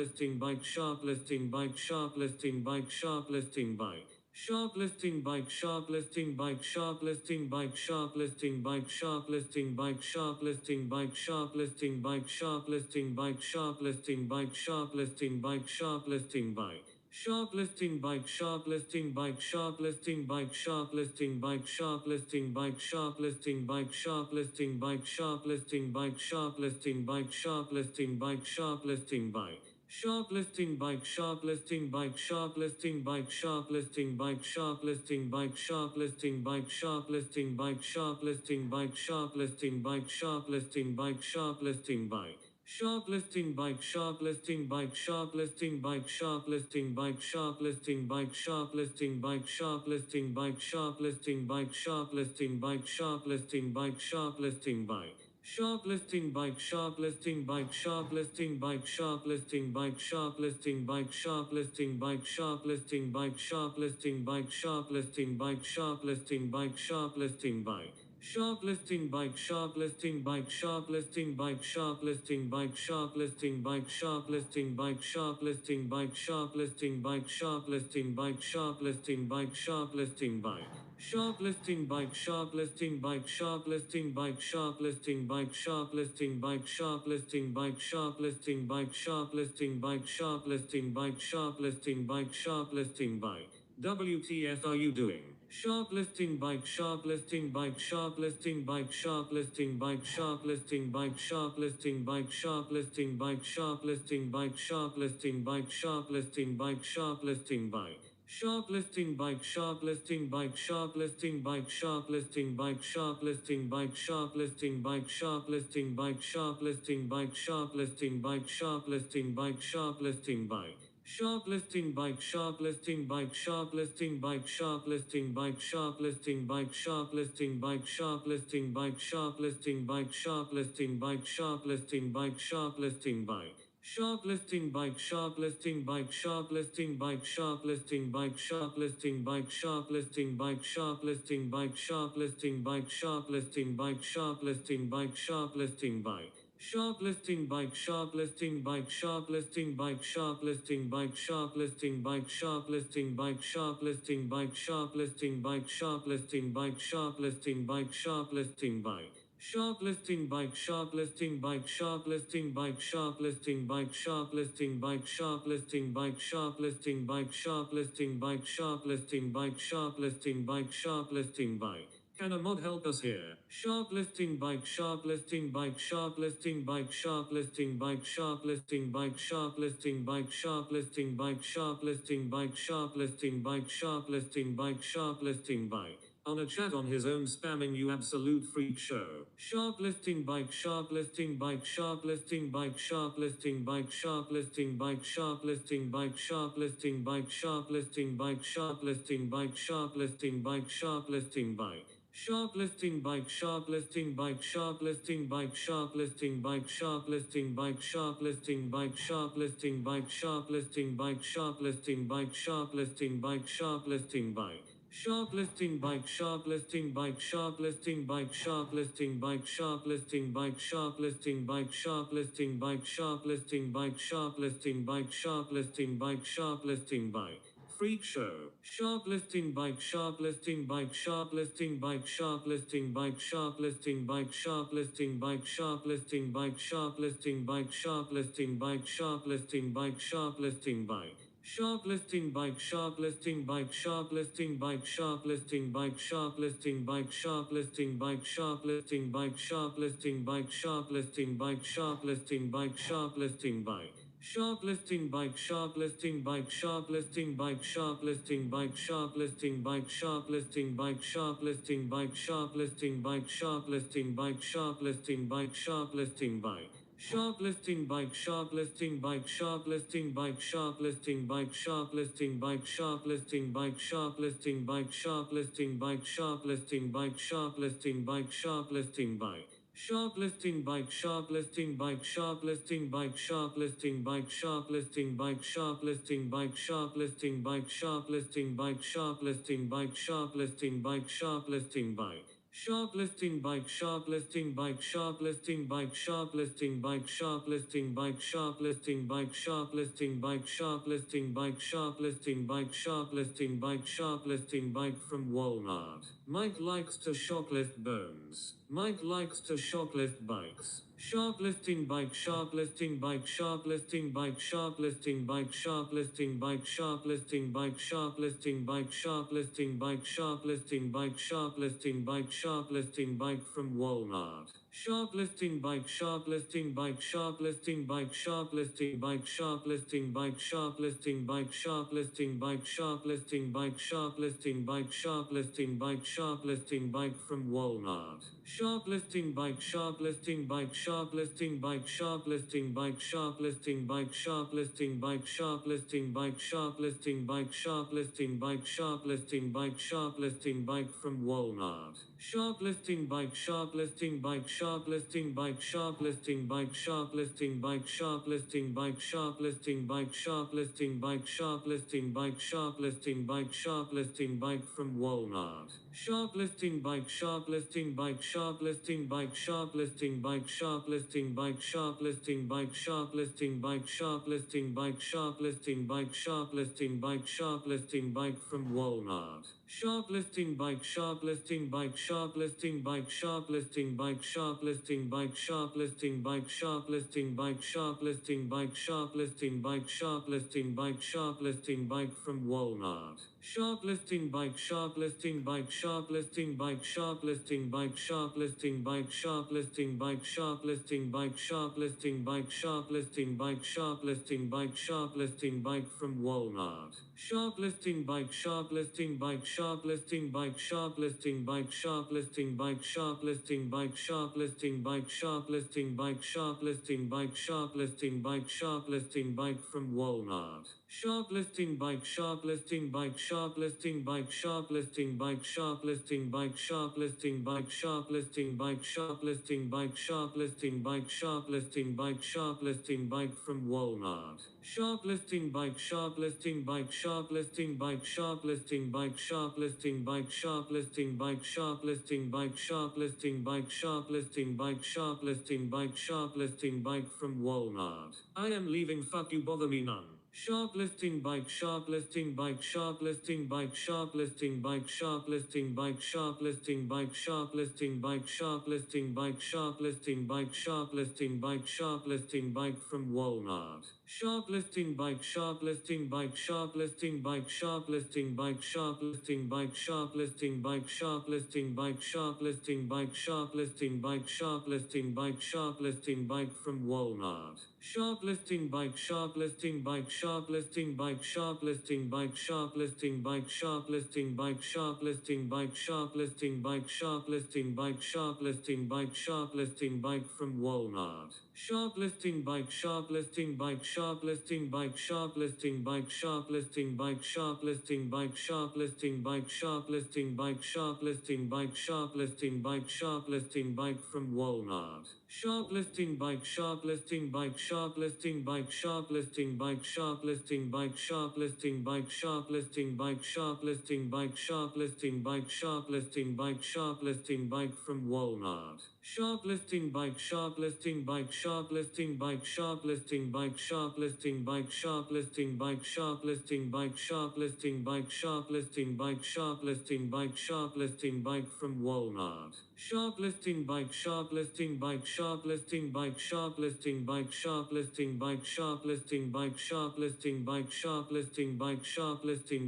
bike, shoplifting bike, shoplifting bike, shoplifting bike. Shoplifting bike, shoplifting bike, shoplifting bike, shoplifting bike, shoplifting bike, shoplifting bike, shoplifting bike, shoplifting bike, shoplifting bike, shoplifting bike, shoplifting bike. Sharp listing bike, sharp listing bike, sharp listing bike, sharp listing bike, sharp listing bike, sharp listing bike, sharp listing bike, sharp listing bike, sharp listing bike, sharp listing bike, sharp listing bike. Sharp listing bike, sharp listing bike, sharp listing bike, sharp listing bike, sharp listing bike, sharp listing bike, sharp listing bike, sharp listing bike, sharp listing bike, sharp listing bike, sharp listing bike. Sharp listing bike, sharp listing bike, sharp listing bike, sharp listing bike, sharp listing bike, sharp listing bike, sharp listing bike, sharp listing bike, sharp listing bike, sharp listing bike, sharp listing bike. Sharp listing bike, sharp listing bike, sharp listing bike, sharp listing bike, sharp listing bike, sharp listing bike, sharp listing bike, sharp listing bike, sharp listing bike, sharp listing bike, sharp listing bike. Sharp listing bike, sharp listing bike, sharp listing bike, sharp listing bike, sharp listing bike, sharp listing bike, sharp listing bike, sharp listing bike, sharp listing bike, sharp listing bike, sharp listing bike. Sharp listing bike, sharp listing bike, sharp listing bike, sharp listing bike, sharp listing bike, sharp listing bike, sharp listing bike, sharp listing bike, sharp listing bike, sharp listing bike, sharp listing bike. WTF are you doing? Sharp listing bike, sharp listing bike, sharp listing bike, sharp listing bike, sharp listing bike, sharp listing bike, sharp listing bike, sharp listing bike, sharp listing bike, sharp listing bike, sharp listing bike. Sharp listing bike, sharp listing bike, sharp listing bike, sharp listing bike, sharp listing bike, sharp listing bike, sharp listing bike, sharp listing bike, sharp listing bike, sharp listing bike, sharp listing bike. Sharp listing bike, sharp listing bike, sharp listing bike, sharp listing bike, sharp listing bike, sharp listing bike, sharp listing bike, sharp listing bike, sharp listing bike, sharp listing bike, sharp listing bike. Sharp listing bike, sharp listing bike, sharp listing bike, sharp listing bike, sharp listing bike, sharp listing bike, sharp listing bike, sharp listing bike, sharp listing bike, sharp listing bike, sharp listing bike. Sharp listing bike, sharp listing bike, sharp listing bike, sharp listing bike, sharp listing bike, sharp listing bike, sharp listing bike, sharp listing bike, sharp listing bike, sharp listing bike, sharp listing bike. Sharp listing bike, sharp listing bike, sharp listing bike, sharp listing bike, sharp listing bike, sharp listing bike, sharp listing bike, sharp listing bike, sharp listing bike, sharp listing bike, sharp listing bike. Can a mod help us here? Sharp listing bike, sharp listing bike, sharp listing bike, sharp listing bike, sharp listing bike, sharp listing bike, sharp listing bike, sharp listing bike, sharp listing bike, sharp listing bike, sharp listing bike. On a chat on his own spamming you absolute freak show. Sharp listing bike, sharp listing bike, sharp listing bike, sharp listing bike, sharp listing bike, sharp listing bike, sharp listing bike, sharp listing bike, sharp listing bike, sharp listing bike, sharp listing bike. Sharp listing bike, sharp listing bike, sharp listing bike, sharp listing bike, sharp listing bike, sharp listing bike, sharp listing bike, sharp listing bike, sharp listing bike, sharp listing bike, sharp listing bike. Sharp listing bike, sharp listing bike, sharp listing bike, sharp listing bike, sharp listing bike, sharp listing bike, sharp listing bike, sharp listing bike, sharp listing bike, sharp listing bike, sharp listing bike. Freak show. Sharp listing bike, sharp listing bike, sharp listing bike, sharp listing bike, sharp listing bike, sharp listing bike, sharp listing bike, sharp listing bike, sharp listing bike, sharp listing bike, sharp listing bike. Sharp listing bike, sharp listing bike, sharp listing bike, sharp listing bike, sharp listing bike, sharp listing bike, sharp listing bike, sharp listing bike, sharp listing bike, sharp listing bike, sharp listing bike. Sharp listing bike, sharp listing bike, sharp listing bike, sharp listing bike, sharp listing bike, sharp listing bike, sharp listing bike, sharp listing bike, sharp listing bike, sharp listing bike, sharp listing bike. Sharp listing bike, sharp listing bike, sharp listing bike, sharp listing bike, sharp listing bike, sharp listing bike, sharp listing bike, sharp listing bike, sharp listing bike, sharp listing bike, sharp listing bike. Sharp listing bike, sharp listing bike, sharp listing bike, sharp listing bike, sharp listing bike, sharp listing bike, sharp listing bike, sharp listing bike, sharp listing bike, sharp listing bike, sharp listing bike. Sharp listing bike, sharp listing bike, sharp listing bike, sharp listing bike, sharp listing bike, sharp listing bike, sharp listing bike, sharp listing bike, sharp listing bike, sharp listing bike, sharp listing bike from Walmart. Mike likes to shoplift bones. Mike likes to shoplift bikes. Sharp listing bike, sharp listing bike, sharp listing bike, sharp listing bike, sharp listing bike, sharp listing bike, sharp listing bike, sharp listing bike, sharp listing bike, sharp listing bike, sharp listing bike from Walmart. Sharp listing bike, sharp listing bike, sharp listing bike, sharp listing bike, sharp listing bike, sharp listing bike, sharp listing bike, sharp listing bike, sharp listing bike, sharp listing bike, sharp listing bike from Walmart. Sharp listing bike, sharp listing bike, sharp listing bike, sharp listing bike, sharp listing bike, sharp listing bike, sharp listing bike, sharp listing bike, sharp listing bike, sharp listing bike, sharp listing bike from Walmart. Sharp listing bike, sharp listing bike, sharp listing bike, sharp listing bike, sharp listing bike, sharp listing bike, sharp listing bike, sharp listing bike, sharp listing bike, sharp listing bike, sharp listing bike from Walmart. Sharp listing bike, sharp listing bike, sharp listing bike, sharp listing bike, sharp listing bike, sharp listing bike, sharp listing bike, sharp listing bike, sharp listing bike, sharp listing bike, sharp listing bike from Walmart. Sharp listing bike, sharp listing bike, sharp listing bike, sharp listing bike, sharp listing bike, sharp listing bike, sharp listing bike, sharp listing bike, sharp listing bike, sharp listing bike, sharp listing bike from Walmart. Sharp listing bike, sharp listing bike, sharp listing bike, sharp listing bike, sharp listing bike, sharp listing bike, sharp listing bike, sharp listing bike, sharp listing bike, sharp listing bike, sharp listing bike from Walmart. Sharp listing bike, sharp listing bike, sharp listing bike, sharp listing bike, sharp listing bike, sharp listing bike, sharp listing bike, sharp listing bike, sharp listing bike, sharp listing bike, sharp listing bike from Walmart. Sharp listing bike, sharp listing bike, sharp listing bike, sharp listing bike, sharp listing bike, sharp listing bike, sharp listing bike, sharp listing bike, sharp listing bike, sharp listing bike, sharp listing bike from Walmart. Sharp listing bike, sharp listing bike, sharp listing bike, sharp listing bike, sharp listing bike, sharp listing bike, sharp listing bike, sharp listing bike, sharp listing bike, sharp listing bike, sharp listing bike from Walmart. I am leaving, fuck you, bother me none. Sharp listing bike, sharp listing bike, sharp listing bike, sharp listing bike, sharp listing bike, sharp listing bike, sharp listing bike, sharp listing bike, sharp listing bike, sharp listing bike, sharp listing bike from Walmart. Sharp listing bike, sharp listing bike, sharp listing bike, sharp listing bike, sharp listing bike, sharp listing bike, sharp listing bike, sharp listing bike, sharp listing bike, sharp listing bike, sharp listing bike from Walmart. Sharp listing bike, sharp listing bike, sharp listing bike, sharp listing bike, sharp listing bike, sharp listing bike, sharp listing bike, sharp listing bike, sharp listing bike, sharp listing bike, sharp listing bike from Walmart. Sharp listing bike, sharp listing bike, sharp listing bike, sharp listing bike, sharp listing bike, sharp listing bike, sharp listing bike, sharp listing bike, sharp listing bike, sharp listing bike, sharp listing bike from Walmart. Sharp listing bike, sharp listing bike, sharp listing bike, sharp listing bike, sharp listing bike, sharp listing bike, sharp listing bike, sharp listing bike, sharp listing bike, sharp listing bike, sharp listing bike from Walmart. Sharp listing bike, sharp listing bike, sharp listing bike, sharp listing bike, sharp listing bike, sharp listing bike, sharp listing bike, sharp listing bike, sharp listing bike, sharp listing bike, sharp listing bike from Walmart. Sharp listing bike, sharp listing bike, sharp listing bike, sharp listing bike, sharp listing bike, sharp listing bike, sharp listing bike, sharp listing bike, sharp listing bike, sharp listing bike, sharp listing bike from Walmart. Sharp listing bike, sharp listing bike, sharp listing bike, sharp listing bike, sharp listing bike, sharp listing bike, sharp listing bike, sharp listing bike, sharp listing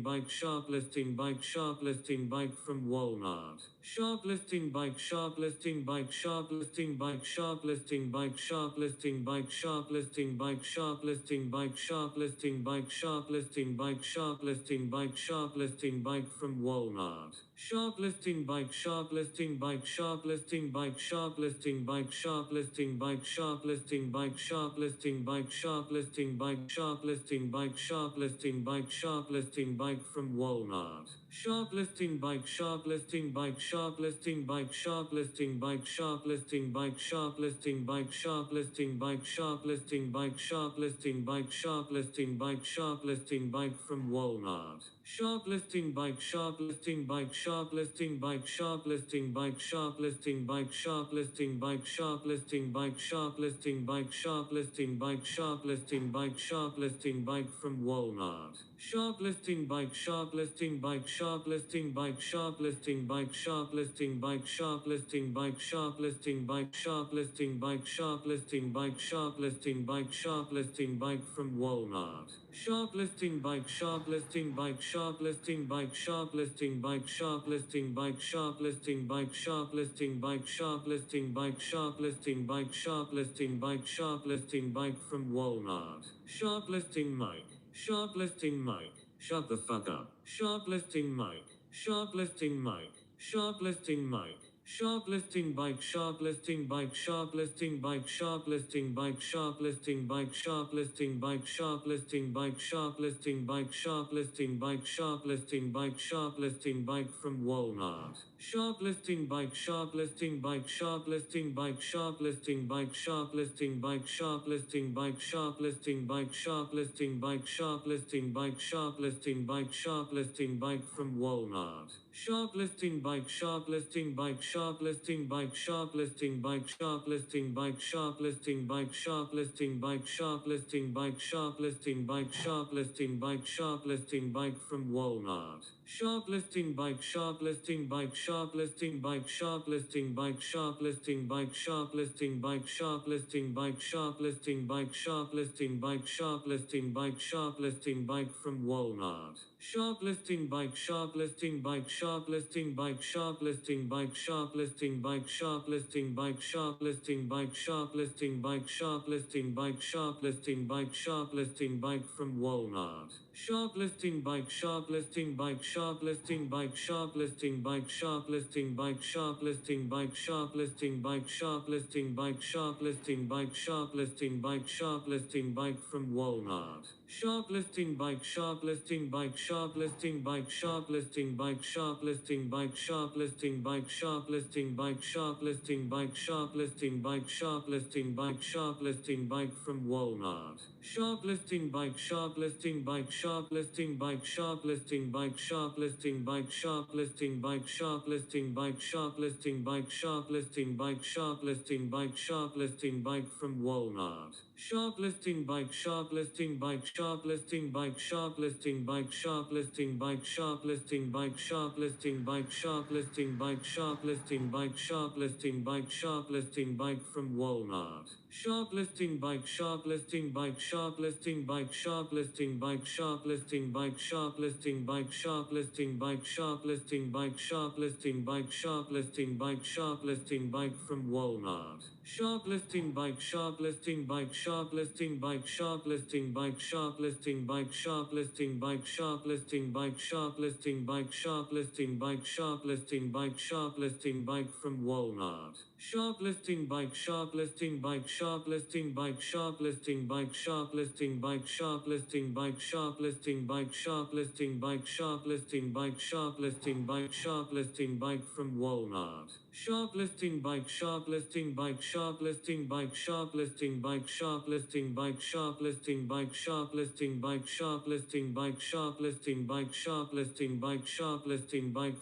bike, sharp listing bike, sharp listing bike from Walmart. Sharp listing bike, sharp listing bike, sharp listing bike, sharp listing bike, sharp listing bike, sharp listing bike, sharp listing bike, sharp listing bike, sharp listing bike, sharp listing bike, sharp listing bike from Walmart. Sharp listing bike, sharp listing bike, sharp listing bike, sharp listing bike, sharp listing bike, sharp listing bike, sharp listing bike, sharp listing bike, sharp listing bike, sharp listing bike, sharp listing bike from Walmart. Sharp listing bike, sharp listing bike, sharp listing bike, sharp listing bike, sharp listing bike, sharp listing bike, sharp listing bike, sharp listing bike, sharp listing bike, sharp listing bike, sharp listing bike from Walmart. Sharp listing bike, sharp listing bike, sharp listing bike, sharp listing bike, sharp listing bike, sharp listing bike, sharp listing bike, sharp listing bike, sharp listing bike, sharp listing bike, sharp listing bike from Walmart. Sharp listing bike, sharp listing bike, sharp listing bike, sharp listing bike, sharp listing bike, sharp listing bike, sharp listing bike, sharp listing bike, sharp listing bike, sharp listing bike, sharp listing bike from Walmart. Sharp listing mic. Sharp listing mic. Shut the fuck up. Sharp listing mic. Sharp listing mic. Sharp listing mic. Sharp listing bike, sharp listing bike, sharp listing bike, sharp listing bike, sharp listing bike, sharp listing bike, sharp listing bike, sharp listing bike, sharp listing bike, sharp listing bike, sharp listing bike from Walmart. Sharp listing bike, sharp listing bike, sharp listing bike, sharp listing bike, sharp listing bike, sharp listing bike, sharp listing bike, sharp listing bike, sharp listing bike, sharp listing bike, sharp listing bike from Walmart. Sharp listing bike, sharp listing bike, sharp listing bike, sharp listing bike, sharp listing bike, sharp listing bike, sharp listing bike, sharp listing bike, sharp listing bike, sharp listing bike, sharp listing bike from Walmart. Sharp listing bike, sharp listing bike, sharp listing bike, sharp listing bike, sharp listing bike, sharp listing bike, sharp listing bike, sharp listing bike, sharp listing bike, sharp listing bike, sharp listing bike from Walmart. Sharp listing bike, sharp listing bike, sharp listing bike, sharp listing bike, sharp listing bike, sharp listing bike, sharp listing bike, sharp listing bike, sharp listing bike, sharp listing bike, sharp listing bike from Walmart. Sharp listing bike, sharp listing bike, sharp listing bike, sharp listing bike, sharp listing bike, sharp listing bike, sharp listing bike, sharp listing bike, sharp listing bike, sharp listing bike, sharp listing bike from Walmart. Sharp listing bike, sharp listing bike, sharp listing bike, sharp listing bike, sharp listing bike, sharp listing bike, sharp listing bike, sharp listing bike, sharp listing bike, sharp listing bike, sharp listing bike from Walmart. Sharp listing bike, sharp listing bike, sharp listing bike, sharp listing bike, sharp listing bike, sharp listing bike, sharp listing bike, sharp listing bike, sharp listing bike, sharp listing bike, sharp listing bike from Walmart. Sharp listing bike, sharp listing bike, sharp listing bike, sharp listing bike, sharp listing bike, sharp listing bike, sharp listing bike, sharp listing bike, sharp listing bike, sharp listing bike, sharp listing bike from Walmart. Sharp listing bike, sharp listing bike, sharp listing bike, sharp listing bike, sharp listing bike, sharp listing bike, sharp listing bike, sharp listing bike, sharp listing bike, sharp listing bike, sharp listing bike from Walmart. Sharp listing bike, sharp listing bike, sharp listing bike, sharp listing bike, sharp listing bike, sharp listing bike, sharp listing bike, sharp listing bike, sharp listing bike, sharp listing bike, sharp listing bike from Walmart. Sharp listing bike, sharp listing bike, sharp listing bike, sharp listing bike, sharp listing bike, sharp listing bike, sharp listing bike, sharp listing bike, sharp listing bike, sharp listing bike, sharp listing bike from Walmart. Sharp listing bike, sharp listing bike, sharp listing bike, sharp listing bike, sharp listing bike, sharp listing bike, sharp listing bike, sharp listing bike, sharp listing bike, sharp listing bike, sharp listing bike from Walmart. Sharp listing bike, sharp listing bike, sharp listing bike, sharp listing bike, sharp listing bike, sharp listing bike, sharp listing bike, sharp listing bike, sharp listing bike, sharp listing bike, sharp listing bike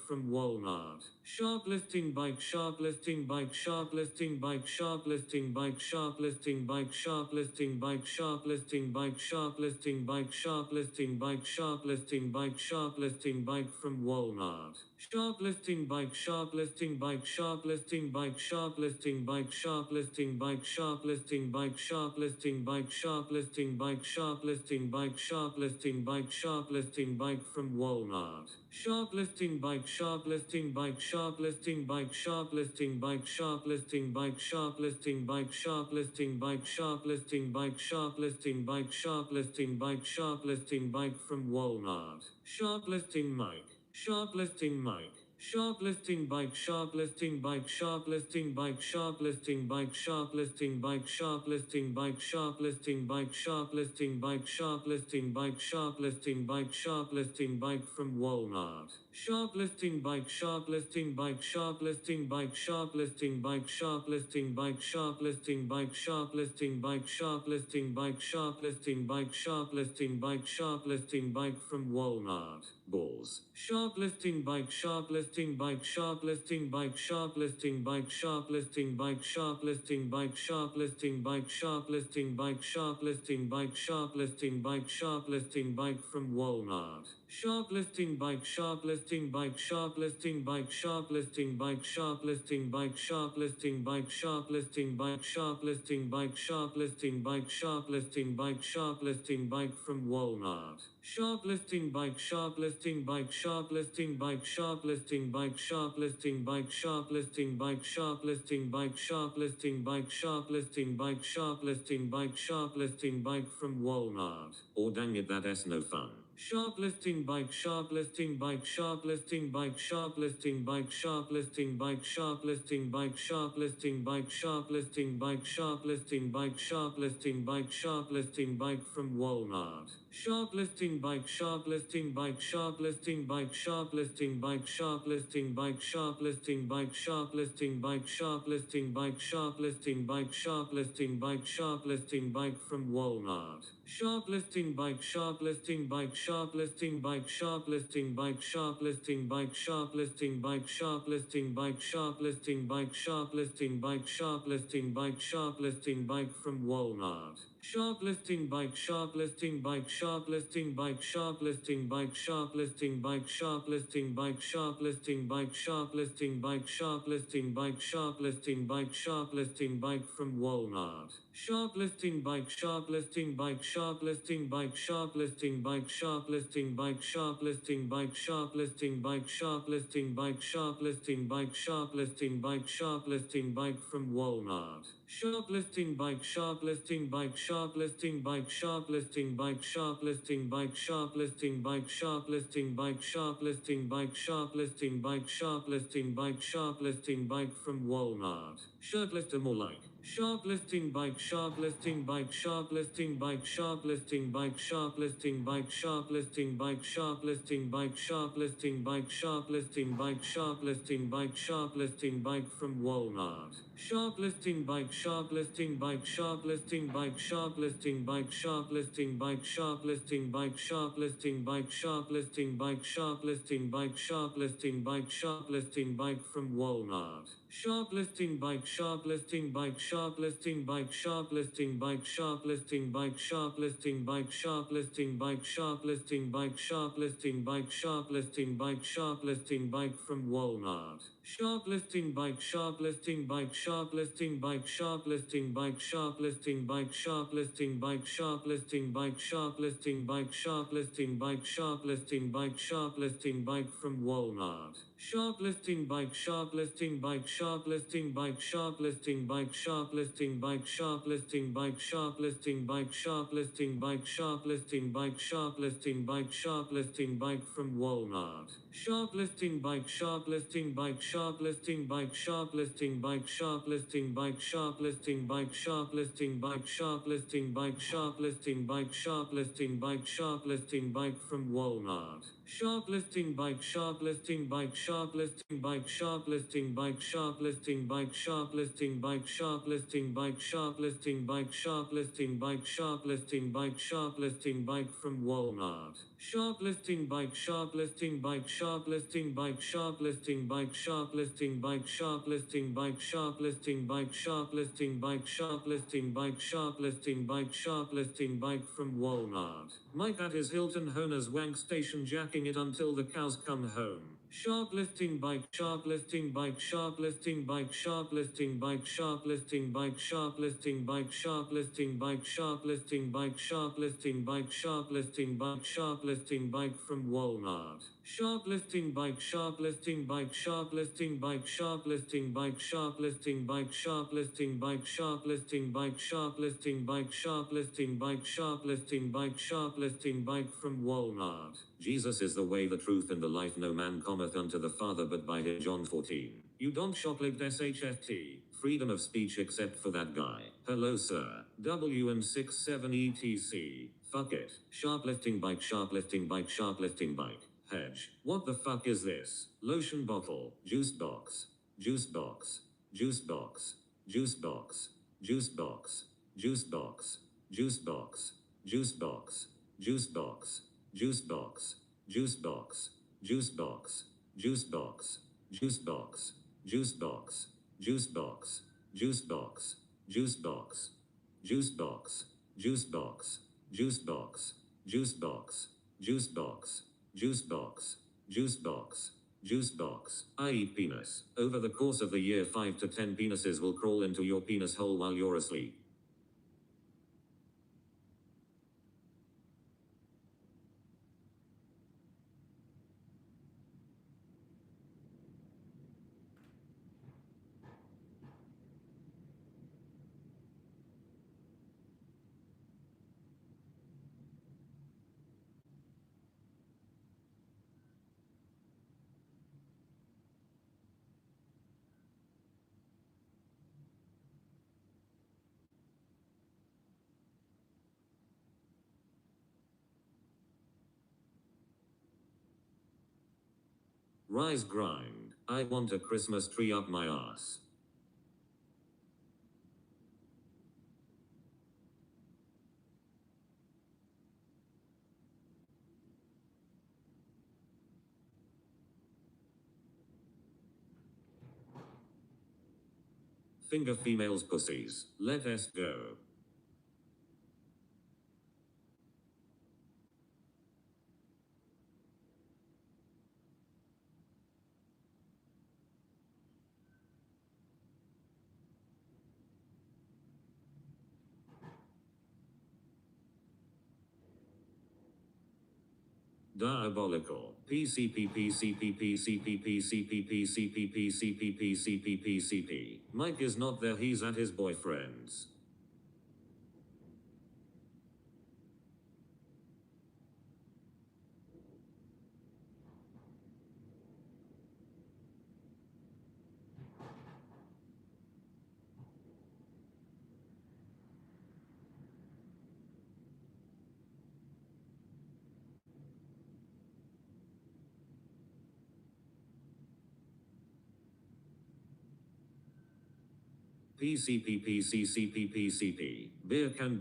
from Walmart. Sharp listing bike, sharp listing bike, sharp listing bike, sharp listing bike, sharp listing bike, sharp listing bike, sharp listing bike, sharp listing bike, sharp listing bike, sharp listing bike, sharp listing bike from Walmart. Sharp listing bike, sharp listing bike, sharp listing bike, sharp listing bike, sharp listing bike, sharp listing bike, sharp listing bike, sharp listing bike, sharp listing bike, sharp listing bike, sharp listing bike from Walmart. Sharp listing mic. Sharp listing mic. Sharp listing bike, sharp listing bike, sharp listing bike, sharp listing bike, sharp listing bike, sharp listing bike, sharp listing bike, sharp listing bike, sharp listing bike, sharp listing bike, sharp listing bike from Walmart. Sharp listing bike, sharp listing bike, sharp listing bike, sharp listing bike, sharp listing bike, sharp listing bike, sharp listing bike, sharp listing bike, sharp listing bike, sharp listing bike, sharp listing bike from Walmart. balls. Shoplifting bike, shoplifting bike, shoplifting bike, shoplifting bike, shoplifting bike, shoplifting bike, shoplifting bike, shoplifting bike, shoplifting bike, shoplifting bike, shoplifting bike from Walmart. Shoplifting bike, shoplifting bike, shoplifting bike, shoplifting bike, shoplifting bike, shoplifting bike, shoplifting bike, shoplifting bike, shoplifting bike, shoplifting bike, shoplifting bike from Walmart. Shoplifting bike, shoplifting bike, shoplifting bike, shoplifting bike, shoplifting bike, shoplifting bike, shoplifting bike, shoplifting bike, shoplifting bike, shoplifting bike, shoplifting bike from Walmart. Or dang it, that's no fun. Shoplifting bike, shoplifting bike, shoplifting bike, shoplifting bike, shoplifting bike, shoplifting bike, shoplifting bike, shoplifting bike, shoplifting bike, shoplifting bike, shoplifting bike from Walmart. Shoplifting bike, shoplifting bike, shoplifting bike, shoplifting bike, shoplifting bike, shoplifting bike, shoplifting bike, shoplifting bike, shoplifting bike, shoplifting bike, shoplifting bike from Walmart. Shoplifting bike, shoplifting bike, shoplifting bike, shoplifting bike, shoplifting bike, shoplifting bike, shoplifting bike, shoplifting bike, shoplifting bike, shoplifting bike, shoplifting bike from Walmart. Shoplifting bike, shoplifting bike, shoplifting bike, shoplifting bike, shoplifting bike, shoplifting bike, shoplifting bike, shoplifting bike, shoplifting bike, shoplifting bike, shoplifting bike from Walmart. Shoplifting bike, shoplifting bike, shoplifting bike, shoplifting bike, shoplifting bike, shoplifting bike, shoplifting bike, shoplifting bike, shoplifting bike, shoplifting bike, shoplifting bike from Walmart. Shoplifting bike, shoplifting bike, shoplifting bike, shoplifting bike, shoplifting bike, shoplifting bike, shoplifting bike, shoplifting bike, shoplifting bike, shoplifting bike, shoplifting bike from Walmart. Shirtlifter more like. Shoplifting bike, shoplifting bike, shoplifting bike, shoplifting bike, shoplifting bike, shoplifting bike, shoplifting bike, shoplifting bike, shoplifting bike, shoplifting bike, shoplifting bike from Walmart. Shoplifting bike, shoplifting bike, shoplifting bike, shoplifting bike, shoplifting bike, shoplifting bike, shoplifting bike, shoplifting bike, shoplifting bike, shoplifting bike, shoplifting bike from Walmart. Shoplifting bike, shoplifting bike, shoplifting bike, shoplifting bike, shoplifting bike, shoplifting bike, shoplifting bike, shoplifting bike, shoplifting bike, shoplifting bike, shoplifting bike from Walmart. Shoplifting bike, shoplifting bike, shoplifting bike, shoplifting bike, shoplifting bike, shoplifting bike, shoplifting bike, shoplifting bike, shoplifting bike, shoplifting bike, shoplifting bike from Walmart. Shoplifting bike, shoplifting bike, shoplifting bike, shoplifting bike, shoplifting bike, shoplifting bike, shoplifting bike, shoplifting bike, shoplifting bike, shoplifting bike, shoplifting bike from Walmart. Shoplifting bike, shoplifting bike, shoplifting bike, shoplifting bike, shoplifting bike, shoplifting bike, shoplifting bike, shoplifting bike, shoplifting bike, shoplifting bike, shoplifting bike from Walmart. Shoplifting bike, shoplifting bike, shoplifting bike, shoplifting bike, shoplifting bike, shoplifting bike, shoplifting bike, shoplifting bike, shoplifting bike, shoplifting bike, shoplifting bike from Walmart. Shoplifting bike, shoplifting bike, shoplifting bike, shoplifting bike, shoplifting bike, shoplifting bike, shoplifting bike, shoplifting bike, shoplifting bike, shoplifting bike, shoplifting bike from Walmart. Mike at his Hilton Honer's wank station jacking it until the cows come home. Shoplifting bike, shoplifting bike, shoplifting bike, shoplifting bike, shoplifting bike, shoplifting bike, shoplifting bike, shoplifting bike, shoplifting bike, shoplifting bike, shoplifting bike from Walmart. Shoplifting bike, shoplifting bike, shoplifting bike, shoplifting bike, shoplifting bike, shoplifting bike, shoplifting bike, shoplifting bike, shoplifting bike, shoplifting bike, shoplifting bike from Walmart. Jesus is the way, the truth, and the life. No man cometh unto the Father but by him. John 14. You don't shoplift SHFT. Freedom of speech except for that guy. Hello sir. WM67 ETC. Fuck it. Shoplifting bike, shoplifting bike, shoplifting bike. Hedge. What the fuck is this? Lotion bottle. Juice box. Juice box. Juice box. Juice box. Juice box. Juice box. Juice box. Juice box. Juice box. Juice box. Juice box. Juice box. Juice box. Juice box. Juice box. Juice box. Juice box. Juice box. Juice box. Juice box. Juice box. Juice box. Juice box. Juice box. Juice box. Juice box, i.e. penis. Over the course of the year 5 to 10 penises will crawl into your penis hole while you're asleep. Rise grind. I want a Christmas tree up my ass. Finger females pussies. Let us go. Diabolical. PCP. Mike is not there, he's at his boyfriend's. PCP. Beer can.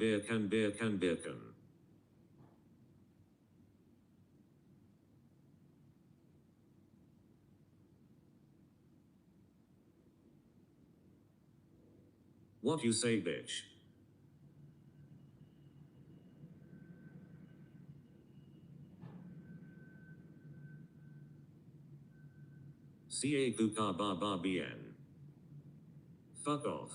What you say, bitch? Ca kuka ba bien. Fuck off.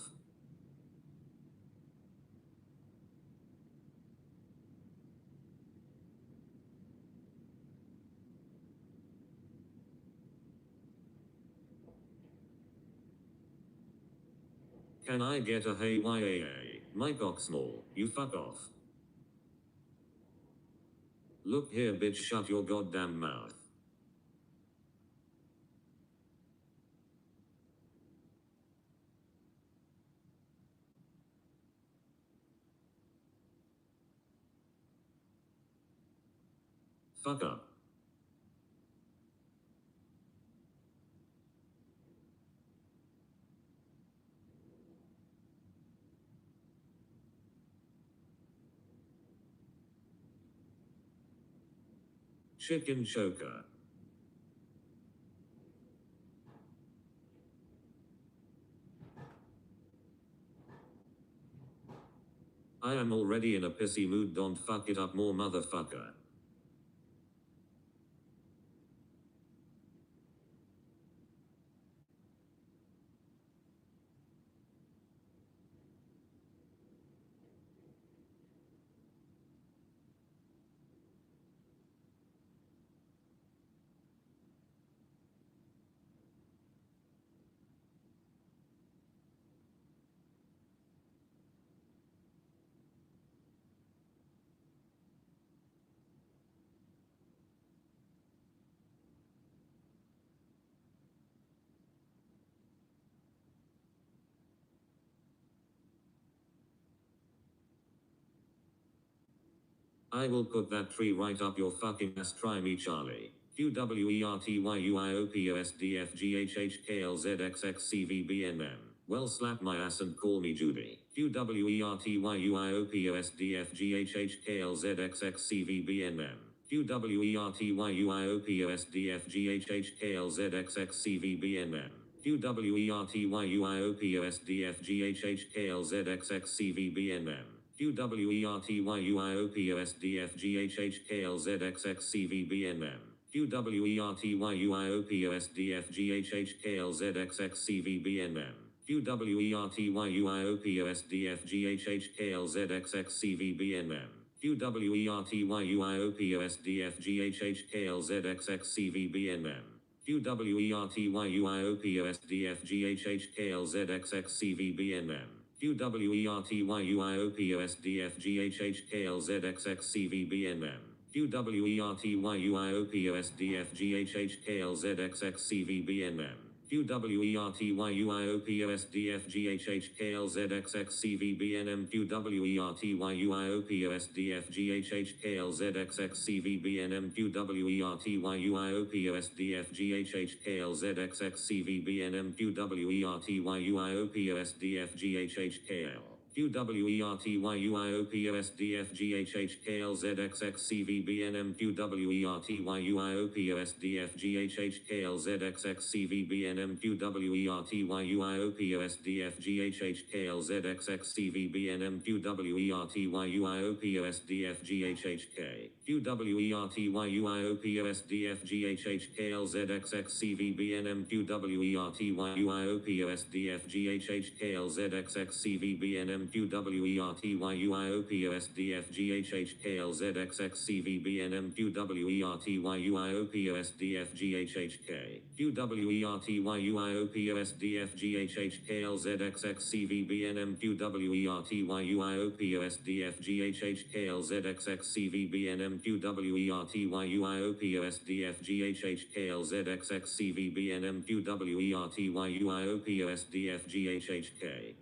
Can I get a hey yaa? My cock small, you fuck off. Look here, bitch, shut your goddamn mouth. Fuck up. Chicken choker. I am already in a pissy mood, don't fuck it up more, motherfucker. I will put that tree right up your fucking ass, try me Charlie. QWERTYUIOPOSDFGHHKLZXXCVBNM. Well, slap my ass and call me Judy. QWERTYUIOPOSDFGHHKLZXXCVBNM. QWERTYUIOPOSDFGHHKLZXXCVBNM. QWERTYUIOPOSDFGHHKLZXXCVBNM. QWERTYUIOPOSDFGHHKLZXXCVBNM. QWERTYUIOPOSDFGHHKLZXXCVBNM. QWERTYUIOPOSDFGHHKLZXXCVBNM. QWERTYUIOPOSDFGHHKLZXXCVBNM. QWERTYUIOPOSDFGHHKLZXXCVBNM. QWERTYUIOPOSDFGHHKLZXXCVBNM. QWERTYUIOPOSDFGHHKLZXXCVBNM. QWERTYUIOPOSDFGHHKLZXXCVBNM. QWERTYUIOPOSDFGHHKLZXXCVBNM. QWERTYUIOPOSDFGHHKLZXXCVBNM. QWERTYUIOPOSDFGHHKL. QWERTYUIOPOSDFGHHKLZXXCVBNM. QWERTYUIOPOSDFGHHKLZXXCVBNM. QWERTYUIOPOSDFGHHKLZXXCVBNM. QWERTYUIOPOSDFGHHK. QWERTYUIOPOSDFGHHKLZXXCVBNM. QWERTYUIOPOSDFGHHKLZXXCVBNM. QWERTYUIOPOSDFGHHKLZXXCVBNM. QWERTYUIOPOSDFGHHK. QWERTYUIOPOSDFGHHKLZXXCVBNM. QWERTYUIOPOSDFGHHKLZXXCVBNM. QWERTYUIOPOSDFGHHKLZXXCVBNM. QWERTYUIOPOSDFGHHK.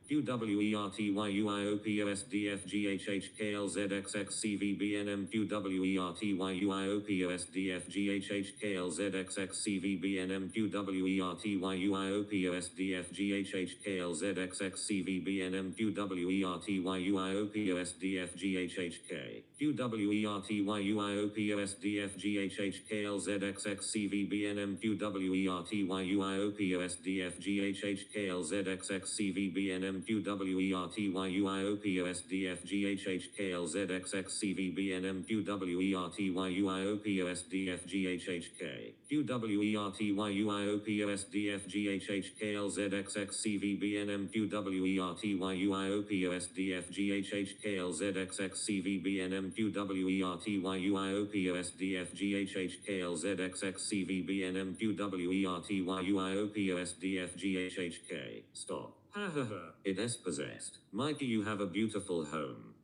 QWERTYUIOPOSDFGHHKLZXXCVBNM. QWERTYUIOPOSDFGHHKLZXXCVBNM. QWERTYUIOPOSDFGHHKLZXXCVBNM. QWERTYUIOPOSDFGHHK. QWERTYUIOPOSDFGHHKLZXXCVBNM. QWERTYUIOPOSDFGHHKLZXXCVBNM. QWERTYUIOPOSDFGHHKLZXXCVBNM. QWERTYUIOPOSDFGHHK. QWERTYUIOPOSDFGHHKLZXXCVBNM. QWERTYUIOPOSDFGHHKLZXXCVBNM. QWERTYUIOPOSDFGHHKLZXXCVBNM. QWERTYUIOPOSDFGHHK. Stop. Ha ha ha. It is possessed. Mikey, you have a beautiful home.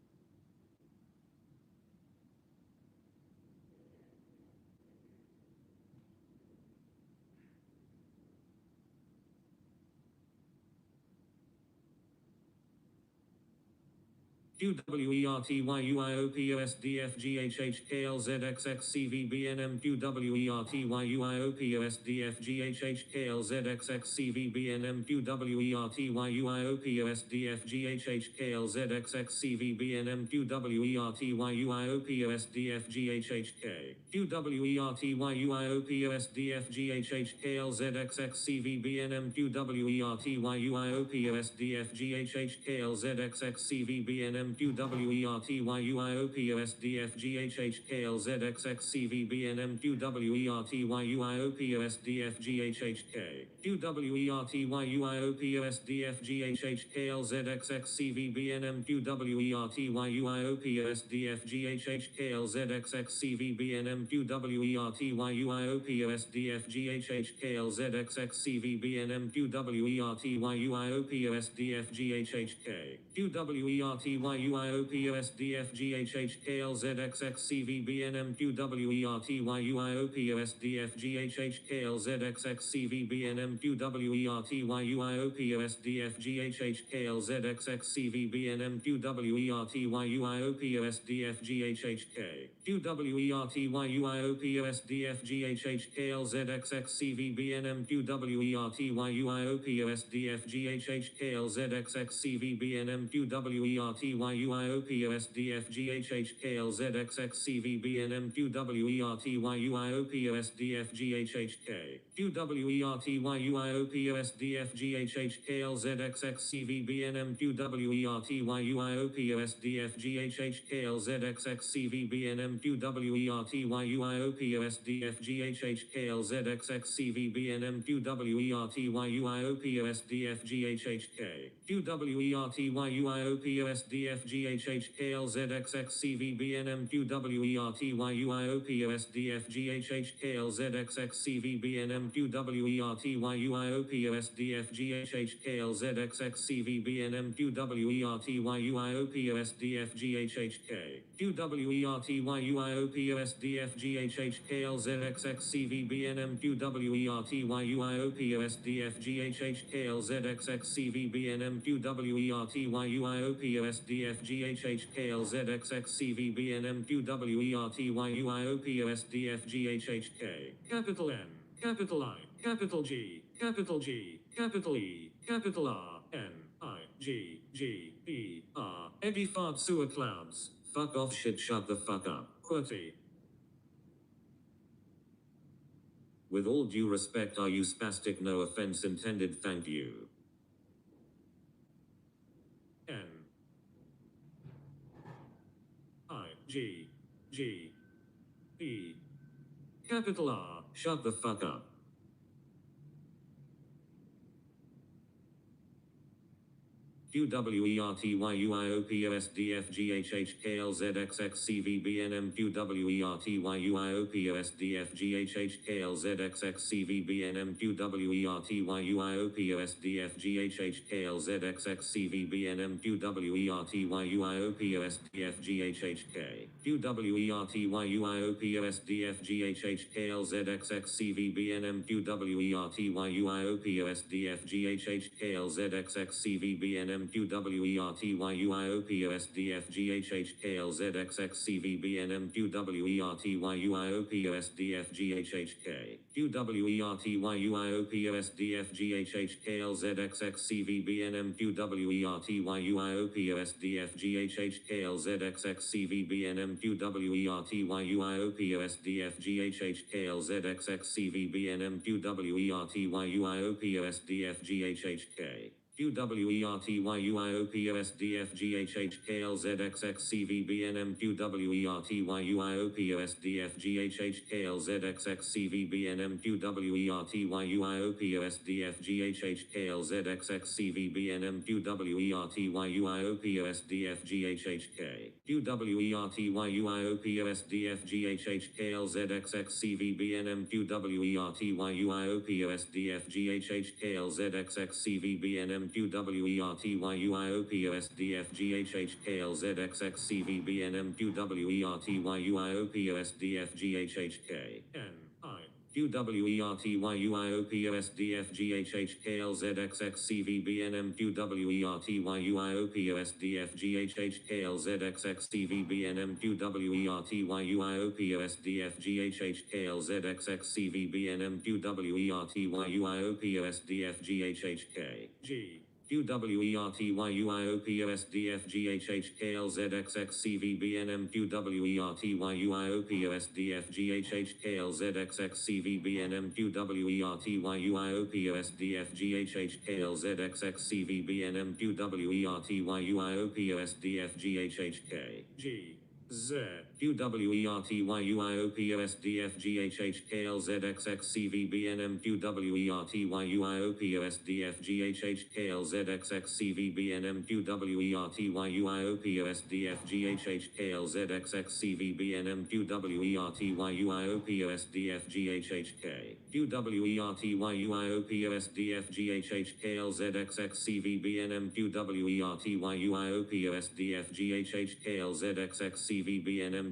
QWERTYUIOPOSDFGHHKLZXXCVBNM. QWERTYUIOPOSDFGHHKLZXXCVBNM. QWERTYUIOPOSDFGHHKLZXXCVBNM. QWERTYUIOPOSDFGHHK. QWERTYUIOPOSDFGHHKLZXXCVBNM. QWERTYUIOPOSDFGHHKLZXXCVBNM. QWERTYUIOPOSDFGHHKLZXXCVBNM. QWERTYUIOPOSDFGHHK. QWERTYUIOPOSDFGHHKLZXXCVBNM. QWERTYUIOPOSDFGHHKLZXXCVBNM. QWERTYUIOPOSDFGHHKLZXXCVBNM. QWERTYUIOPOSDFGHHK. QWERTYUIOPOSDFGHHKLZXXCVBNM. QWERTYUIOPOSDFGHHKLZXXCVBNM. QWERTYUIOPOSDFGHHKLZXXCVBNM. QWERTYUIOPOSDFGHHK. QWERTYUIOPOSDFGHHKLZXXCVBNM QWERTYUIOPOSDFGHHKLZXXCVBNM QWERTYUIOPOSDFGHHKLZXXCVBNM QWERTYUIOPOSDFGHHK QWERTYUIOPOSDFGHHKLZXXCVBNM QWERTYUIOPOSDFGHHKLZXXCVBNM QWERTYUIOPOSDFGHHKLZXXCVBNM QWERTYUIOPOSDFGHHK QWERTYUIOPOSDFGHHKLZXXCVBNM QWERTYUIOPOSDFGHHKLZXXCVBNM QWERTYUIOPOSDFGHHKLZXXCVBNM QWERTYUIOPOSDFGHHK QWERTYUIOPOSDFGHHKLZXXCVBNM QWERTYUIOPOSDFGHHKLZXXCVBNM QWERTYUIOPOSDFGHHKLZXXCVBNM QWERTYUIOPOSDFGHHK Capital N, capital I, capital G, capital G, capital E, capital R, N, I, G, E, R. Eddie fart sewer clouds. Fuck off shit, shut the fuck up. QWERTY. With all due respect, are you spastic? No offense intended, thank you. N I G E capital R, shut the fuck up. QWERTYUIOPOSDFGHHKLZXXCVBNM QWERTYUIOPOSDFGHHKLZXXCVBNM QWERTYUIOPOSDFGHHKLZXXCVBNM QWERTYUIOPOSDFGHHK QWERTYUIOPOSDFGHHKLZXXCVBNM QWERTYUIOPOSDFGHHKLZXXCVBNM QWERTYUIOPOSDFGHHKLZXXCVBNM QWERTYUIOPOSDFGHHK QWERTYUIOPOSDFGHHKLZXXCVBNM QWERTYUIOPOSDFGHHKLZXXCVBNM QWERTYUIOPOSDFGHHKLZXXCVBNM QWERTYUIOPOSDFGHHK QWERTYUIOPOSDFGHHKLZXXCVBNM QWERTYUIOPOSDFGHHKLZXXCVBNM QWERTYUIOPOSDFGHHKLZXXCVBNM QWERTYUIOPOSDFGHHK QWERTYUIOPOSDFGHHKLZXXCVBNM QWERTYUIOPOSDFGHHKLZXXCVBNM QWERTYUIOPOSDFGHHKLZXXCVBNM QWERTYUIOPOSDFGHHK N I QWERTYUIOPOSDFGHHKLZXXCVBNM QWERTYUIOPOSDFGHHKLZXXCVBNM QWERTYUIOPOSDFGHHKLZXXCVBNM QWERTYUIOPOSDFGHHK G QWERTYUIOPOSDFGHHKLZXXCVBNM QWERTYUIOPOSDFGHHKLZXXCVBNM QWERTYUIOPOSDFGHHKLZXXCVBNM QWERTYUIOPOSDFGHHK G Z QWERTYUIOPOSDFGHHKLZXXCVBNM QWERTYUIOPOSDFGHHKLZXXCVBNM QWERTYUIOPOSDFGHHKLZXXCVBNM QWERTYUIOPOSDFGHHK QWERTYUIOPOSDFGHHKLZXXCVBNM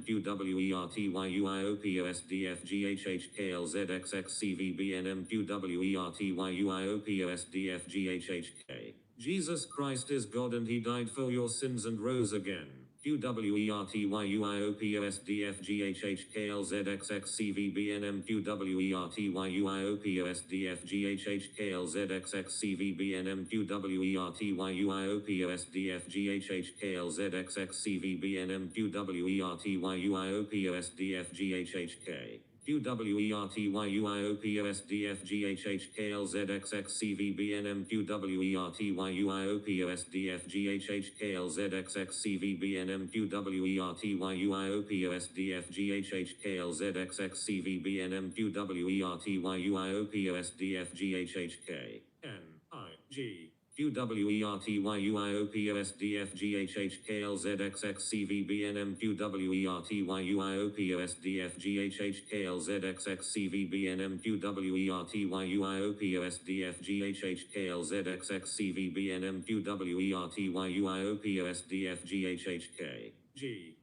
QWERTYUIOPOSDFGHHKLZXXCVBNM QWERTYUIOPOSDFGHHKLZXXCVBNM QWERTYUIOPOSDFGHHK Jesus Christ is God and he died for your sins and rose again. QWERTYUIOPOSDFGHHKLZXXCVBNM QWERTYUIOPOSDFGHHKLZXXCVBNM QWERTYUIOPOSDFGHHKLZXXCVBNM QWERTYUIOPOSDFGHHK QWERTYUIOPOSDFGHHKLZXXCVBNM QWERTYUIOPOSDFGHHKLZXXCVBNM QWERTYUIOPOSDFGHHKLZXXCVBNM QWERTYUIOPOSDFGHHK NIG QWERTYUIOPOSDFGHHKLZXXCVBNM QWERTYUIOPOSDFGHHKLZXXCVBNM QWERTYUIOPOSDFGHHKLZXXCVBNM QWERTYUIOPOSDFGHHK GE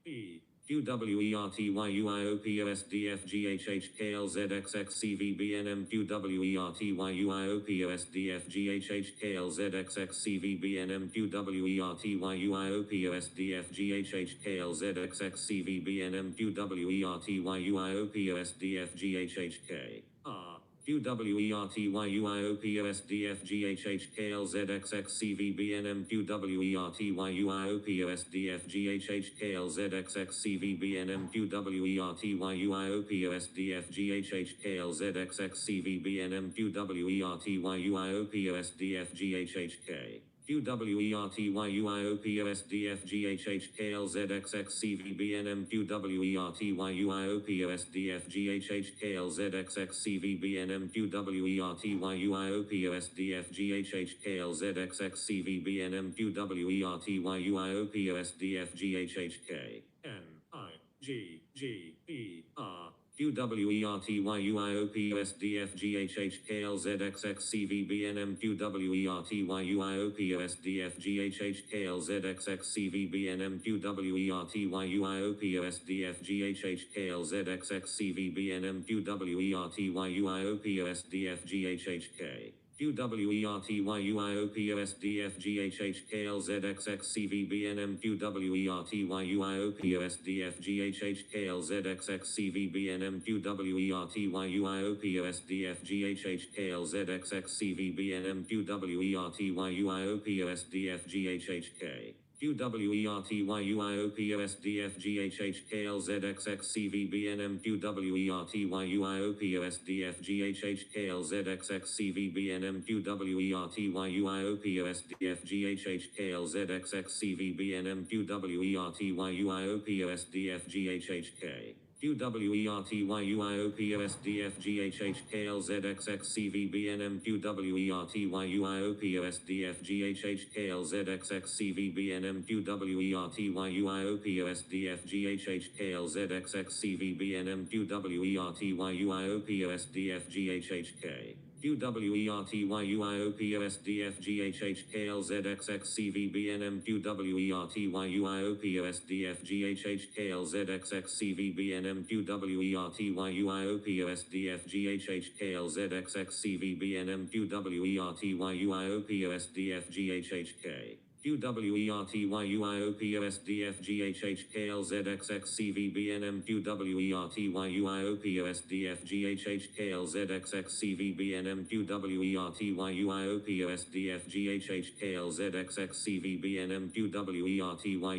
QWERTYUIOPOSDFGHHKLZXXCVBNM QWERTYUIOPOSDFGHHKLZXXCVBNM QWERTYUIOPOSDFGHHKLZXXCVBNM QWERTYUIOPOSDFGHHK QWERTYUIOPOSDFGHHKLZXXCVBNM QWERTYUIOPOSDFGHHKLZXXCVBNM QWERTYUIOPOSDFGHHKLZXXCVBNM QWERTYUIOPOSDFGHHK QWERTYUIOPOSDFGHHKLZXXCVBNM QWERTYUIOPOSDFGHHKLZXXCVBNM QWERTYUIOPOSDFGHHKLZXXCVBNM QWERTYUIOPOSDFGHHK NIGGER QWERTYUIOPOSDFGHHKLZXXCVBNM QWERTYUIOPOSDFGHHKLZXXCVBNM QWERTYUIOPOSDFGHHKLZXXCVBNM QWERTYUIOPOSDFGHHK QWERTYUIOPOSDFGHHKLZXXCVBNM QWERTYUIOPOSDFGHHKLZXXCVBNM QWERTYUIOPOSDFGHHKLZXXCVBNM QWERTYUIOPOSDFGHHK QWERTYUIOPOSDFGHHKLZXXCVBNM QWERTYUIOPOSDFGHHKLZXXCVBNM QWERTYUIOPOSDFGHHKLZXXCVBNM QWERTYUIOPOSDFGHHK QWERTYUIOPOSDFGHHKLZXXCVBNM QWERTYUIOPOSDFGHHKLZXXCVBNM QWERTYUIOPOSDFGHHKLZXXCVBNM QWERTYUIOPOSDFGHHK QWERTYUIOPOSDFGHHKLZXXCVBNM QWERTYUIOPOSDFGHHKLZXXCVBNM QWERTYUIOPOSDFGHHKLZXXCVBNM QWERTYUIOPOSDFGHHK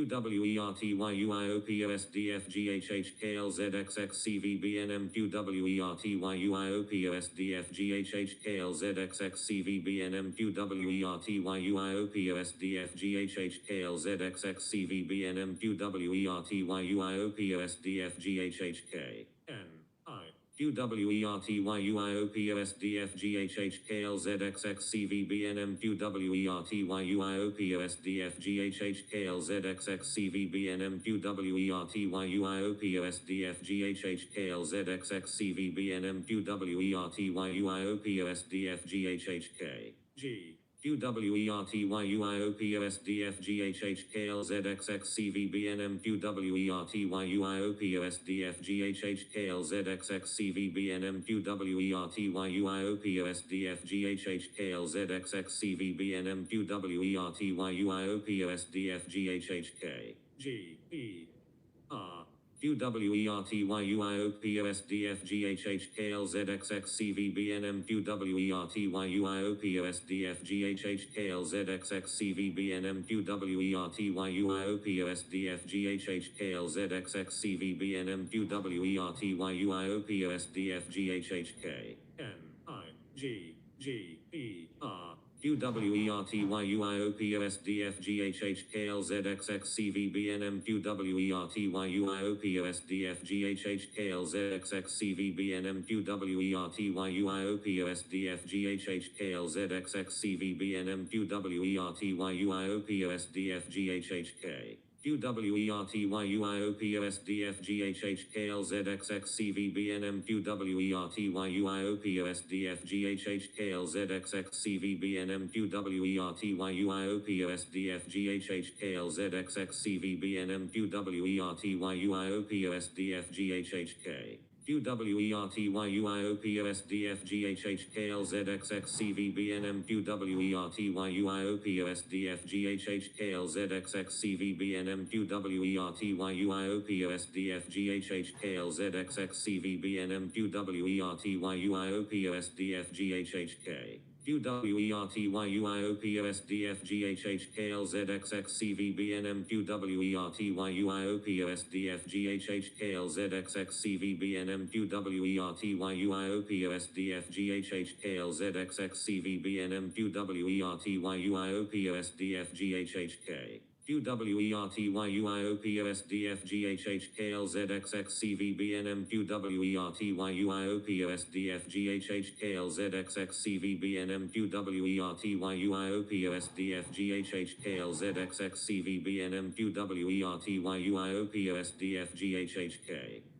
QWERTYUIOPOSDFGHHKLZXXCVBNM QWERTYUIOPOSDFGHHKLZXXCVBNM QWERTYUIOPOSDFGHHKLZXXCVBNM QWERTYUIOPOSDFGHHK QWERTYUIOPOSDFGHHKLZXXCVBNM QWERTYUIOPOSDFGHHKLZXXCVBNM QWERTYUIOPOSDFGHHKLZXXCVBNM QWERTYUIOPOSDFGHHK QWERTYUIOPOSDFGHHKLZXXCVBNM QWERTYUIOPOSDFGHHKLZXXCVBNM QWERTYUIOPOSDFGHHKLZXXCVBNM QWERTYUIOPOSDFGHHK QWERTYUIOPOSDFGHHKLZXXCVBNM QWERTYUIOPOSDFGHHKLZXXCVBNM QWERTYUIOPOSDFGHHKLZXXCVBNM QWERTYUIOPOSDFGHHK GER QWERTYUIOPOSDFGHHKLZXXCVBNM QWERTYUIOPOSDFGHHKLZXXCVBNM QWERTYUIOPOSDFGHHKLZXXCVBNM QWERTYUIOPOSDFGHHK MIGGER QWERTYUIOPOSDFGHHKLZXXCVBNM QWERTYUIOPOSDFGHHKLZXXCVBNM QWERTYUIOPOSDFGHHKLZXXCVBNM QWERTYUIOPOSDFGHHK QWERTYUIOPOSDFGHHKLZXXCVBNM QWERTYUIOPOSDFGHHKLZXXCVBNM QWERTYUIOPOSDFGHHKLZXXCVBNM QWERTYUIOPOSDFGHHK QWERTYUIOPOSDFGHHKLZXXCVBNM QWERTYUIOPOSDFGHHKLZXXCVBNM QWERTYUIOPOSDFGHHKLZXXCVBNM QWERTYUIOPOSDFGHHK QWERTYUIOPOSDFGHHKLZXXCVBNM QWERTYUIOPOSDFGHHKLZXXCVBNM QWERTYUIOPOSDFGHHKLZXXCVBNM QWERTYUIOPOSDFGHHK QWERTYUIOPOSDFGHHKLZXXCVBNM QWERTYUIOPOSDFGHHKLZXXCVBNM QWERTYUIOPOSDFGHHKLZXXCVBNM QWERTYUIOPOSDFGHHK QWERTYUIOPOSDFGHHKLZXXCVBNM QWERTYUIOPOSDFGHHKLZXXCVBNM QWERTYUIOPOSDFGHHKLZXXCVBNM QWERTYUIOPOSDFGHHK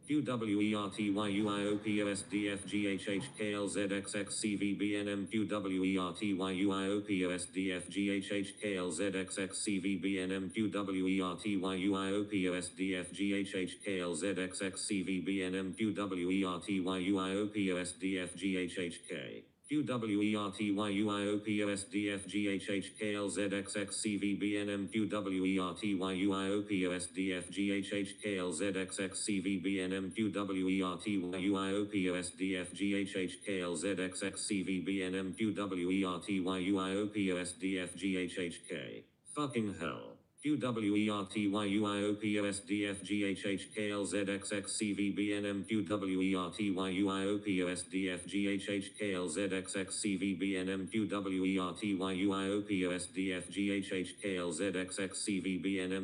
QWERTYUIOPOSDFGHHKLZXXCVBNM QWERTYUIOPOSDFGHHKLZXXCVBNM QWERTYUIOPOSDFGHHKLZXXCVBNM QWERTYUIOPOSDFGHHK Fucking hell. QWERTYUIOPOSDFGHHKLZXXCVBNM QWERTYUIOPOSDFGHHKLZXXCVBNM QWERTYUIOPOSDFGHHKLZXXCVBNM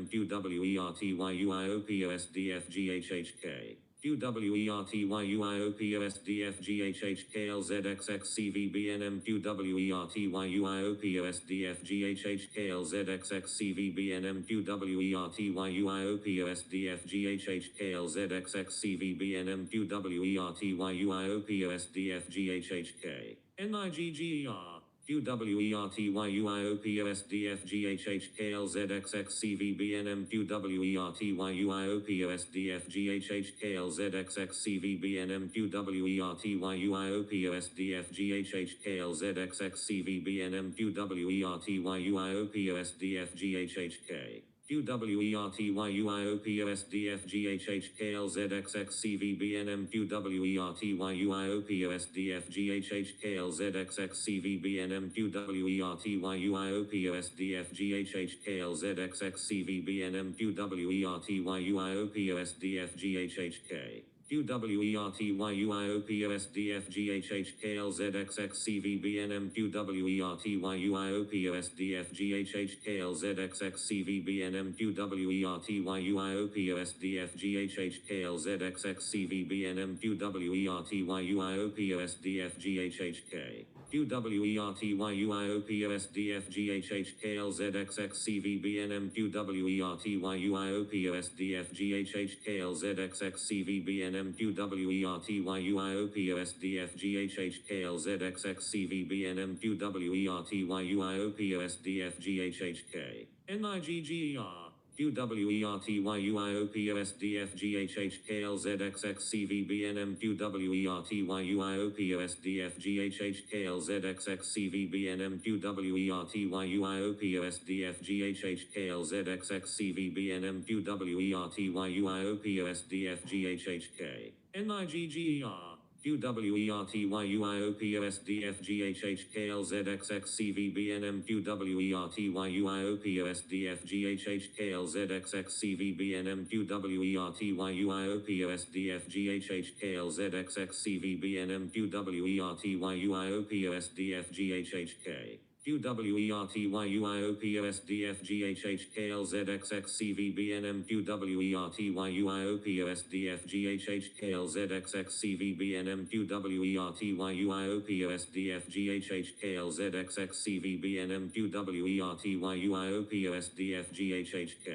QWERTYUIOPOSDFGHHK QWERTYUIOPOSDFGHHKLZXXCVBNM QWERTYUIOPOSDFGHHKLZXXCVBNM QWERTYUIOPOSDFGHHKLZXXCVBNM QWERTYUIOPOSDFGHHK NIGGER QWERTYUIOPOSDFGHHKLZXXCVBNM QWERTYUIOPOSDFGHHKLZXXCVBNM QWERTYUIOPOSDFGHHKLZXXCVBNM QWERTYUIOPOSDFGHHK QWERTYUIOPOSDFGHHKLZXXCVBNM QWERTYUIOPOSDFGHHKLZXXCVBNM QWERTYUIOPOSDFGHHKLZXXCVBNM QWERTYUIOPOSDFGHHK QWERTYUIOPOSDFGHHKLZXXCVBNM QWERTYUIOPOSDFGHHKLZXXCVBNM QWERTYUIOPOSDFGHHKLZXXCVBNM QWERTYUIOPOSDFGHHK QWERTYUIOPOSDFGHHKLZXXCVBNM QWERTYUIOPOSDFGHHKLZXXCVBNM QWERTYUIOPOSDFGHHKLZXXCVBNM QWERTYUIOPOSDFGHHK NIGGER QWERTYUIOPOSDFGHHKLZXXCVBNM QWERTYUIOPOSDFGHHKLZXXCVBNM QWERTYUIOPOSDFGHHKLZXXCVBNM QWERTYUIOPOSDFGHHK NIGGER QWERTYUIOPOSDFGHHKLZXXCVBNM QWERTYUIOPOSDFGHHKLZXXCVBNM QWERTYUIOPOSDFGHHKLZXXCVBNM QWERTYUIOPOSDFGHHK QWERTYUIOPOSDFGHHKLZXXCVBNM QWERTYUIOPOSDFGHHKLZXXCVBNM QWERTYUIOPOSDFGHHKLZXXCVBNM QWERTYUIOPOSDFGHHK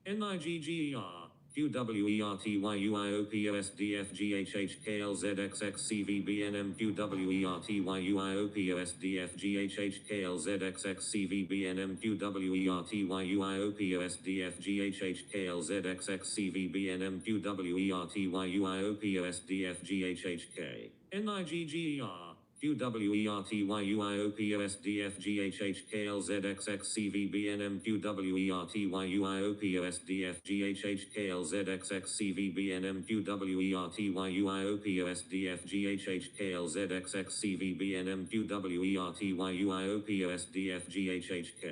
NIGGER QWERTYUIOPOSDFGHHKLZXXCVBNM QWERTYUIOPOSDFGHHKLZXXCVBNM QWERTYUIOPOSDFGHHKLZXXCVBNM QWERTYUIOPOSDFGHHK NIGGER QWERTYUIOPOSDFGHHKLZXXCVBNM QWERTYUIOPOSDFGHHKLZXXCVBNM QWERTYUIOPOSDFGHHKLZXXCVBNM QWERTYUIOPOSDFGHHK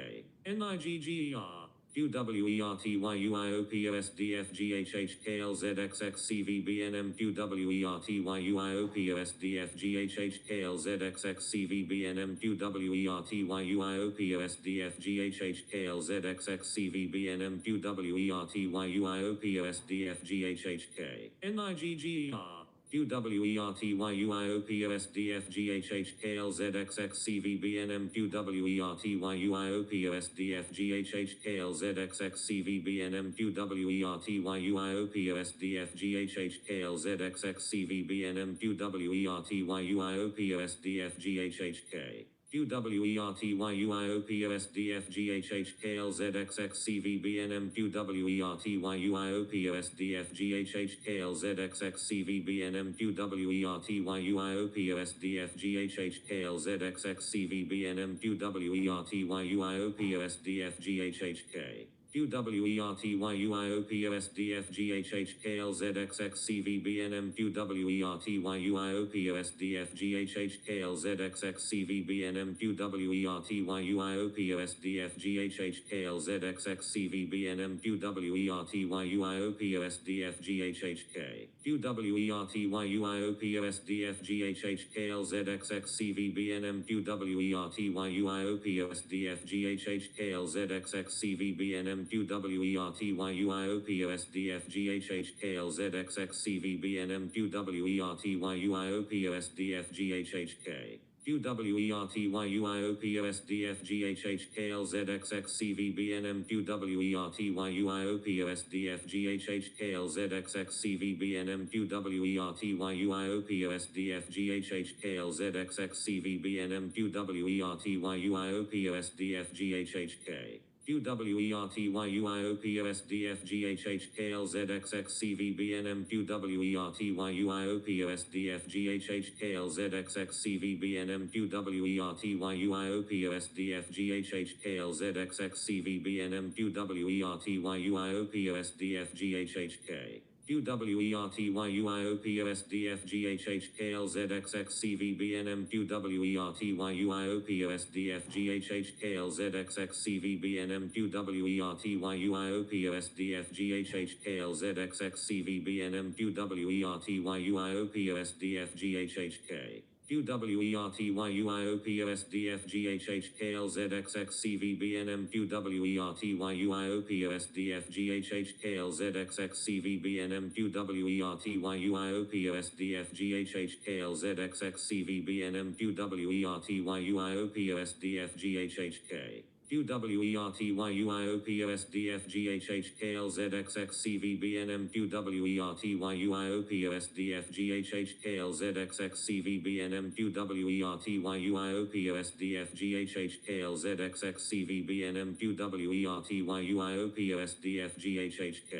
NIGGER QWERTYUIOPOSDFGHHKLZXXCVBNM QWERTYUIOPOSDFGHHKLZXXCVBNM QWERTYUIOPOSDFGHHKLZXXCVBNM QWERTYUIOPOSDFGHHK NIGGER QWERTYUIOPOSDFGHHKLZXXCVBNM QWERTYUIOPOSDFGHHKLZXXCVBNM QWERTYUIOPOSDFGHHKLZXXCVBNM QWERTYUIOPOSDFGHHK QWERTYUIOPOSDFGHHKLZXXCVBNM QWERTYUIOPOSDFGHHKLZXXCVBNM QWERTYUIOPOSDFGHHKLZXXCVBNM QWERTYUIOPOSDFGHHK QWERTYUIOPOSDFGHHKLZXXCVBNM QWERTYUIOPOSDFGHHKLZXXCVBNM QWERTYUIOPOSDFGHHKLZXXCVBNM QWERTYUIOPOSDFGHHK QWERTYUIOPOSDFGHHKLZXXCVBNM QWERTYUIOPOSDFGHHKLZXXCVBNM QWERTYUIOPOSDFGHHKLZXXCVBNM QWERTYUIOPOSDFGHHK QWERTYUIOPOSDFGHHKLZXXCVBNM QWERTYUIOPOSDFGHHKLZXXCVBNM QWERTYUIOPOSDFGHHKLZXXCVBNM QWERTYUIOPOSDFGHHK QWERTYUIOPOSDFGHHKLZXXCVBNM QWERTYUIOPOSDFGHHKLZXXCVBNM QWERTYUIOPOSDFGHHKLZXXCVBNM QWERTYUIOPOSDFGHHK QWERTYUIOPOSDFGHHKLZXXCVBNM QWERTYUIOPOSDFGHHKLZXXCVBNM QWERTYUIOPOSDFGHHKLZXXCVBNM QWERTYUIOPOSDFGHHK QWERTYUIOPOSDFGHHKLZXXCVBNM QWERTYUIOPOSDFGHHKLZXXCVBNM QWERTYUIOPOSDFGHHKLZXXCVBNM QWERTYUIOPOSDFGHHK QWERTYUIOPOSDFGHHKLZXXCVBNM QWERTYUIOPOSDFGHHKLZXXCVBNM QWERTYUIOPOSDFGHHKLZXXCVBNM QWERTYUIOPOSDFGHHK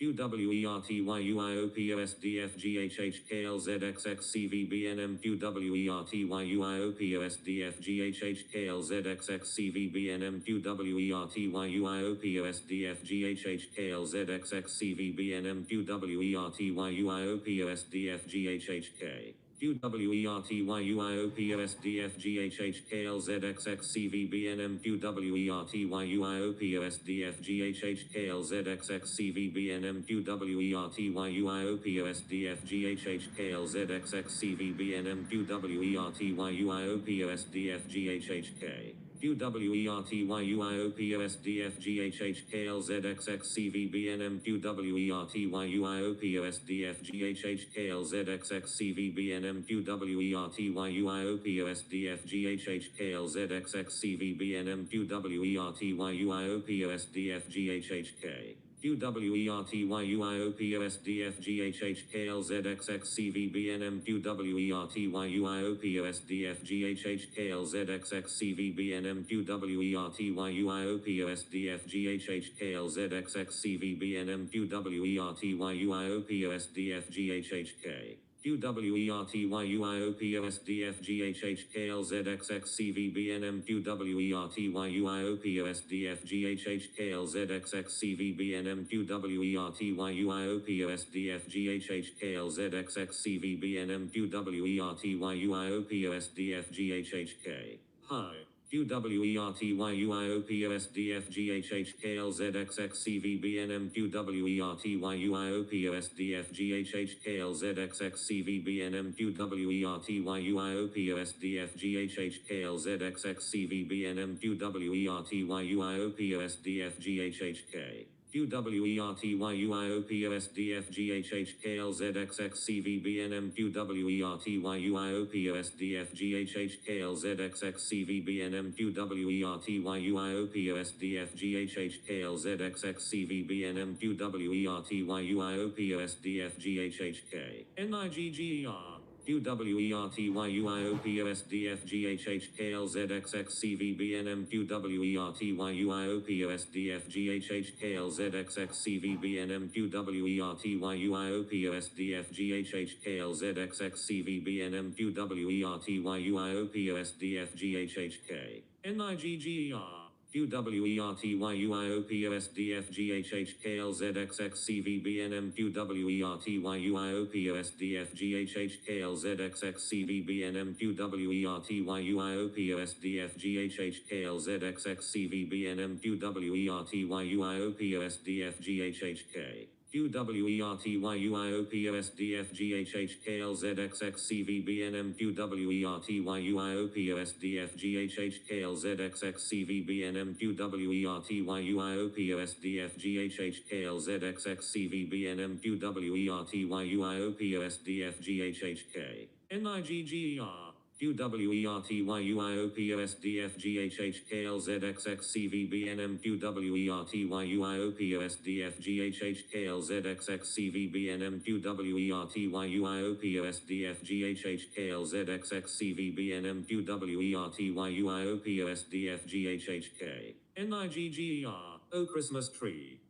QWERTYUIOPOSDFGHHKLZXXCVBNM QWERTYUIOPOSDFGHHKLZXXCVBNM QWERTYUIOPOSDFGHHKLZXXCVBNM QWERTYUIOPOSDFGHHK QWERTYUIOPOSDFGHHKLZXXCVBNM QWERTYUIOPOSDFGHHKLZXXCVBNM QWERTYUIOPOSDFGHHKLZXXCVBNM QWERTYUIOPOSDFGHHK QWERTYUIOPOSDFGHHKLZXXCVBNM QWERTYUIOPOSDFGHHKLZXXCVBNM QWERTYUIOPOSDFGHHKLZXXCVBNM QWERTYUIOPOSDFGHHK QWERTYUIOPOSDFGHHKLZXXCVBNM QWERTYUIOPOSDFGHHKLZXXCVBNM QWERTYUIOPOSDFGHHKLZXXCVBNM QWERTYUIOPOSDFGHHK QWERTYUIOPOSDFGHHKLZXXCVBNM QWERTYUIOPOSDFGHHKLZXXCVBNM QWERTYUIOPOSDFGHHKLZXXCVBNM QWERTYUIOPOSDFGHHK Hi. QWERTYUIOPOSDFGHHKLZXXCVBNM QWERTYUIOPOSDFGHHKLZXXCVBNM QWERTYUIOPOSDFGHHKLZXXCVBNM QWERTYUIOPOSDFGHHK QWERTYUIOPOSDFGHHKLZXXCVBNM QWERTYUIOPOSDFGHHKLZXXCVBNM QWERTYUIOPOSDFGHHKLZXXCVBNM QWERTYUIOPOSDFGHHK NIGGER QWERTYUIOPOSDFGHHKLZXXCVBNM QWERTYUIOPOSDFGHHKLZXXCVBNM QWERTYUIOPOSDFGHHKLZXXCVBNM QWERTYUIOPOSDFGHHK NIGGER QWERTYUIOPOSDFGHHKLZXXCVBNM QWERTYUIOPOSDFGHHKLZXXCVBNM QWERTYUIOPOSDFGHHKLZXXCVBNM QWERTYUIOPOSDFGHHK QWERTYUIOPOSDFGHHKLZXXCVBNM QWERTYUIOPOSDFGHHKLZXXCVBNM QWERTYUIOPOSDFGHHKLZXXCVBNM QWERTYUIOPOSDFGHHK NIGGER QWERTYUIOPOSDFGHHKLZXXCVBNM QWERTYUIOPOSDFGHHKLZXXCVBNM QWERTYUIOPOSDFGHHKLZXXCVBNM QWERTYUIOPOSDFGHHK NIGGER Oh Christmas Tree.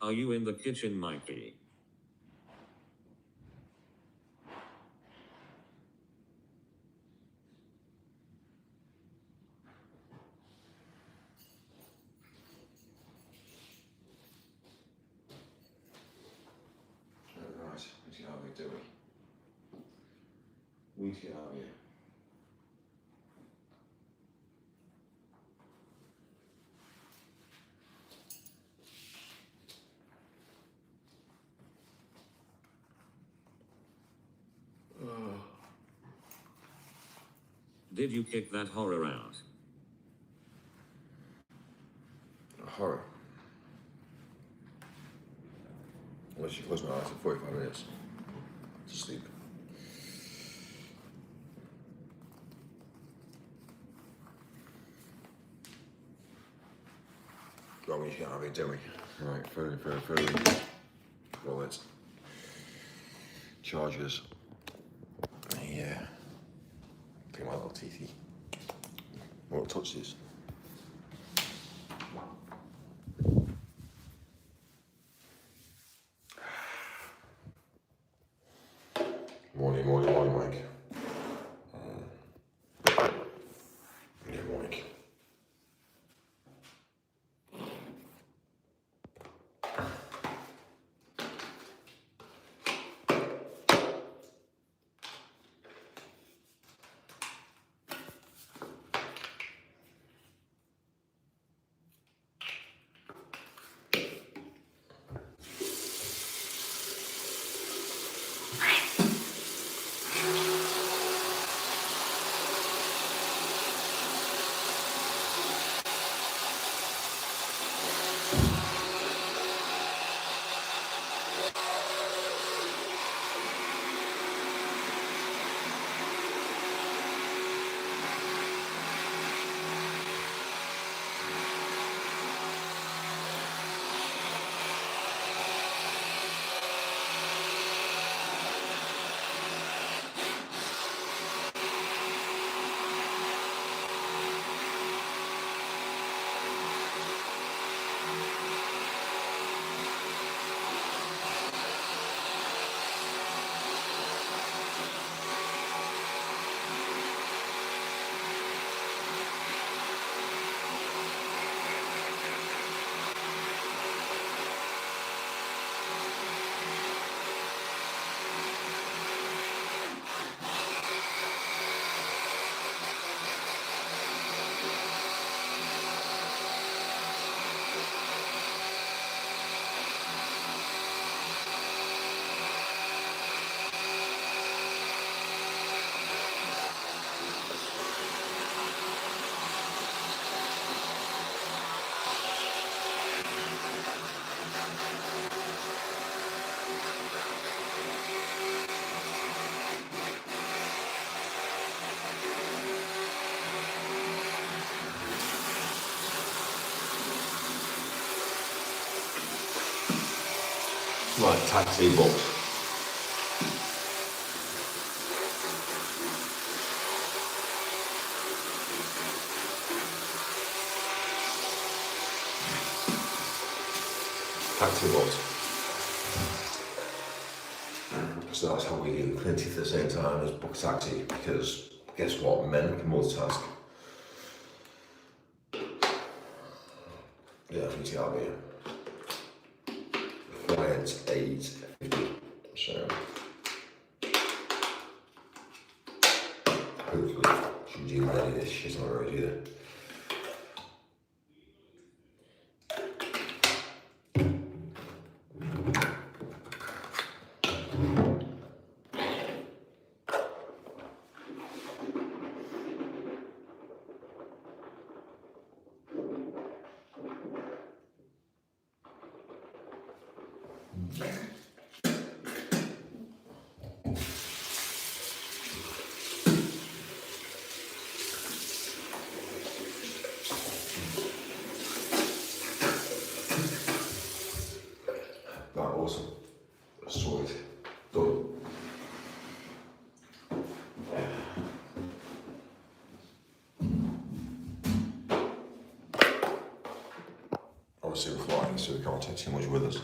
Are you in the kitchen, Mikey? Right, we get out of here, do we? We get out of here. Did you kick that horror out? Horror. Unless you close my eyes for 45 minutes to sleep. Well, we can't have it, do we? Right, phone. Wallet. Chargers. Yeah. Look at my little teethy. What touch this? Morning, Mike. Yeah, Mike. Right, taxi booked. Taxi booked. So that's how we do plenty at the same time as book a taxi, because guess what, men can multitask. Yeah, I need to get out of here. Client's 8:50, so hopefully she's even ready this, she's not ready either. Right, awesome. Sorted. Done. Obviously we're flying, so we can't take too much with us.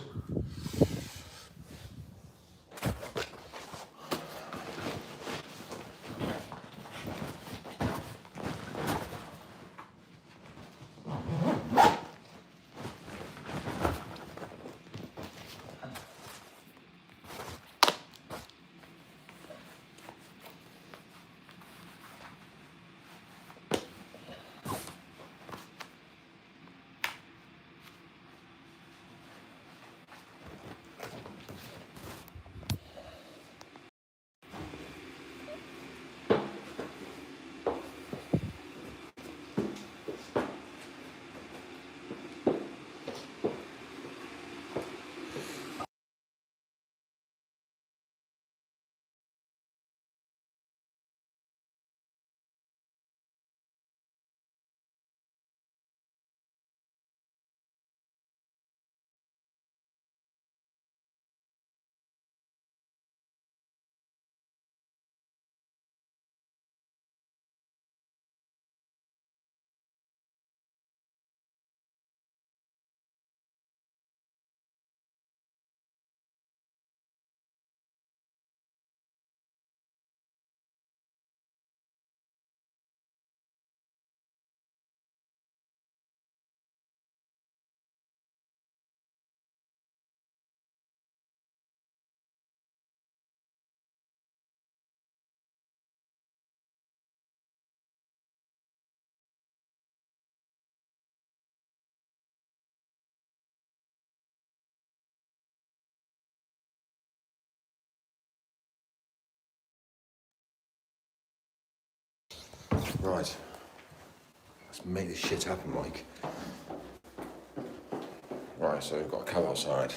Right. Let's make this shit happen, Mike. Right, so we've got a cow outside,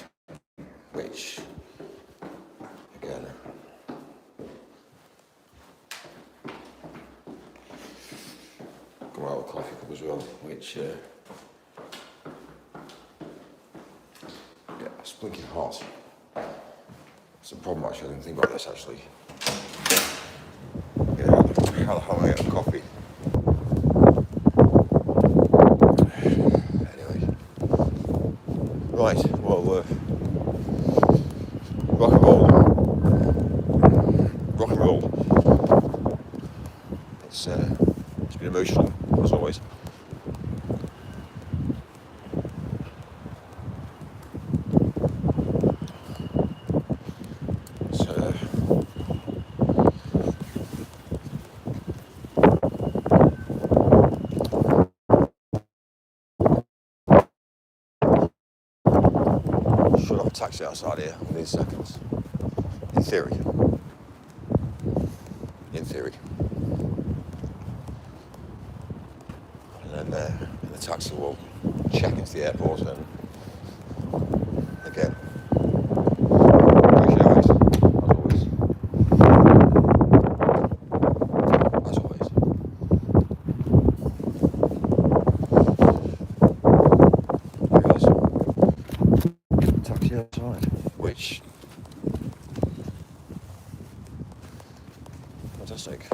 which, again, go out with a coffee cup as well, which, yeah, it's blinking hot. It's a problem actually, I didn't think about this actually. Yeah, how the hell am I getting coffee? Anyway. Right, well, rock and roll. Rock and roll. It's been emotional, as always. Should have a taxi outside here within seconds. In theory. In theory. And then the taxi will check into the airport and again. British Airways, as always. There it is. Taxi outside. Which fantastic.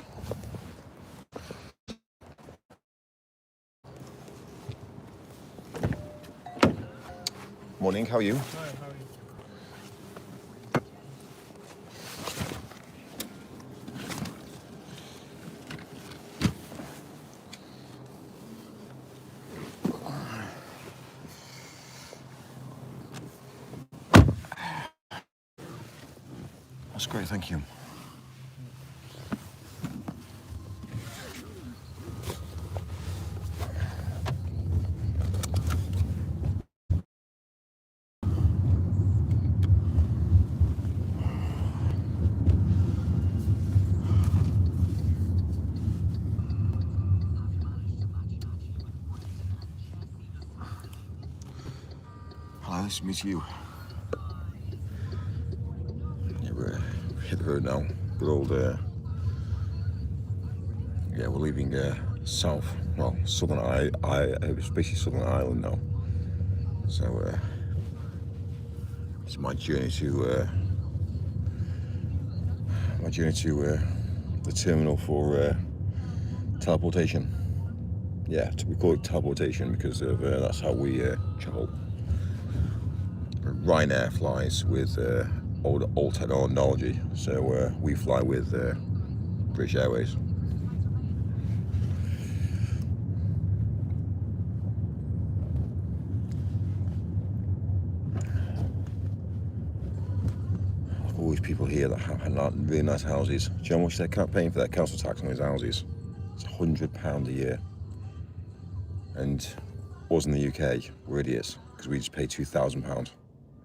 Morning, how are you? Hi, how are you? That's great, thank you. Hi, nice to meet you. Yeah, we're hit the road now. Good old, yeah, we're leaving south, well, southern it's basically Southern Ireland now. So it's my journey to the terminal for teleportation. Yeah, we call it teleportation because of that's how we travel. Ryanair flies with old technology, so we fly with British Airways. All these people here that have really nice houses. Do you know how much they're paying for their council tax on these houses? It's £100 a year. And us in the UK, we're idiots because we just pay £2,000.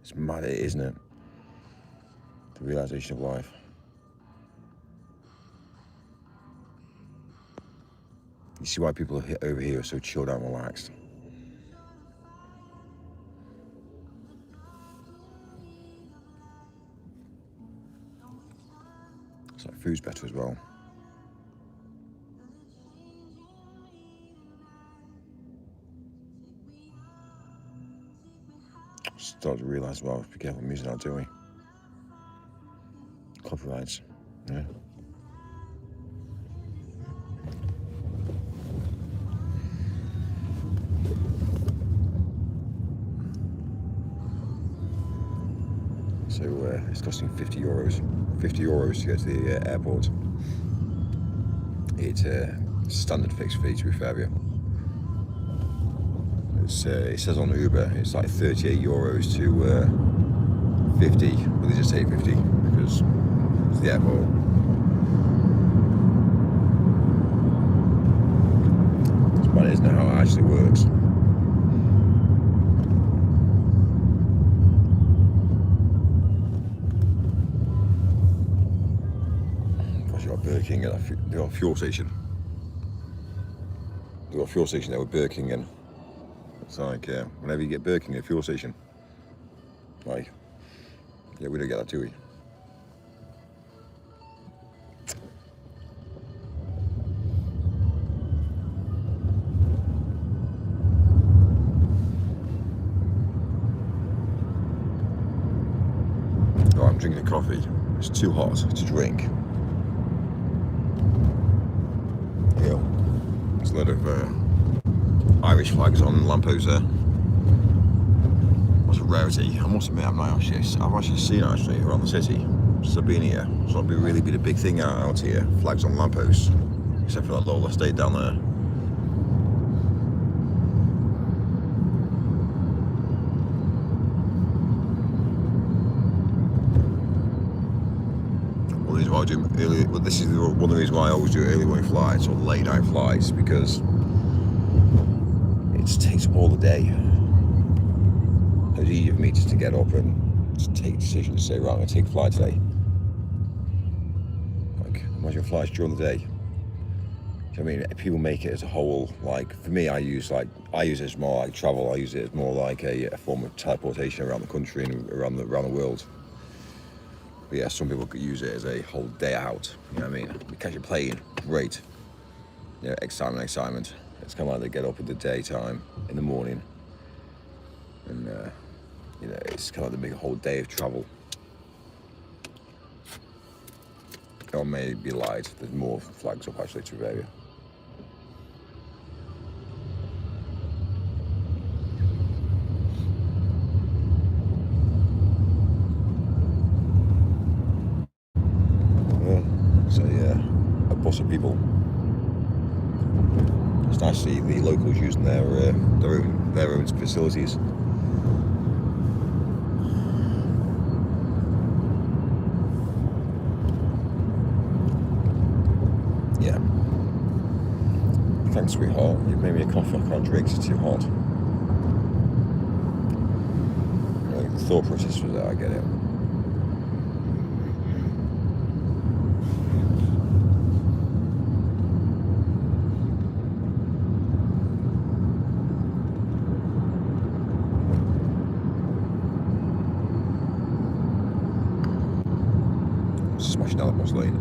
It's mad, isn't it? The realisation of life. You see why people over here are so chilled out and relaxed. It's like food's better as well. Start to realise, well, be careful music now, do we? Copyrights, yeah. So it's costing €50. €50 to get to the airport. It's a standard fixed fee, to be fair with you. It says on Uber it's like €38 to 50, but they just say 50 because it's the airport. But it isn't how it actually works. Because you've got Burger King at the fuel station. We've got a fuel station there with Burger King in. It's like, whenever you get Burger King at a fuel station, like, yeah, we don't get that, do we? Oh, I'm drinking a coffee. It's too hot to drink. Yeah, there's a lot of Irish flags on lampposts there. What's a rarity? I must admit, I've actually seen it actually around the city. Since I've been here, so it'll really be a big thing out here. Flags on lampposts, except for that little estate down there. I do early. Well, this is one of the reasons why I always do early morning flights or late night flights, because it takes all the day. It's easy for me just to get up and just take a decision to say, right, I'm going to take a flight today. Like, imagine flights during the day. Do you know what I mean? People make it as a whole. Like, for me, I use it as more like travel. I use it as more like a form of teleportation around the country and around the world. But yeah, some people could use it as a whole day out. You know what I mean? You catch a plane, great. You know, excitement. It's kind of like they get up in the daytime, in the morning, and you know, it's kind of like they make a whole day of travel. Or maybe light. There's more flags up actually to Bavaria. So yeah, a bus of people. It's nice to see the locals using their own facilities. Yeah. Thanks, sweetheart. You've made me a coffee. I can't drink. It's too hot. Like, the thought process was that. I get it. Smashing down the bus lane.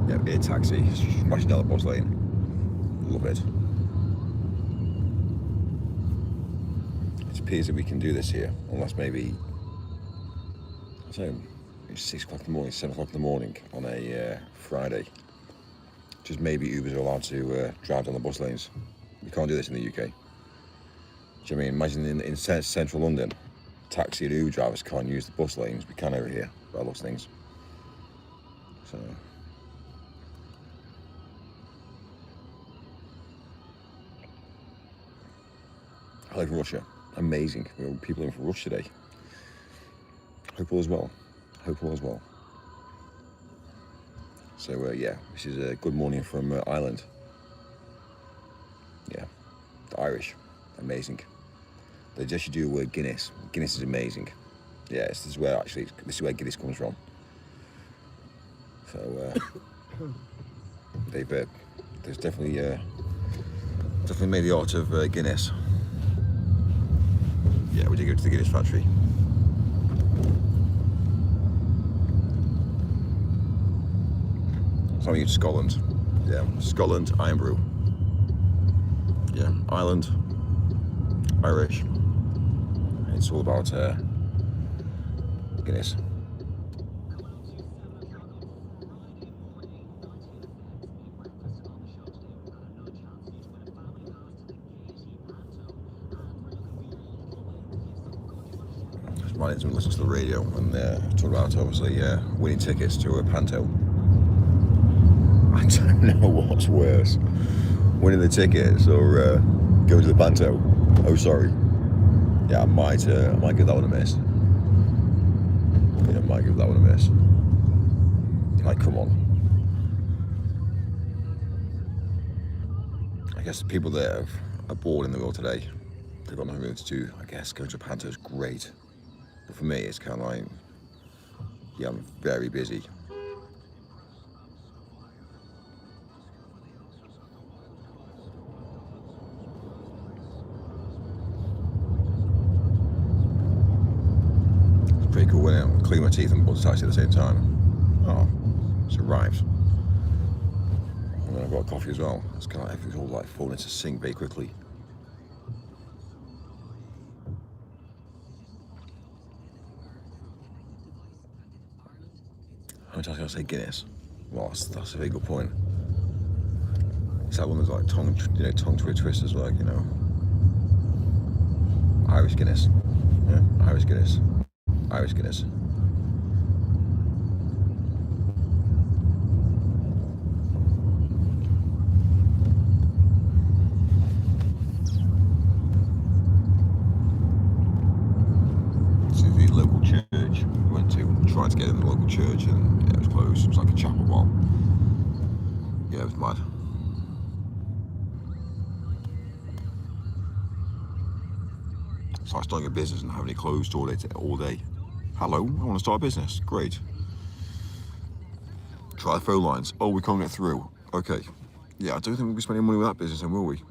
Yeah, air taxi. Smashing down the bus lane. Love it. It appears that we can do this here, unless maybe, I don't know, it's 6 o'clock in the morning, 7 o'clock in the morning on a Friday. Just maybe Ubers are allowed to drive down the bus lanes. You can't do this in the UK. Do you know what I mean? Imagine in central London, taxi and Uber drivers can't use the bus lanes. We can over here, by those things. So. I live in Russia. Amazing. People in from Russia today. Hope all is well. So yeah, this is a good morning from Ireland. Yeah, the Irish, amazing. They just do Guinness. Guinness is amazing. Yeah, this is where Guinness comes from. So there's definitely made the art of Guinness. Yeah, we did go to the Guinness factory. So I'm in Scotland. Yeah, Scotland, Iron Brew. Yeah, Ireland, Irish. It's all about Guinness. My name's been listening to the radio and talking about obviously winning tickets to a panto. I don't know what's worse, winning the tickets or going to the panto. Oh, sorry. Yeah, I might give that one a miss. Yeah, I might give that one a miss. Like, come on. I guess the people that are bored in the world today, they've got nothing really to do. I guess going to a panto is great. But for me, it's kind of like, yeah, I'm very busy. cool, wouldn't it? Clean my teeth and buzz taxi at the same time. Oh, it's arrived. And then I've got a coffee as well. It's kind of like everything's all like falling into sync very quickly. How many times can I say Guinness? Well, that's a very good point. It's that one that's like tongue twisters, like, you know. Irish Guinness. Yeah, Irish Guinness. Irish Guinness. So the local church we went to, tried to get in the local church, and yeah, it was closed. It was like a chapel wall. Yeah, it was mad. So I starting a business and having it closed all day. Hello, I want to start a business. Great. Try the phone lines. Oh, we can't get through. Okay. Yeah, I don't think we'll be spending money with that business, then, will we?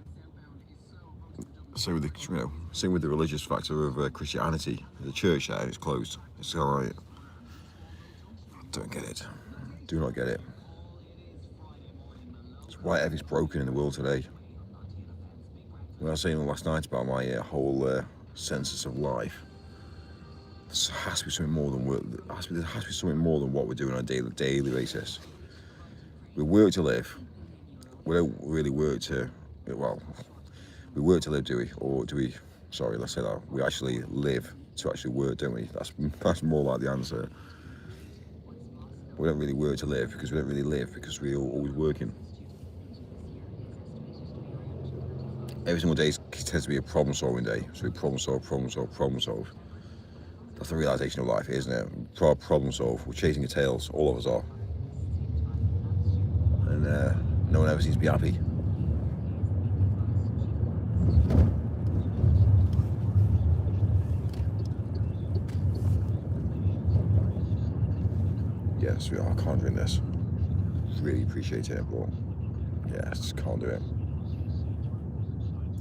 Same with the religious factor of Christianity. The church there is closed. It's all right. I don't get it. Do not get it. It's why everything's broken in the world today. When I was saying last night about my whole census of life, there has to be something more than work. There has to be something more than what we're doing on a daily basis. We work to live. We don't really work to, well, we work to live, do we? Or do we? Sorry, let's say that we actually live to actually work, don't we? That's more like the answer. We don't really work to live because we don't really live because we're always working. Every single day tends to be a problem-solving day. So we problem solve. That's the realization of life, isn't it? Problem solve. We're chasing your tails. All of us are. And no one ever seems to be happy. Yes, I can't drink this. Really appreciate it, but yeah, I just can't do it.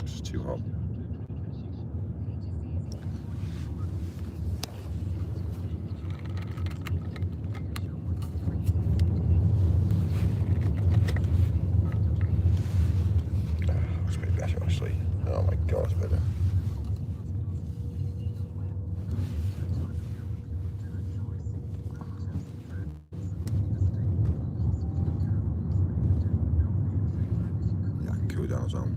It's just too hot. It's way better, actually. Oh my god, it's better. Yeah, I can cool down as well.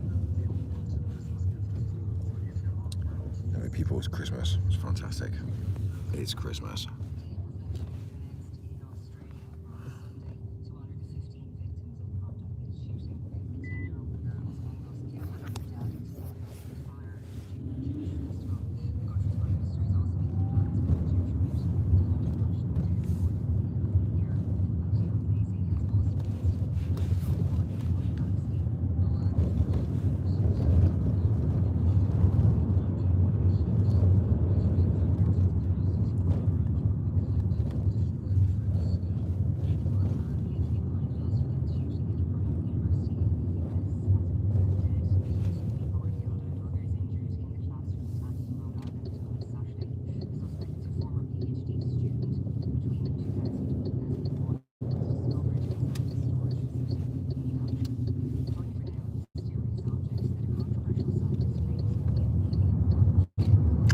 Anyway, people, it's Christmas. It's fantastic. It's Christmas.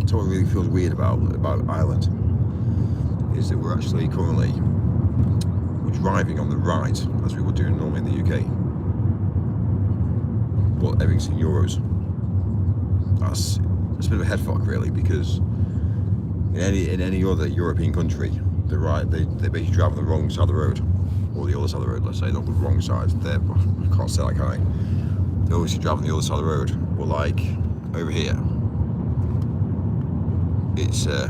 So what really feels weird about Ireland is that we're actually currently driving on the right as we would do normally in the UK, but everything's in euros. It's a bit of a head fuck, really, because in any other European country, they basically drive on the wrong side of the road, or the other side of the road. Let's say not the wrong side. I can't say that, can I? They obviously drive on the other side of the road, but like over here. It's a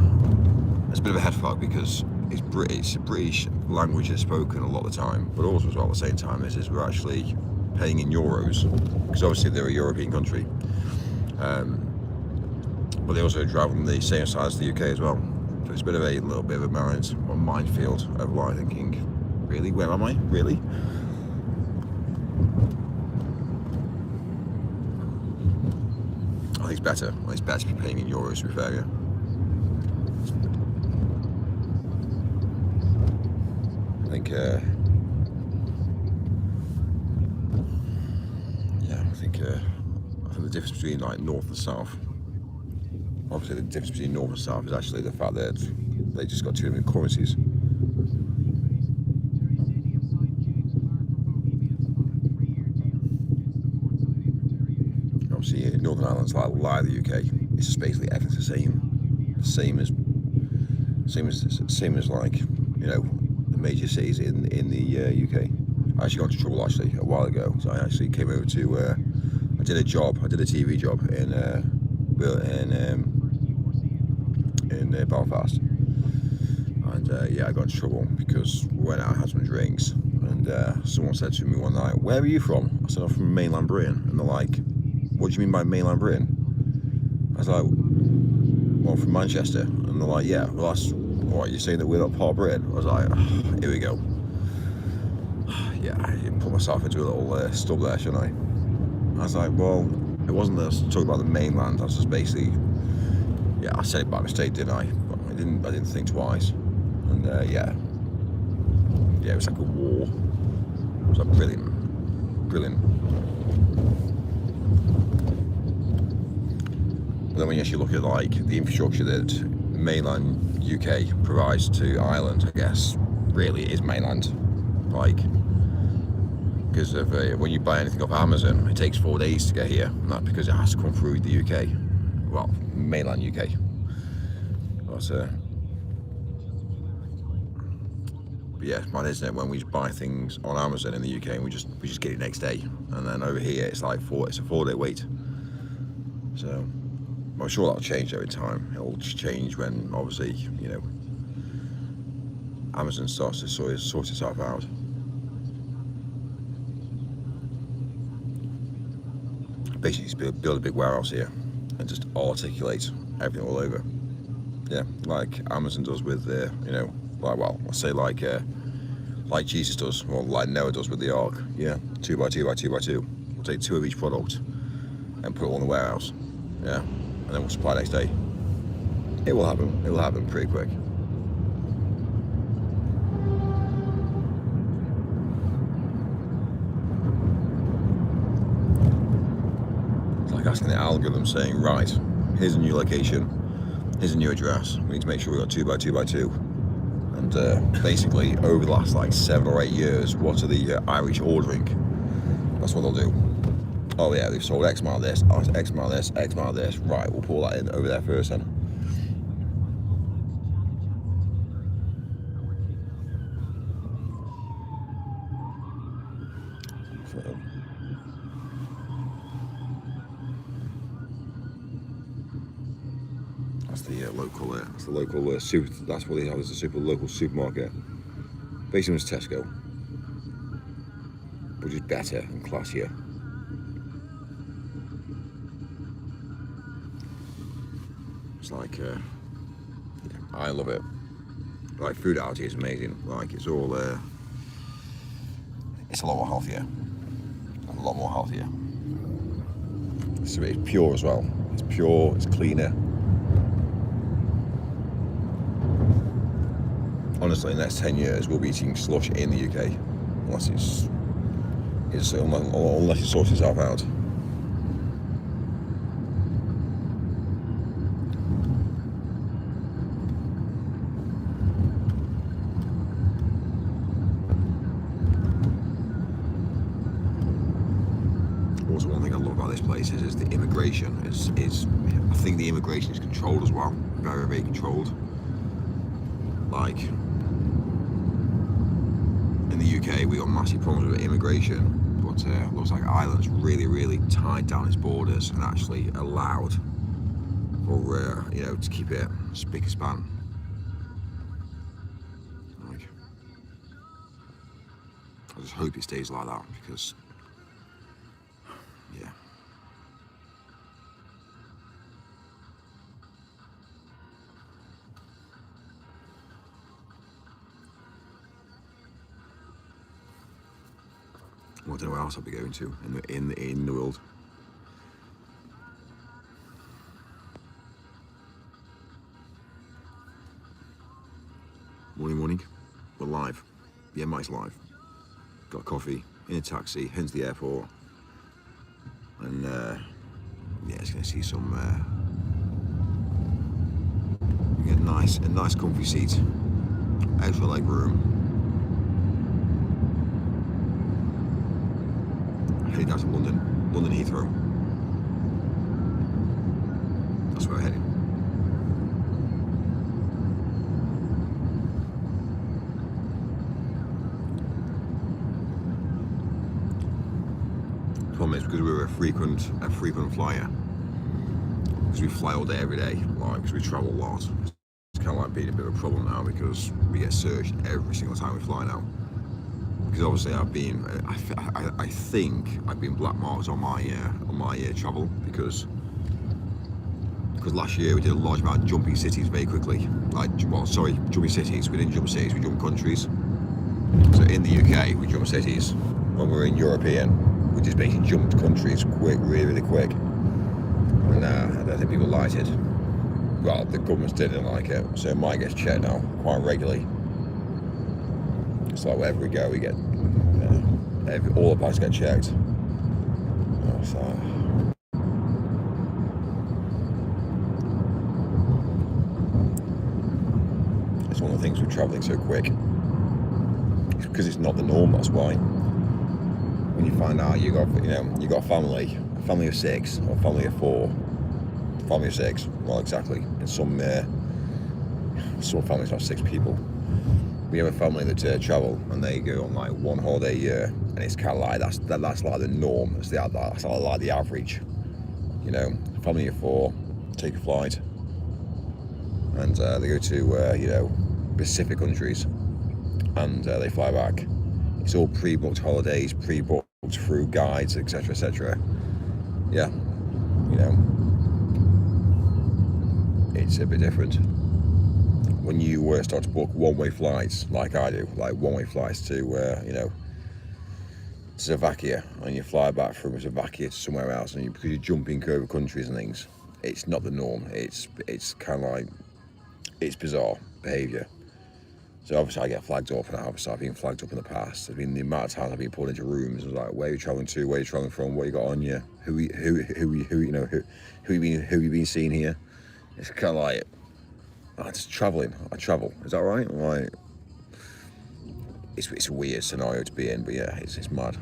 bit of a head fuck because it's British language is spoken a lot of the time, but also as well at the same time is we're actually paying in euros because obviously they're a European country, but they also drive on the same side as the UK as well. So it's a little bit of a minefield of like thinking, really, where am I? Really? I think it's better. It's better to be paying in euros, to be fair. Yeah. I think the difference between like north and south. Obviously, the difference between north and south is actually the fact that they just got two different currencies. Obviously, Northern Ireland's like the UK. It's just basically everything's the same as like the major cities in the UK. I actually got into trouble actually a while ago. So I actually came over to I did a TV job in Belfast, and I got into trouble because we went out and had some drinks, and someone said to me one night, "Where are you from?" I said, "I'm from mainland Britain," and they're like, "What do you mean by mainland Britain?" I was like, "Well, I'm from Manchester," and they're like, "Yeah, well that's what you're saying that we're not part of Britain." I was like, oh, "Here we go." Yeah, I put myself into a little stub there, shouldn't I? I was like, well, it wasn't that I was talking about the mainland. I was just basically, I said it by mistake, didn't I? But I didn't think twice. And it was like a war. It was like brilliant. But then when you actually look at like the infrastructure that mainland UK provides to Ireland, I guess really it is mainland, like. Because of when you buy anything off Amazon, it takes 4 days to get here, and that's because it has to come through the UK, well, mainland UK. But yeah, it's mad, isn't it? When we buy things on Amazon in the UK, and we just get it next day, and then over here it's like it's a 4 day wait. So I'm sure that'll change over time. It'll just change when obviously Amazon starts to sort itself out. Basically just build a big warehouse here and just articulate everything all over. Yeah, like Amazon does with like Jesus does, or like Noah does with the ark. Yeah, 2 by 2 by 2 by 2. We'll take 2 of each product and put it all in the warehouse. Yeah, and then we'll supply next day. It will happen. It will happen pretty quick. Like asking the algorithm saying, right, here's a new location, here's a new address, we need to make sure we've got 2 by 2 by 2. And basically, over the last like 7 or 8 years, what are the Irish ordering? That's what they'll do. Oh yeah, they've sold X amount of this, X amount of this, X amount of this. Right, we'll pull that in over there first then. That's the local super. That's what they have as a local supermarket. Basically, it's Tesco, which is better and classier. It's like, I love it. Like food out here is amazing. Like it's all, it's a lot more healthier. A lot more healthier. So it's pure as well. It's pure. It's cleaner. Honestly, in the next 10 years, we'll be eating slush in the UK, unless it sorts itself out. Also, one thing I love about this place is the immigration. I think the immigration is controlled as well, very, very controlled. Like, in the UK, we got massive problems with immigration, but it looks like Ireland's really, really tied down its borders and actually allowed for, to keep it spick and span. Like, I just hope it stays like that because, yeah. Well, I don't know where else I'll be going to in the world. Morning, we're live. yeah, Mike's live. Got coffee in a taxi, heading to the airport, and yeah, it's gonna see some. We get a nice comfy seat, extra leg room. Heading down to London Heathrow. That's where we're heading. The problem is because we're a frequent flyer, because we fly all day every day, like, because we travel a lot. It's kind of like being a bit of a problem now because we get searched every single time we fly now. Because obviously I think I've been blackmarked on my travel because last year we did a large amount of jumping cities very quickly. Jumping cities. We didn't jump cities, we jumped countries. So in the UK we jumped cities. When we were in European, we just basically jumped countries quick, really quick. And I don't think people liked it. Well, the governments didn't like it, so mine gets checked now quite regularly. It's like wherever we go, we get all the bags get checked. So it's one of the things with travelling so quick. It's because it's not the norm. That's why. When you find out you got a family of 6 or a family of 4, family of 6. Well, exactly. In some families have 6 people. We have a family that travel and they go on like 1 holiday a year, and it's kind of like that's like the norm. That's like the average. You know, family of 4 take a flight, and they go to Pacific countries, and they fly back. It's all pre-booked holidays, pre-booked through guides, etc., etc. Yeah, it's a bit different. When you start to book one-way flights, like I do, like one-way flights to Slovakia, and you fly back from Slovakia to somewhere else, and because you're jumping over countries and things, it's not the norm. It's kind of like, it's bizarre behaviour. So obviously I get flagged up, and I've been flagged up in the past. I mean, the amount of times I've been pulled into rooms, and like, where are you travelling to? Where are you travelling from? What you got on you? Who you been seeing here? It's kind of like, it's travelling. I travel. Is that right? Like, it's a weird scenario to be in, but yeah, it's mad.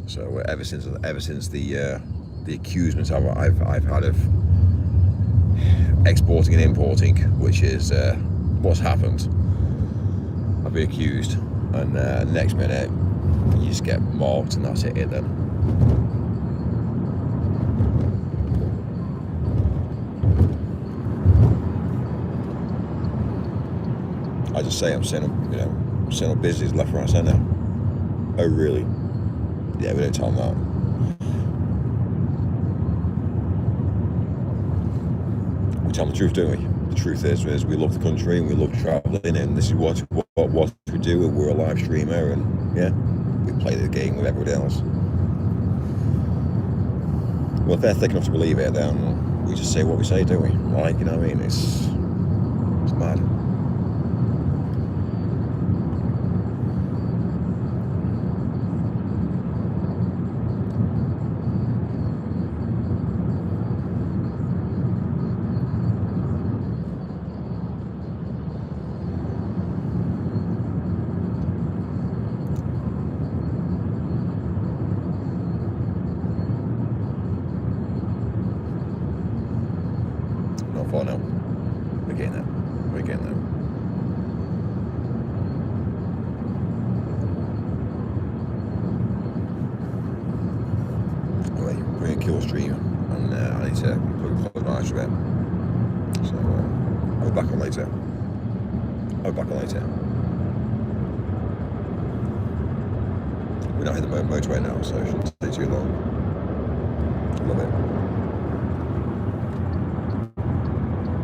So ever since the accusements I've had of exporting and importing, which is what's happened, I've been accused, and next minute you just get marked, and that's it then. I just say I'm setting up business left, right, centre. Oh really? Yeah, we don't tell them that. We tell them the truth, don't we? The truth is we love the country and we love travelling, and this is what we do. We're a live streamer, and yeah, we play the game with everybody else. Well, if they're thick enough to believe it, then we just say what we say, don't we? Like, you know what I mean? It's mad. For now. We're getting there. Anyway, we're going to kill a stream, and I need to close my eyes for a bit. So I'll be back on later. We're not in the motorway now, so it shouldn't take too long. Love it.